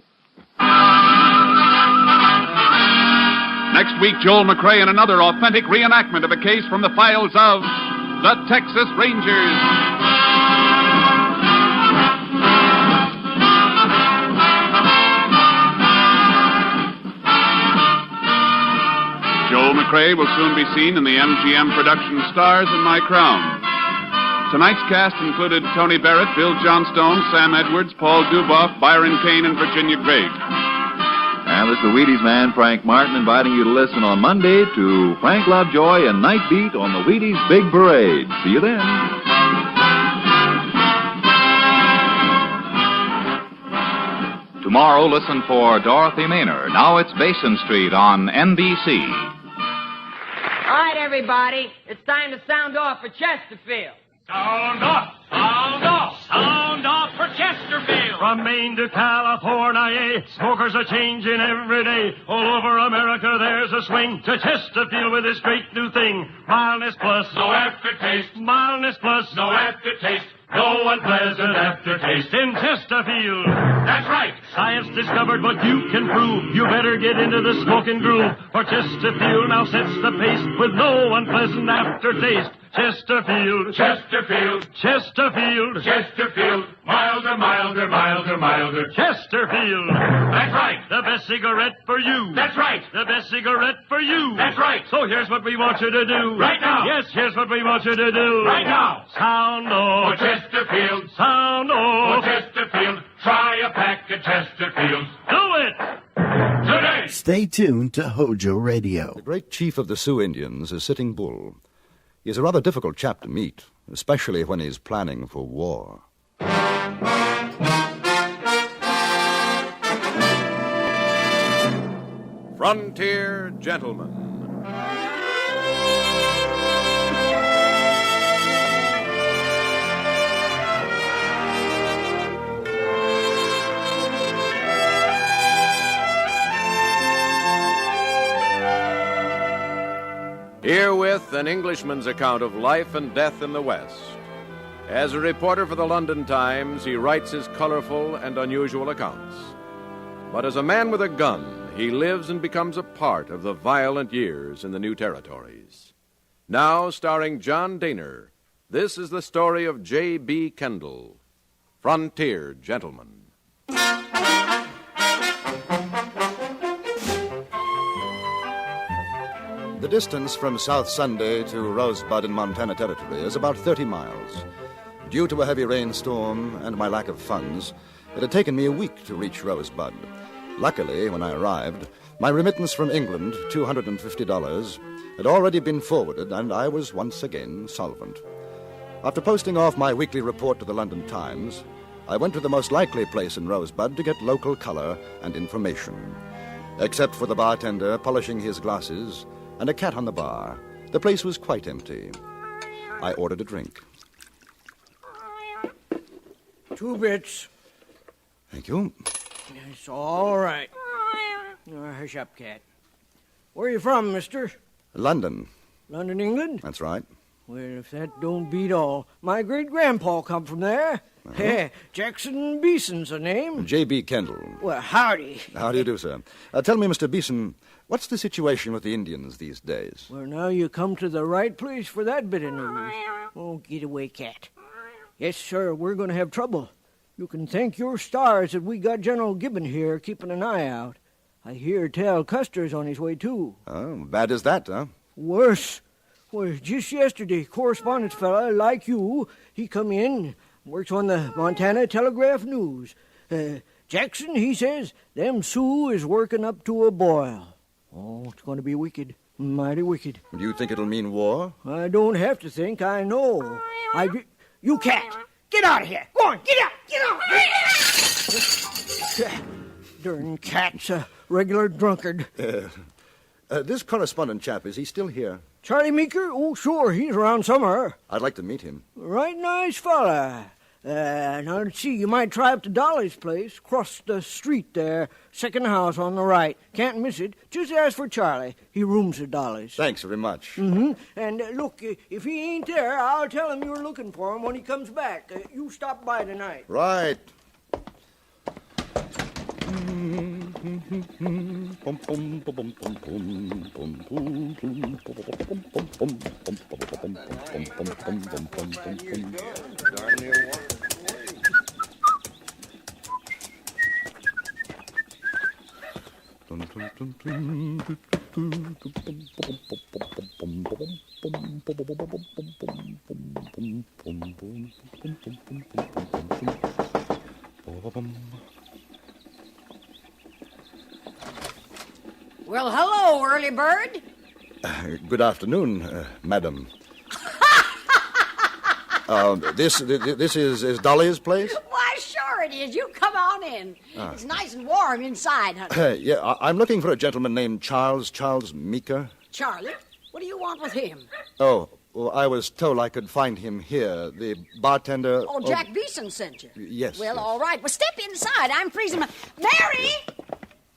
Next week, Joel McRae in another authentic reenactment of a case from the files of the Texas Rangers. Joel McRae will soon be seen in the MGM production Stars in My Crown. Tonight's cast included Tony Barrett, Bill Johnstone, Sam Edwards, Paul Duboff, Byron Kane, and Virginia Gregg. And this is the Wheaties man, Frank Martin, inviting you to listen on Monday to Frank Lovejoy and Night Beat on the Wheaties Big Parade. See you then. Tomorrow, listen for Dorothy Maynard. Now it's Basin Street on NBC. All right, everybody. It's time to sound off for Chesterfield. Sound off! Sound off! Sound off for Chesterfield! From Maine to California, smokers are changing every day. All over America there's a swing to Chesterfield with this great new thing. Mildness plus, no aftertaste. Mildness plus, no aftertaste. No unpleasant aftertaste in Chesterfield. That's right. Science discovered what you can prove. You better get into the smoking groove. For Chesterfield now sets the pace with no unpleasant aftertaste. Chesterfield. Chesterfield. Chesterfield. Chesterfield. Milder, milder, milder, milder. Chesterfield. That's right. The best cigarette for you. That's right. The best cigarette for you. That's right. So here's what we want you to do. Right now. Yes, here's what we want you to do. Right now. Sound off. For Chesterfield. Sound off. For Chesterfield. Try a pack of Chesterfields. Do it. Today. Stay tuned to HOJO Radio. The great chief of the Sioux Indians is Sitting Bull. He's a rather difficult chap to meet, especially when he's planning for war. Frontier Gentlemen. Herewith an Englishman's account of life and death in the West. As a reporter for the London Times, he writes his colorful and unusual accounts. But as a man with a gun, he lives and becomes a part of the violent years in the new territories. Now, starring John Daner, this is the story of J.B. Kendall, Frontier Gentleman. The distance from South Sunday to Rosebud in Montana Territory is about 30 miles. Due to a heavy rainstorm and my lack of funds, it had taken me a week to reach Rosebud. Luckily, when I arrived, my remittance from England, $250, had already been forwarded, and I was once again solvent. After posting off my weekly report to the London Times, I went to the most likely place in Rosebud to get local color and information. Except for the bartender polishing his glasses and a cat on the bar, the place was quite empty. I ordered a drink. 2 bits. Thank you. It's all right. Hush up, cat. Where are you from, mister? London. London, England? That's right. Well, if that don't beat all. My great-grandpa come from there. Jackson Beeson's the name. J.B. Kendall. Well, howdy. How do you do, sir? Tell me, Mr. Beeson, what's the situation with the Indians these days? Well, now you come to the right place for that bit of news. Oh, get away, cat. Yes, sir, we're going to have trouble. You can thank your stars that we got General Gibbon here keeping an eye out. I hear tell Custer's on his way, too. Oh, bad as that, huh? Worse. Well, just yesterday, correspondence fella like you, he come in, works on the Montana Telegraph News. Jackson, he says, them Sioux is working up to a boil. Oh, it's going to be wicked. Mighty wicked. Do you think it'll mean war? I don't have to think. I know. You cat! Get out of here! Go on! Get out! Get out! Darn cat's a regular drunkard. This correspondent chap, is he still here? Charlie Meeker? Oh, sure. He's around somewhere. I'd like to meet him. Right nice fella. Now, let's see. You might try up to Dolly's place. Cross the street there. Second house on the right. Can't miss it. Just ask for Charlie. He rooms at Dolly's. Thanks very much. Mm-hmm. And look, if he ain't there, I'll tell him you're looking for him when he comes back. You stop by tonight. Right. Well, hello, early bird. Good afternoon, madam. This is Dolly's place? Why, sure it is. You come on in. It's nice and warm inside, honey. Yeah, I'm looking for a gentleman named Charles Meeker. Charlie? What do you want with him? Oh, well, I was told I could find him here. The bartender... Oh, Jack Beeson sent you? Yes. Well, yes. all right. Well, step inside. I'm freezing my... Mary!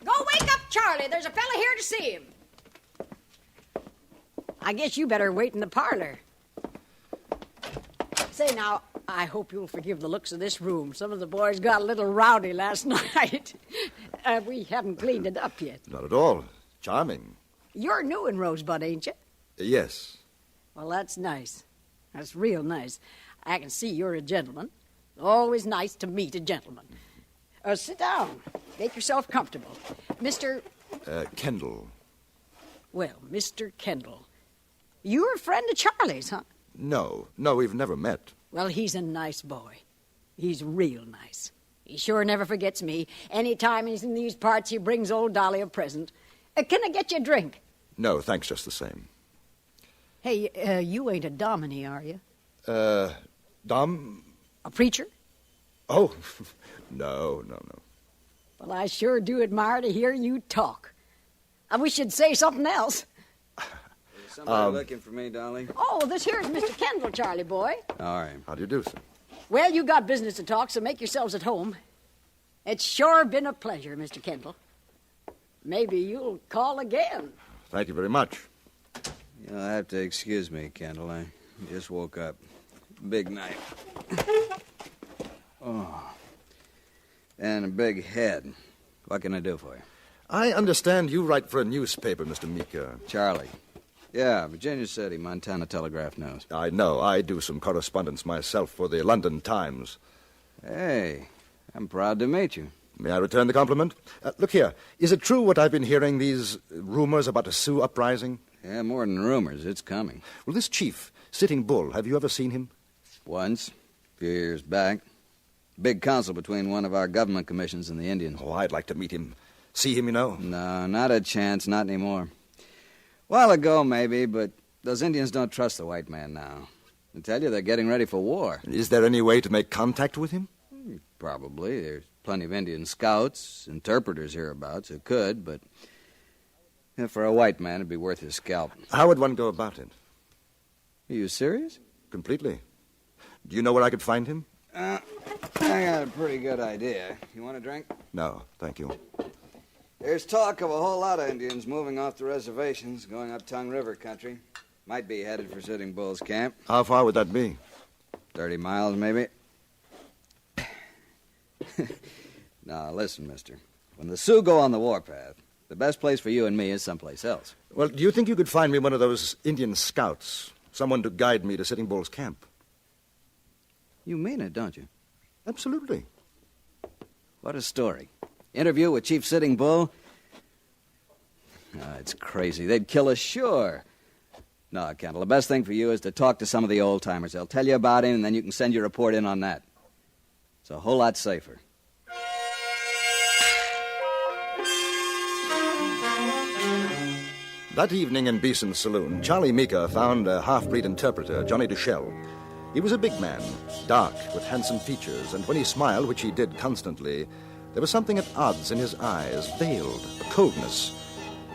Go wake up Charlie. There's a fella here to see him. I guess you better wait in the parlor. Say, now, I hope you'll forgive the looks of this room. Some of the boys got a little rowdy last night. We haven't cleaned it up yet. Not at all. Charming. You're new in Rosebud, ain't you? Yes. Well, that's nice. That's real nice. I can see you're a gentleman. Always nice to meet a gentleman. Sit down. Make yourself comfortable. Mr. Kendall. Well, Mr. Kendall. You're a friend of Charlie's, huh? No, we've never met. Well, he's a nice boy. He's real nice. He sure never forgets me. Any time he's in these parts, he brings old Dolly a present. Can I get you a drink? No, thanks just the same. Hey, you ain't a dominie, are you? Dom? A preacher? Oh, no. Well, I sure do admire to hear you talk. I wish you'd say something else. Somebody looking for me, Dolly? Oh, this here's Mr. Kendall, Charlie boy. All right. How do you do, sir? Well, you got business to talk, so make yourselves at home. It's sure been a pleasure, Mr. Kendall. Maybe you'll call again. Thank you very much. You'll have to excuse me, Kendall. I just woke up. Big night. Oh. And a big head. What can I do for you? I understand you write for a newspaper, Mr. Meeker. Charlie. Yeah, Virginia City, Montana Telegraph News. I know. I do some correspondence myself for the London Times. Hey, I'm proud to meet you. May I return the compliment? Look here. Is it true what I've been hearing, these rumors about a Sioux uprising? Yeah, more than rumors. It's coming. Well, this chief, Sitting Bull, have you ever seen him? Once, a few years back. Big council between one of our government commissions and the Indians. Oh, I'd like to meet him. See him, you know? No, not a chance. Not anymore. While ago, maybe, but those Indians don't trust the white man now. I tell you, they're getting ready for war. Is there any way to make contact with him? Probably. There's plenty of Indian scouts, interpreters hereabouts who could, but for a white man, it'd be worth his scalp. How would one go about it? Are you serious? Completely. Do you know where I could find him? I got a pretty good idea. You want a drink? No, thank you. There's talk of a whole lot of Indians moving off the reservations, going up Tongue River country. Might be headed for Sitting Bull's camp. How far would that be? 30 miles, maybe. Now, listen, mister. When the Sioux go on the warpath, the best place for you and me is someplace else. Well, do you think you could find me one of those Indian scouts? Someone to guide me to Sitting Bull's camp? You mean it, don't you? Absolutely. What a story. Interview with Chief Sitting Bull? It's crazy. They'd kill us, sure. No, Kendall, the best thing for you is to talk to some of the old-timers. They'll tell you about him, and then you can send your report in on that. It's a whole lot safer. That evening in Beeson's saloon, Charlie Meeker found a half-breed interpreter, Johnny Duchelle. He was a big man, dark, with handsome features, and when he smiled, which he did constantly, there was something at odds in his eyes, veiled, a coldness.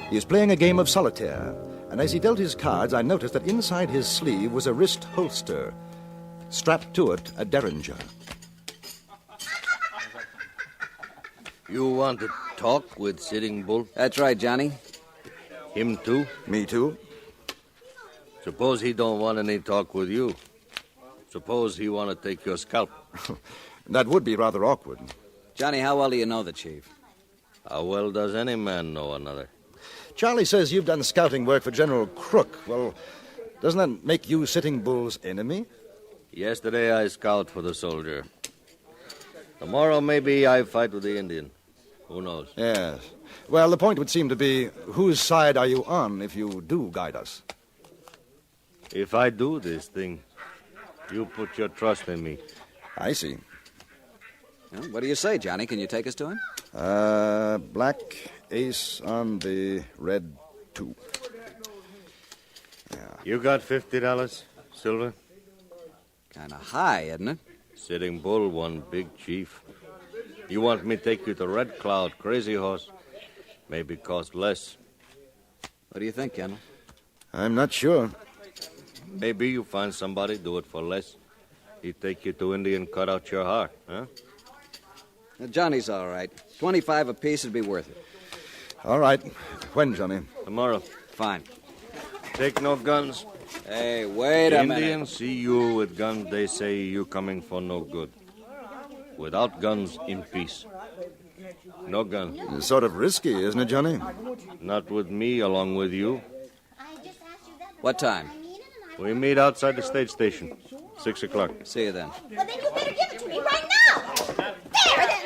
He was playing a game of solitaire, and as he dealt his cards, I noticed that inside his sleeve was a wrist holster. Strapped to it, a derringer. You want to talk with Sitting Bull? That's right, Johnny. Him too? Me too. Suppose he don't want any talk with you. Suppose he want to take your scalp. That would be rather awkward. Johnny, how well do you know the chief? How well does any man know another? Charlie says you've done scouting work for General Crook. Well, doesn't that make you Sitting Bull's enemy? Yesterday I scout for the soldier. Tomorrow maybe I fight with the Indian. Who knows? Yes. Well, the point would seem to be, whose side are you on if you do guide us? If I do this thing, you put your trust in me. I see. Well, what do you say, Johnny? Can you take us to him? Black ace on the red 2. Yeah. You got $50, Silver? Kind of high, isn't it? Sitting Bull, one big chief. You want me to take you to Red Cloud, Crazy Horse? Maybe cost less. What do you think, Kendall? I'm not sure. Maybe you find somebody, do it for less. He take you to Indian, cut out your heart, huh? Now, Johnny's all right. 25 apiece would be worth it. All right. When, Johnny? Tomorrow. Fine. Take no guns. Hey, wait a minute. Indians see you with guns, they say you coming for no good. Without guns, in peace. No gun. It's sort of risky, isn't it, Johnny? Not with me, along with you. What time? We meet outside the state station. 6 o'clock. See you then. Well, then you better give it to me right now. There, then. All right.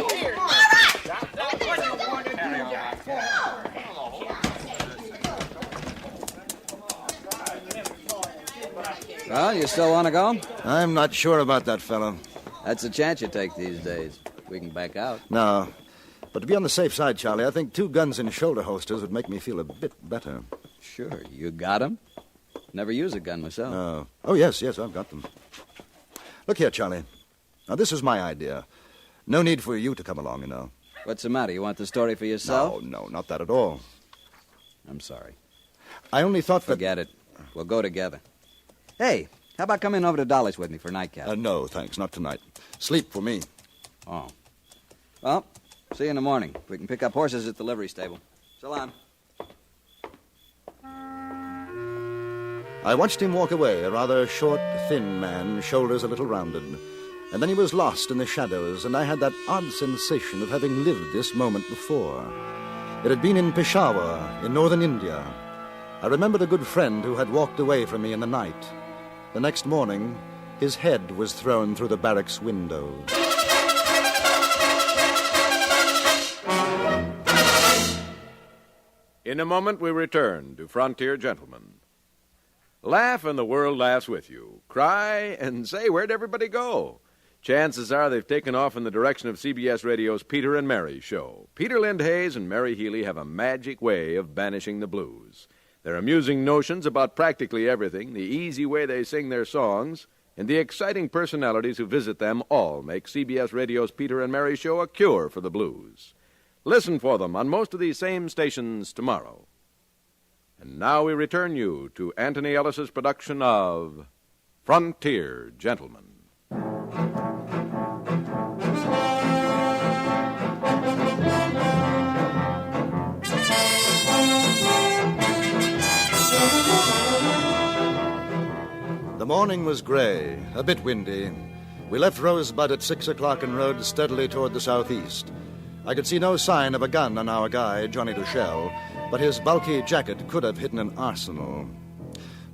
Well, you still want to go? I'm not sure about that, fellow. That's a chance you take these days. We can back out. No. But to be on the safe side, Charlie, I think 2 guns in shoulder holsters would make me feel a bit better. Sure. You got 'em? Never use a gun myself. Oh, yes, I've got them. Look here, Charlie. Now, this is my idea. No need for you to come along, you know. What's the matter? You want the story for yourself? No, not that at all. I'm sorry. I only thought Forget it. We'll go together. Hey, how about coming over to Dolly's with me for nightcap? No, thanks, not tonight. Sleep for me. Oh. Well, see you in the morning. We can pick up horses at the livery stable. So long. I watched him walk away, a rather short, thin man, shoulders a little rounded. And then he was lost in the shadows, and I had that odd sensation of having lived this moment before. It had been in Peshawar, in northern India. I remembered a good friend who had walked away from me in the night. The next morning, his head was thrown through the barracks window. In a moment, we return to Frontier Gentlemen. Laugh and the world laughs with you. Cry and say, where'd everybody go? Chances are they've taken off in the direction of CBS Radio's Peter and Mary show. Peter Lind Hayes and Mary Healy have a magic way of banishing the blues. Their amusing notions about practically everything, the easy way they sing their songs, and the exciting personalities who visit them all make CBS Radio's Peter and Mary show a cure for the blues. Listen for them on most of these same stations tomorrow. And now we return you to Anthony Ellis's production of Frontier Gentlemen. The morning was gray, a bit windy. We left Rosebud at 6 o'clock and rode steadily toward the southeast. I could see no sign of a gun on our guy, Johnny Duchelle, but his bulky jacket could have hidden an arsenal.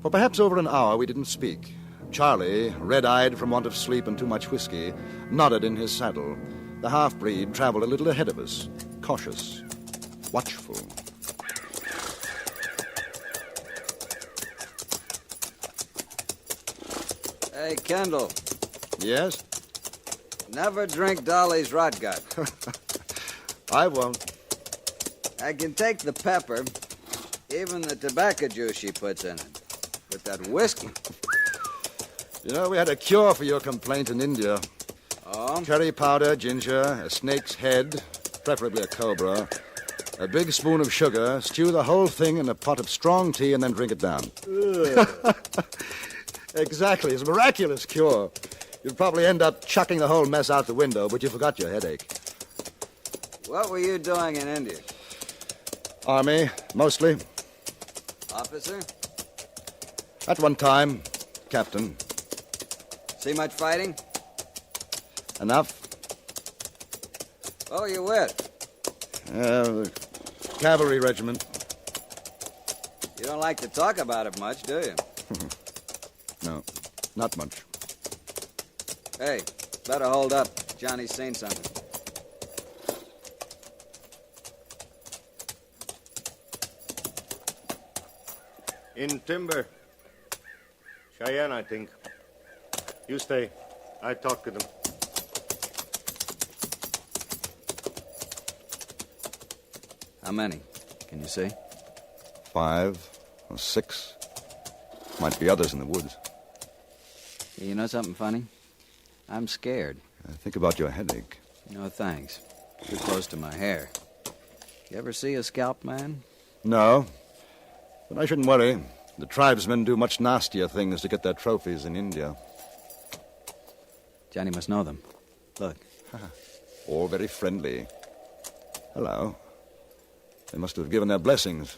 For perhaps over an hour we didn't speak. Charlie, red-eyed from want of sleep and too much whiskey, nodded in his saddle. The half-breed traveled a little ahead of us, cautious, watchful. Hey, Kendall. Yes? Never drink Dolly's rot gut. I won't. I can take the pepper, even the tobacco juice she puts in it. But that whiskey... You know, we had a cure for your complaint in India. Oh? Curry powder, ginger, a snake's head, preferably a cobra, a big spoon of sugar, stew the whole thing in a pot of strong tea, and then drink it down. Exactly. It's a miraculous cure. You'd probably end up chucking the whole mess out the window, but you forgot your headache. What were you doing in India? Army, mostly. Officer? At one time, captain. See much fighting? Enough. What were you with? The cavalry regiment. You don't like to talk about it much, do you? No, not much. Hey, better hold up. Johnny's seen something. In timber. Cheyenne, I think. You stay. I talk to them. How many? Can you see? 5 or 6. Might be others in the woods. You know something funny? I'm scared. Think about your headache. No, thanks. Too close to my hair. You ever see a scalp man? No. But I shouldn't worry. The tribesmen do much nastier things to get their trophies in India. Johnny must know them. Look. All very friendly. Hello. They must have given their blessings.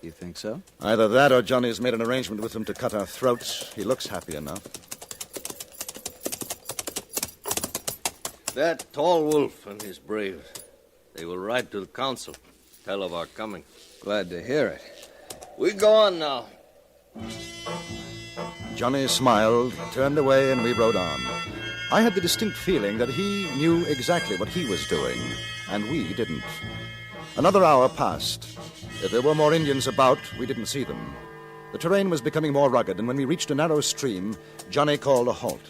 You think so? Either that or Johnny's made an arrangement with them to cut our throats. He looks happy enough. That tall wolf and his braves. They will ride to the council. Tell of our coming. Glad to hear it. We go on now. Johnny smiled, turned away, and we rode on. I had the distinct feeling that he knew exactly what he was doing, and we didn't. Another hour passed. If there were more Indians about, we didn't see them. The terrain was becoming more rugged, and when we reached a narrow stream, Johnny called a halt.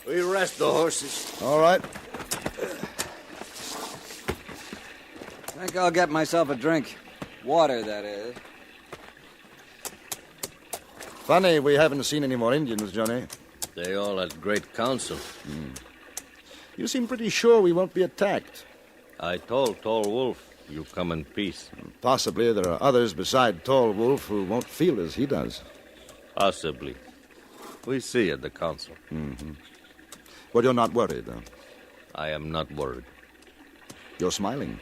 We rest the horses. All right. I think I'll get myself a drink. Water, that is. Funny, we haven't seen any more Indians, Johnny. They all at great council. You seem pretty sure we won't be attacked. I told Tall Wolf you come in peace. Possibly there are others beside Tall Wolf who won't feel as he does. Possibly. We see at the council. Well, you're not worried, though. I am not worried. You're smiling.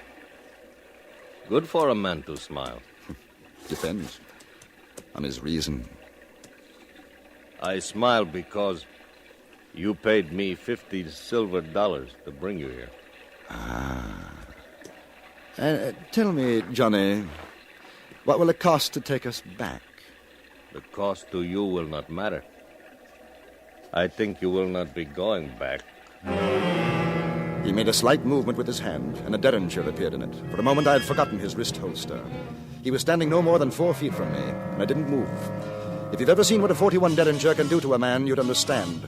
Good for a man to smile. Depends on his reason. I smile because you paid me $50 silver to bring you here. Tell me, Johnny, what will it cost to take us back? The cost to you will not matter. I think you will not be going back. He made a slight movement with his hand, and a derringer appeared in it. For a moment, I had forgotten his wrist holster. He was standing no more than 4 feet from me, and I didn't move. If you've ever seen what a 41 derringer can do to a man, you'd understand.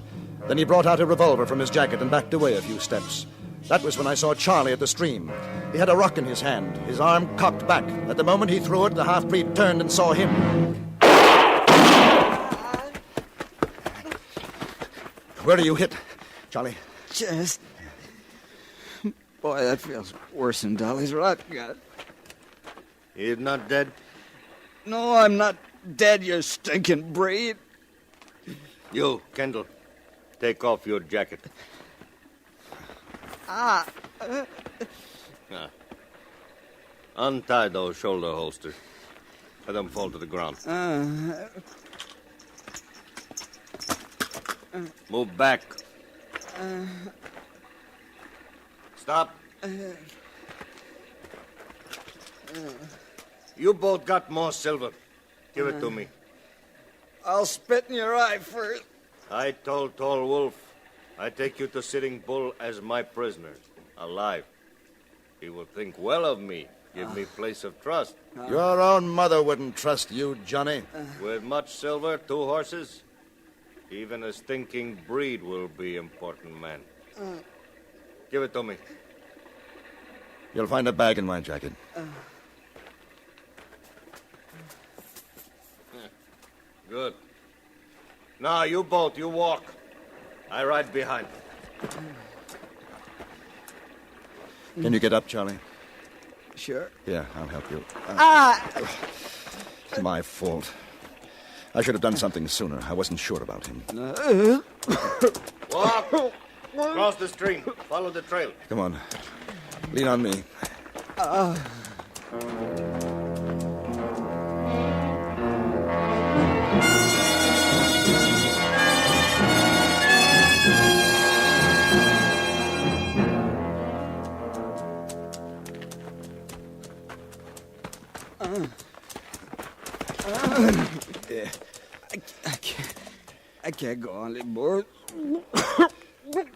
Then he brought out a revolver from his jacket and backed away a few steps. That was when I saw Charlie at the stream. He had a rock in his hand, his arm cocked back. At the moment he threw it, the half-breed turned and saw him. Where are you hit, Charlie? Chest. Boy, that feels worse than Dolly's rot gut. He's not dead? No, I'm not dead, you stinking breed. You, Kendall, take off your jacket. Untie those shoulder holsters. Let them fall to the ground. Move back. Stop. You both got more silver. Give it to me. I'll spit in your eye first. I told Tall Wolf I take you to Sitting Bull as my prisoner, alive. He will think well of me, give me place of trust. Your own mother wouldn't trust you, Johnny. With much silver, 2 horses, even a stinking breed will be important man. Give it to me. You'll find a bag in my jacket. Good. Now, you both, you walk. I ride behind. Can you get up, Charlie? Sure. Yeah, I'll help you. It's my fault. I should have done something sooner. I wasn't sure about him. Walk. Cross the stream. Follow the trail. Come on. Lean on me. I can't go on anymore.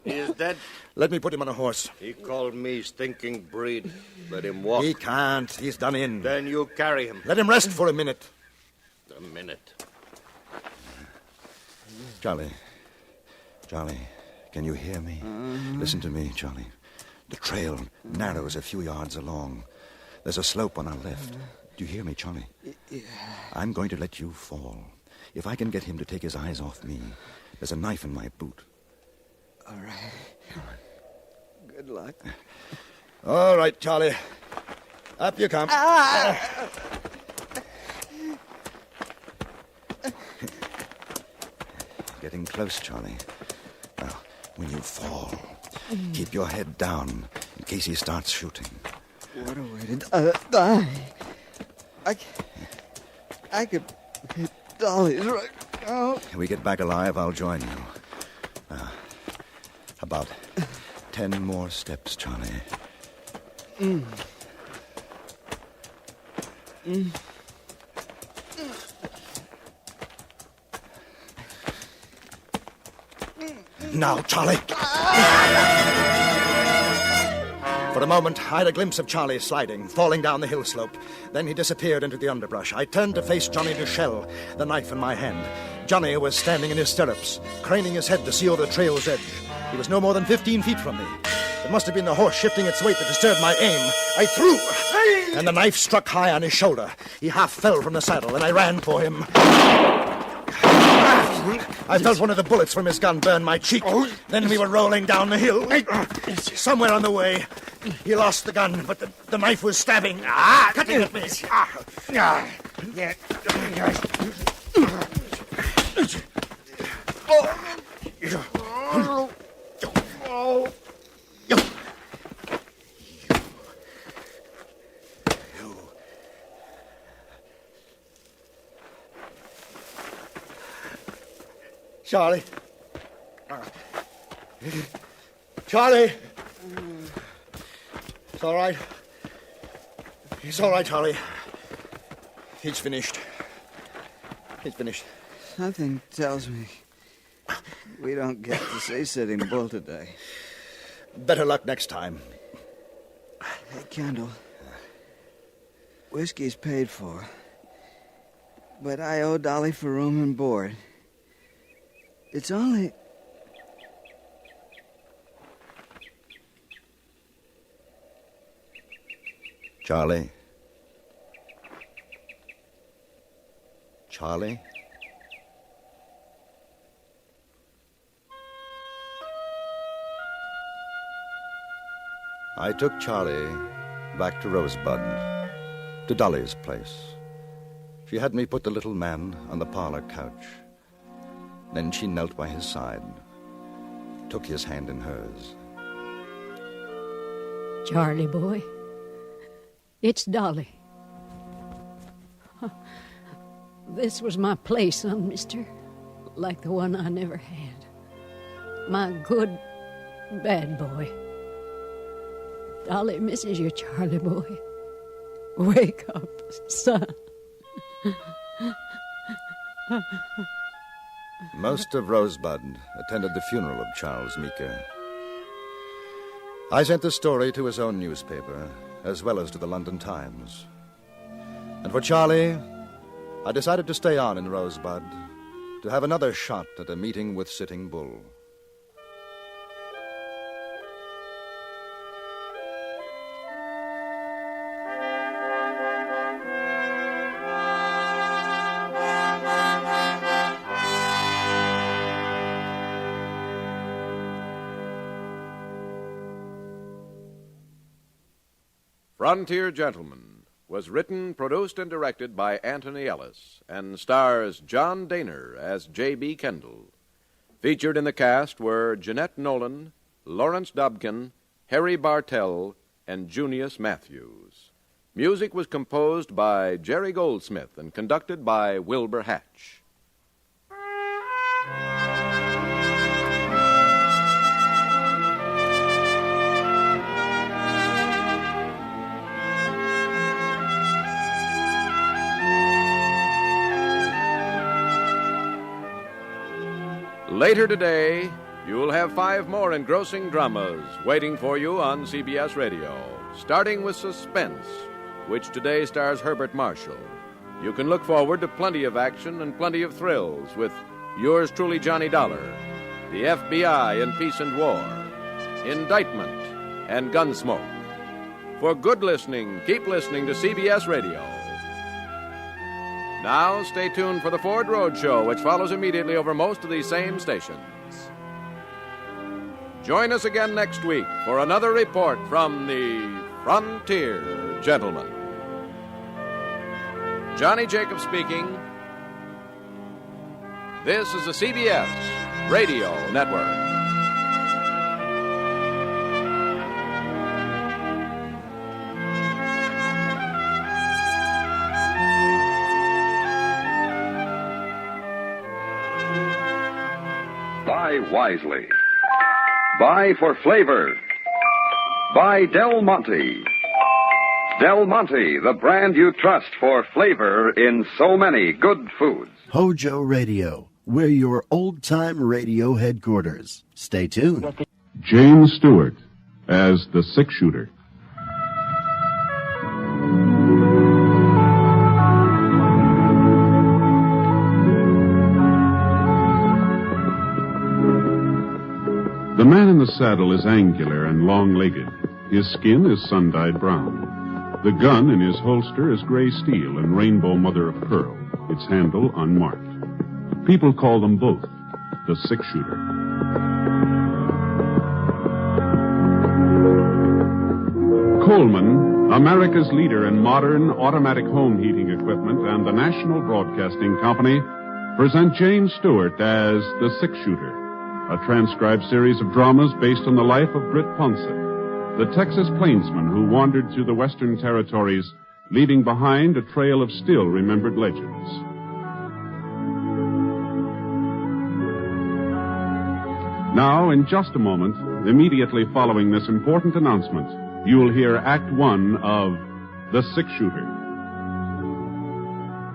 He is dead. Let me put him on a horse. He called me stinking breed. Let him walk. He can't. He's done in. Then you carry him. Let him rest for a minute. A minute. Charlie, can you hear me? Listen to me, Charlie. The trail narrows a few yards along. There's a slope on our left. Do you hear me, Charlie? Yeah. I'm going to let you fall. If I can get him to take his eyes off me, there's a knife in my boot. All right. Good luck. All right, Charlie. Up you come. Getting close, Charlie. Now, when you fall, keep your head down in case he starts shooting. What a way to die. I could hit Dolly's right now. If we get back alive, I'll join you. Now, about 10 more steps, Charlie. Now, Charlie. For a moment, I had a glimpse of Charlie sliding, falling down the hill slope. Then he disappeared into the underbrush. I turned to face Johnny Duchelle, the knife in my hand. Johnny was standing in his stirrups, craning his head to see over the trail's edge. He was no more than 15 feet from me. It must have been the horse shifting its weight that disturbed my aim. I threw, and the knife struck high on his shoulder. He half fell from the saddle, and I ran for him. I felt one of the bullets from his gun burn my cheek. Then we were rolling down the hill. Somewhere on the way, he lost the gun, but the knife was stabbing, cutting at me. Charlie. Charlie. It's all right. It's all right, Charlie. He's finished. He's finished. Something tells me we don't get to see Sitting Bull today. Better luck next time. Hey, Kendall. Whiskey's paid for. But I owe Dolly for room and board. It's only... Charlie? Charlie? I took Charlie back to Rosebud, to Dolly's place. She had me put the little man on the parlor couch. Then she knelt by his side, took his hand in hers. Charlie boy, it's Dolly. This was my place, son, mister, like the one I never had. My good, bad boy. Dolly misses you, Charlie boy. Wake up, son. Most of Rosebud attended the funeral of Charles Meeker. I sent the story to his own newspaper, as well as to the London Times. And for Charlie, I decided to stay on in Rosebud to have another shot at a meeting with Sitting Bull. Frontier Gentlemen was written, produced, and directed by Anthony Ellis and stars John Daner as J.B. Kendall. Featured in the cast were Jeanette Nolan, Lawrence Dobkin, Harry Bartell, and Junius Matthews. Music was composed by Jerry Goldsmith and conducted by Wilbur Hatch. Later today, you'll have 5 more engrossing dramas waiting for you on CBS Radio, starting with Suspense, which today stars Herbert Marshall. You can look forward to plenty of action and plenty of thrills with yours truly, Johnny Dollar, the FBI in Peace and War, Indictment, and Gunsmoke. For good listening, keep listening to CBS Radio. Now, stay tuned for the Ford Road Show, which follows immediately over most of these same stations. Join us again next week for another report from the Frontier Gentlemen. Johnny Jacobs speaking. This is the CBS Radio Network. Buy wisely. Buy for flavor. Buy Del Monte. Del Monte, the brand you trust for flavor in so many good foods. HOJO Radio, we're your old-time radio headquarters. Stay tuned. James Stewart as the six-shooter. The man in the saddle is angular and long-legged. His skin is sun-dyed brown. The gun in his holster is gray steel and rainbow mother of pearl, its handle unmarked. People call them both the six-shooter. Coleman, America's leader in modern automatic home heating equipment, and the National Broadcasting Company present James Stewart as the six-shooter, a transcribed series of dramas based on the life of Britt Ponset, the Texas plainsman who wandered through the Western Territories, leaving behind a trail of still-remembered legends. Now, in just a moment, immediately following this important announcement, you will hear Act One of The Six-Shooter.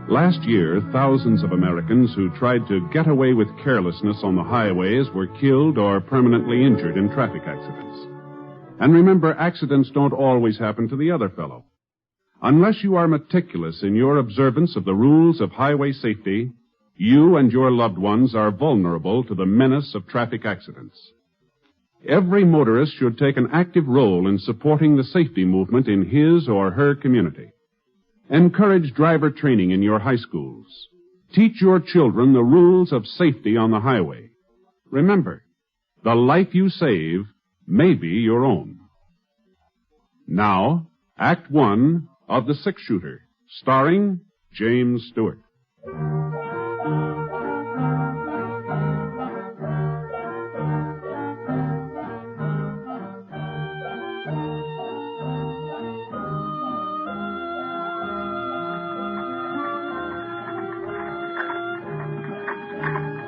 Last year, thousands of Americans who tried to get away with carelessness on the highways were killed or permanently injured in traffic accidents. And remember, accidents don't always happen to the other fellow. Unless you are meticulous in your observance of the rules of highway safety, you and your loved ones are vulnerable to the menace of traffic accidents. Every motorist should take an active role in supporting the safety movement in his or her community. Encourage driver training in your high schools. Teach your children the rules of safety on the highway. Remember, the life you save may be your own. Now, Act One of The Six-Shooter, starring James Stewart.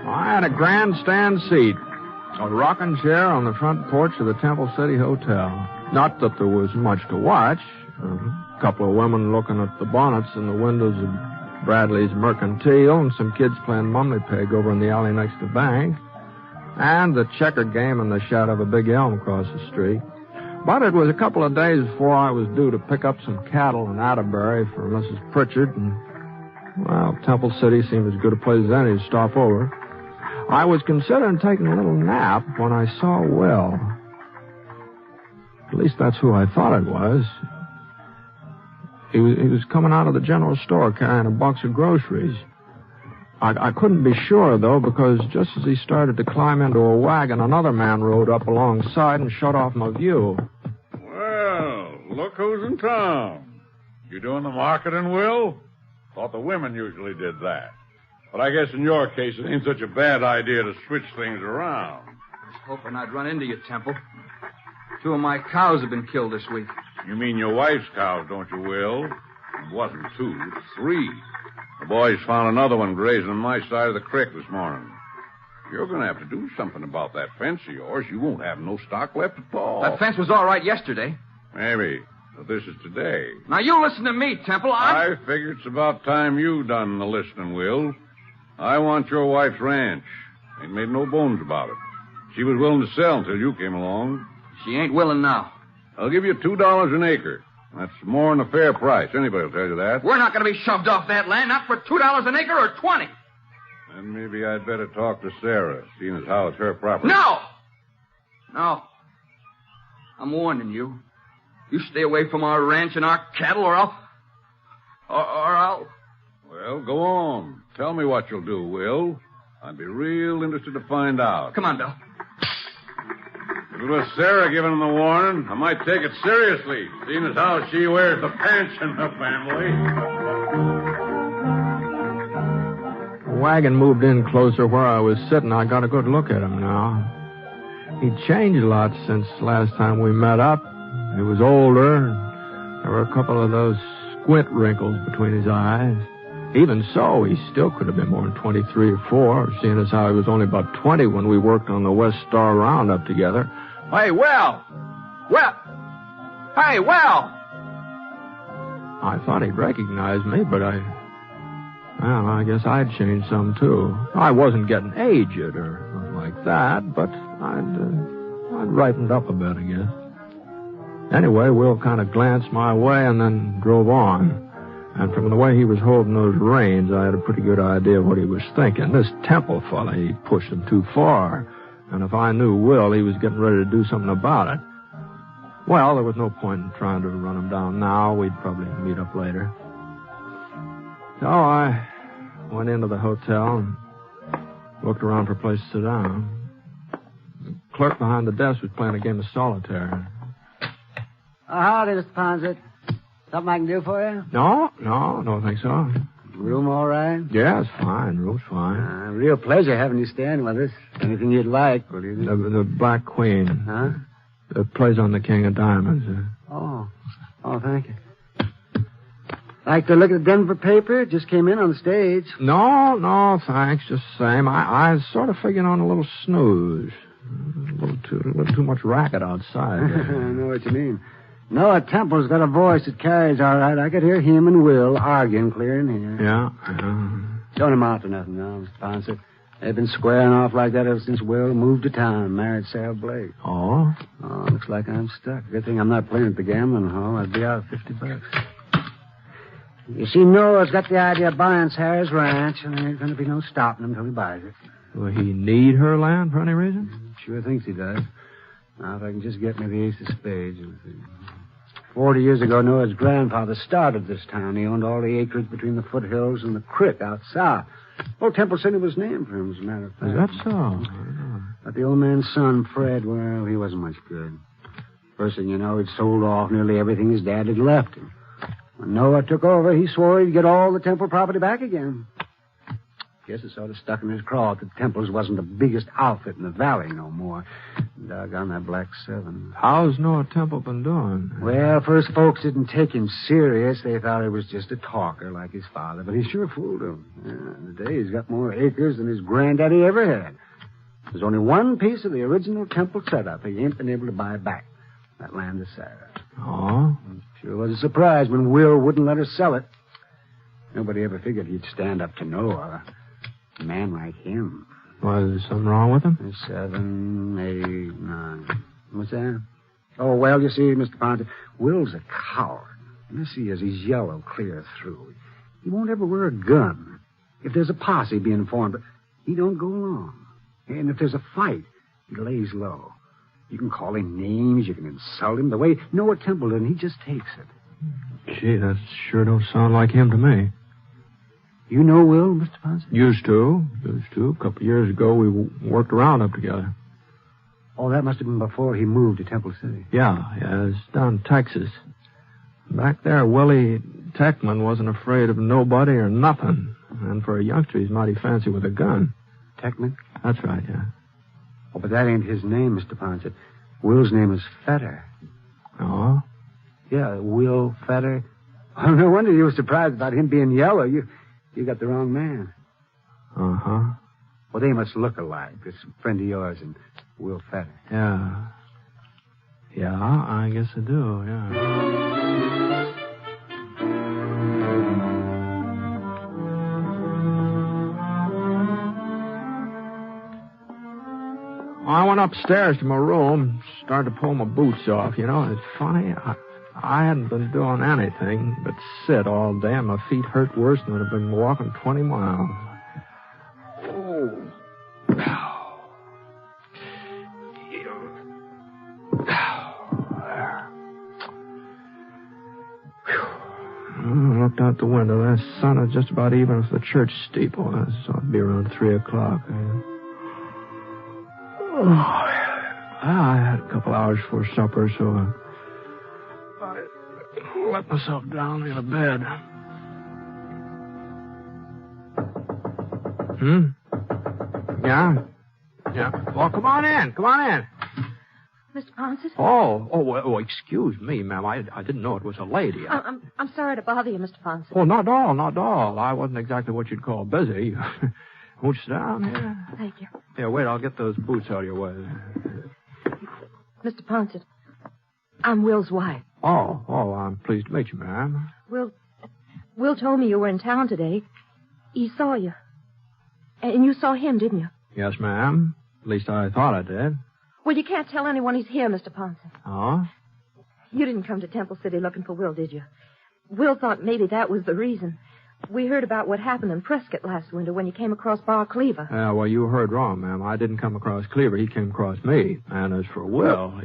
I had a grandstand seat. A rocking chair on the front porch of the Temple City Hotel. Not that there was much to watch. A couple of women looking at the bonnets in the windows of Bradley's Mercantile, and some kids playing mummy peg over in the alley next to the bank, and the checker game in the shadow of a big elm across the street. But it was a couple of days before I was due to pick up some cattle in Atterbury for Mrs. Pritchard, and, well, Temple City seemed as good a place as any to stop over. I was considering taking a little nap when I saw Will. At least that's who I thought it was. He was coming out of the general store carrying a box of groceries. I couldn't be sure, though, because just as he started to climb into a wagon, another man rode up alongside and shut off my view. Well, look who's in town. You doing the marketing, Will? Thought the women usually did that. But I guess in your case, it ain't such a bad idea to switch things around. I was hoping I'd run into you, Temple. 2 of my cows have been killed this week. You mean your wife's cows, don't you, Will? It wasn't 2, it's 3. The boys found another one grazing on my side of the creek this morning. You're going to have to do something about that fence of yours. You won't have no stock left at all. That fence was all right yesterday. Maybe, but this is today. Now, you listen to me, Temple. I figure it's about time you done the listening, Will. I want your wife's ranch. Ain't made no bones about it. She was willing to sell until you came along. She ain't willing now. I'll give you $2 an acre. That's more than a fair price. Anybody will tell you that. We're not going to be shoved off that land, not for $2 an acre or 20. Then maybe I'd better talk to Sarah, seeing as how it's her property. No! No. I'm warning you. You stay away from our ranch and our cattle, or I'll... Well, go on. Tell me what you'll do, Will. I'd be real interested to find out. Come on, Bill. If it was Sarah giving him the warning, I might take it seriously, seeing as how she wears the pants in the family. The wagon moved in closer where I was sitting. I got a good look at him now. He'd changed a lot since last time we met up. He was older. There were a couple of those squint wrinkles between his eyes. Even so, he still could have been more than 23 or 4, seeing as how he was only about 20 when we worked on the West Star Roundup together. Hey, Will! Hey, Will! I thought he'd recognize me, but I guess I'd changed some, too. I wasn't getting aged or nothing like that, but I'd ripened up a bit, I guess. Anyway, Will kind of glanced my way and then drove on. And from the way he was holding those reins, I had a pretty good idea of what he was thinking. This Temple fella, he pushed him too far. And if I knew Will, he was getting ready to do something about it. Well, there was no point in trying to run him down now. We'd probably meet up later. So I went into the hotel and looked around for a place to sit down. The clerk behind the desk was playing a game of solitaire. Howdy, Mr. Ponset. Something I can do for you? No, don't think so. Room all right? Yeah, it's fine. Room's fine. Real pleasure having you stand with us. Anything you'd like, will you? The Black Queen. Huh? It plays on the King of Diamonds. Oh, thank you. Like to look at the Denver paper? It just came in on the stage. No, thanks. Just the same. I was sort of figuring on a little snooze. A little too much racket outside. I know what you mean. Noah Temple's got a voice that carries all right. I could hear him and Will arguing clear in here. Yeah. Don't amount to nothing now, Mr. Ponset. They've been squaring off like that ever since Will moved to town and married Sarah Blake. Oh? Oh, looks like I'm stuck. Good thing I'm not playing at the gambling hall. I'd be out $50. You see, Noah's got the idea of buying Sarah's ranch, and there ain't going to be no stopping him until he buys it. Will he need her land for any reason? Sure thinks he does. Now, if I can just get me the ace of spades. 40 years ago, Noah's grandfather started this town. He owned all the acreage between the foothills and the creek out south. Old Temple City was named for him, as a matter of fact. Is that so? But the old man's son, Fred, well, he wasn't much good. First thing you know, he'd sold off nearly everything his dad had left him. When Noah took over, he swore he'd get all the Temple property back again. Guess it sort of stuck in his craw that Temple's wasn't the biggest outfit in the valley no more. Doggone that Black 7. How's Noah Temple been doing? Well, first folks didn't take him serious. They thought he was just a talker like his father, but he sure fooled them. Yeah, today he's got more acres than his granddaddy ever had. There's only one piece of the original temple setup he ain't been able to buy back. That land of Sarah. Oh? Sure was a surprise when Will wouldn't let her sell it. Nobody ever figured he'd stand up to Noah. A man like him. Was something wrong with him? 7, 8, 9. What's that? Oh, well, you see, Mr. Ponce, Will's a coward. You see, as he's yellow clear through. He won't ever wear a gun. If there's a posse being formed, he don't go along. And if there's a fight, he lays low. You can call him names, you can insult him. The way Noah Temple did, he just takes it. Gee, that sure don't sound like him to me. You know Will, Mr. Ponce? Used to. A couple of years ago, we worked around up together. Oh, that must have been before he moved to Temple City. Yeah, it's down in Texas. Back there, Willie Techman wasn't afraid of nobody or nothing. And for a youngster, he's mighty fancy with a gun. Techman? That's right, yeah. Oh, but that ain't his name, Mr. Ponce. Will's name is Fetter. Oh? Yeah, Will Fetter. Oh, no wonder you were surprised about him being yellow. You got the wrong man. Uh-huh. Well, they must look alike. This friend of yours and Will Fetter. Yeah. Yeah, I guess I do, yeah. I went upstairs to my room, started to pull my boots off. You know, it's funny. I hadn't been doing anything but sit all day, and my feet hurt worse than I've been walking 20 miles. Oh. I looked out the window. That sun is just about even with the church steeple. So it'd be around 3 o'clock. I had a couple hours before supper, so I let myself down in a bed. Yeah. Well, come on in. Mr. Ponce? Oh, excuse me, ma'am. I didn't know it was a lady. I'm sorry to bother you, Mr. Ponce. Oh, not at all. I wasn't exactly what you'd call busy. Won't you sit down here? Thank you. Yeah, wait, I'll get those boots out of your way. Mr. Ponce, I'm Will's wife. Oh, I'm pleased to meet you, ma'am. Will told me you were in town today. He saw you. And you saw him, didn't you? Yes, ma'am. At least I thought I did. Well, you can't tell anyone he's here, Mr. Ponce. Oh? You didn't come to Temple City looking for Will, did you? Will thought maybe that was the reason. We heard about what happened in Prescott last winter when you came across Bar Cleaver. Yeah, well, you heard wrong, ma'am. I didn't come across Cleaver. He came across me. And as for Will,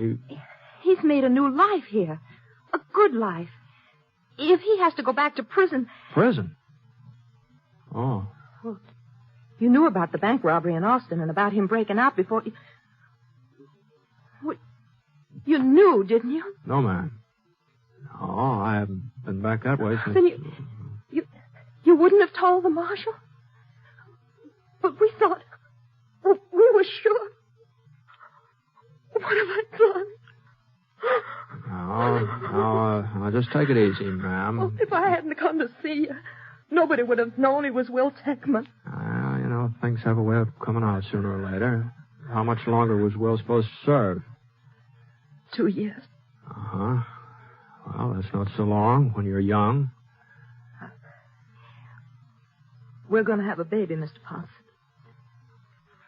He's made a new life here. A good life. If he has to go back to prison... Prison? Oh. Well, you knew about the bank robbery in Austin and about him breaking out before... You knew, didn't you? No, ma'am. No, I haven't been back that way since... Then you wouldn't have told the marshal? But we thought... We were sure. What have I done? No, just take it easy, ma'am. Oh, if I hadn't come to see you, nobody would have known he was Will Techman. Things have a way of coming out sooner or later. How much longer was Will supposed to serve? 2 years. Uh-huh. Well, that's not so long when you're young. We're going to have a baby, Mr. Ponce.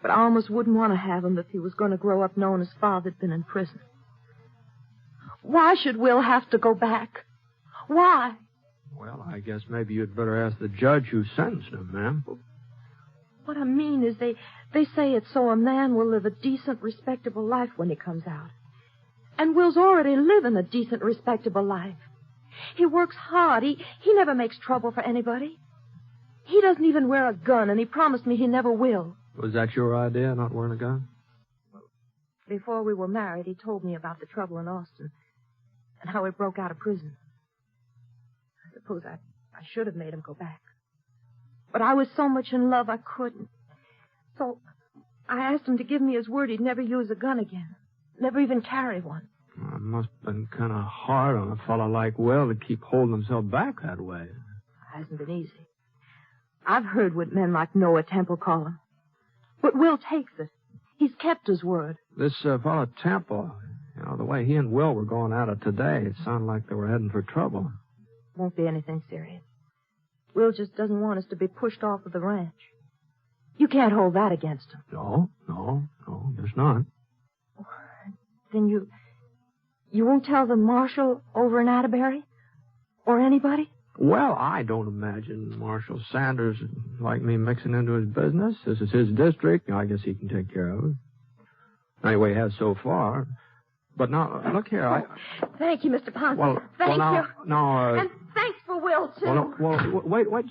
But I almost wouldn't want to have him if he was going to grow up knowing his father'd been in prison. Why should Will have to go back? Why? Well, I guess maybe you'd better ask the judge who sentenced him, ma'am. What I mean is they say it's so a man will live a decent, respectable life when he comes out. And Will's already living a decent, respectable life. He works hard. He never makes trouble for anybody. He doesn't even wear a gun, and he promised me he never will. Was that your idea, not wearing a gun? Before we were married, he told me about the trouble in Austin and how he broke out of prison. I suppose I should have made him go back. But I was so much in love I couldn't. So I asked him to give me his word he'd never use a gun again. Never even carry one. Well, it must have been kind of hard on a fellow like Will to keep holding himself back that way. It hasn't been easy. I've heard what men like Noah Temple call him. But Will takes it. He's kept his word. This fellow Temple, the way he and Will were going at it today, it sounded like they were heading for trouble. Won't be anything serious. Will just doesn't want us to be pushed off of the ranch. You can't hold that against him. No, there's not. Then you won't tell the marshal over in Atterbury? Or anybody? Well, I don't imagine Marshal Sanders would like me mixing into his business. This is his district. I guess he can take care of it. Anyway, he has so far. But now, look here, Thank you, Mr. Ponce. Thank you. Now, and thanks for Will, too. Wait, wait. Well,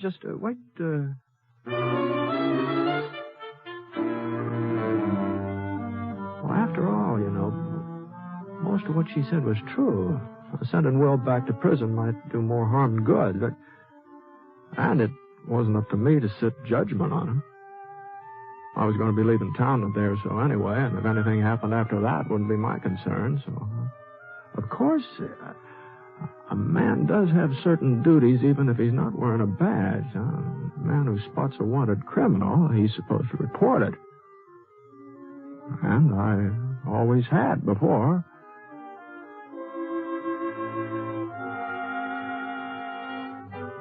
after all, most of what she said was true. Sending Will back to prison might do more harm than good. And it wasn't up to me to sit judgment on him. I was going to be leaving town in a day or so anyway, and if anything happened after that, it wouldn't be my concern. So, of course, a man does have certain duties even if he's not wearing a badge. A man who spots a wanted criminal, he's supposed to report it. And I always had before.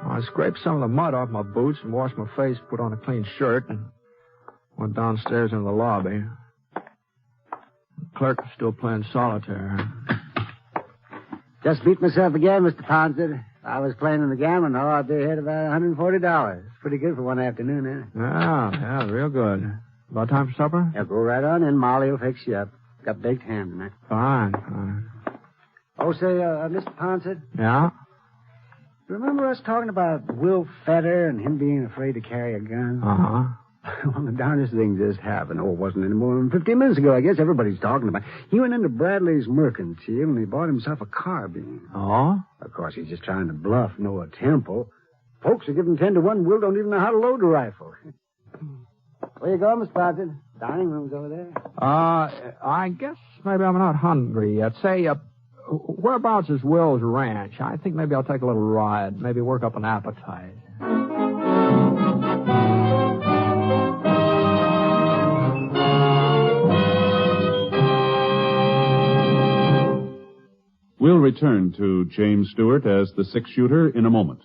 I scraped some of the mud off my boots and washed my face, put on a clean shirt, and went downstairs into the lobby. The clerk was still playing solitaire. Just beat myself again, Mr. Ponce. If I was playing in the gambling hall, I'd be ahead about $140. Pretty good for one afternoon, eh? Yeah, real good. About time for supper? Yeah, go right on in. Molly will fix you up. Got baked ham tonight. Fine. Oh, say, Mr. Ponce. Yeah? Remember us talking about Will Fetter and him being afraid to carry a gun? Uh-huh. Well, the darndest thing just happened. Oh, it wasn't any more than 15 minutes ago. I guess everybody's talking about it. He went into Bradley's mercantile and he bought himself a carbine. Oh? Of course, he's just trying to bluff Noah Temple. Folks are giving 10 to 1. Will don't even know how to load a rifle. Where you going, Mr. Ponce? Dining room's over there. I guess maybe I'm not hungry yet. Say, whereabouts is Will's ranch? I think maybe I'll take a little ride. Maybe work up an appetite. We'll return to James Stewart as the six-shooter in a moment.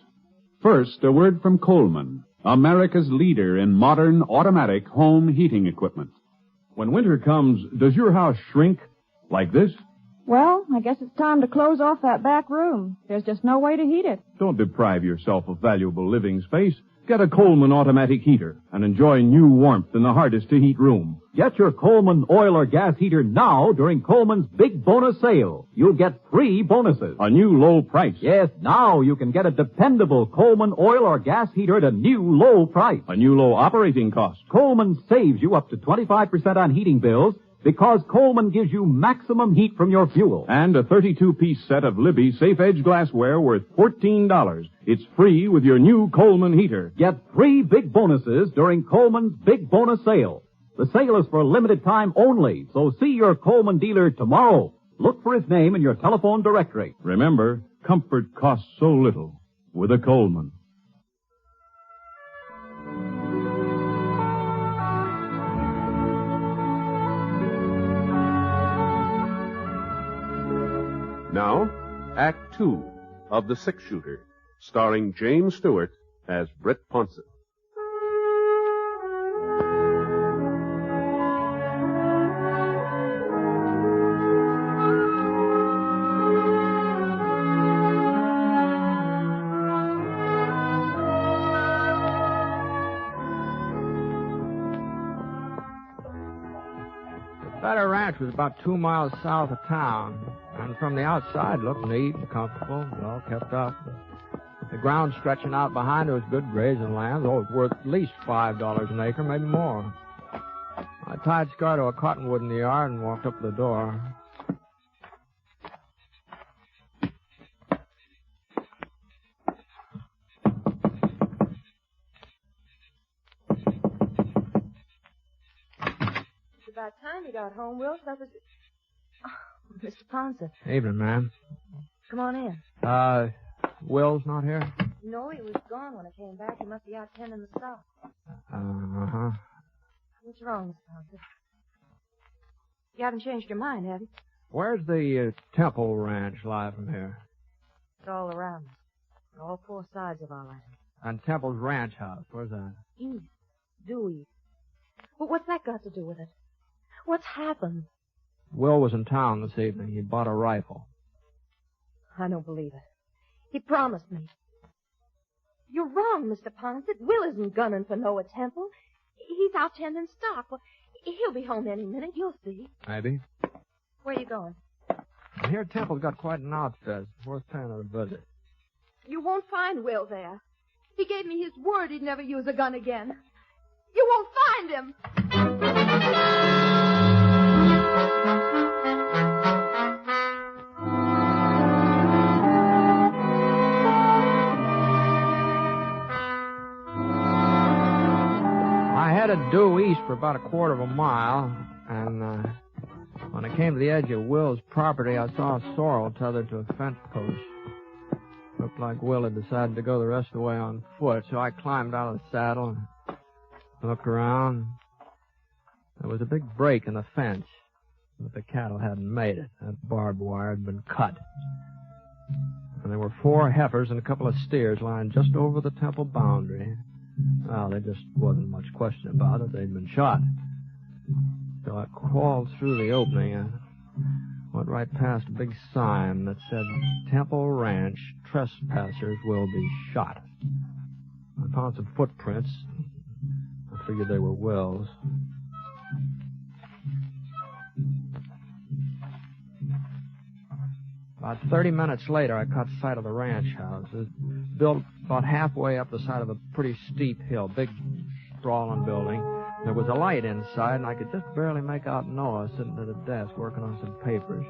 First, a word from Coleman, America's leader in modern automatic home heating equipment. When winter comes, does your house shrink like this? Well, I guess it's time to close off that back room. There's just no way to heat it. Don't deprive yourself of valuable living space. Get a Coleman automatic heater and enjoy new warmth in the hardest-to-heat room. Get your Coleman oil or gas heater now during Coleman's big bonus sale. You'll get 3 bonuses. A new low price. Yes, now you can get a dependable Coleman oil or gas heater at a new low price. A new low operating cost. Coleman saves you up to 25% on heating bills because Coleman gives you maximum heat from your fuel. And a 32-piece set of Libby Safe Edge glassware worth $14. It's free with your new Coleman heater. Get 3 big bonuses during Coleman's big bonus sale. The sale is for a limited time only, so see your Coleman dealer tomorrow. Look for his name in your telephone directory. Remember, comfort costs so little with a Coleman. Now, Act 2 of The Six-Shooter, starring James Stewart as Britt Ponce. Fetter Ranch was about 2 miles south of town, and from the outside looked neat and comfortable, well kept up. The ground stretching out behind it was good grazing land, though it was worth at least $5 an acre, maybe more. I tied Scar to a cottonwood in the yard and walked up to the door. About time you got home, Will. That was... Oh, Mr. Ponce. Evening, ma'am. Come on in. Will's not here? No, he was gone when I came back. He must be out tending the stock. Uh-huh. What's wrong, Mr. Ponce? You haven't changed your mind, have you? Where's the Temple Ranch lie from here? It's all around us. On all four sides of our land. And Temple's ranch house, where's that? East. Due east. But what's that got to do with it? What's happened? Will was in town this evening. He bought a rifle. I don't believe it. He promised me. You're wrong, Mr. Ponset. Will isn't gunning for Noah Temple. He's out tending stock. Well, he'll be home any minute. You'll see. Maybe. Where are you going? I hear Temple's got quite an outfit. It's worth paying it a visit. You won't find Will there. He gave me his word he'd never use a gun again. You won't find him. I headed due east for about a quarter of a mile, and when I came to the edge of Will's property, I saw a sorrel tethered to a fence post. Looked like Will had decided to go the rest of the way on foot, so I climbed out of the saddle and looked around. There was a big break in the fence, but the cattle hadn't made it. That barbed wire had been cut. And there were 4 heifers and a couple of steers lying just over the Temple boundary. Well, there just wasn't much question about it. They'd been shot. So I crawled through the opening and went right past a big sign that said, Temple Ranch, trespassers will be shot. I found some footprints. I figured they were Will's. About 30 minutes later, I caught sight of the ranch house. It was built about halfway up the side of a pretty steep hill, big, sprawling building. There was a light inside, and I could just barely make out Noah sitting at a desk working on some papers.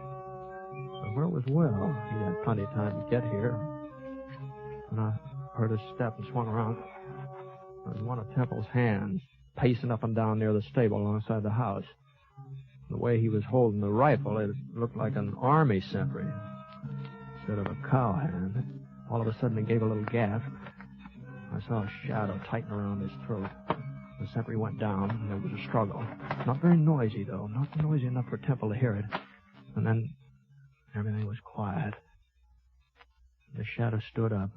But where was Will? He had plenty of time to get here. And I heard his step and swung around. There was one of Temple's hands pacing up and down near the stable alongside the house. The way he was holding the rifle, it looked like an army sentry instead of a cowhand. All of a sudden, he gave a little gasp. I saw a shadow tighten around his throat. The sentry went down, and there was a struggle. Not very noisy, though. Not noisy enough for Temple to hear it. And then everything was quiet. The shadow stood up.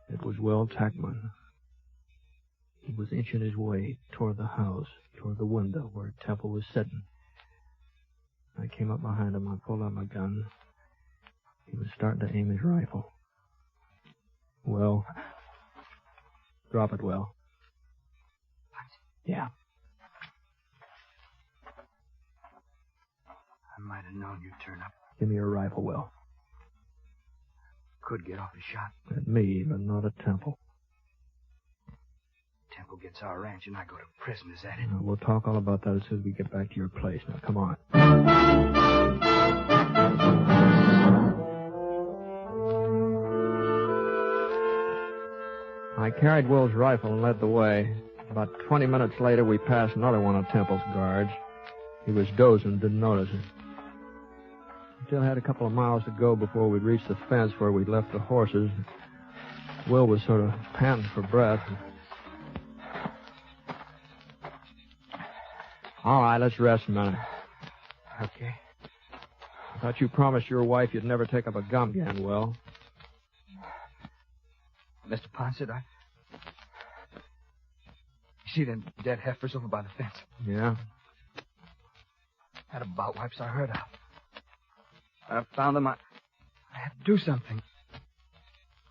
It was Will Tackman. He was inching his way toward the house, toward the window where Temple was sitting. I came up behind him. I pulled out my gun. He was starting to aim his rifle. Will. Drop it, Will. Yeah. I might have known you'd turn up. Give me your rifle, Will. Could get off a shot. At me, but not at Temple. Temple gets our ranch and I go to prison, is that it? We'll talk all about that as soon as we get back to your place. Now, come on. I carried Will's rifle and led the way. About 20 minutes later, we passed another one of Temple's guards. He was dozing, didn't notice it. Still had a couple of miles to go before we'd reach the fence where we'd left the horses. Will was sort of panting for breath. All right, let's rest a minute. Okay. I thought you promised your wife you'd never take up a gun again, Will. Mr. Ponset, You see them dead heifers over by the fence? Yeah? Had a bout wipes I heard of. I found them. I had to do something.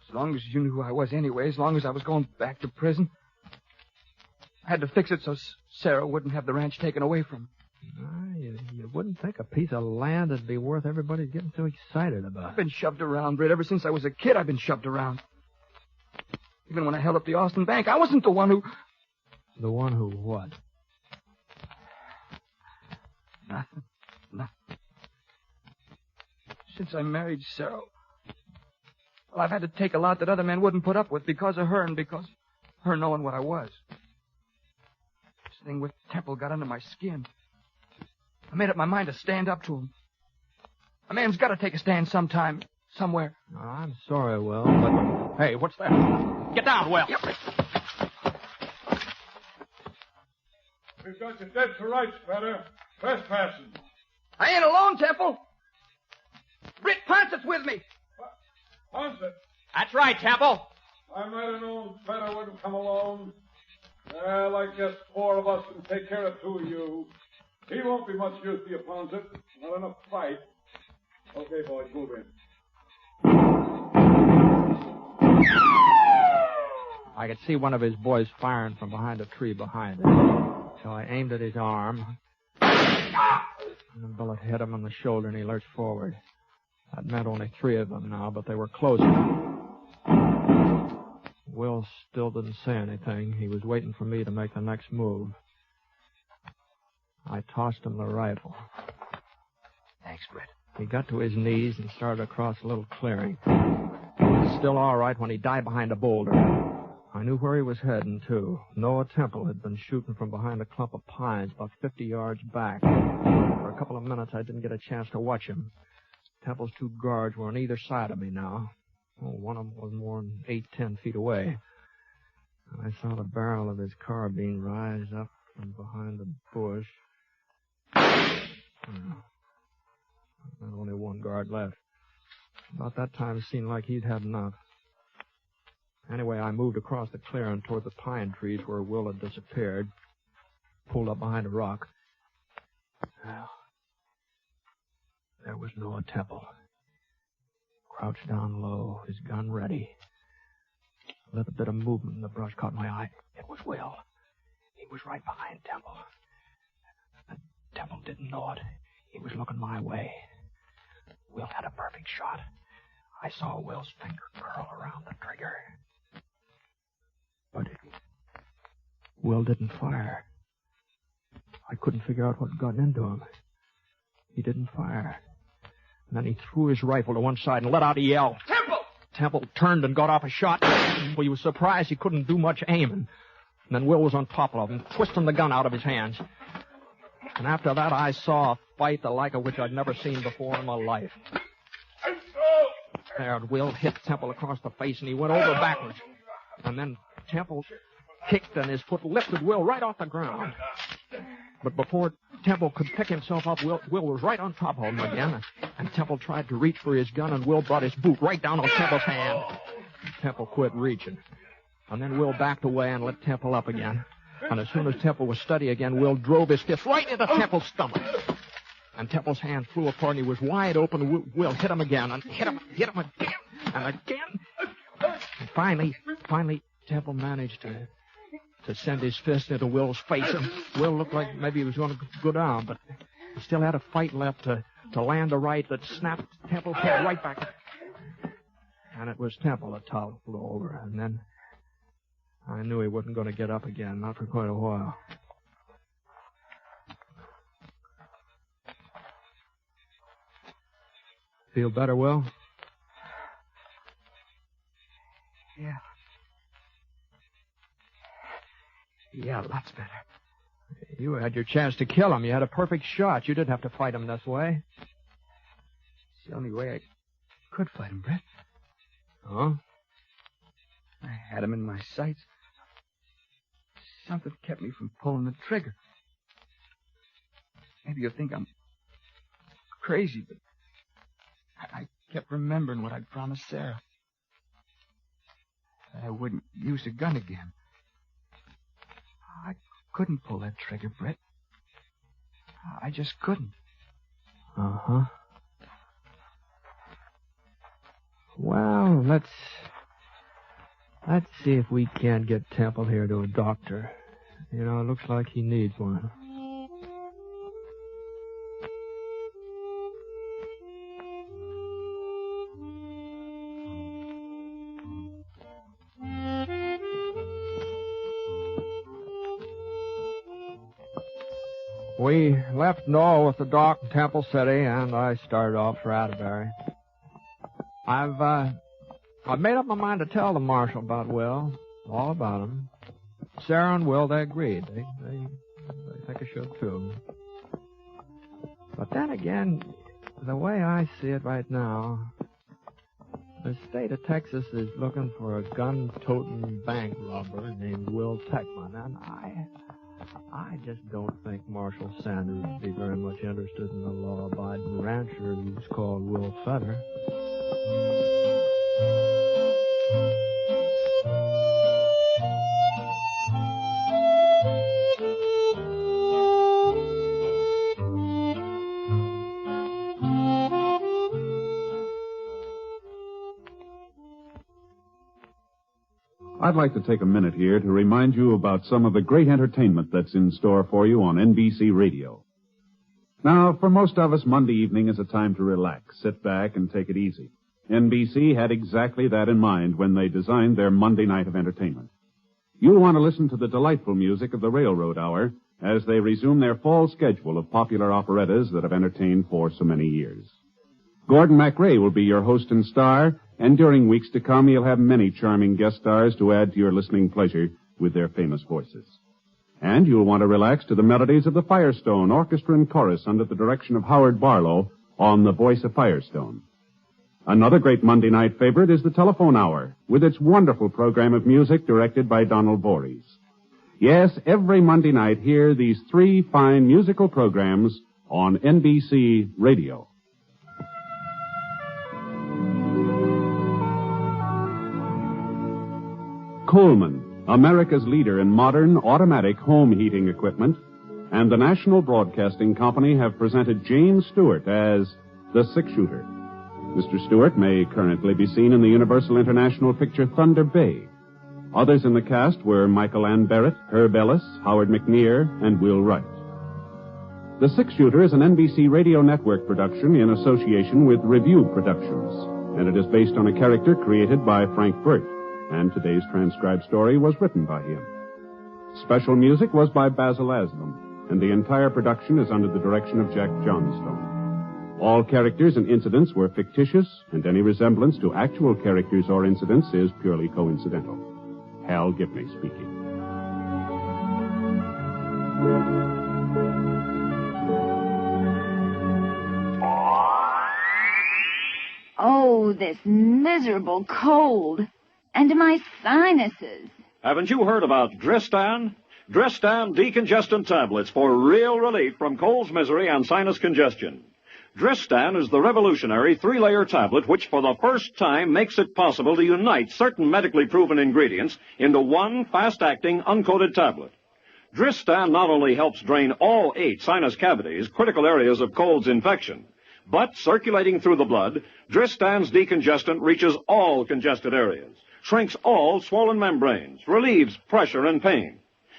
As long as you knew who I was anyway, as long as I was going back to prison, I had to fix it so Sarah wouldn't have the ranch taken away from her. You wouldn't think a piece of land would be worth everybody getting so excited about. I've been shoved around, Britt. Ever since I was a kid, I've been shoved around. Even when I held up the Austin Bank, I wasn't the one who... The one who what? Nothing. Since I married Sarah, well, I've had to take a lot that other men wouldn't put up with because of her and because of her knowing what I was. This thing with Temple got under my skin. I made up my mind to stand up to him. A man's got to take a stand sometime, somewhere. I'm sorry, Will, but... Hey, what's that? Get down, Will. Yep. We've got you dead to rights, brother. Trespassing. I ain't alone, Temple. Britt Poncett's with me. Ponset? That's right, Temple. I might have known Feder wouldn't come alone. Well, I guess 4 of us can take care of 2 of you. He won't be much use to you, Ponset. Not enough fight. Okay, boys, move in. I could see one of his boys firing from behind a tree behind him. So I aimed at his arm. And the bullet hit him on the shoulder and he lurched forward. That meant only 3 of them now, but they were closer. Will still didn't say anything. He was waiting for me to make the next move. I tossed him the rifle. Thanks, Britt. He got to his knees and started across a little clearing. He was still all right when he died behind a boulder. I knew where he was heading, too. Noah Temple had been shooting from behind a clump of pines about 50 yards back. For a couple of minutes, I didn't get a chance to watch him. Temple's 2 guards were on either side of me now. One of them was more than 8-10 feet away. I saw the barrel of his carbine rise up from behind the bush. There's only 1 guard left. About that time, it seemed like he'd had enough. Anyway, I moved across the clearing toward the pine trees where Will had disappeared. Pulled up behind a rock. Well, there was Noah Temple. Crouched down low, his gun ready. A little bit of movement in the brush caught my eye. It was Will. He was right behind Temple. And Temple didn't know it. He was looking my way. Will had a perfect shot. I saw Will's finger curl around the trigger. But Will didn't fire. I couldn't figure out what got into him. He didn't fire. And then he threw his rifle to one side and let out a yell. Temple! Temple turned and got off a shot. Well, he was surprised he couldn't do much aiming. And then Will was on top of him, twisting the gun out of his hands. And after that, I saw a fight the like of which I'd never seen before in my life. There, Will hit Temple across the face, and he went over backwards. And then Temple kicked, and his foot lifted Will right off the ground. But before Temple could pick himself up, Will was right on top of him again. And Temple tried to reach for his gun, and Will brought his boot right down on Temple's hand. Temple quit reaching. And then Will backed away and let Temple up again. And as soon as Temple was steady again, Will drove his fist right into Temple's stomach. And Temple's hand flew apart, and he was wide open. Will hit him again, and hit him again, and again. And finally, Temple managed to send his fist into Will's face. And Will looked like maybe he was going to go down, but he still had a fight left to land a right that snapped Temple's head right back. And it was Temple that toppled over, and then I knew he wasn't going to get up again, not for quite a while. Feel better, Will? Yeah. Yeah, lots better. You had your chance to kill him. You had a perfect shot. You didn't have to fight him this way. It's the only way I could fight him, Brett. Huh? I had him in my sights. Something kept me from pulling the trigger. Maybe you'll think I'm crazy, but I kept remembering what I'd promised Sarah. I wouldn't use a gun again. I couldn't pull that trigger, Brett. I just couldn't. Uh-huh. Well, let's see if we can't get Temple here to a doctor. You know, it looks like he needs one. We left Noah with the doc in Temple City, and I started off for Atterbury. I've made up my mind to tell the marshal about Will, all about him. Sarah and Will, they agreed. They think I should, too. But then again, the way I see it right now, the state of Texas is looking for a gun-toting bank robber named Will Techman, and I just don't think Marshal Sanders would be very much interested in a law-abiding rancher who's called Will Fetter. I'd like to take a minute here to remind you about some of the great entertainment that's in store for you on NBC Radio. Now, for most of us, Monday evening is a time to relax, sit back, and take it easy. NBC had exactly that in mind when they designed their Monday night of entertainment. You'll want to listen to the delightful music of the Railroad Hour as they resume their fall schedule of popular operettas that have entertained for so many years. Gordon MacRae will be your host and star, and during weeks to come, you'll have many charming guest stars to add to your listening pleasure with their famous voices. And you'll want to relax to the melodies of the Firestone Orchestra and Chorus under the direction of Howard Barlow on The Voice of Firestone. Another great Monday night favorite is the Telephone Hour, with its wonderful program of music directed by Donald Voorhees. Yes, every Monday night, hear these three fine musical programs on NBC Radio. Coleman, America's leader in modern automatic home heating equipment, and the National Broadcasting Company have presented James Stewart as the Six-Shooter. Mr. Stewart may currently be seen in the Universal International picture Thunder Bay. Others in the cast were Michael Ann Barrett, Herb Ellis, Howard McNear, and Will Wright. The Six-Shooter is an NBC Radio Network production in association with Review Productions, and it is based on a character created by Frank Burt, and today's transcribed story was written by him. Special music was by Basil Aslam, and the entire production is under the direction of Jack Johnstone. All characters and incidents were fictitious, and any resemblance to actual characters or incidents is purely coincidental. Hal Gibney speaking. Oh, this miserable cold. And my sinuses. Haven't you heard about Dristan? Dristan decongestant tablets for real relief from cold's misery and sinus congestion. Dristan is the revolutionary three-layer tablet which for the first time makes it possible to unite certain medically proven ingredients into one fast-acting, uncoated tablet. Dristan not only helps drain all 8 sinus cavities, critical areas of cold's infection, but circulating through the blood, Dristan's decongestant reaches all congested areas, shrinks all swollen membranes, relieves pressure and pain.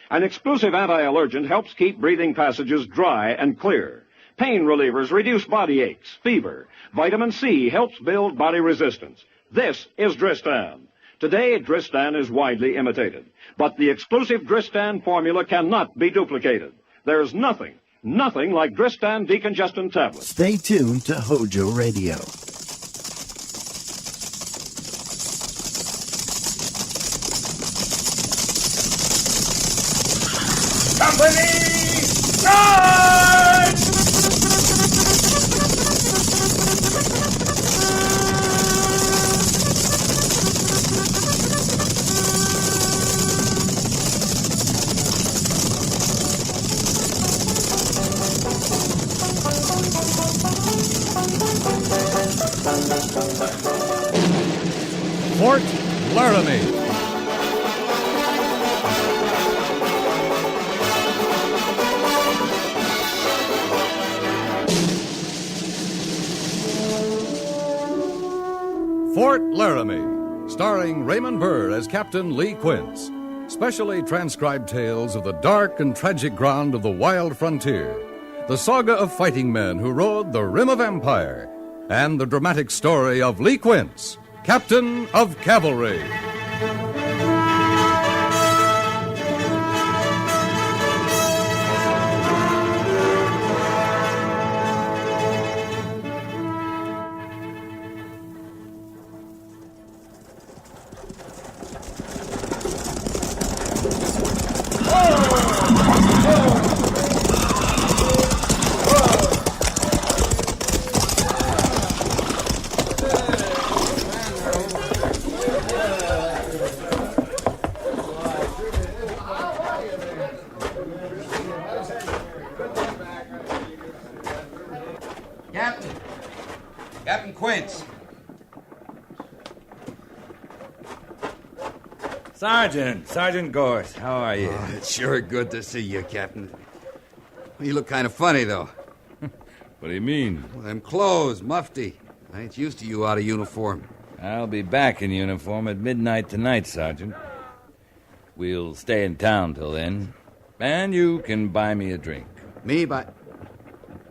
An exclusive anti-allergent helps keep breathing passages dry and clear. Pain relievers reduce body aches, fever. Vitamin C helps build body resistance. This is Dristan. Today, Dristan is widely imitated, but the exclusive Dristan formula cannot be duplicated. There's nothing like Dristan decongestant tablets. Stay tuned to HOJO Radio. Company, charge! Fort Laramie. Fort Laramie, starring Raymond Burr as Captain Lee Quince. Specially transcribed tales of the dark and tragic ground of the wild frontier, the saga of fighting men who rode the rim of empire, and the dramatic story of Lee Quince, Captain of Cavalry. Captain Quince. Sergeant Gorse, how are you? Oh, it's sure good to see you, Captain. You look kind of funny, though. What do you mean? Well, them clothes, mufti. I ain't used to you out of uniform. I'll be back in uniform at midnight tonight, Sergeant. We'll stay in town till then. And you can buy me a drink. Me?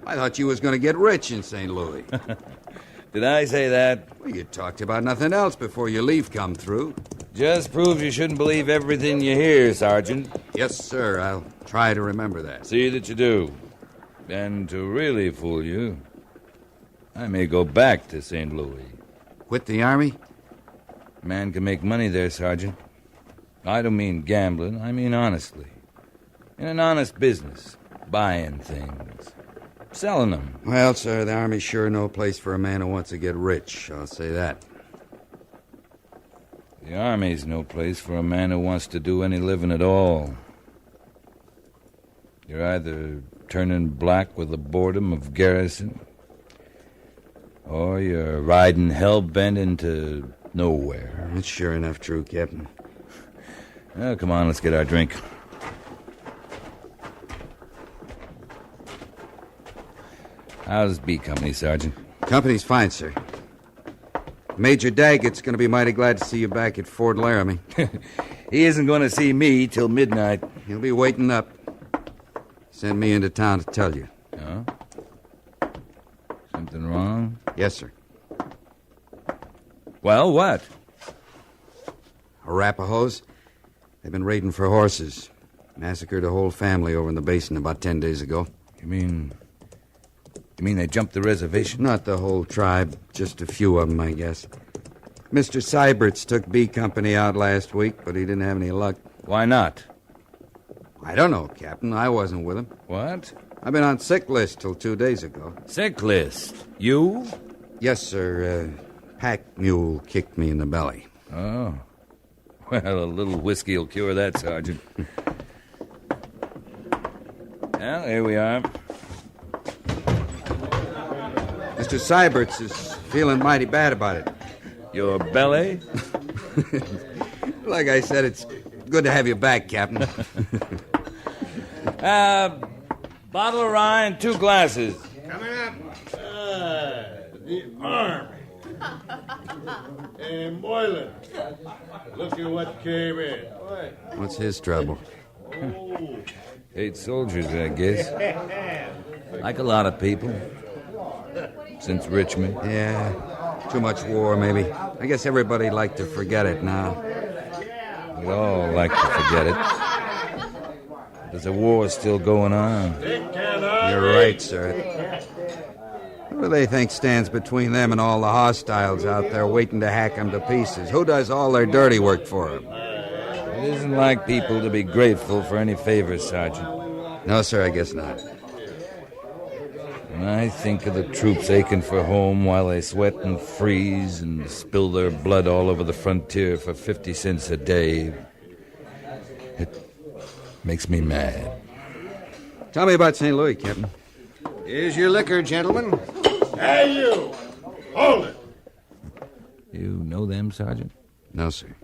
I thought you was going to get rich in St. Louis. Did I say that? Well, you talked about nothing else before your leave come through. Just proves you shouldn't believe everything you hear, Sergeant. Yes, sir. I'll try to remember that. See that you do. And to really fool you, I may go back to St. Louis. Quit the Army? Man can make money there, Sergeant. I don't mean gambling. I mean honestly. In an honest business. Buying things. Selling them. Well, sir, the Army's sure no place for a man who wants to get rich. I'll say that. The Army's no place for a man who wants to do any living at all. You're either turning black with the boredom of garrison, or you're riding hell-bent into nowhere. It's sure enough true, Captain. Well, come on, let's get our drink. How's B Company, Sergeant? Company's fine, sir. Major Daggett's going to be mighty glad to see you back at Fort Laramie. He isn't going to see me till midnight. He'll be waiting up. Send me into town to tell you. Oh? Something wrong? Yes, sir. Well, what? Arapahoes. They've been raiding for horses. Massacred a whole family over in the basin about 10 days ago. You mean they jumped the reservation? Not the whole tribe, just a few of them, I guess. Mr. Seiberts took B Company out last week, but he didn't have any luck. Why not? I don't know, Captain. I wasn't with him. What? I've been on sick list till 2 days ago. Sick list? You? Yes, sir. Pack mule kicked me in the belly. Oh. Well, a little whiskey will cure that, Sergeant. Well, here we are. Mr. Seiberts is feeling mighty bad about it. Your belly? Like I said, it's good to have you back, Captain. Bottle of rye and 2 glasses. Coming up. The Army. Hey, Moylan, look at what came in. What's his trouble? 8 soldiers, I guess. Like a lot of people. Since Richmond. Yeah, too much war, maybe. I guess everybody'd like to forget it now. We'd all like to forget it. There's a war still going on. You're right, sir. Who do they think stands between them and all the hostiles out there waiting to hack them to pieces? Who does all their dirty work for them? It isn't like people to be grateful for any favors, Sergeant. No, sir, I guess not. When I think of the troops aching for home while they sweat and freeze and spill their blood all over the frontier for 50 cents a day, it makes me mad. Tell me about St. Louis, Captain. Here's your liquor, gentlemen. Hey, you! Hold it! You know them, Sergeant? No, sir.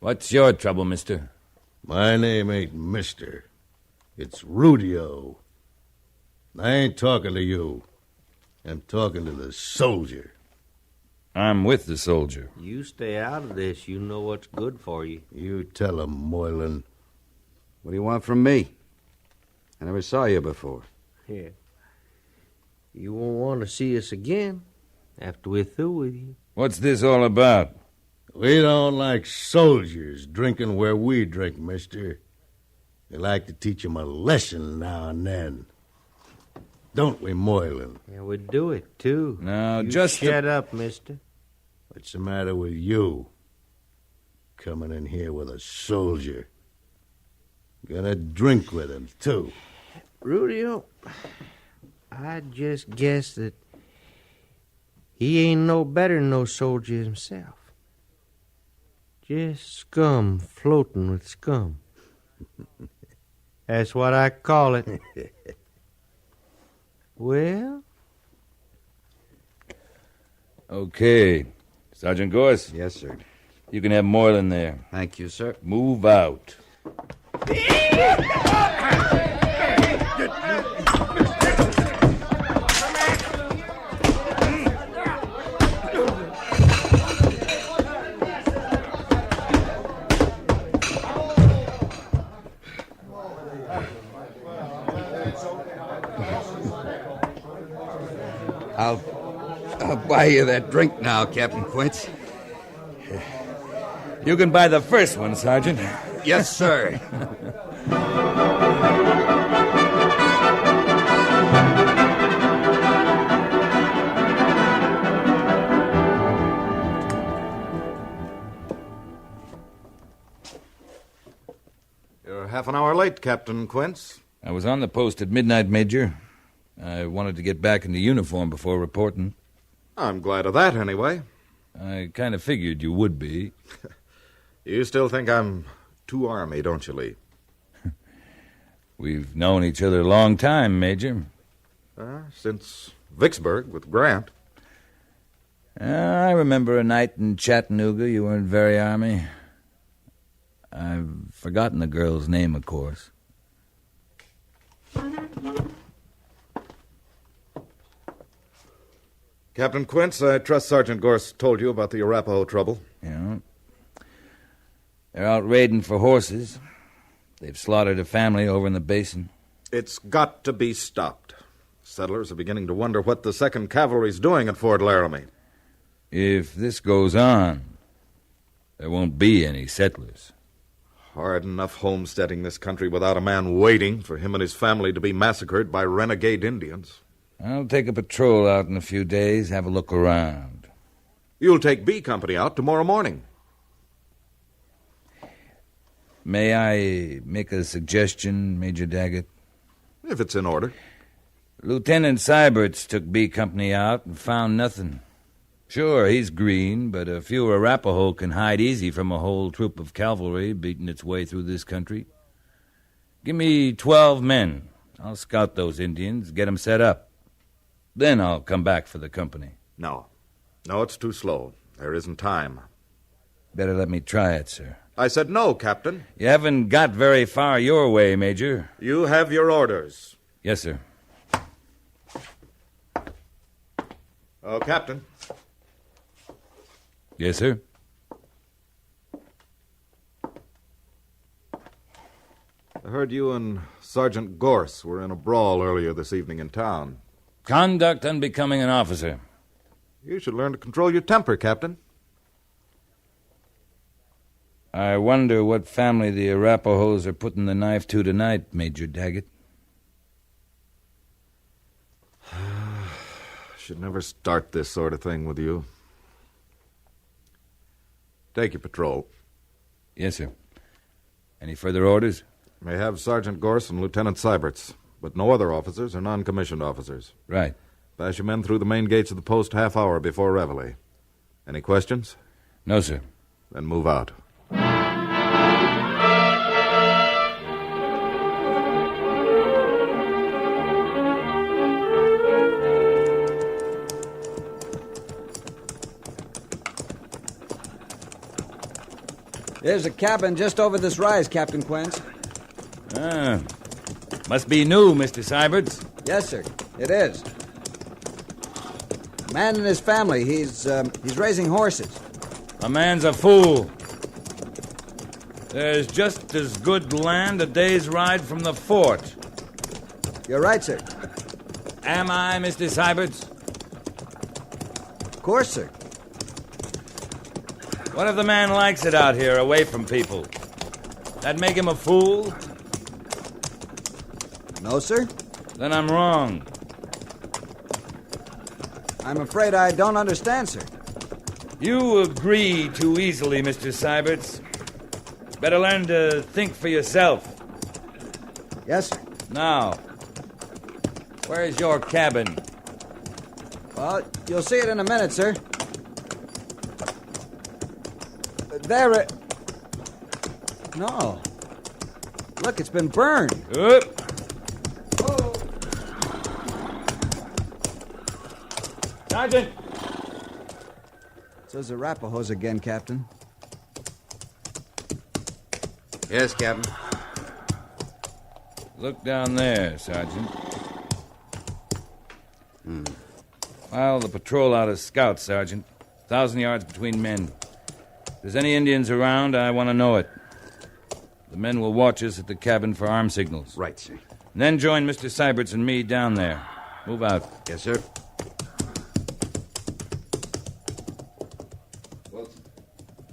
What's your trouble, mister? My name ain't Mister. It's Rudio. I ain't talking to you. I'm talking to the soldier. I'm with the soldier. You stay out of this. You know what's good for you. You tell him, Moylan. What do you want from me? I never saw you before. Yeah. You won't want to see us again after we're through with you. What's this all about? We don't like soldiers drinking where we drink, mister. We like to teach them a lesson now and then. Don't we, Moylan? Yeah, we do it, too. Now, you just shut up, mister. What's the matter with you? Coming in here with a soldier. Gonna drink with him, too. Rudio, I just guess that he ain't no better than no soldier himself. Just scum floating with scum. That's what I call it. Well? Okay. Sergeant Gorse? Yes, sir. You can have Moylan there. Thank you, sir. Move out. I'll buy you that drink now, Captain Quince. You can buy the first one, Sergeant. Yes, sir. You're half an hour late, Captain Quince. I was on the post at midnight, Major. I wanted to get back into uniform before reporting. I'm glad of that, anyway. I kind of figured you would be. You still think I'm too Army, don't you, Lee? We've known each other a long time, Major. Since Vicksburg with Grant. I remember a night in Chattanooga. You weren't very Army. I've forgotten the girl's name, of course. Captain Quince, I trust Sergeant Gorse told you about the Arapaho trouble. Yeah. They're out raiding for horses. They've slaughtered a family over in the basin. It's got to be stopped. Settlers are beginning to wonder what the 2nd Cavalry's doing at Fort Laramie. If this goes on, there won't be any settlers. Hard enough homesteading this country without a man waiting for him and his family to be massacred by renegade Indians. I'll take a patrol out in a few days, have a look around. You'll take B Company out tomorrow morning. May I make a suggestion, Major Daggett? If it's in order. Lieutenant Syberts took B Company out and found nothing. Sure, he's green, but a few Arapaho can hide easy from a whole troop of cavalry beating its way through this country. Give me 12 men. I'll scout those Indians, get them set up. Then I'll come back for the company. No, it's too slow. There isn't time. Better let me try it, sir. I said no, Captain. You haven't got very far your way, Major. You have your orders. Yes, sir. Oh, Captain. Yes, sir. I heard you and Sergeant Gorse were in a brawl earlier this evening in town. Conduct unbecoming an officer. You should learn to control your temper, Captain. I wonder what family the Arapahos are putting the knife to tonight, Major Daggett. Should never start this sort of thing with you. Take your patrol. Yes, sir. Any further orders? May have Sergeant Gorse and Lieutenant Syberts, but no other officers or non-commissioned officers. Right. Pass your men through the main gates of the post half hour before reveille. Any questions? No, sir. Then move out. There's a cabin just over this rise, Captain Quince. Must be new, Mr. Syberts. Yes, sir. It is. Man and his family. He's raising horses. A man's a fool. There's just as good land a day's ride from the fort. You're right, sir. Am I, Mr. Syberts? Of course, sir. What if the man likes it out here, away from people? That make him a fool? No, sir. Then I'm wrong. I'm afraid I don't understand, sir. You agree too easily, Mr. Syberts. Better learn to think for yourself. Yes, sir. Now, where's your cabin? Well, you'll see it in a minute, sir. There it... No. Look, it's been burned. Sergeant! So those Arapahoes again, Captain. Yes, Captain. Look down there, Sergeant. File the patrol out as scouts, Sergeant. 1,000 yards between men. If there's any Indians around, I want to know it. The men will watch us at the cabin for arm signals. Right, sir. And then join Mr. Seiberts and me down there. Move out. Yes, sir.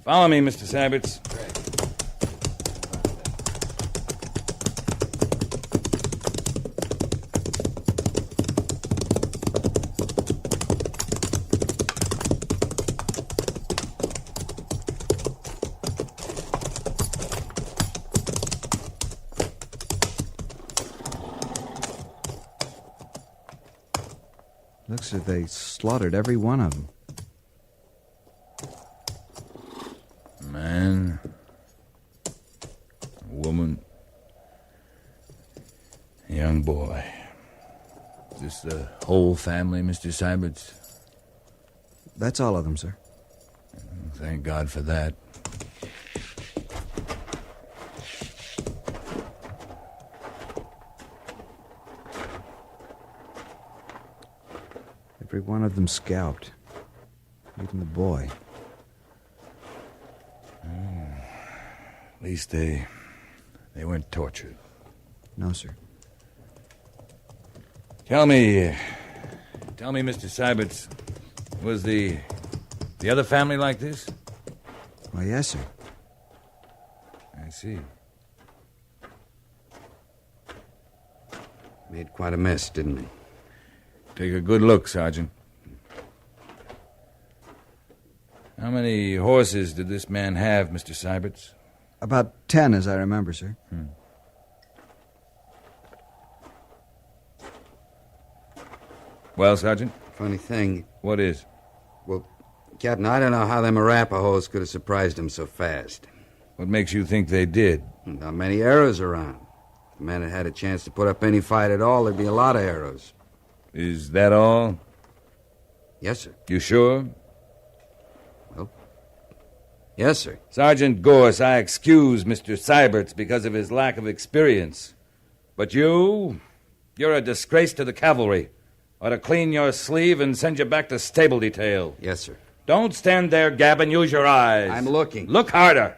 Follow me, Mr. Seiberts. Looks as if they slaughtered every one of them. Man, a woman, a young boy. Is this the whole family, Mr. Seiberts? That's all of them, sir. Thank God for that. Every one of them scalped. Even the boy. At least they weren't tortured. No, sir. Tell me, Mr. Seiberts, was the other family like this? Why, yes, sir. I see. Made quite a mess, didn't we? Take a good look, Sergeant. How many horses did this man have, Mr. Seiberts? About 10, as I remember, sir. Well, Sergeant? Funny thing. What is? Well, Captain, I don't know how them Arapahoes could have surprised him so fast. What makes you think they did? Not many arrows around. If the men had had a chance to put up any fight at all, there'd be a lot of arrows. Is that all? Yes, sir. You sure? Well, yes, sir. Sergeant Gorse, I excuse Mr. Seiberts because of his lack of experience. But you're a disgrace to the cavalry. Ought to clean your sleeve and send you back to stable detail. Yes, sir. Don't stand there, Gabbin. Use your eyes. I'm looking. Look harder.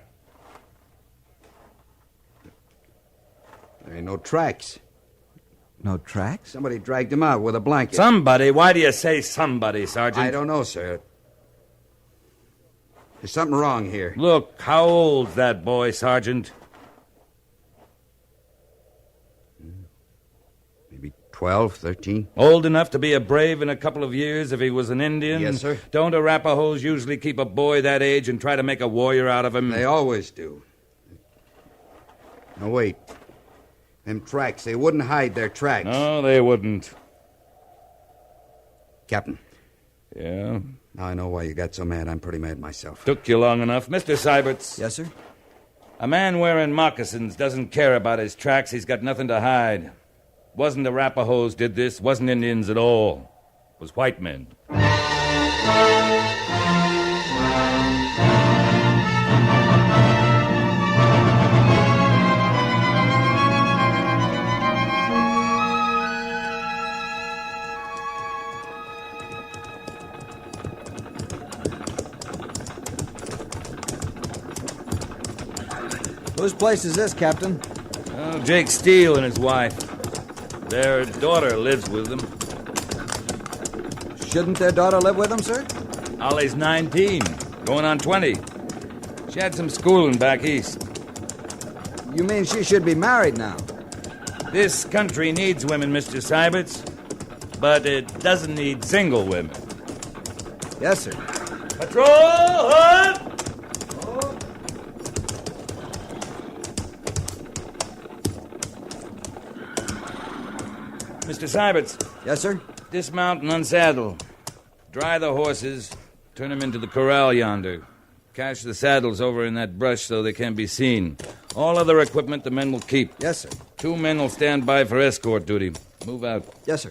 There ain't no tracks. No tracks? Somebody dragged him out with a blanket. Somebody? Why do you say somebody, Sergeant? I don't know, sir. There's something wrong here. Look, how old's that boy, Sergeant? Maybe 12, 13. Old enough to be a brave in a couple of years if he was an Indian? Yes, sir. Don't Arapahoes usually keep a boy that age and try to make a warrior out of him? They always do. No, wait. Them tracks, they wouldn't hide their tracks. No, they wouldn't. Captain. Yeah? Now I know why you got so mad. I'm pretty mad myself. Took you long enough. Mr. Seiberts. Yes, sir? A man wearing moccasins doesn't care about his tracks. He's got nothing to hide. Wasn't Arapahoes did this. Wasn't Indians at all. It was white men. Whose place is this, Captain? Oh, Jake Steele and his wife. Their daughter lives with them. Shouldn't their daughter live with them, sir? Ollie's 19, going on 20. She had some schooling back east. You mean she should be married now? This country needs women, Mr. Seiberts, but it doesn't need single women. Yes, sir. Patrol! Up! Mr. Seiberts. Yes, sir? Dismount and unsaddle. Dry the horses. Turn them into the corral yonder. Cache the saddles over in that brush so they can't be seen. All other equipment the men will keep. Yes, sir. 2 men will stand by for escort duty. Move out. Yes, sir.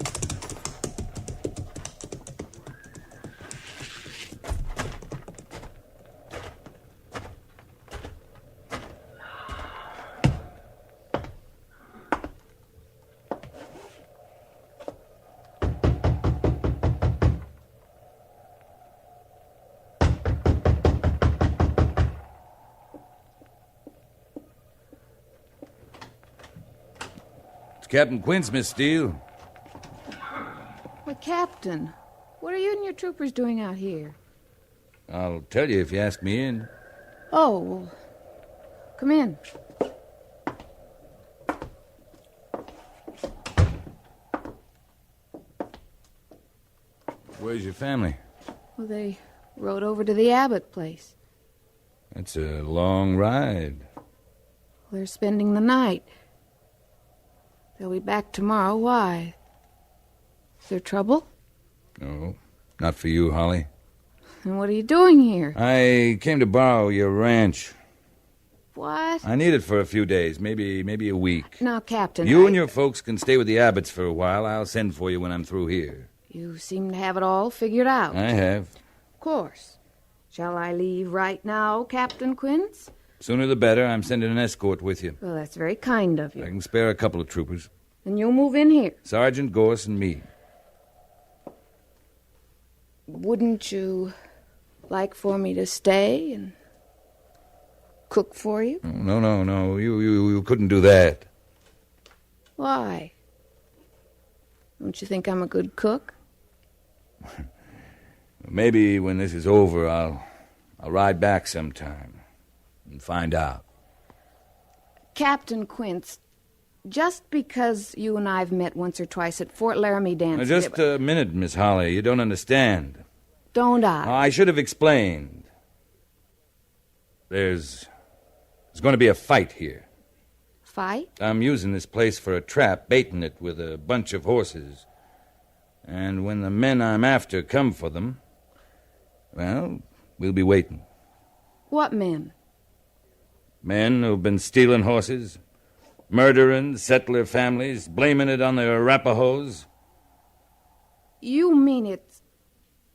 Captain Quince, Miss Steele. Well, Captain, what are you and your troopers doing out here? I'll tell you if you ask me in. Oh, well, come in. Where's your family? Well, they rode over to the Abbott place. It's a long ride. They're spending the night. They'll be back tomorrow. Why? Is there trouble? No, not for you, Holly. And what are you doing here? I came to borrow your ranch. What? I need it for a few days, maybe a week. Now, Captain, You and your folks can stay with the Abbotts for a while. I'll send for you when I'm through here. You seem to have it all figured out. I have. Of course. Shall I leave right now, Captain Quince? Sooner the better. I'm sending an escort with you. Well, that's very kind of you. I can spare a couple of troopers. And you'll move in here. Sergeant Gorse and me. Wouldn't you like for me to stay and cook for you? No. You couldn't do that. Why? Don't you think I'm a good cook? Maybe when this is over, I'll ride back sometime and find out. Captain Quince, just because you and I've met once or twice at Fort Laramie dance... Just a minute, Miss Holly. You don't understand. Don't I? I should have explained. There's going to be a fight here. Fight? I'm using this place for a trap, baiting it with a bunch of horses. And when the men I'm after come for them, well, we'll be waiting. What men? Men who've been stealing horses, murdering settler families, blaming it on the Arapahoes. You mean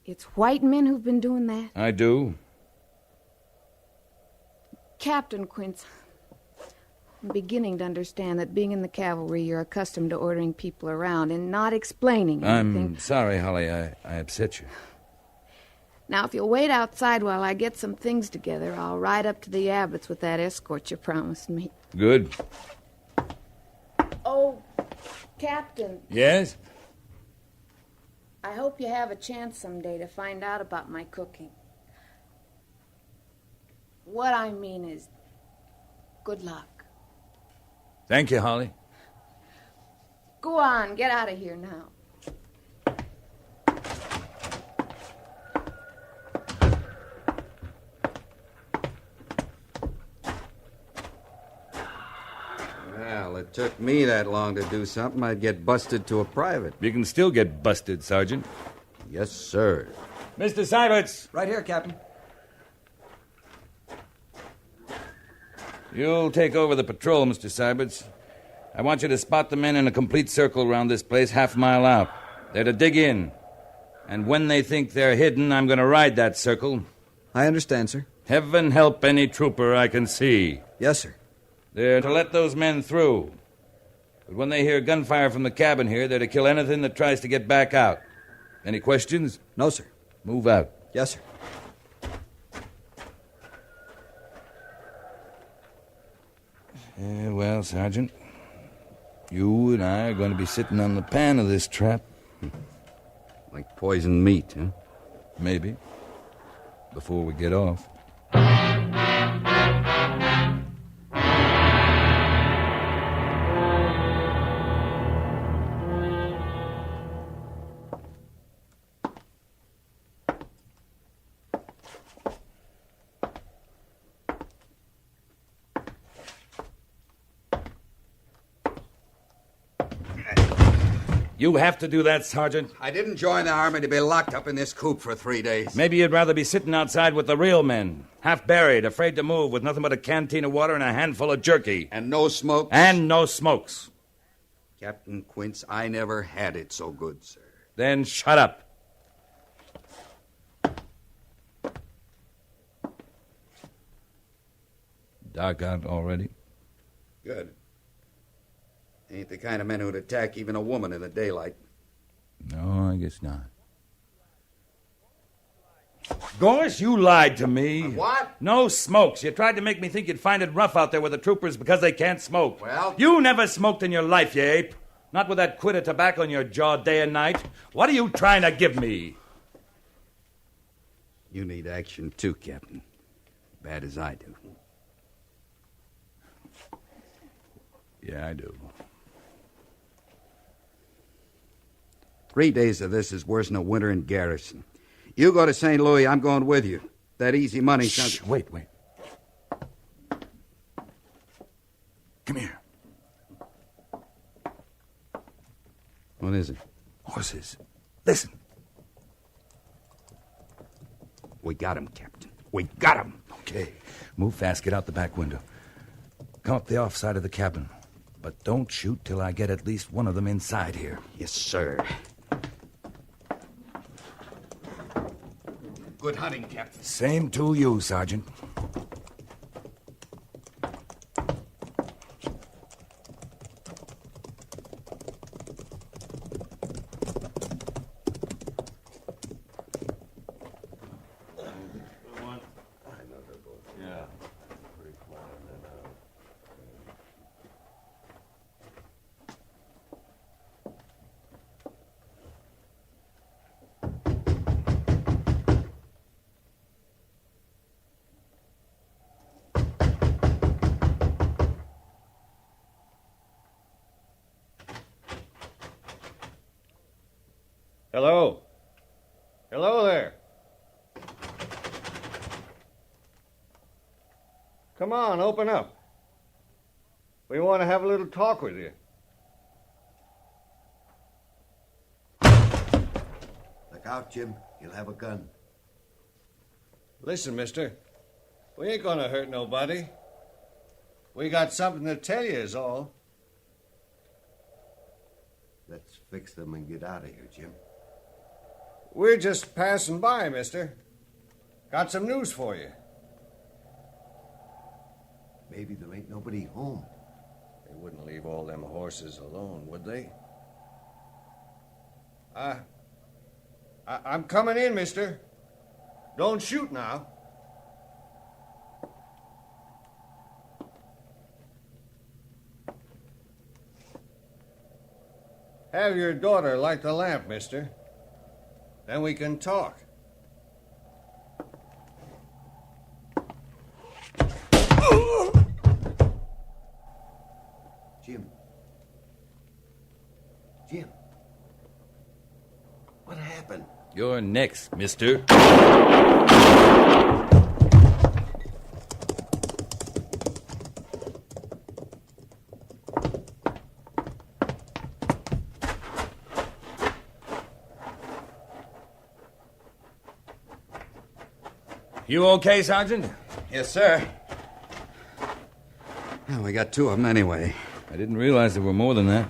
it's white men who've been doing that? I do. Captain Quince, I'm beginning to understand that being in the cavalry, you're accustomed to ordering people around and not explaining anything. I'm sorry, Holly, I upset you. Now, if you'll wait outside while I get some things together, I'll ride up to the Abbotts with that escort you promised me. Good. Oh, Captain. Yes? I hope you have a chance someday to find out about my cooking. What I mean is, good luck. Thank you, Holly. Go on, get out of here now. Well, it took me that long to do something. I'd get busted to a private. You can still get busted, Sergeant. Yes, sir. Mr. Seiberts. Right here, Captain. You'll take over the patrol, Mr. Seiberts. I want you to spot the men in a complete circle around this place, half a mile out. They're to dig in. And when they think they're hidden, I'm going to ride that circle. I understand, sir. Heaven help any trooper I can see. Yes, sir. They're to let those men through. But when they hear gunfire from the cabin here, they're to kill anything that tries to get back out. Any questions? No, sir. Move out. Yes, sir. Well, Sergeant, you and I are going to be sitting on the pan of this trap. Like poisoned meat, huh? Maybe. Before we get off. You have to do that, Sergeant. I didn't join the Army to be locked up in this coop for 3 days. Maybe you'd rather be sitting outside with the real men, half buried, afraid to move, with nothing but a canteen of water and a handful of jerky. And no smokes? And no smokes. Captain Quince, I never had it so good, sir. Then shut up. Dark out already? Good. Ain't the kind of men who'd attack even a woman in the daylight. No, I guess not. Gosh, you lied to me. What? No smokes. You tried to make me think you'd find it rough out there with the troopers because they can't smoke. Well... You never smoked in your life, you ape. Not with that quid of tobacco in your jaw day and night. What are you trying to give me? You need action too, Captain. Bad as I do. Yeah, I do. 3 days of this is worse than a winter in garrison. You go to St. Louis, I'm going with you. That easy money... Shh, wait. Come here. What is it? Horses. Listen. We got him, Captain. We got him. Okay. Move fast. Get out the back window. Come up the off side of the cabin. But don't shoot till I get at least one of them inside here. Yes, sir. Good hunting, Captain. Same to you, Sergeant. Hello? Hello there. Come on, open up. We want to have a little talk with you. Look out, Jim. You'll have a gun. Listen, mister. We ain't gonna hurt nobody. We got something to tell you is all. Let's fix them and get out of here, Jim. We're just passing by, mister. Got some news for you. Maybe there ain't nobody home. They wouldn't leave all them horses alone, would they? I'm coming in, mister. Don't shoot now. Have your daughter light the lamp, mister. Then we can talk. Jim. What happened? You're next, mister. You okay, Sergeant? Yes, sir. Well, we got 2 of them anyway. I didn't realize there were more than that.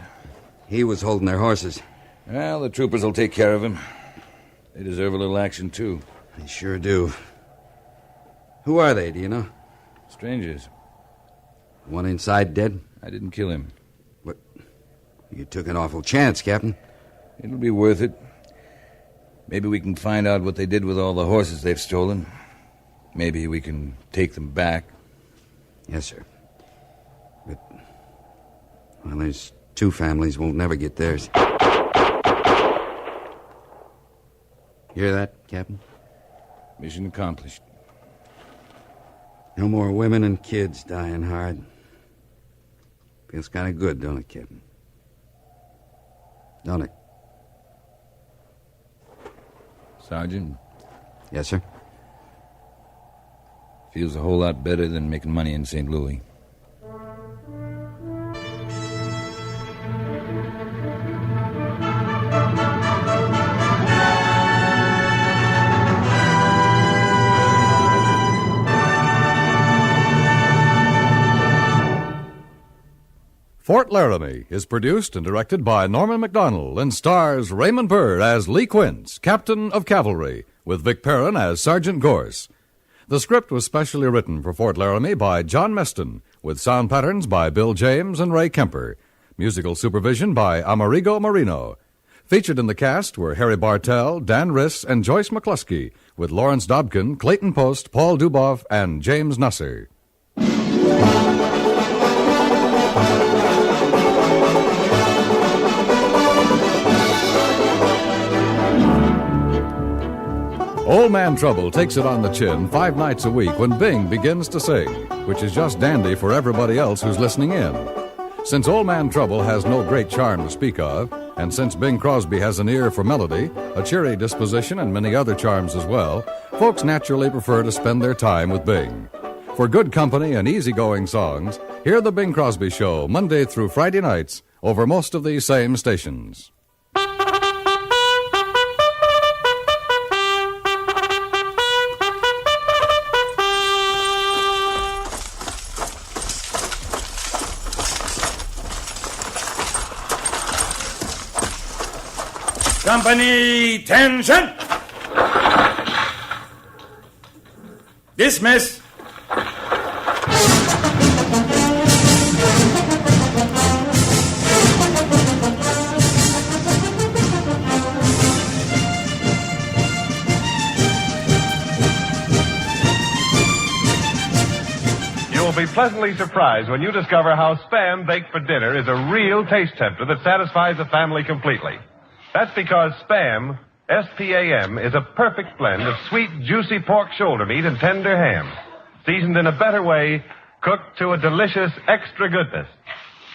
He was holding their horses. Well, the troopers will take care of him. They deserve a little action, too. They sure do. Who are they, do you know? Strangers. One inside dead? I didn't kill him. But you took an awful chance, Captain. It'll be worth it. Maybe we can find out what they did with all the horses they've stolen. Maybe we can take them back. Yes, sir. But, well, there's 2 families won't never get theirs. Hear that, Captain? Mission accomplished. No more women and kids dying hard. Feels kind of good, don't it, Captain? Don't it? Sergeant? Yes, sir? Feels a whole lot better than making money in St. Louis. Fort Laramie is produced and directed by Norman MacDonald and stars Raymond Burr as Lee Quince, Captain of Cavalry, with Vic Perrin as Sergeant Gorse. The script was specially written for Fort Laramie by John Meston, with sound patterns by Bill James and Ray Kemper. Musical supervision by Amerigo Marino. Featured in the cast were Harry Bartell, Dan Riss, and Joyce McCluskey, with Lawrence Dobkin, Clayton Post, Paul Duboff, and James Nusser. Old Man Trouble takes it on the chin 5 nights a week when Bing begins to sing, which is just dandy for everybody else who's listening in. Since Old Man Trouble has no great charm to speak of, and since Bing Crosby has an ear for melody, a cheery disposition, and many other charms as well, folks naturally prefer to spend their time with Bing. For good company and easygoing songs, hear The Bing Crosby Show Monday through Friday nights over most of these same stations. Company, tension! Dismiss! You will be pleasantly surprised when you discover how Spam baked for dinner is a real taste tempter that satisfies the family completely. That's because Spam, S-P-A-M, is a perfect blend of sweet, juicy pork shoulder meat and tender ham, seasoned in a better way, cooked to a delicious extra goodness.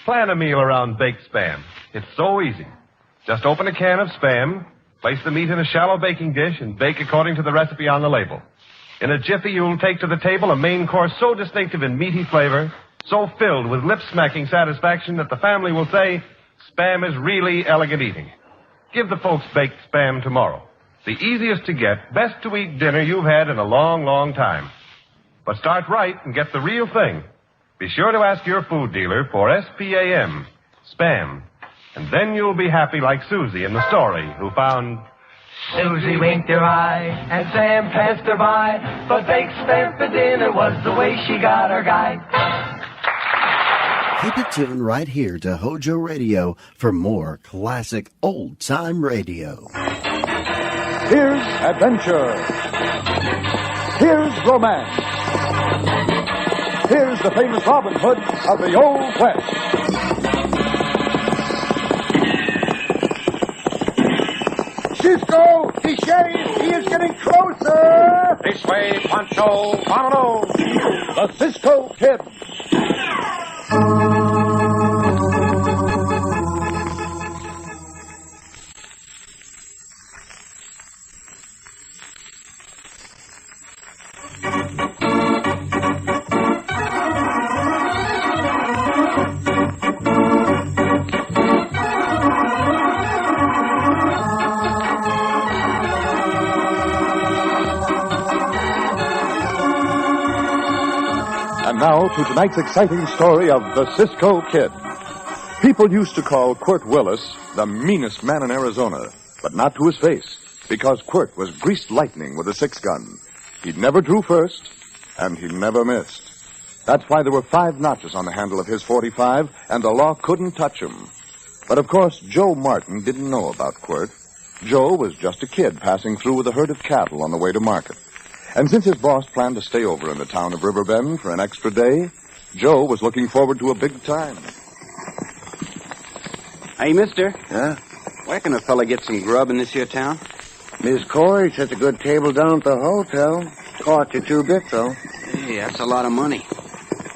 Plan a meal around baked Spam. It's so easy. Just open a can of Spam, place the meat in a shallow baking dish, and bake according to the recipe on the label. In a jiffy, you'll take to the table a main course so distinctive in meaty flavor, so filled with lip-smacking satisfaction that the family will say, Spam is really elegant eating. Give the folks baked Spam tomorrow. The easiest to get, best to eat dinner you've had in a long, long time. But start right and get the real thing. Be sure to ask your food dealer for S-P-A-M, Spam. And then you'll be happy like Susie in the story, who found... Susie winked her eye, and Sam passed her by, but baked Spam for dinner was the way she got her guy. Keep it tuned right here to HOJO Radio for more classic old-time radio. Here's adventure. Here's romance. Here's the famous Robin Hood of the Old West. Cisco, the sheriff, he is getting closer. This way, Pancho, vámonos. The Cisco Kid. And now to tonight's exciting story of the Cisco Kid. People used to call Quirt Willis the meanest man in Arizona, but not to his face, because Quirt was greased lightning with a 6-gun. He never drew first, and he never missed. That's why there were 5 notches on the handle of his .45, and the law couldn't touch him. But of course, Joe Martin didn't know about Quirt. Joe was just a kid passing through with a herd of cattle on the way to market. And since his boss planned to stay over in the town of Riverbend for an extra day, Joe was looking forward to a big time. Hey, mister. Huh? Where can a fella get some grub in this here town? Miss Corey sets a good table down at the hotel. Cost you 2 bits, though. Hey, that's a lot of money.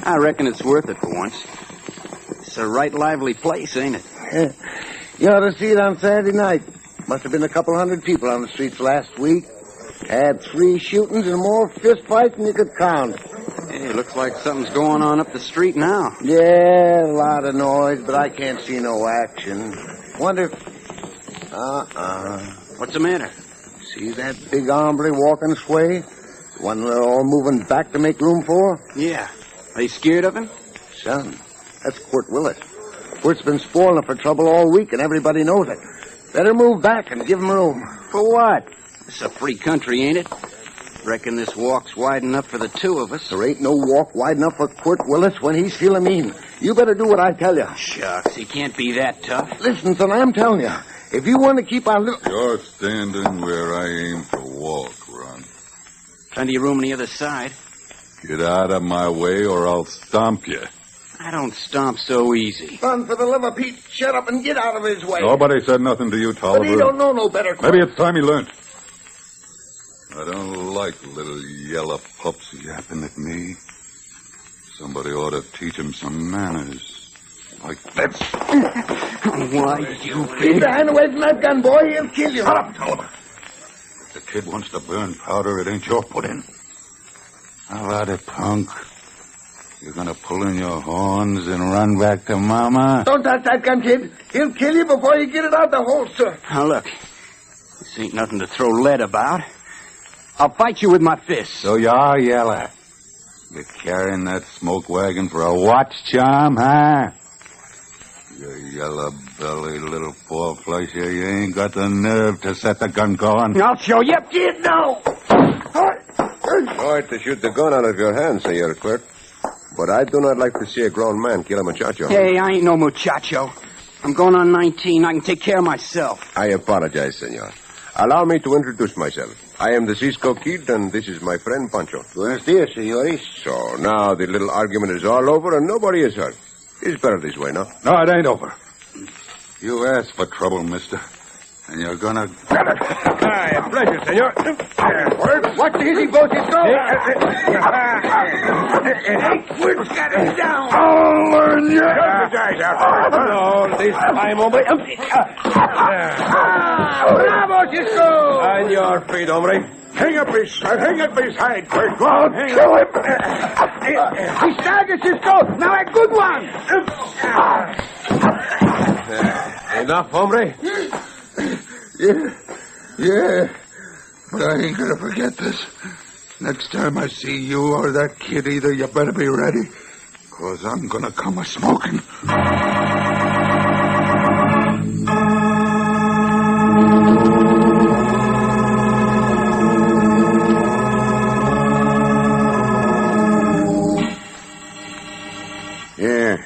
I reckon it's worth it for once. It's a right lively place, ain't it? You ought to see it on Saturday night. Must have been a couple hundred people on the streets last week. Had 3 shootings and more fist fights than you could count. Hey, looks like something's going on up the street now. Yeah, a lot of noise, but I can't see no action. Wonder if... What's the matter? See that big hombre walking this way? One they're all moving back to make room for? Yeah. Are you scared of him? Son, that's Quirt Willis. Quirt's been spoiling for trouble all week, and everybody knows it. Better move back and give him room. For what? It's a free country, ain't it? Reckon this walk's wide enough for the two of us. There ain't no walk wide enough for Quirt Willis when he's feeling mean. You better do what I tell you. Shucks, he can't be that tough. Listen, son, I'm telling you. If you want to keep our little... You're standing where I aim to walk, Ron. Plenty of room on the other side. Get out of my way or I'll stomp you. I don't stomp so easy. Son, for the love of Pete, shut up and get out of his way. Nobody said nothing to you, Tolliver. But he don't know no better. Maybe it's time he learned. I don't like little yellow pups yapping at me. Somebody ought to teach him some manners. Like this. Why, you Keep your hand away from that gun, boy. He'll kill you. Shut up, Tolliver. If the kid wants to burn powder, it ain't your pudding. How about it, punk? You're gonna pull in your horns and run back to Mama? Don't touch that gun, kid. He'll kill you before you get it out the holster. Now, look. This ain't nothing to throw lead about. I'll fight you with my fists. So you are, Yeller. You're carrying that smoke wagon for a watch charm, huh? You yellow-bellied little four-flusher. You ain't got the nerve to set the gun going. I'll show you, kid, now. Sorry to shoot the gun out of your hand, Senor Clerk. But I do not like to see a grown man kill a muchacho. Hey, I ain't no muchacho. I'm going on 19. I can take care of myself. I apologize, senor. Allow me to introduce myself. I am the Cisco Kid, and this is my friend Pancho. Buenos dias, senores. So now the little argument is all over, and nobody is hurt. It's better this way, no? No, it ain't over. You asked for trouble, mister. And you're gonna get it. A pleasure, senor. Watch the easy boat, Cisco. Quirt's got it down. I'll learn you. No, this time, hombre. Bravo, Cisco. On your feet, hombre. Hang up his hide, Quirt. Go on, kill him. He staggered, Cisco. Now a good one. Enough, hombre? Yeah. But I ain't gonna forget this. Next time I see you or that kid either, you better be ready. 'Cause I'm gonna come a-smoking. Yeah.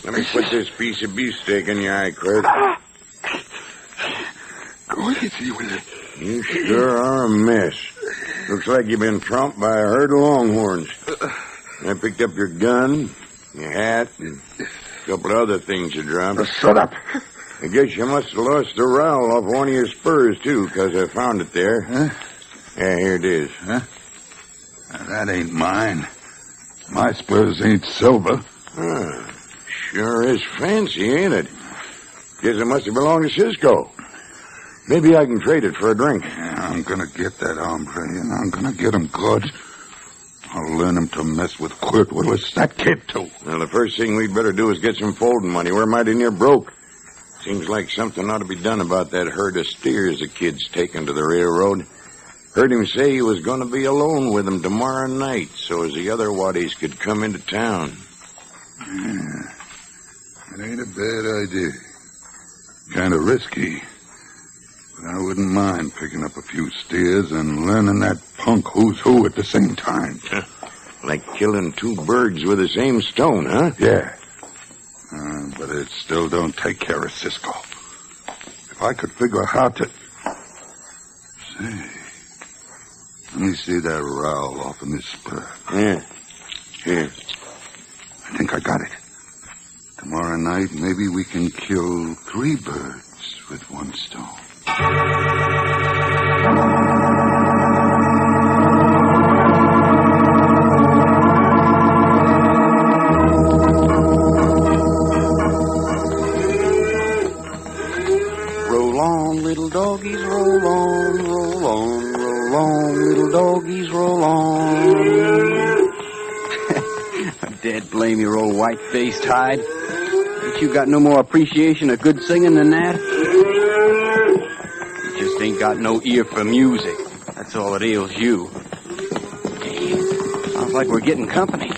Let me put this piece of beefsteak in your eye, Quirt. Go easy with it. You sure are a mess. Looks like you've been trumped by a herd of longhorns. I picked up your gun, your hat, and a couple of other things you dropped. Shut up. I guess you must have lost the rowel off one of your spurs, too, because I found it there. Huh? Yeah, here it is. Huh? Now, that ain't mine. My spurs ain't silver. Sure is fancy, ain't it? Guess it must have belonged to Cisco. Maybe I can trade it for a drink. Yeah, I'm gonna get that hombre, and I'm gonna get him good. I'll learn him to mess with Quirt Willis, that kid, too. Well, the first thing we'd better do is get some folding money. We're mighty near broke. Seems like something ought to be done about that herd of steers the kid's taken to the railroad. Heard him say he was going to be alone with them tomorrow night, so as the other waddies could come into town. Yeah, it ain't a bad idea. Kind of risky. But I wouldn't mind picking up a few steers and learning that punk who's who at the same time. Like killing two birds with the same stone, huh? Yeah. But it still don't take care of Cisco. If I could figure out how to... Say, let me see that rowel off in this spur. Yeah. Here. I think I got it. Tomorrow night, maybe we can kill 3 birds with one stone. Roll on, little doggies, roll on, roll on, roll on, little doggies, roll on. Dad blame your old white-faced hide. Ain't you got no more appreciation of good singing than that? You just ain't got no ear for music. That's all that ails you. Hey, sounds like we're getting company.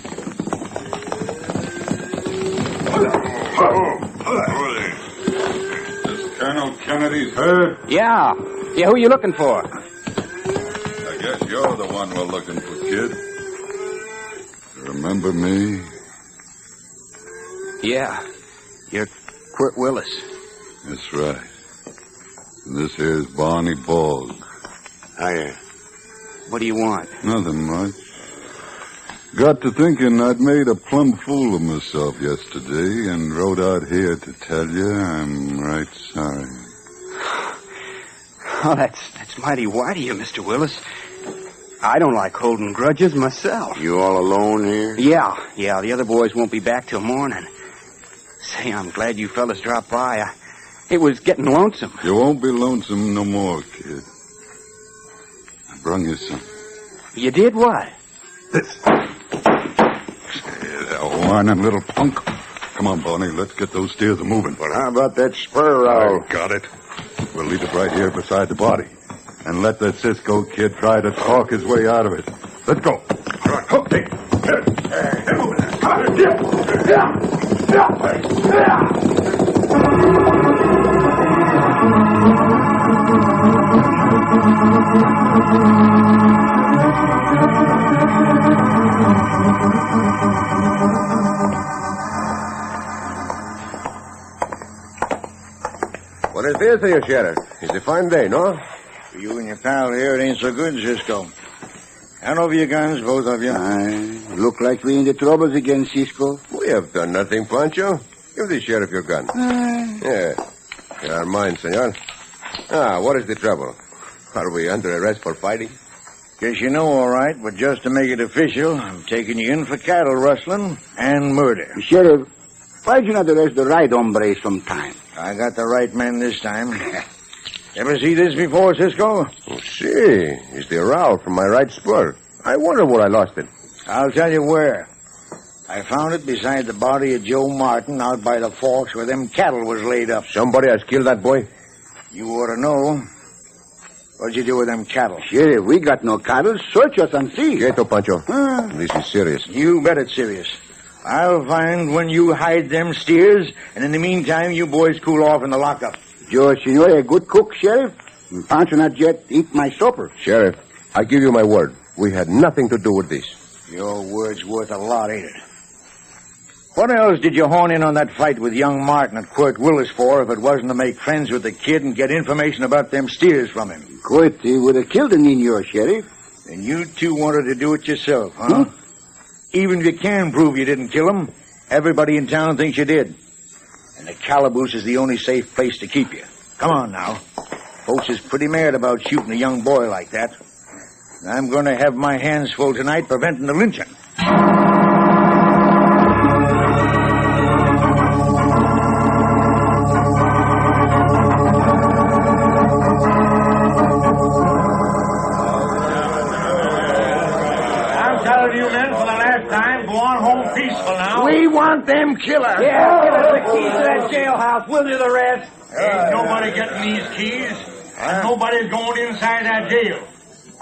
Kennedy's hurt? Yeah. Yeah, who you looking for? I guess you're the one we're looking for, kid. Remember me? Yeah. You're Quirt Willis. That's right. And this here's Barney Bogg. Hiya. What do you want? Nothing much. Got to thinking I'd made a plumb fool of myself yesterday and rode out here to tell you I'm right sorry. Oh, that's mighty white of you, Mr. Willis. I don't like holding grudges myself. You all alone here? Yeah. The other boys won't be back till morning. Say, I'm glad you fellas dropped by. It was getting lonesome. You won't be lonesome no more, kid. I brung you some. You did what? This. That whining little punk. Come on, Barney, let's get those steers moving. Well, how about that spur rowel? I got it. We'll leave it right here beside the body. And let that Cisco kid try to talk his way out of it. Let's go. All right, hook, take. Get moving. Come What is this here, Sheriff? It's a fine day, no? For you and your pal here, it ain't so good, Cisco. Hand over your guns, both of you. Look like we in the troubles again, Cisco. We have done nothing, Pancho. Give the sheriff your gun. Yeah. They are mine, senor. What is the trouble? Are we under arrest for fighting? Guess you know all right, but just to make it official, I'm taking you in for cattle rustling and murder. Sheriff, why'd you not arrest the right hombre sometime? I got the right man this time. Ever see this before, Cisco? Oh, see. It's the rowel from my right spur. I wonder where I lost it. I'll tell you where. I found it beside the body of Joe Martin out by the forks where them cattle was laid up. Somebody has killed that boy? You ought to know. What'd you do with them cattle? Sheriff, we got no cattle. Search us and see. Quieto, Pancho. This is serious. You bet it's serious. I'll find when you hide them steers, and in the meantime, you boys cool off in the lockup. Your senor a good cook, Sheriff? Pancho not yet eat my supper. Sheriff, I give you my word. We had nothing to do with this. Your word's worth a lot, ain't it? What else did you horn in on that fight with young Martin at Quirt Willis for if it wasn't to make friends with the kid and get information about them steers from him? Quirt, he would have killed the Nino, Sheriff. And you two wanted to do it yourself, huh? Even if you can prove you didn't kill him, everybody in town thinks you did. And the calaboose is the only safe place to keep you. Come on now. Folks is pretty mad about shooting a young boy like that. And I'm going to have my hands full tonight preventing the lynching. We want them killers. Yeah, give us the keys to that jailhouse. We'll do the rest. Ain't nobody getting these keys, and nobody's going inside that jail.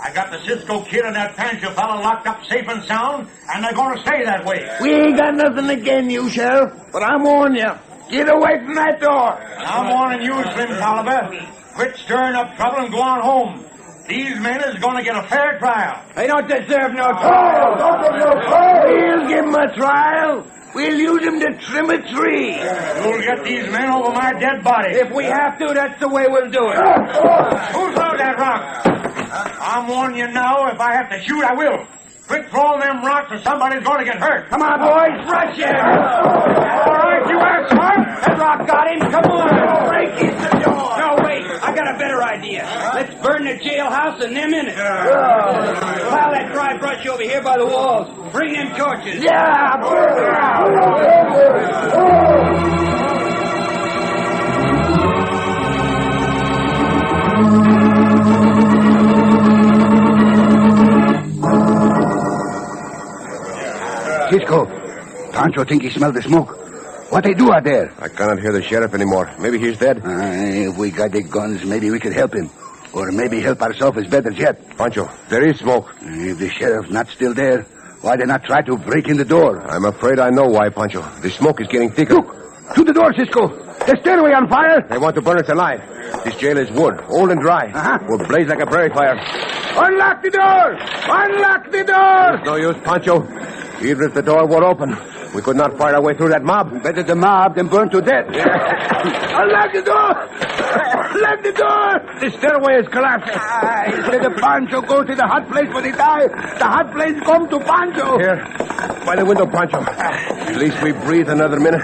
I got the Cisco kid and that Pancho fella locked up safe and sound, and they're going to stay that way. We ain't got nothing against you, Sheriff, but I'm warning you. Get away from that door. I'm warning you, Slim Tolliver. Quit stirring up trouble and go on home. These men is going to get a fair trial. They don't deserve no trial. We'll give them a trial. We'll use them to trim a tree. You'll get these men over my dead body. If we have to, that's the way we'll do it. Who threw that rock? I'm warning you now, if I have to shoot, I will. Quit throwing them rocks or somebody's going to get hurt. Come on, boys, rush him. All right, you are smart. That rock got him. Come on. Break in the door. No, wait. I got a better idea. Let's burn the jailhouse and them in it. Pile that dry brush over here by the walls. Bring them torches. Yeah, burn Cisco, Pancho think he smelled the smoke. What they do out there? I cannot hear the sheriff anymore. Maybe he's dead. If we got the guns, maybe we could help him. Or maybe help ourselves is better yet. Pancho, there is smoke. If the sheriff not still there, why they not try to break in the door? I'm afraid I know why, Pancho. The smoke is getting thicker. Look, to the door, Cisco. The stairway on fire. They want to burn us alive. This jail is wood, old and dry. Will blaze like a prairie fire. Unlock the door! Unlock the door! It's no use, Pancho. Even if the door were open, we could not fight our way through that mob. Better the mob than burn to death. Unlock the door! Lock the door! The stairway is collapsing. Instead of Pancho go to the hot place where he die, the hot place come to Pancho. Here, by the window, Pancho. At least we breathe another minute.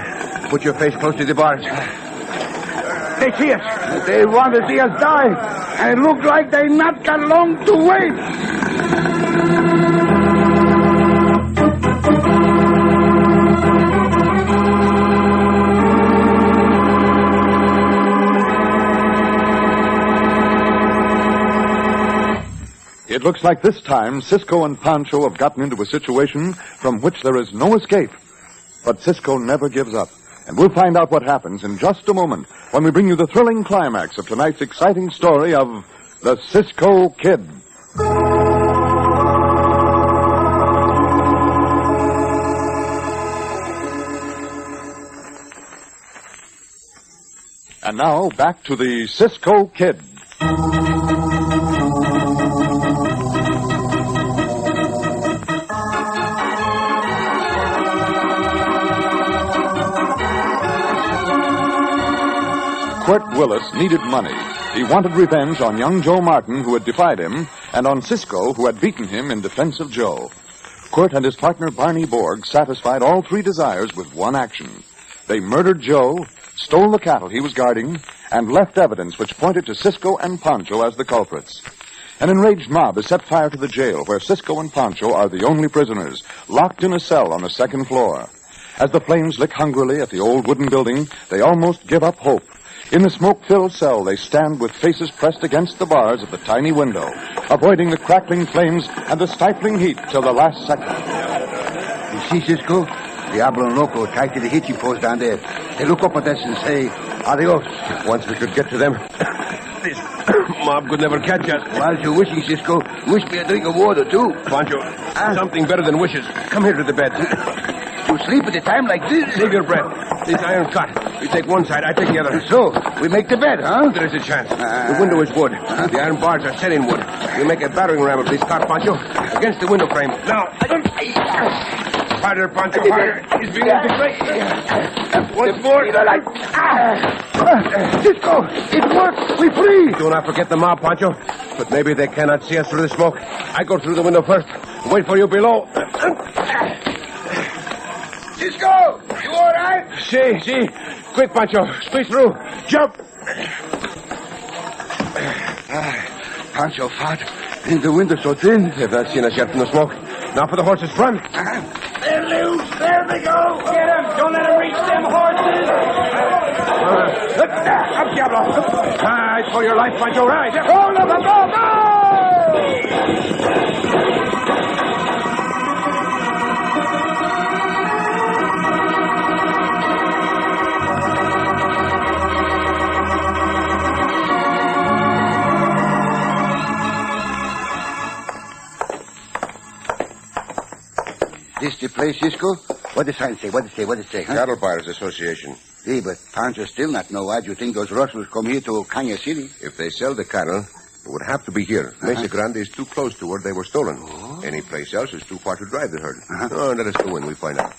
Put your face close to the bars. They see us. They want to see us die. And it look like they not got long to wait. It looks like this time Cisco and Pancho have gotten into a situation from which there is no escape. But Cisco never gives up. And we'll find out what happens in just a moment when we bring you the thrilling climax of tonight's exciting story of the Cisco Kid. And now, back to the Cisco Kid. Quirt Willis needed money. He wanted revenge on young Joe Martin, who had defied him, and on Cisco, who had beaten him in defense of Joe. Quirt and his partner Barney Borg satisfied all three desires with one action. They murdered Joe, stole the cattle he was guarding, and left evidence which pointed to Cisco and Pancho as the culprits. An enraged mob has set fire to the jail, where Cisco and Pancho are the only prisoners, locked in a cell on the second floor. As the flames lick hungrily at the old wooden building, they almost give up hope. In the smoke-filled cell, they stand with faces pressed against the bars of the tiny window, avoiding the crackling flames and the stifling heat till the last second. You see, Cisco? Diablo and Loco tied to the hitching post down there. They look up at us and say, adios. If once we could get to them, this mob could never catch us. While you're wishing, Cisco, wish me a drink of water, too. Pancho, something better than wishes. Come here to the bed. You sleep at a time like this? Save your breath. This iron cot. You take one side, I take the other. So, we make the bed, huh? There is a chance. The window is wood. The iron bars are set in wood. We make a battering ram of this cot, Pancho, against the window frame. Now. Harder, Pancho, harder. He's beginning to break. Once more. Cisco, it works. We free. Do not forget the mob, Pancho. But maybe they cannot see us through the smoke. I go through the window first. Wait for you below. Cisco, you all right? See. Quick, Pancho. Squeeze through. Jump. Pancho fought. And the window so thin. They've not seen us yet from the smoke. Now for the horses. Run. They're loose. There they go. Get them. Don't let them reach them horses. Up, Diablo. Ride for your life, Pancho. Ride. Go. This the place, Cisco? What does sign say? What does it say, huh? Cattle Buyers Association. See, but Pancho still not know why you think those rustlers come here to Caña City. If they sell the cattle, it would have to be here. Mesa Grande is too close to where they were stolen. Any place else is too far to drive the herd. Let us go in. We find out.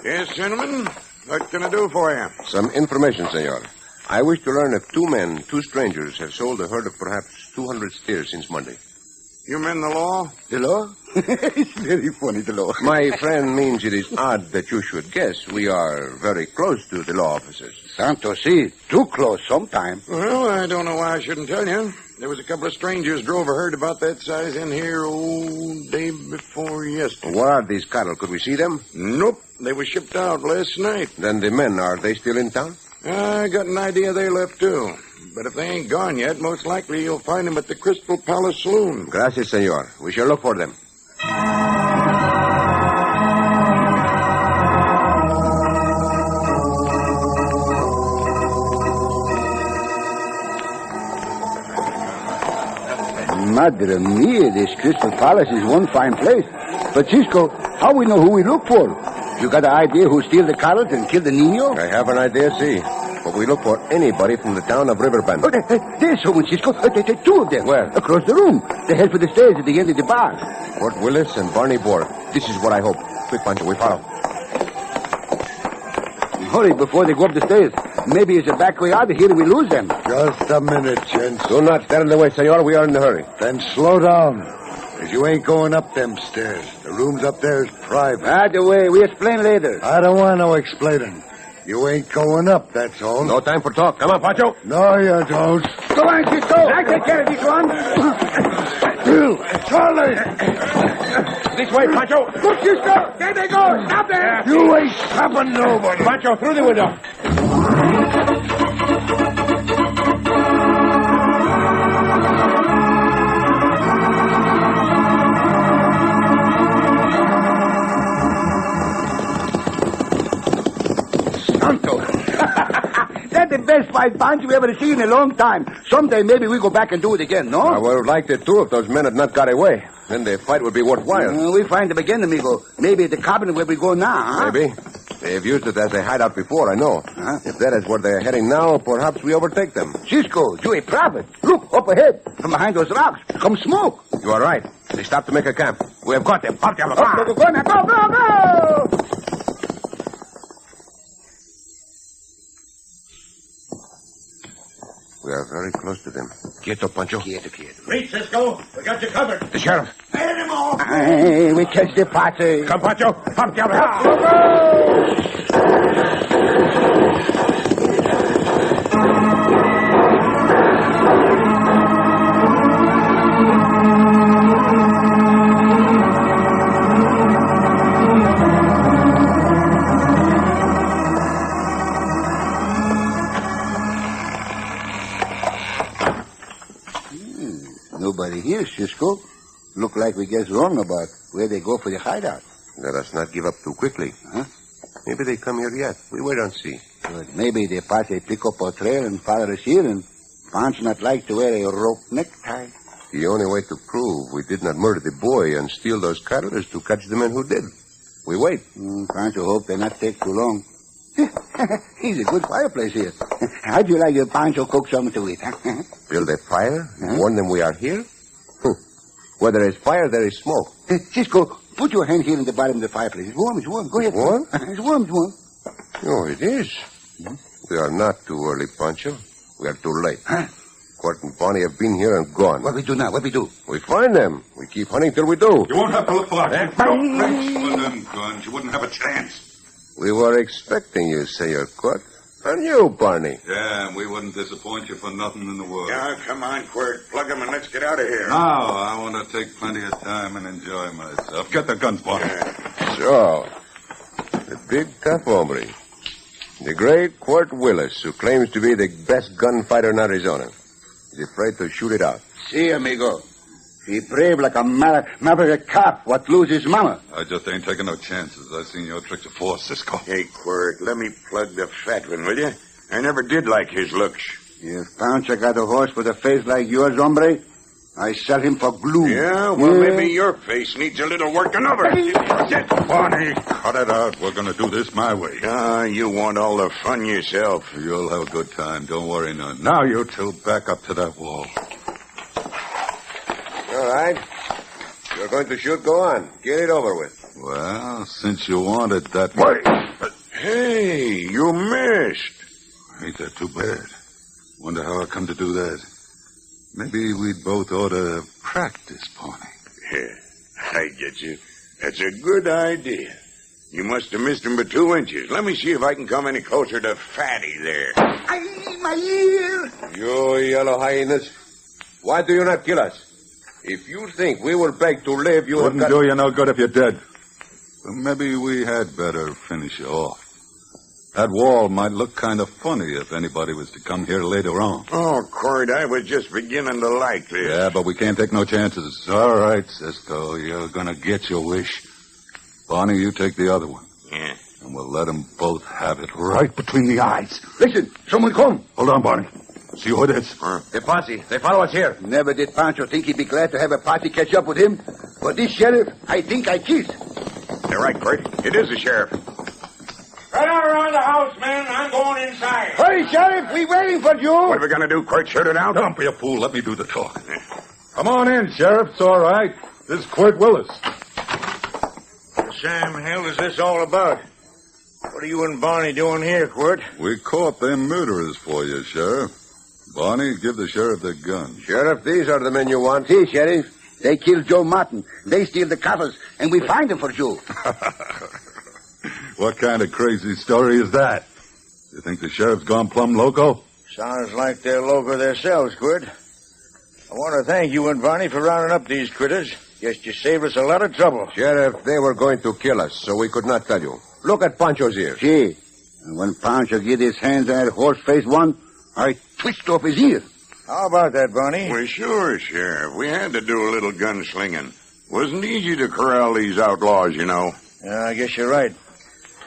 Yes, gentlemen. What can I do for you? Some information, senor. I wish to learn if two strangers, have sold a herd of perhaps 200 steers since Monday. You mean the law? The law? It's very funny, the law. My friend means it is odd that you should guess. We are very close to the law officers. Santo, see, too close sometime. Well, I don't know why I shouldn't tell you. There was a couple of strangers drove a herd about that size in here, day before yesterday. Where are these cattle? Could we see them? Nope. They were shipped out last night. Then the men, are they still in town? I got an idea they left, too. But if they ain't gone yet, most likely you'll find them at the Crystal Palace Saloon. Gracias, senor. We shall look for them. Madre mia, this Crystal Palace is one fine place. But, Cisco, how we know who we look for? You got an idea who steal the carrot and kill the Nino? I have an idea, see. But we look for anybody from the town of Riverbend. Oh, there's someone, Cisco. There's two of them. Where? Across the room. They head for the stairs at the end of the bar. Fort Willis and Barney Borg. This is what I hope. Quick, Pancho, we follow. Hurry before they go up the stairs. Maybe it's a back way out of here and we lose them. Just a minute, gents. Do not stand in the way, senor. We are in a hurry. Then slow down. Because you ain't going up them stairs. The rooms up there is private. Out the way. We explain later. I don't want no explaining. You ain't going up, that's all. No time for talk. Come on, Pancho. No, you don't. Go on, Cisco. I take care of this one. Bill, Charlie. This way, Pancho. Look, Cisco. There they go. Stop there. You ain't stopping nobody. Pancho, through the window. That's the best fight punch we ever seen in a long time. Someday maybe we go back and do it again, no? I would have liked it, too, if those men had not got away. Then the fight would be worthwhile. We find them again, amigo. Maybe at the cabin where we go now, huh? Maybe. They've used it as a hideout before, I know. If that is where they're heading now, perhaps we overtake them. Cisco, you a prophet. Look, up ahead, from behind those rocks. Come smoke. You are right. They stopped to make a camp. We have got them. Pop them. Go, now, go! We are very close to them. Quieto, Pancho. Quieto. Wait, Cisco. We got you covered. The sheriff. Head him off. Hey, we catch the party. Come, Pancho. Pop them. Nobody here, Cisco. Look like we guess wrong about where they go for the hideout. Let us not give up too quickly. Huh? Maybe they come here yet. We wait and see. But maybe they party pick up our trail and follow us here, and Pancho not like to wear a rope necktie. The only way to prove we did not murder the boy and steal those cattle is to catch the men who did. We wait. Pancho hope they not take too long. He's a good fireplace here. How'd you like your Pancho cook something to eat, huh? Build a fire? Warn them we are here? Where there is fire, there is smoke. Cisco, put your hand here in the bottom of the fireplace. It's warm. Go ahead. Warm? It's warm. Oh, it is. We are not too early, Pancho. We are too late. Court and Bonnie have been here and gone. What we do now? We find them. We keep hunting till we do. You won't have to look for that. With them guns, you wouldn't have a chance. We were expecting you, Senor Court. And you, Barney. Yeah, we wouldn't disappoint you for nothing in the world. Yeah, come on, Quirt. Plug them and let's get out of here. No, I want to take plenty of time and enjoy myself. Get the guns, Bonnie. So, the big tough hombre. The great Quirt Willis, who claims to be the best gunfighter in Arizona. He's afraid to shoot it out. See, amigo. He brave like a maverick cop what lose his mama. I just ain't taking no chances. I've seen your tricks before, Cisco. Hey, Quirt, let me plug the fat one, will you? I never did like his looks. If Pancho got a horse with a face like yours, hombre, I sell him for glue. Yeah, well, maybe your face needs a little work than others. Bonnie, cut it out. We're going to do this my way. Ah, you want all the fun yourself. You'll have a good time. Don't worry none. Now, you two, back up to that wall. All right. You're going to shoot, go on. Get it over with. Well, since you want it that way. Hey, you missed. Ain't that too bad? Wonder how I come to do that. Maybe we'd both ought to practice, Pony. Yeah, I get you. That's a good idea. You must have missed him by 2 inches. Let me see if I can come any closer to Fatty there. My ear! You yellow hyenas. Why do you not kill us? If you think we will beg to live, you Wouldn't have do you no good if you're dead. But maybe we had better finish you off. That wall might look kind of funny if anybody was to come here later on. Oh, Cord, I was just beginning to like this. Yeah, but we can't take no chances. All right, Cisco, you're going to get your wish. Bonnie, you take the other one. Yeah. And we'll let them both have it right between the eyes. Listen, someone come. Hold on, Bonnie. See who it is. The posse. They follow us here. Never did Pancho think he'd be glad to have a party catch up with him. But this sheriff, I think I kiss. You're right, Cord. It is the sheriff. around the house, men. I'm going inside. Hurry, Sheriff. We waiting for you. What are we going to do, Quirt? Shoot it out? Don't be a fool. Let me do the talking. Come on in, Sheriff. It's all right. This is Quirt Willis. What Sam hell is this all about? What are you and Barney doing here, Quirt? We caught them murderers for you, Sheriff. Barney, give the sheriff the gun. Sheriff, these are the men you want. See, Sheriff. They killed Joe Martin. They steal the cattle, and we find them for Joe. What kind of crazy story is that? You think the sheriff's gone plumb loco? Sounds like they're loco themselves, Quirt. I want to thank you and Barney for rounding up these critters. Guess you saved us a lot of trouble. Sheriff, they were going to kill us, so we could not tell you. Look at Pancho's ears. See, and when Pancho get his hands on that horse-faced one, I twist off his ear. How about that, Barney? Well, sure, Sheriff. We had to do a little gunslinging. Wasn't easy to corral these outlaws, you know. Yeah, I guess you're right.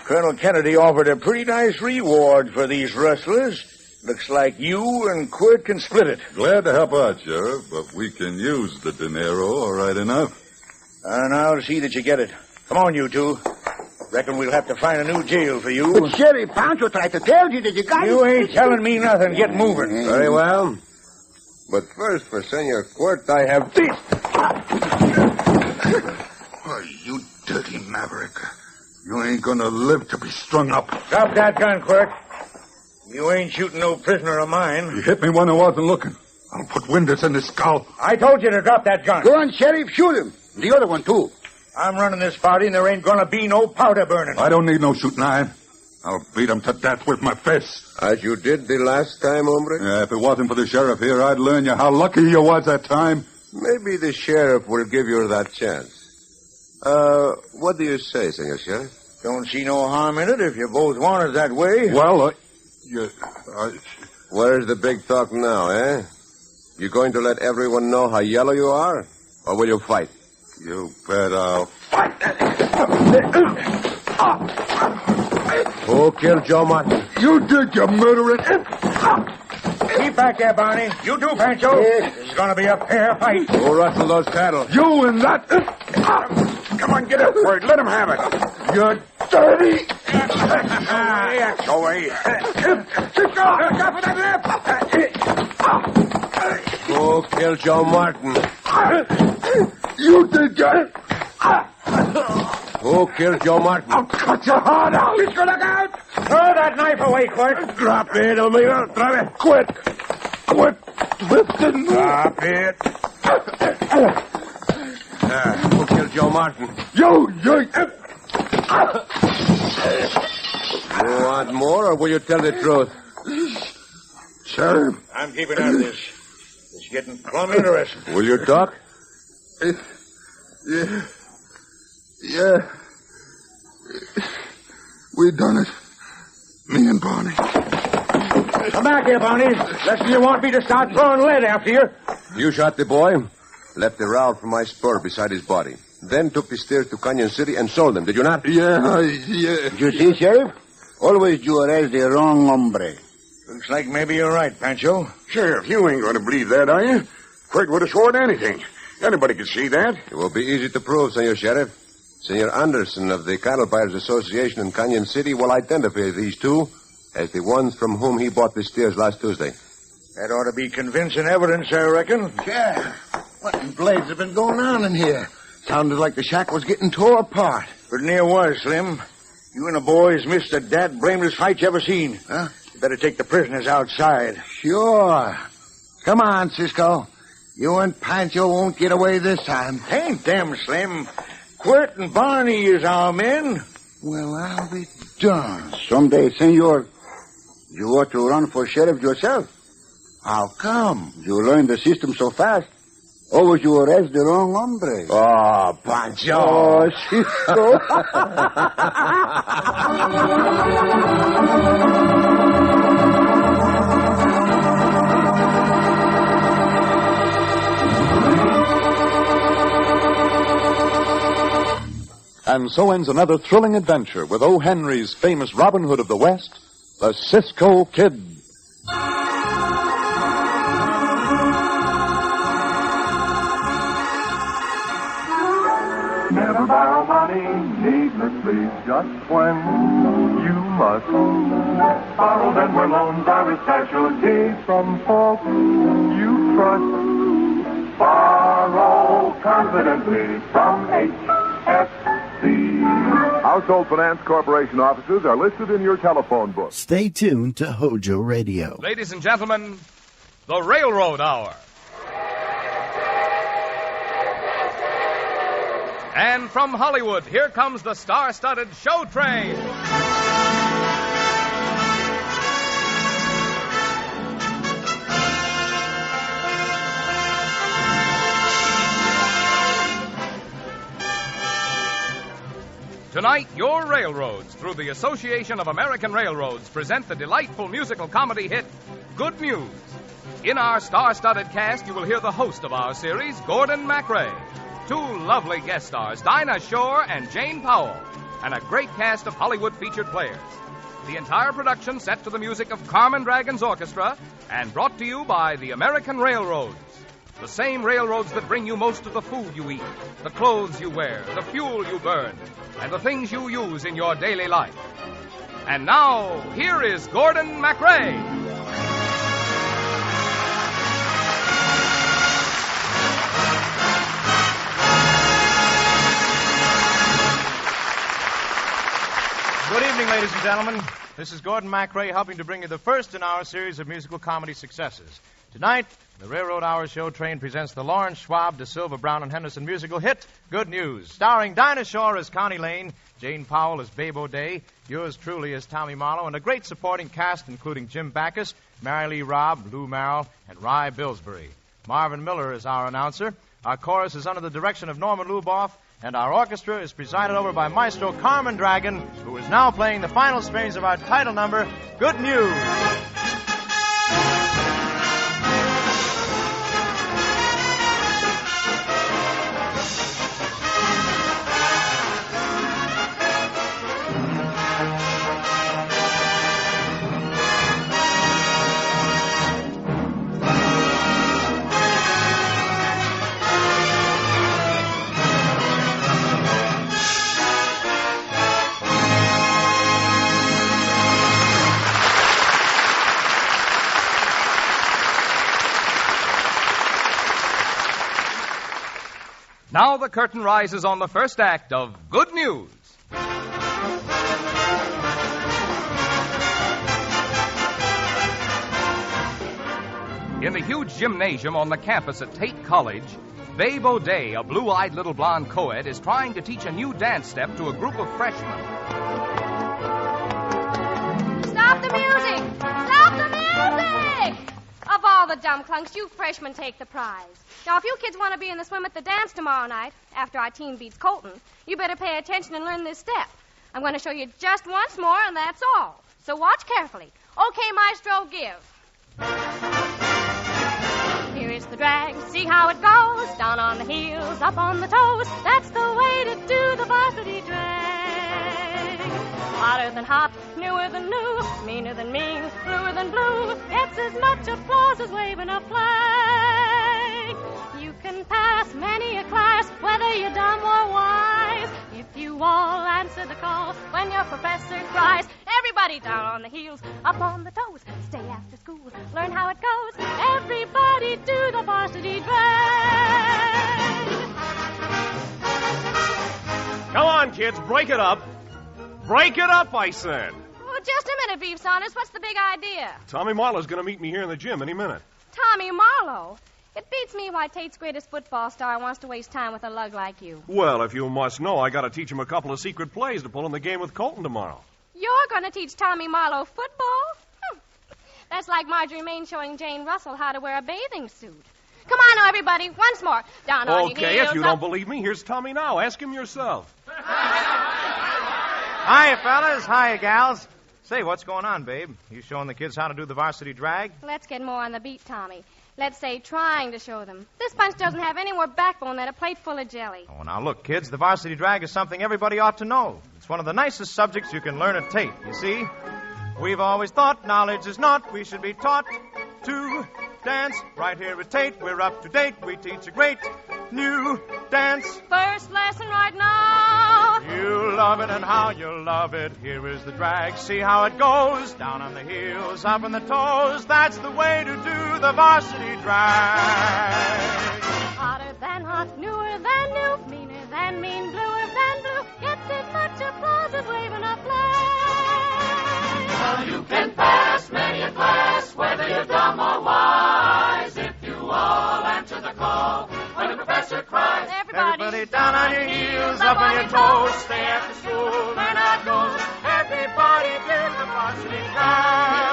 Colonel Kennedy offered a pretty nice reward for these rustlers. Looks like you and Quirt can split it. Glad to help out, Sheriff, but we can use the dinero all right enough. And I'll see that you get it. Come on, you two. Reckon we'll have to find a new jail for you. But, Sheriff, Pancho tried to tell you that you got You ain't telling me nothing. Get moving. Very well. But first, for Senor Quirt, I have this. Why, you dirty maverick. You ain't gonna live to be strung up. Drop that gun, Quirt. You ain't shooting no prisoner of mine. You hit me when I wasn't looking. I'll put windows in his skull. I told you to drop that gun. Go on, Sheriff, shoot him. The other one, too. I'm running this party, and there ain't gonna be no powder burning. I don't need no shooting iron. I'll beat him to death with my fists. As you did the last time, hombre? Yeah, if it wasn't for the sheriff here, I'd learn you how lucky you was that time. Maybe the sheriff will give you that chance. What do you say, Senor Sheriff? Don't see no harm in it if you both want it that way. Well, Where's the big talk now, eh? You going to let everyone know how yellow you are? Or will you fight? You bet I'll fight. Who killed Joe Martin? You did, you murdering. Keep back there, Barney. You too, Pancho. It's gonna be a fair fight. Who rustled those cattle? You and that. Come on, get up, Quirt. Let him have it. You're dirty. Go away. Keep going. Look out for that lip. Who killed Joe Martin? You did, Joe. Who killed Joe Martin? I'll cut your heart out. Let's go, look out. Throw that knife away, Quirt. Drop it, amigo. Drop it. Quit twisting. Drop it. Who killed Joe Martin? You. You want more, or will you tell the truth? Sheriff. I'm keeping out of this. It's getting plumb interesting. Will you talk? Yeah. We done it. Me and Barney. Come back here, Barney. Lest you want me to start throwing lead after you. You shot the boy, left the rowel from my spur beside his body, then took the steers to Canyon City and sold them, did you not? Yeah. You see, Sheriff? Always you arrest the wrong hombre. Looks like maybe you're right, Pancho. Sheriff, you ain't going to believe that, are you? Quirt would have sworn anything. Anybody could see that. It will be easy to prove, Senor Sheriff. Senor Anderson of the Cattle Buyers Association in Canyon City will identify these two as the ones from whom he bought the steers last Tuesday. That ought to be convincing evidence, I reckon. Yeah. What in blades have been going on in here? Sounded like the shack was getting tore apart. But near was, Slim. You and the boys missed the dad blameless fight you ever seen. Huh? You better take the prisoners outside. Sure. Come on, Cisco. You and Pancho won't get away this time. Ain't them, Slim. Quirt and Barney is our men. Well, I'll be darned. Someday, senor, you ought to run for sheriff yourself. How come? You learned the system so fast. Always you arrest the wrong hombre. Oh, Pancho. Oh, Cisco. And so ends another thrilling adventure with O. Henry's famous Robin Hood of the West, the Cisco Kid. Never borrow money needlessly, just when you must. Borrowed and where loans are a specialty from folks you trust. Borrow confidently from HFC. Household Finance Corporation offices are listed in your telephone book. Stay tuned to HOJO Radio. Ladies and gentlemen, the Railroad Hour. And from Hollywood, here comes the star-studded show train. Tonight, your railroads, through the Association of American Railroads, present the delightful musical comedy hit, Good News. In our star-studded cast, you will hear the host of our series, Gordon MacRae. Two lovely guest stars, Dinah Shore and Jane Powell, and a great cast of Hollywood featured players. The entire production set to the music of Carmen Dragon's Orchestra and brought to you by the American Railroads. The same railroads that bring you most of the food you eat, the clothes you wear, the fuel you burn, and the things you use in your daily life. And now, here is Gordon MacRae. Good evening, ladies and gentlemen. This is Gordon MacRae helping to bring you the first in our series of musical comedy successes. Tonight, the Railroad Hour show train presents the Lawrence Schwab, De Silva, Brown, and Henderson musical hit, Good News, starring Dinah Shore as Connie Lane, Jane Powell as Babe O'Day, yours truly as Tommy Marlowe, and a great supporting cast including Jim Backus, Mary Lee Robb, Lou Merrill, and Rye Billsbury. Marvin Miller is our announcer. Our chorus is under the direction of Norman Luboff, and our orchestra is presided over by Maestro Carmen Dragon, who is now playing the final strains of our title number, Good News. Now the curtain rises on the first act of Good News. In the huge gymnasium on the campus at Tate College, Babe O'Day, a blue-eyed little blonde co-ed, is trying to teach a new dance step to a group of freshmen. Stop the music! Stop the music! Of all the dumb clunks, you freshmen take the prize. Now, if you kids want to be in the swim at the dance tomorrow night, after our team beats Colton, you better pay attention and learn this step. I'm going to show you just once more, and that's all. So watch carefully. Okay, Maestro, give. Here is the drag. See how it goes. Down on the heels, up on the toes. That's the way to do the varsity drag. Hotter than hot, newer than new, meaner than mean, bluer than blue. Gets as much applause as waving a flag. You can pass many a class, whether you're dumb or wise, if you all answer the call when your professor cries. Everybody down on the heels, up on the toes. Stay after school, learn how it goes. Everybody do the varsity drag. Come on, kids, break it up. Break it up, I said. Well, just a minute, Beef Saunders. What's the big idea? Tommy Marlowe's going to meet me here in the gym any minute. Tommy Marlowe? It beats me why Tate's greatest football star wants to waste time with a lug like you. Well, if you must know, I got to teach him a couple of secret plays to pull in the game with Colton tomorrow. You're going to teach Tommy Marlowe football? That's like Marjorie Main showing Jane Russell how to wear a bathing suit. Come on now, everybody, once more. Down on your heels. Okay, if you don't believe me, here's Tommy now. Ask him yourself. Hiya, fellas. Hiya, gals. Say, what's going on, babe? You showing the kids how to do the varsity drag? Let's get more on the beat, Tommy. Let's say trying to show them. This bunch doesn't have any more backbone than a plate full of jelly. Oh, now look, kids, the varsity drag is something everybody ought to know. It's one of the nicest subjects you can learn at Tate, you see. We've always thought knowledge is not. We should be taught to dance. Right here at Tate, we're up to date. We teach a great new dance. First lesson right now. of it and how you love it. Here is the drag. See how it goes. Down on the heels, up on the toes. That's the way to do the varsity drag. Hotter than hot, newer than new, meaner than mean, bluer than blue. Gets as much applause as waving a flag. Well, you can pass many a class, whether you're dumb or wise, if you all answer the call when the professor cries. Everybody down on your heels, up on your toes. Stay after school, then out goes. Everybody do the varsity drag.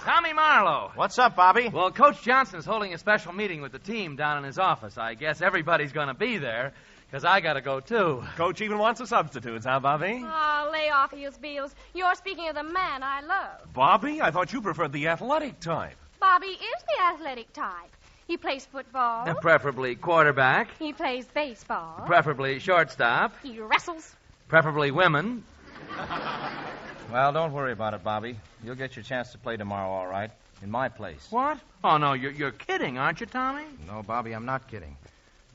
Tommy Marlowe. What's up, Bobby? Well, Coach Johnson's holding a special meeting with the team down in his office. I guess everybody's going to be there, because I got to go, too. Coach even wants a substitute, huh, Bobby? Oh, lay off, Heels Beals. You're speaking of the man I love. Bobby? I thought you preferred the athletic type. Bobby is the athletic type. He plays football. Preferably quarterback. He plays baseball. Preferably shortstop. He wrestles. Preferably women. Well, don't worry about it, Bobby. You'll get your chance to play tomorrow, all right, in my place. What? Oh, no, you're kidding, aren't you, Tommy? No, Bobby, I'm not kidding.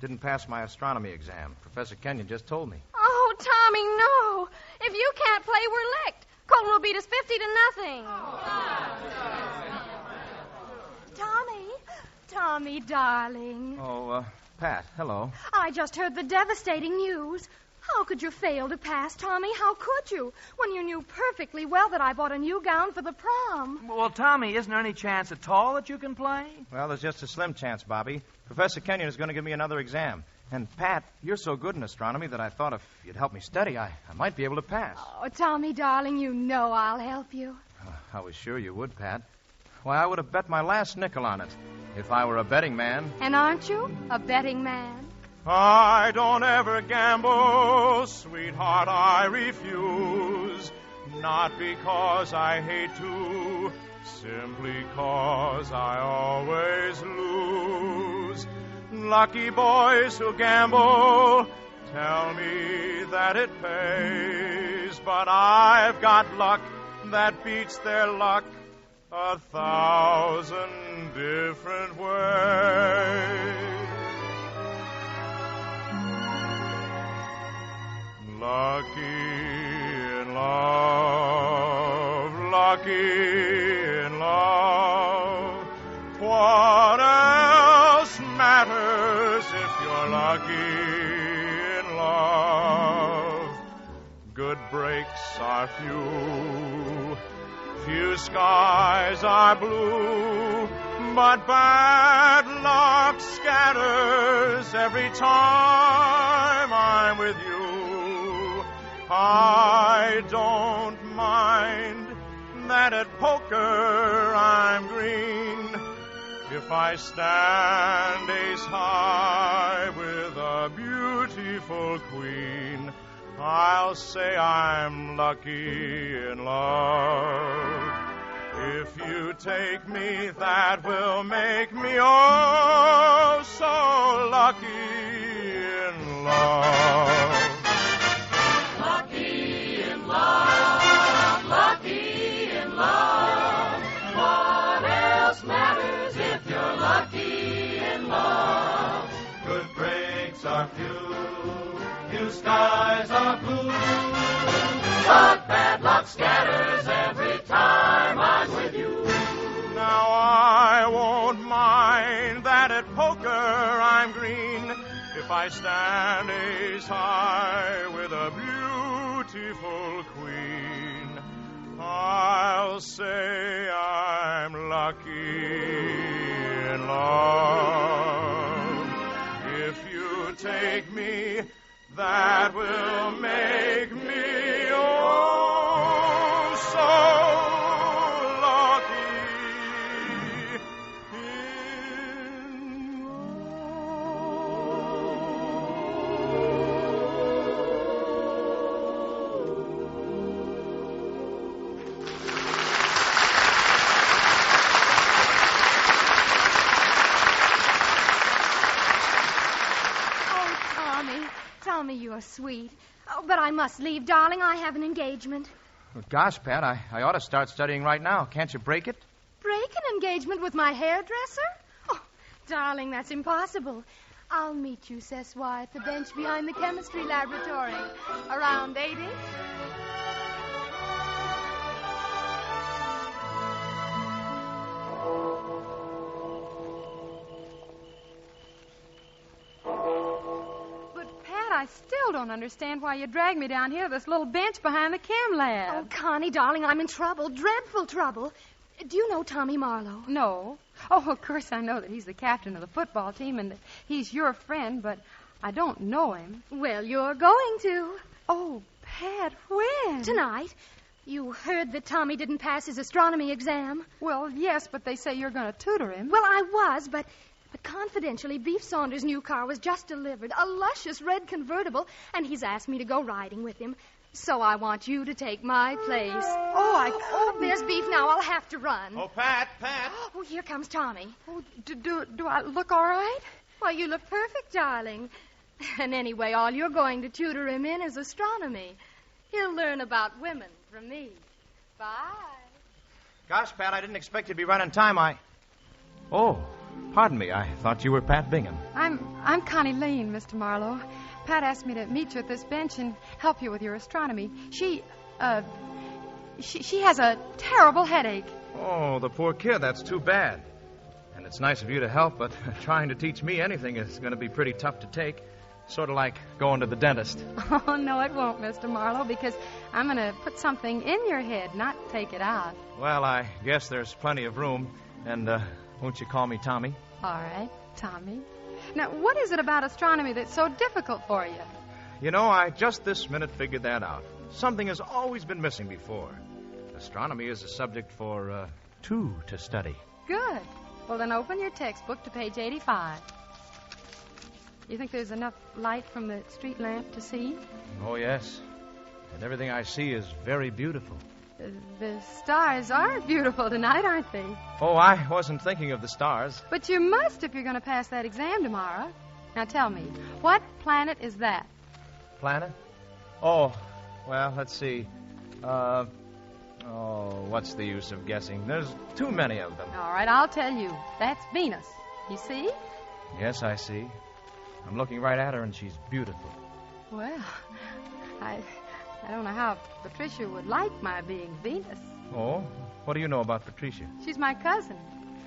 Didn't pass my astronomy exam. Professor Kenyon just told me. Oh, Tommy, no. If you can't play, we're licked. Colton will beat us 50-0. Tommy, darling. Oh, Pat, hello. I just heard the devastating news. How could you fail to pass, Tommy? How could you, when you knew perfectly well that I bought a new gown for the prom? Well, Tommy, isn't there any chance at all that you can play? Well, there's just a slim chance, Bobby. Professor Kenyon is going to give me another exam. And, Pat, you're so good in astronomy that I thought if you'd help me study, I might be able to pass. Oh, Tommy, darling, you know I'll help you. I was sure you would, Pat. Why, I would have bet my last nickel on it if I were a betting man. And aren't you a betting man? I don't ever gamble, sweetheart, I refuse. Not because I hate to, simply 'cause I always lose. Lucky boys who gamble tell me that it pays, but I've got luck that beats their luck 1,000 different ways. Lucky in love, lucky in love. What else matters if you're lucky in love? Good breaks are few skies are blue, but bad luck scatters every time I'm with you. I don't mind that at poker I'm green if I stand ace high with a beautiful queen. I'll say I'm lucky in love. If you take me, that will make me oh so lucky in love. Lucky in love, lucky in love. What else matters if you're lucky in love? Good breaks are few skies are blue, but bad luck scatters every time I'm with you. Now I won't mind that at poker I'm green if I stand ace high with a beautiful queen. I'll say I'm lucky in love. If you take me, that will make me oh so lucky in Tommy, you you're sweet. Oh, but I must leave, darling. I have an engagement. Well, gosh, Pat, I ought to start studying right now. Can't you break it? Break an engagement with my hairdresser? Oh, darling, that's impossible. I'll meet you, ce soir, at the bench behind the chemistry laboratory. Around 8-ish. I still don't understand why you dragged me down here to this little bench behind the chem lab. Oh, Connie, darling, I'm in trouble. Dreadful trouble. Do you know Tommy Marlowe? No. Oh, of course I know that he's the captain of the football team and that he's your friend, but I don't know him. Well, you're going to. Oh, Pat, when? Tonight. You heard that Tommy didn't pass his astronomy exam? Well, yes, but they say you're going to tutor him. Well, I was, but confidentially, Beef Saunders' new car was just delivered, a luscious red convertible, and he's asked me to go riding with him. So I want you to take my place. Oh, there's Beef now. I'll have to run. Oh, Pat. Oh, here comes Tommy. Oh, do I look all right? Why, you look perfect, darling. And anyway, all you're going to tutor him in is astronomy. He'll learn about women from me. Bye. Gosh, Pat, I didn't expect you to be right on time. Oh, pardon me. I thought you were Pat Bingham. I'm Connie Lane, Mr. Marlowe. Pat asked me to meet you at this bench and help you with your astronomy. She has a terrible headache. Oh, the poor kid. That's too bad. And it's nice of you to help, but trying to teach me anything is going to be pretty tough to take. Sort of like going to the dentist. Oh, no, it won't, Mr. Marlowe, because I'm going to put something in your head, not take it out. Well, I guess there's plenty of room. And won't you call me Tommy? All right, Tommy. Now, what is it about astronomy that's so difficult for you? You know, I just this minute figured that out. Something has always been missing before. Astronomy is a subject for two to study. Good. Well, then open your textbook to page 85. You think there's enough light from the street lamp to see? Oh, yes. And everything I see is very beautiful. The stars are beautiful tonight, aren't they? Oh, I wasn't thinking of the stars. But you must if you're going to pass that exam tomorrow. Now tell me, what planet is that? Planet? Oh, well, let's see. What's the use of guessing? There's too many of them. All right, I'll tell you. That's Venus. You see? Yes, I see. I'm looking right at her, and she's beautiful. Well, I don't know how Patricia would like my being Venus. Oh? What do you know about Patricia? She's my cousin.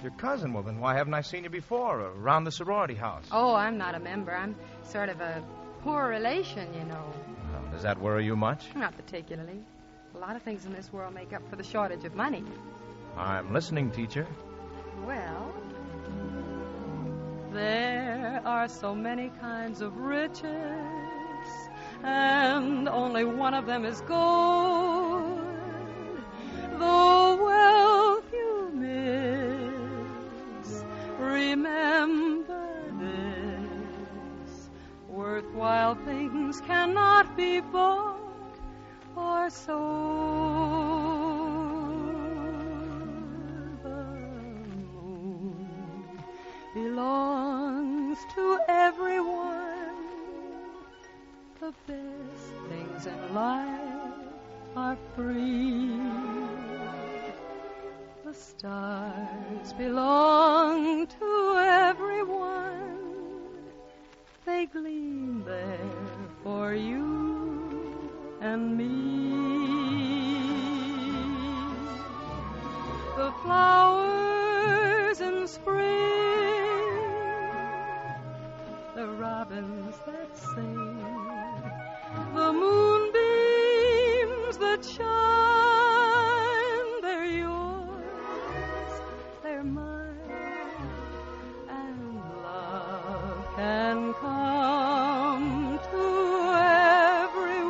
Your cousin? Well, then why haven't I seen you before around the sorority house? Oh, I'm not a member. I'm sort of a poor relation, you know. Well, does that worry you much? Not particularly. A lot of things in this world make up for the shortage of money. I'm listening, teacher. Well, there are so many kinds of riches, and only one of them is gold. The wealth you miss, remember this: worthwhile things cannot be bought or sold. The moon belongs to everyone. The best things in life are free. The stars belong to everyone. They gleam there for you and me. The flowers in spring, the robins that sing, the moonbeams that shine, they're yours, they're mine, and love can come to everyone.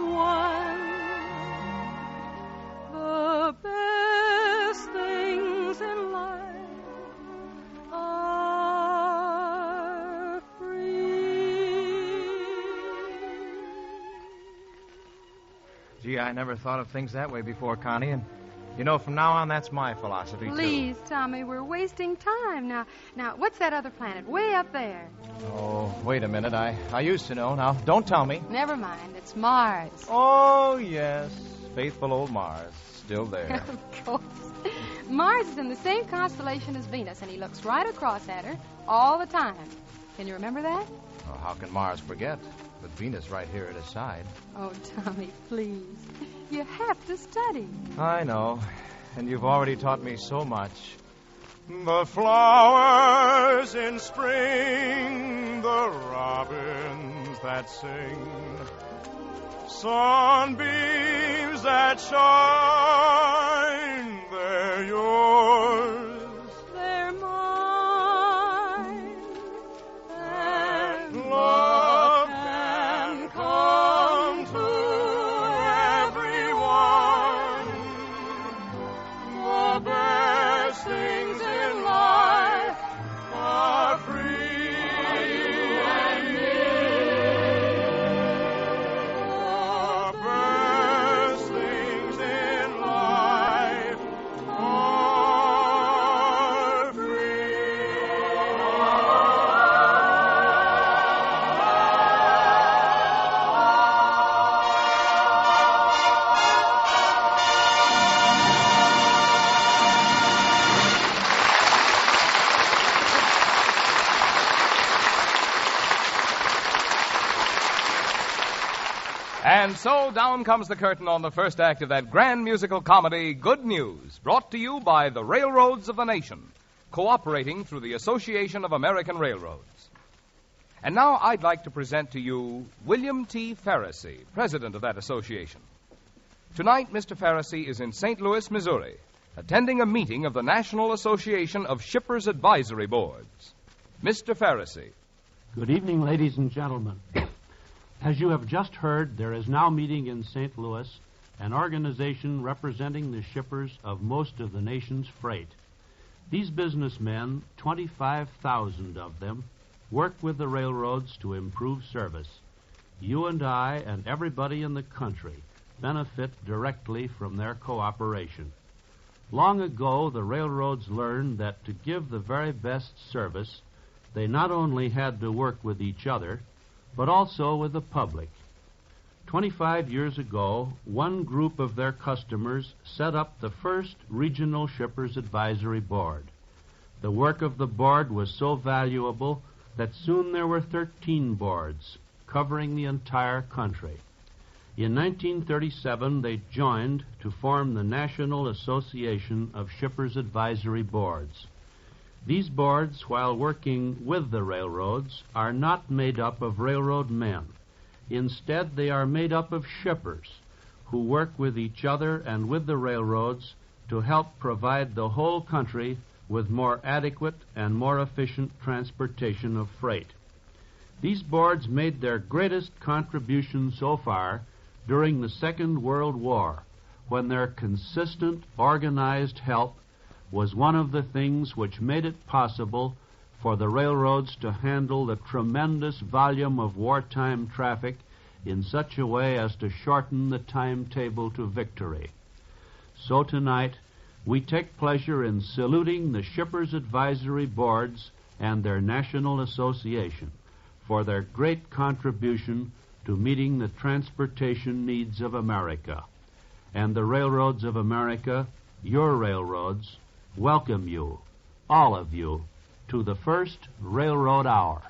The best things in life are free. Gee, I never thought of things that way before, Connie, and You know, from now on, that's my philosophy, Please, Tommy, we're wasting time. Now, what's that other planet way up there? too. Oh, wait a minute. I used to know. Now, don't tell me. Never mind. It's Mars. Oh, yes. Faithful old Mars. Still there. Of course. Mars is in the same constellation as Venus, and he looks right across at her all the time. Can you remember that? Oh, how can Mars forget? With Venus right here at his side. Oh, Tommy, please. You have to study. I know. And you've already taught me so much. The flowers in spring, the robins that sing, sunbeams that shine, they're yours. They're mine. And love can come to everyone. The best things in life are free and near. The best things in life are And so down comes the curtain on the first act of that grand musical comedy, Good News, brought to you by the Railroads of the Nation, cooperating through the Association of American Railroads. And now I'd like to present to you William T. Pharisee, president of that association. Tonight, Mr. Pharisee is in St. Louis, Missouri, attending a meeting of the National Association of Shippers Advisory Boards. Mr. Pharisee. Good evening, ladies and gentlemen. As you have just heard, there is now meeting in St. Louis an organization representing the shippers of most of the nation's freight. These businessmen, 25,000 of them, work with the railroads to improve service. You and I and everybody in the country benefit directly from their cooperation. Long ago, the railroads learned that to give the very best service, they not only had to work with each other, but also with the public. 25 years ago, one group of their customers set up the first Regional Shippers Advisory Board. The work of the board was so valuable that soon there were 13 boards covering the entire country. In 1937, they joined to form the National Association of Shippers Advisory Boards. These boards, while working with the railroads, are not made up of railroad men. Instead, they are made up of shippers who work with each other and with the railroads to help provide the whole country with more adequate and more efficient transportation of freight. These boards made their greatest contribution so far during the Second World War, when their consistent, organized help was one of the things which made it possible for the railroads to handle the tremendous volume of wartime traffic in such a way as to shorten the timetable to victory. So tonight, we take pleasure in saluting the Shippers Advisory Boards and their National Association for their great contribution to meeting the transportation needs of America. And the railroads of America, your railroads, welcome you, all of you, to the first Railroad Hour.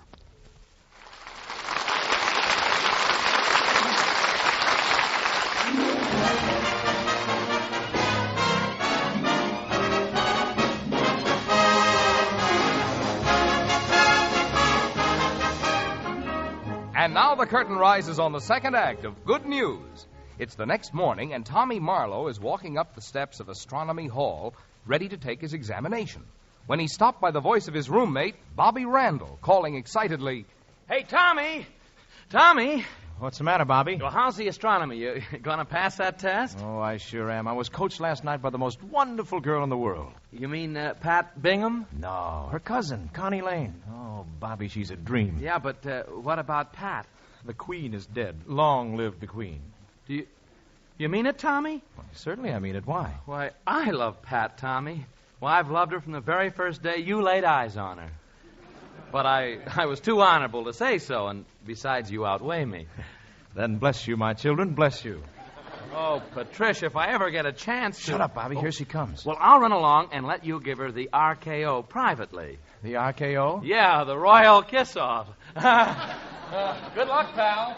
And now the curtain rises on the second act of Good News. It's the next morning, and Tommy Marlowe is walking up the steps of Astronomy Hall, ready to take his examination, when he's stopped by the voice of his roommate, Bobby Randall, calling excitedly, Hey, Tommy! Tommy! What's the matter, Bobby? Well, how's the astronomy? You gonna pass that test? Oh, I sure am. I was coached last night by the most wonderful girl in the world. You mean Pat Bingham? No, her cousin, Connie Lane. Oh, Bobby, she's a dream. Yeah, but what about Pat? The Queen is dead. Long live the Queen. Do You mean it, Tommy? Well, certainly I mean it. Why? Why, I love Pat, Tommy. Well, I've loved her from the very first day you laid eyes on her. But I was too honorable to say so, and besides, you outweigh me. Then bless you, my children, bless you. Oh, Patricia, if I ever get a chance to... Shut up, Bobby. Here she comes. Well, I'll run along and let you give her the RKO privately. The RKO? Yeah, the Royal Kiss-Off. Good luck, pal.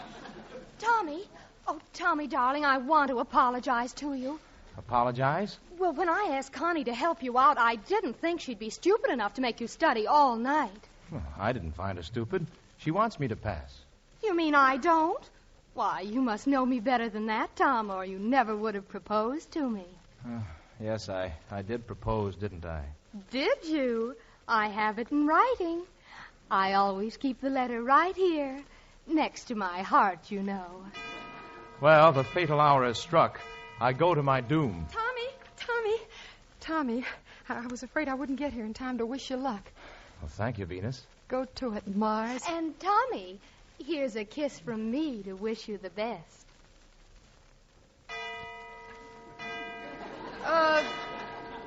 Tommy. Oh, Tommy, darling, I want to apologize to you. Apologize? Well, when I asked Connie to help you out, I didn't think she'd be stupid enough to make you study all night. Well, I didn't find her stupid. She wants me to pass. You mean I don't? Why, you must know me better than that, Tom, or you never would have proposed to me. Yes, I did propose, didn't I? Did you? I have it in writing. I always keep the letter right here, next to my heart, you know. Well, the fatal hour has struck. I go to my doom. Tommy, I was afraid I wouldn't get here in time to wish you luck. Well, thank you, Venus. Go to it, Mars. And, Tommy, here's a kiss from me to wish you the best.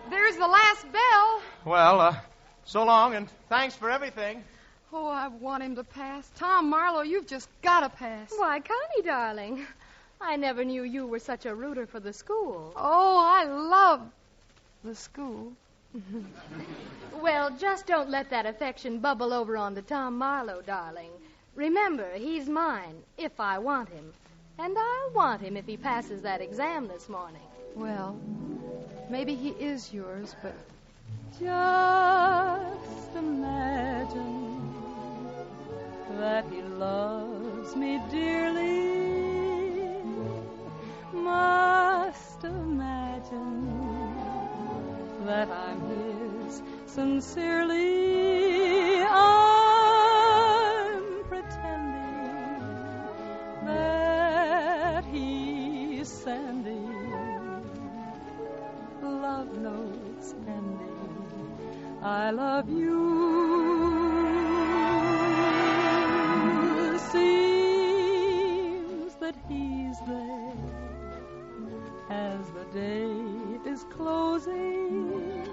There's the last bell. Well, so long, and thanks for everything. Oh, I want him to pass. Tom Marlowe, you've just got to pass. Why, Connie, darling, I never knew you were such a rooter for the school. Oh, I love the school. Well, just don't let that affection bubble over onto Tom Marlowe, darling. Remember, he's mine if I want him. And I'll want him if he passes that exam this morning. Well, maybe he is yours, but... Just imagine that he loves me dearly. Must imagine that I'm his sincerely. I'm pretending that he's sending love notes ending. I love you. Seems that he's there as the day is closing,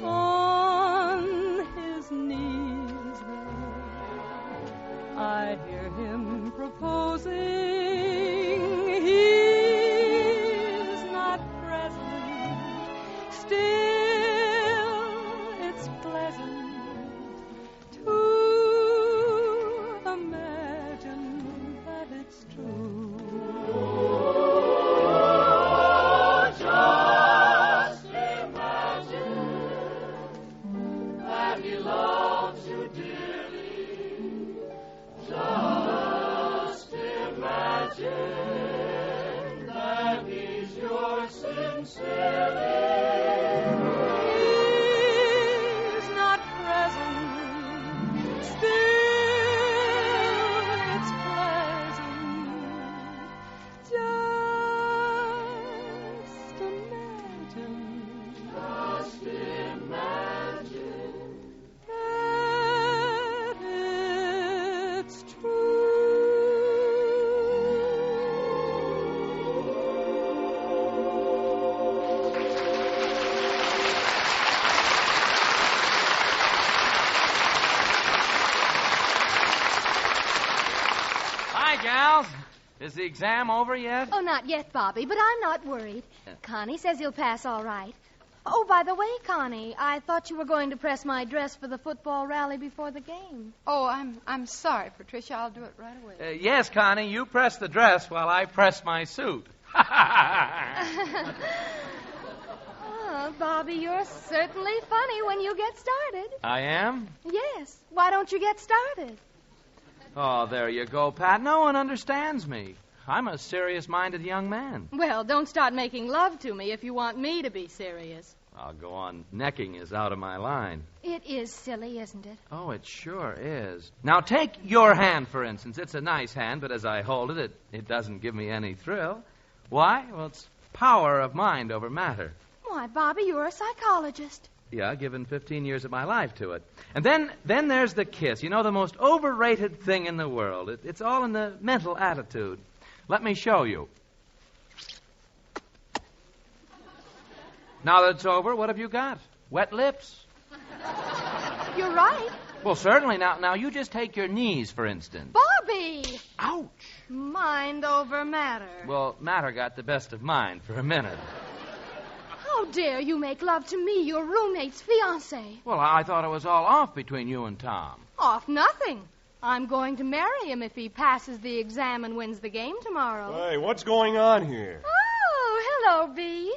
on his knees there. I hear him proposing. He's not present. Still, it's pleasant to imagine that it's true. Just imagine that he loves you dearly. Just imagine that he's yours sincerely. He's not present. Still, it's pleasant. Just imagine. Just imagine that it's true. Hi, gals. Is the exam over yet? Oh, not yet, Bobby, but I'm not worried. Connie says he'll pass all right. Oh, by the way, Connie, I thought you were going to press my dress for the football rally before the game. Oh, I'm sorry, Patricia. I'll do it right away. Yes, Connie, you press the dress while I press my suit. Oh, Bobby, you're certainly funny when you get started. I am? Yes. Why don't you get started? Oh, there you go, Pat. No one understands me. I'm a serious-minded young man. Well, don't start making love to me if you want me to be serious. I'll go on. Necking is out of my line. It is silly, isn't it? Oh, it sure is. Now, take your hand, for instance. It's a nice hand, but as I hold it, it doesn't give me any thrill. Why? Well, it's power of mind over matter. Why, Bobby, you're a psychologist. Yeah, given 15 years of my life to it. And then there's the kiss. You know, the most overrated thing in the world. It's all in the mental attitude. Let me show you. Now that it's over, what have you got? Wet lips? You're right. Well, certainly. Now you just take your knees, for instance. Bobby! Ouch! Mind over matter. Well, matter got the best of mind for a minute. How dare you make love to me, your roommate's fiancé? Well, I thought it was all off between you and Tom. Off nothing. I'm going to marry him if he passes the exam and wins the game tomorrow. Hey, what's going on here? Oh, hello, Beef.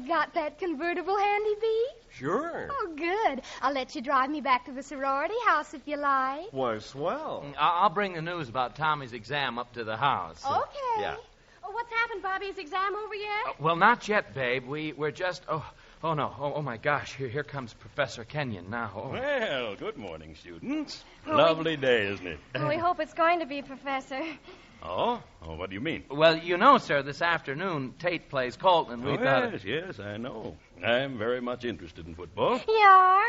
Got that convertible handy, Beef? Sure. Oh, good. I'll let you drive me back to the sorority house if you like. Why, swell. I'll bring the news about Tommy's exam up to the house. Okay. Yeah. Oh, what's happened, Bobby? Is exam over yet? Well, not yet, babe. We're just... Oh, no. Oh, my gosh. Here comes Professor Kenyon now. Oh. Well, good morning, students. Oh, Lovely day, isn't it? Well, we hope it's going to be, Professor. Oh, what do you mean? Well, you know, sir, this afternoon Tate plays Colton. We thought... Yes, I know. I'm very much interested in football. You are?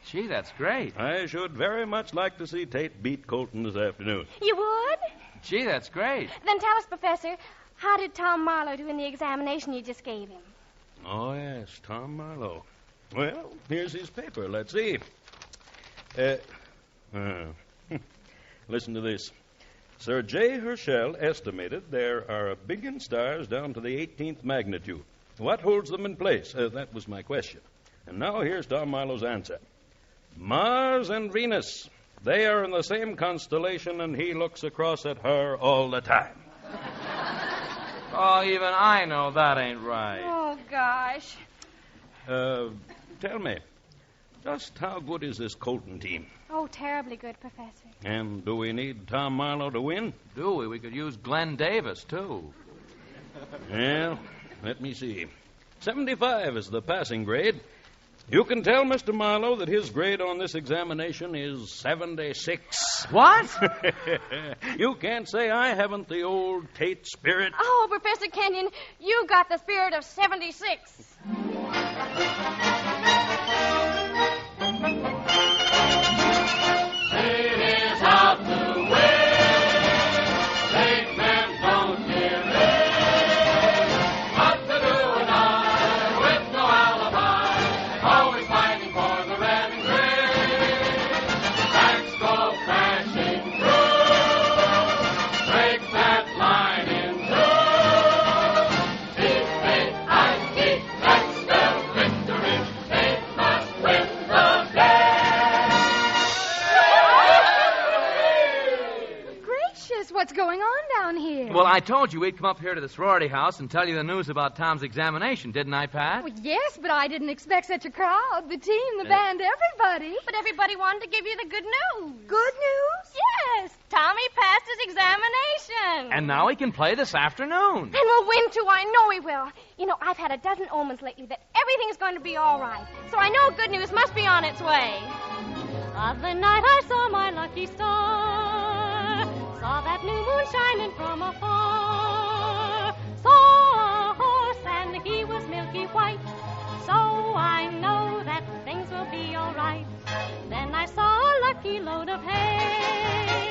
Gee, that's great. I should very much like to see Tate beat Colton this afternoon. You would? Gee, that's great. Then tell us, Professor, how did Tom Marlowe do in the examination you just gave him? Oh, yes, Tom Marlowe. Well, here's his paper. Let's see. Listen to this. Sir J. Herschel estimated there are a billion stars down to the 18th magnitude. What holds them in place? That was my question. And now here's Tom Marlowe's answer. Mars and Venus. They are in the same constellation, and he looks across at her all the time. Oh, even I know that ain't right. Oh, gosh. Tell me, just how good is this Colton team? Oh, terribly good, Professor. And do we need Tom Marlowe to win? Do we? We could use Glenn Davis, too. Well, let me see. 75 is the passing grade. You can tell Mr. Marlowe that his grade on this examination is 76. What? You can't say I haven't the old Tate spirit. Oh, Professor Kenyon, you got the spirit of 76. It is out to win. Big men don't give in. What to do and I with no alibi. Always fighting for the red and green. Backs go crashing through. Break that line in two. Keep faith, I keep that spell victory. They must win the day. What's going on down here? Well, I told you we'd come up here to the sorority house and tell you the news about Tom's examination, didn't I, Pat? Well, yes, but I didn't expect such a crowd. The team, the band, everybody. But everybody wanted to give you the good news. Good news? Yes, Tommy passed his examination. And now he can play this afternoon. And we'll win, too. I know he will. You know, I've had a dozen omens lately that everything's going to be all right. So I know good news must be on its way. Of the night I saw my lucky star, saw that new moon shining from afar, saw a horse and he was milky white, so I know that things will be all right. Then I saw a lucky load of hay,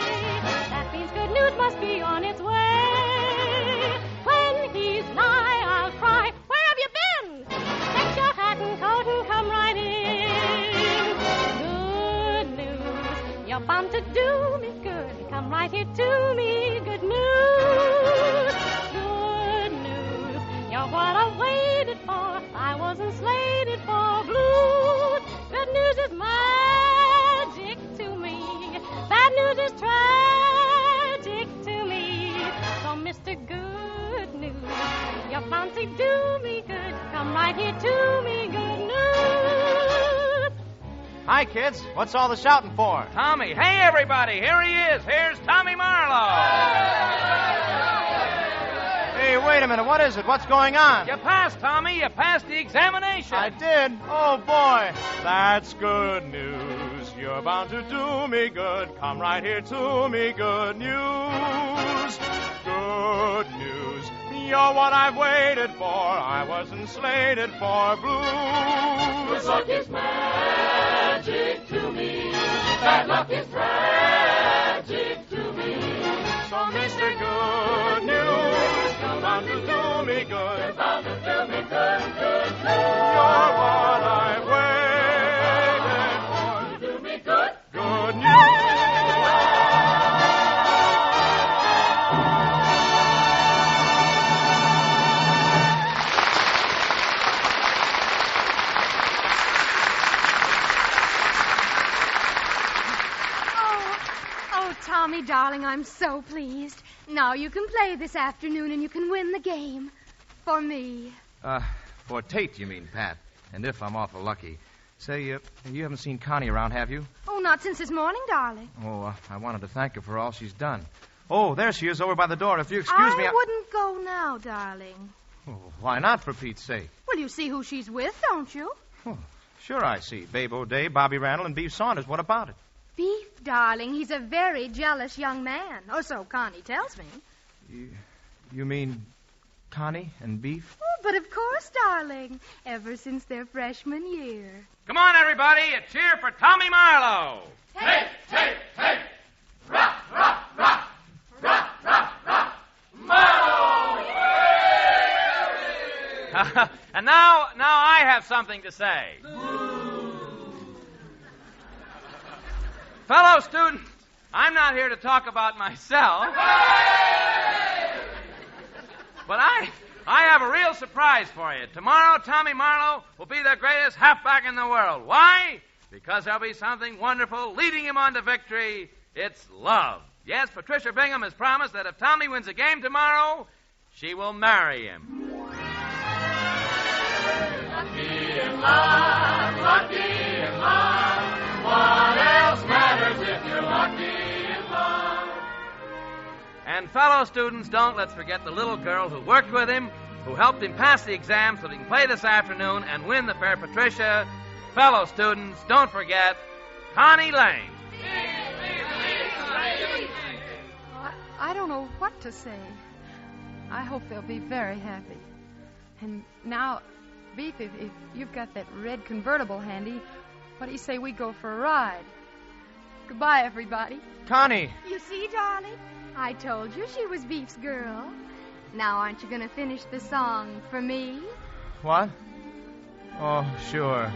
that means good news must be on its way. When he's nigh, I'll cry, where have you been? Take your hat and coat and come right in. Good news, you're bound to do me good. Come right here to me. Good news, good news. You're what I waited for. I wasn't slated for blues. Good news is magic to me. Bad news is tragic to me. So, Mr. Good News, you're bound to do me good. Come right here to me. Good news. Hi, kids. What's all the shouting for? Tommy. Hey, everybody. Here he is. Here's Tommy Marlowe. Hey, wait a minute. What is it? What's going on? You passed, Tommy. You passed the examination. I did? Oh, boy. That's good news. You're bound to do me good. Come right here to me. Good news. Good news. You're what I've waited for. I wasn't slated for blues. Good luck is magic to me. Bad luck is tragic to me. So, Mr. Good News, you're bound to do me good. You're bound to do me good, good news. You're darling, I'm so pleased. Now you can play this afternoon and you can win the game. For me. For Tate, you mean, Pat. And if I'm awful lucky. Say, you haven't seen Connie around, have you? Oh, not since this morning, darling. Oh, I wanted to thank her for all she's done. Oh, there she is over by the door. If you excuse me... I wouldn't go now, darling. Oh, why not, for Pete's sake? Well, you see who she's with, don't you? Oh, sure I see. Babe O'Day, Bobby Randall, and Beef Saunders. What about it? Beef, darling, he's a very jealous young man. Or so Connie tells me. You mean Connie and Beef? Oh, but of course, darling. Ever since their freshman year. Come on, everybody. A cheer for Tommy Marlowe. Take, take, take. Rock, rock, rock. Rock, rock, rock. Marlowe! And now I have something to say. Fellow students, I'm not here to talk about myself. But I have a real surprise for you. Tomorrow, Tommy Marlowe will be the greatest halfback in the world. Why? Because there'll be something wonderful leading him on to victory. It's love. Yes, Patricia Bingham has promised that if Tommy wins a game tomorrow, she will marry him. Lucky in love, lucky in love. What else matters if you're lucky in love? And fellow students, let's forget the little girl who worked with him, who helped him pass the exam so that he can play this afternoon and win the Fair Patricia. Fellow students, don't forget Connie Lane. I don't know what to say. I hope they'll be very happy. And now, Beef, if you've got that red convertible handy, what do you say we go for a ride? Goodbye, everybody. Connie! You see, darling? I told you she was Beef's girl. Now aren't you going to finish the song for me? What? Oh, sure.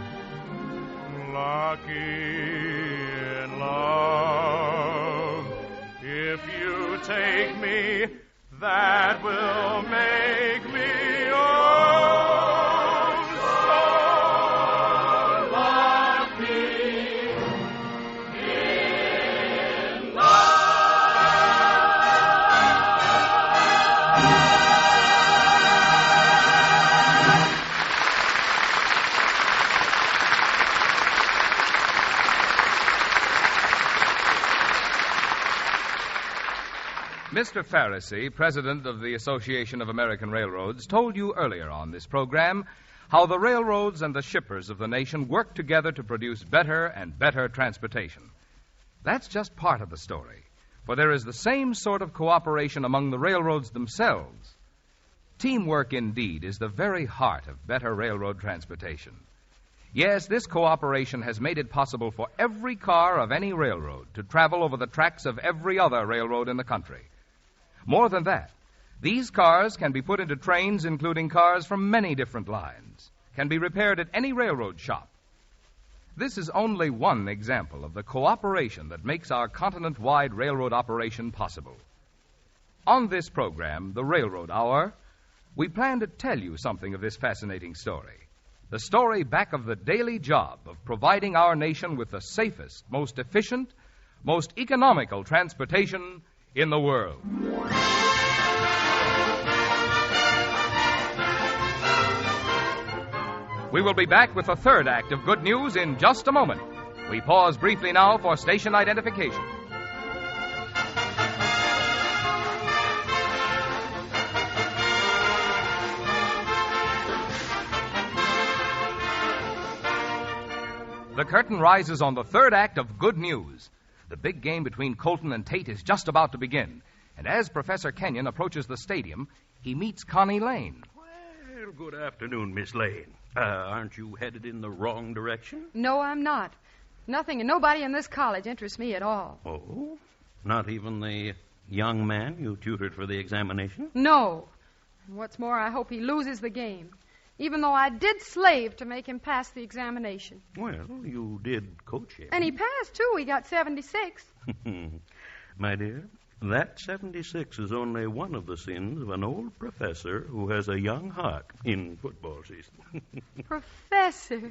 Lucky in love. If you take me, that will make me so lucky in love. Mr. Pharisee, president of the Association of American Railroads, told you earlier on this program how the railroads and the shippers of the nation work together to produce better and better transportation. That's just part of the story, for there is the same sort of cooperation among the railroads themselves. Teamwork, indeed, is the very heart of better railroad transportation. Yes, this cooperation has made it possible for every car of any railroad to travel over the tracks of every other railroad in the country. More than that, these cars can be put into trains including cars from many different lines, can be repaired at any railroad shop. This is only one example of the cooperation that makes our continent-wide railroad operation possible. On this program, The Railroad Hour, we plan to tell you something of this fascinating story. The story back of the daily job of providing our nation with the safest, most efficient, most economical transportation in the world. We will be back with the third act of Good News in just a moment. We pause briefly now for station identification. The curtain rises on the third act of Good News. The big game between Colton and Tate is just about to begin. And as Professor Kenyon approaches the stadium, he meets Connie Lane. Well, good afternoon, Miss Lane. Aren't you headed in the wrong direction? No, I'm not. Nothing and nobody in this college interests me at all. Oh? Not even the young man you tutored for the examination? No. And what's more, I hope he loses the game. Even though I did slave to make him pass the examination. Well, you did coach him. And he passed, too. He got 76. My dear, that 76 is only one of the sins of an old professor who has a young heart in football season. Professor.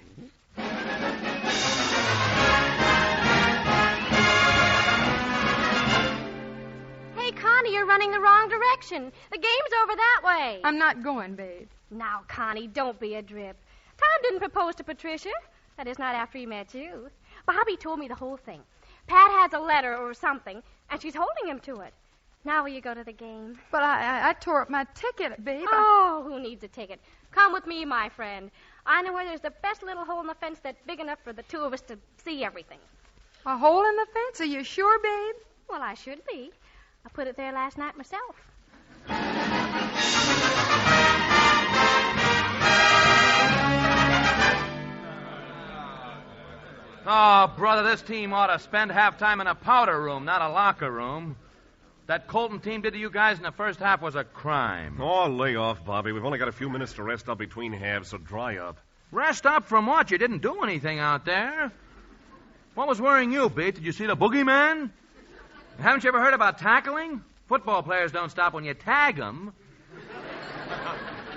Connie, you're running the wrong direction. The game's over that way. I'm not going, babe. Now, Connie, don't be a drip. Tom didn't propose to Patricia. That is, not after he met you. Bobby told me the whole thing. Pat has a letter or something, and she's holding him to it. Now will you go to the game? But I tore up my ticket, babe. Oh, who needs a ticket? Come with me, my friend. I know where there's the best little hole in the fence that's big enough for the two of us to see everything. A hole in the fence? Are you sure, babe? Well, I should be. I put it there last night myself. Oh, brother, this team ought to spend half time in a powder room, not a locker room. That Colton team did to you guys in the first half was a crime. Oh, lay off, Bobby. We've only got a few minutes to rest up between halves, so dry up. Rest up from what? You didn't do anything out there. What was worrying you, Pete? Did you see the boogeyman? Haven't you ever heard about tackling? Football players don't stop when you tag them.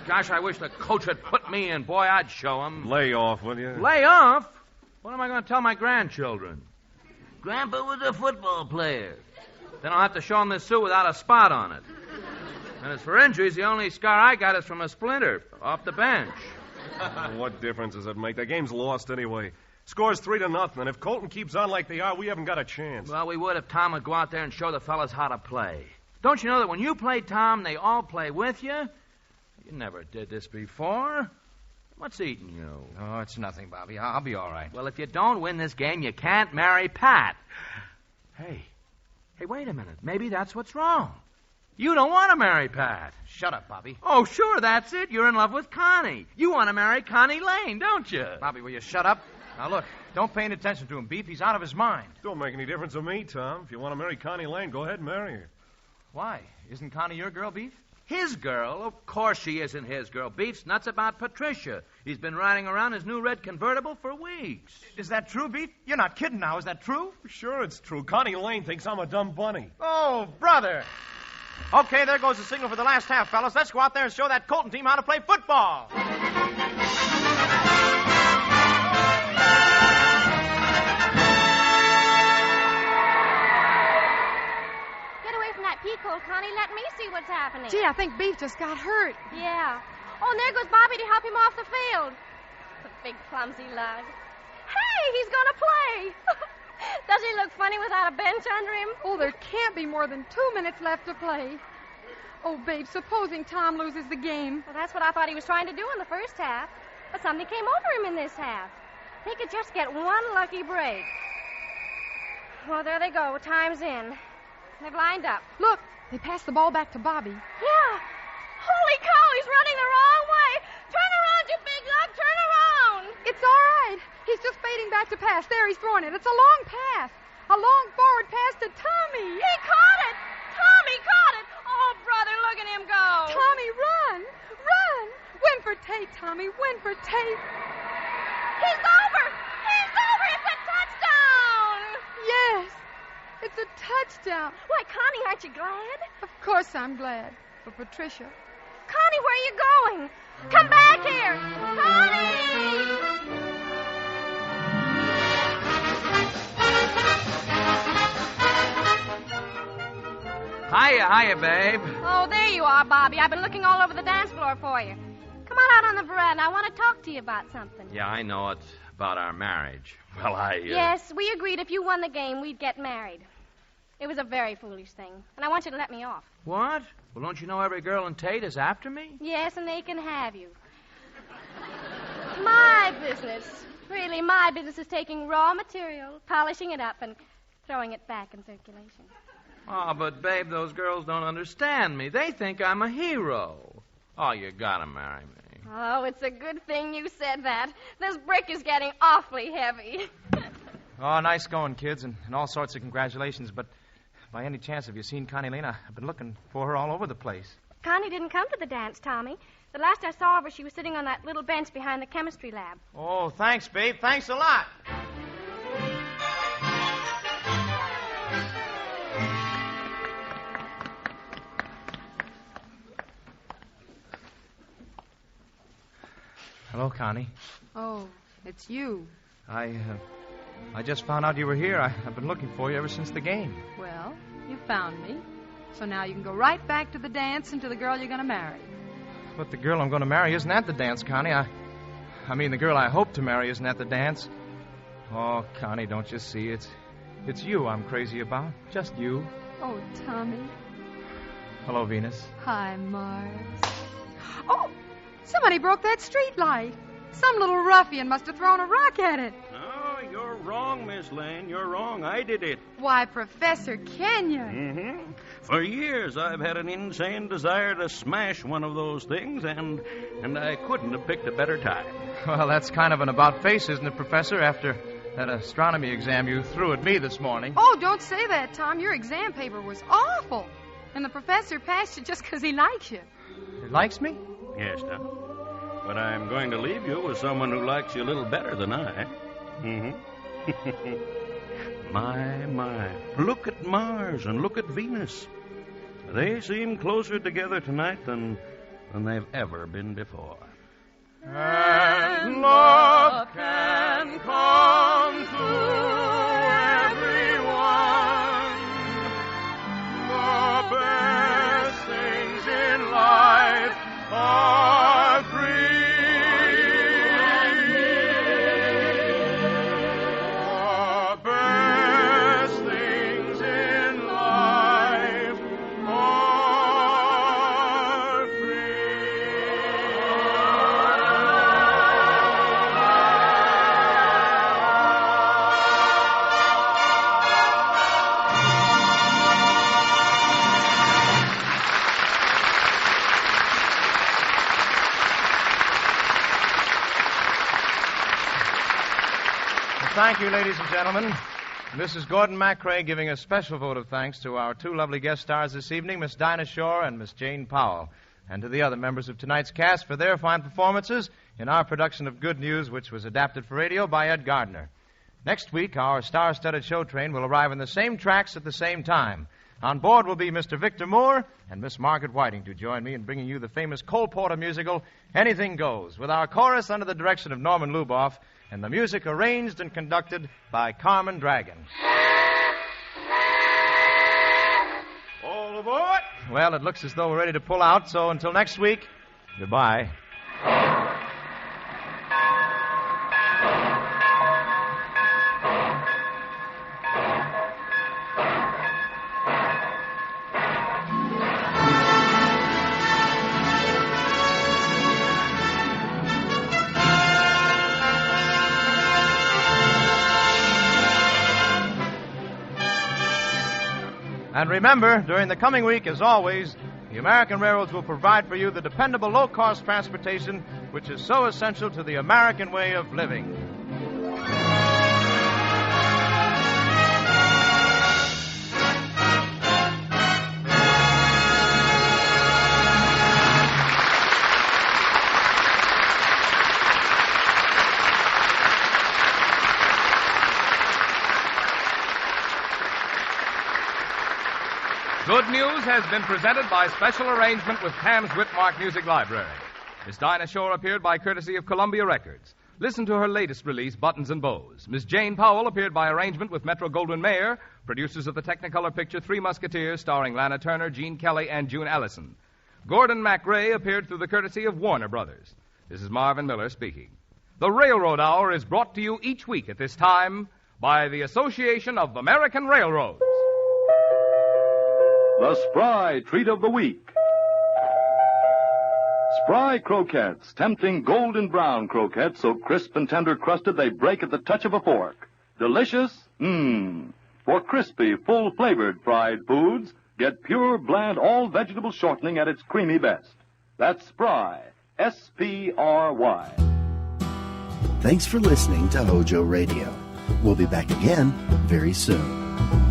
Gosh, I wish the coach had put me in. Boy, I'd show him. Lay off, will you? Lay off? What am I going to tell my grandchildren? Grandpa was a football player. Then I'll have to show them this suit without a spot on it. And as for injuries, the only scar I got is from a splinter off the bench. What difference does it make? The game's lost anyway. Score's 3-0, and if Colton keeps on like they are, we haven't got a chance. Well, we would if Tom would go out there and show the fellas how to play. Don't you know that when you play Tom, they all play with you? You never did this before. What's eating you? Oh, it's nothing, Bobby. I'll be all right. Well, if you don't win this game, you can't marry Pat. Hey, wait a minute. Maybe that's what's wrong. You don't want to marry Pat. Shut up, Bobby. Oh, sure, that's it. You're in love with Connie. You want to marry Connie Lane, don't you? Bobby, will you shut up? Now, look, don't pay any attention to him, Beef. He's out of his mind. Don't make any difference to me, Tom. If you want to marry Connie Lane, go ahead and marry her. Why? Isn't Connie your girl, Beef? His girl? Of course she isn't his girl. Beef's nuts about Patricia. He's been riding around his new red convertible for weeks. Is that true, Beef? You're not kidding now. Is that true? Sure it's true. Connie Lane thinks I'm a dumb bunny. Oh, brother. Okay, there goes the signal for the last half, fellas. Let's go out there and show that Colton team how to play football. Get away from that peacock, Connie. Let me see what's happening. Gee, I think Beef just got hurt. Yeah. Oh, and there goes Bobby to help him off the field. The big clumsy lug. Hey, he's going to play. Does he look funny without a bench under him? Oh, there can't be more than 2 minutes left to play. Oh, babe, supposing Tom loses the game. Well, that's what I thought he was trying to do in the first half. But something came over him in this half. He could just get one lucky break. Well, there they go. Time's in. They've lined up. Look, they passed the ball back to Bobby. Yeah. Holy cow, he's running the wrong way. Turn around, you big lug. Turn around. It's all right. He's just fading back to pass. There, he's throwing it. It's a long pass. A long forward pass to Tommy. He caught it. Tommy caught it. Oh, brother, look at him go. Tommy, run. Run. Win for Tate, Tommy. Win for Tate. He's over. He's over. It's a touchdown. Yes. It's a touchdown. Why, Connie, aren't you glad? Of course I'm glad. For Patricia. Connie, where are you going? Come back here. Connie! Hiya, babe. Oh, there you are, Bobby. I've been looking all over the dance floor for you. Come on out on the veranda. I want to talk to you about something. Yeah, I know it's about our marriage. Well, Yes, we agreed if you won the game, we'd get married. It was a very foolish thing, and I want you to let me off. What? Well, don't you know every girl in Tate is after me? Yes, and they can have you. My business. Really, my business is taking raw material, polishing it up, and throwing it back in circulation. Oh, but, babe, those girls don't understand me. They think I'm a hero. Oh, you gotta marry me. Oh, it's a good thing you said that. This brick is getting awfully heavy. Oh, nice going, kids, and all sorts of congratulations, but by any chance have you seen Connie Lane? I've been looking for her all over the place. Connie didn't come to the dance, Tommy. The last I saw of her, she was sitting on that little bench behind the chemistry lab. Oh, thanks, babe. Thanks a lot. Hello, Connie. Oh, it's you. I just found out you were here. I've been looking for you ever since the game. Well, you found me. So now you can go right back to the dance and to the girl you're going to marry. But the girl I'm going to marry isn't at the dance, Connie. I mean, the girl I hope to marry isn't at the dance. Oh, Connie, don't you see? It's you I'm crazy about. Just you. Oh, Tommy. Hello, Venus. Hi, Mars. Oh, somebody broke that street light. Some little ruffian must have thrown a rock at it. Oh, you're wrong, Miss Lane. You're wrong. I did it. Why, Professor Kenyon. Mm-hmm. For years, I've had an insane desire to smash one of those things, and I couldn't have picked a better time. Well, that's kind of an about-face, isn't it, Professor, after that astronomy exam you threw at me this morning? Oh, don't say that, Tom. Your exam paper was awful. And the professor passed you just because he likes you. He likes me? Yes, Tom. But I'm going to leave you with someone who likes you a little better than I. Mm-hmm. My. Look at Mars and look at Venus. They seem closer together tonight than they've ever been before. And love can come to everyone. The best things in life are free. The best things in life are Thank you, ladies and gentlemen. This is Gordon MacRae giving a special vote of thanks to our two lovely guest stars this evening, Miss Dinah Shore and Miss Jane Powell, and to the other members of tonight's cast for their fine performances in our production of Good News, which was adapted for radio by Ed Gardner. Next week, our star-studded show train will arrive on the same tracks at the same time. On board will be Mr. Victor Moore and Miss Margaret Whiting to join me in bringing you the famous Cole Porter musical, Anything Goes, with our chorus under the direction of Norman Luboff, and the music arranged and conducted by Carmen Dragon. All aboard! Well, it looks as though we're ready to pull out, so until next week, goodbye. And remember, during the coming week, as always, the American railroads will provide for you the dependable low-cost transportation which is so essential to the American way of living. Good News has been presented by special arrangement with Cam's Whitmark Music Library. Miss Dinah Shore appeared by courtesy of Columbia Records. Listen to her latest release, Buttons and Bows. Miss Jane Powell appeared by arrangement with Metro-Goldwyn-Mayer, producers of the Technicolor picture Three Musketeers, starring Lana Turner, Gene Kelly, and June Allison. Gordon MacRae appeared through the courtesy of Warner Brothers. This is Marvin Miller speaking. The Railroad Hour is brought to you each week at this time by the Association of American Railroads. The Spry Treat of the Week. Spry croquettes, tempting golden brown croquettes so crisp and tender crusted they break at the touch of a fork. Delicious? For crispy, full-flavored fried foods, get pure, bland, all-vegetable shortening at its creamy best. That's Spry. S-P-R-Y. Thanks for listening to HOJO Radio. We'll be back again very soon.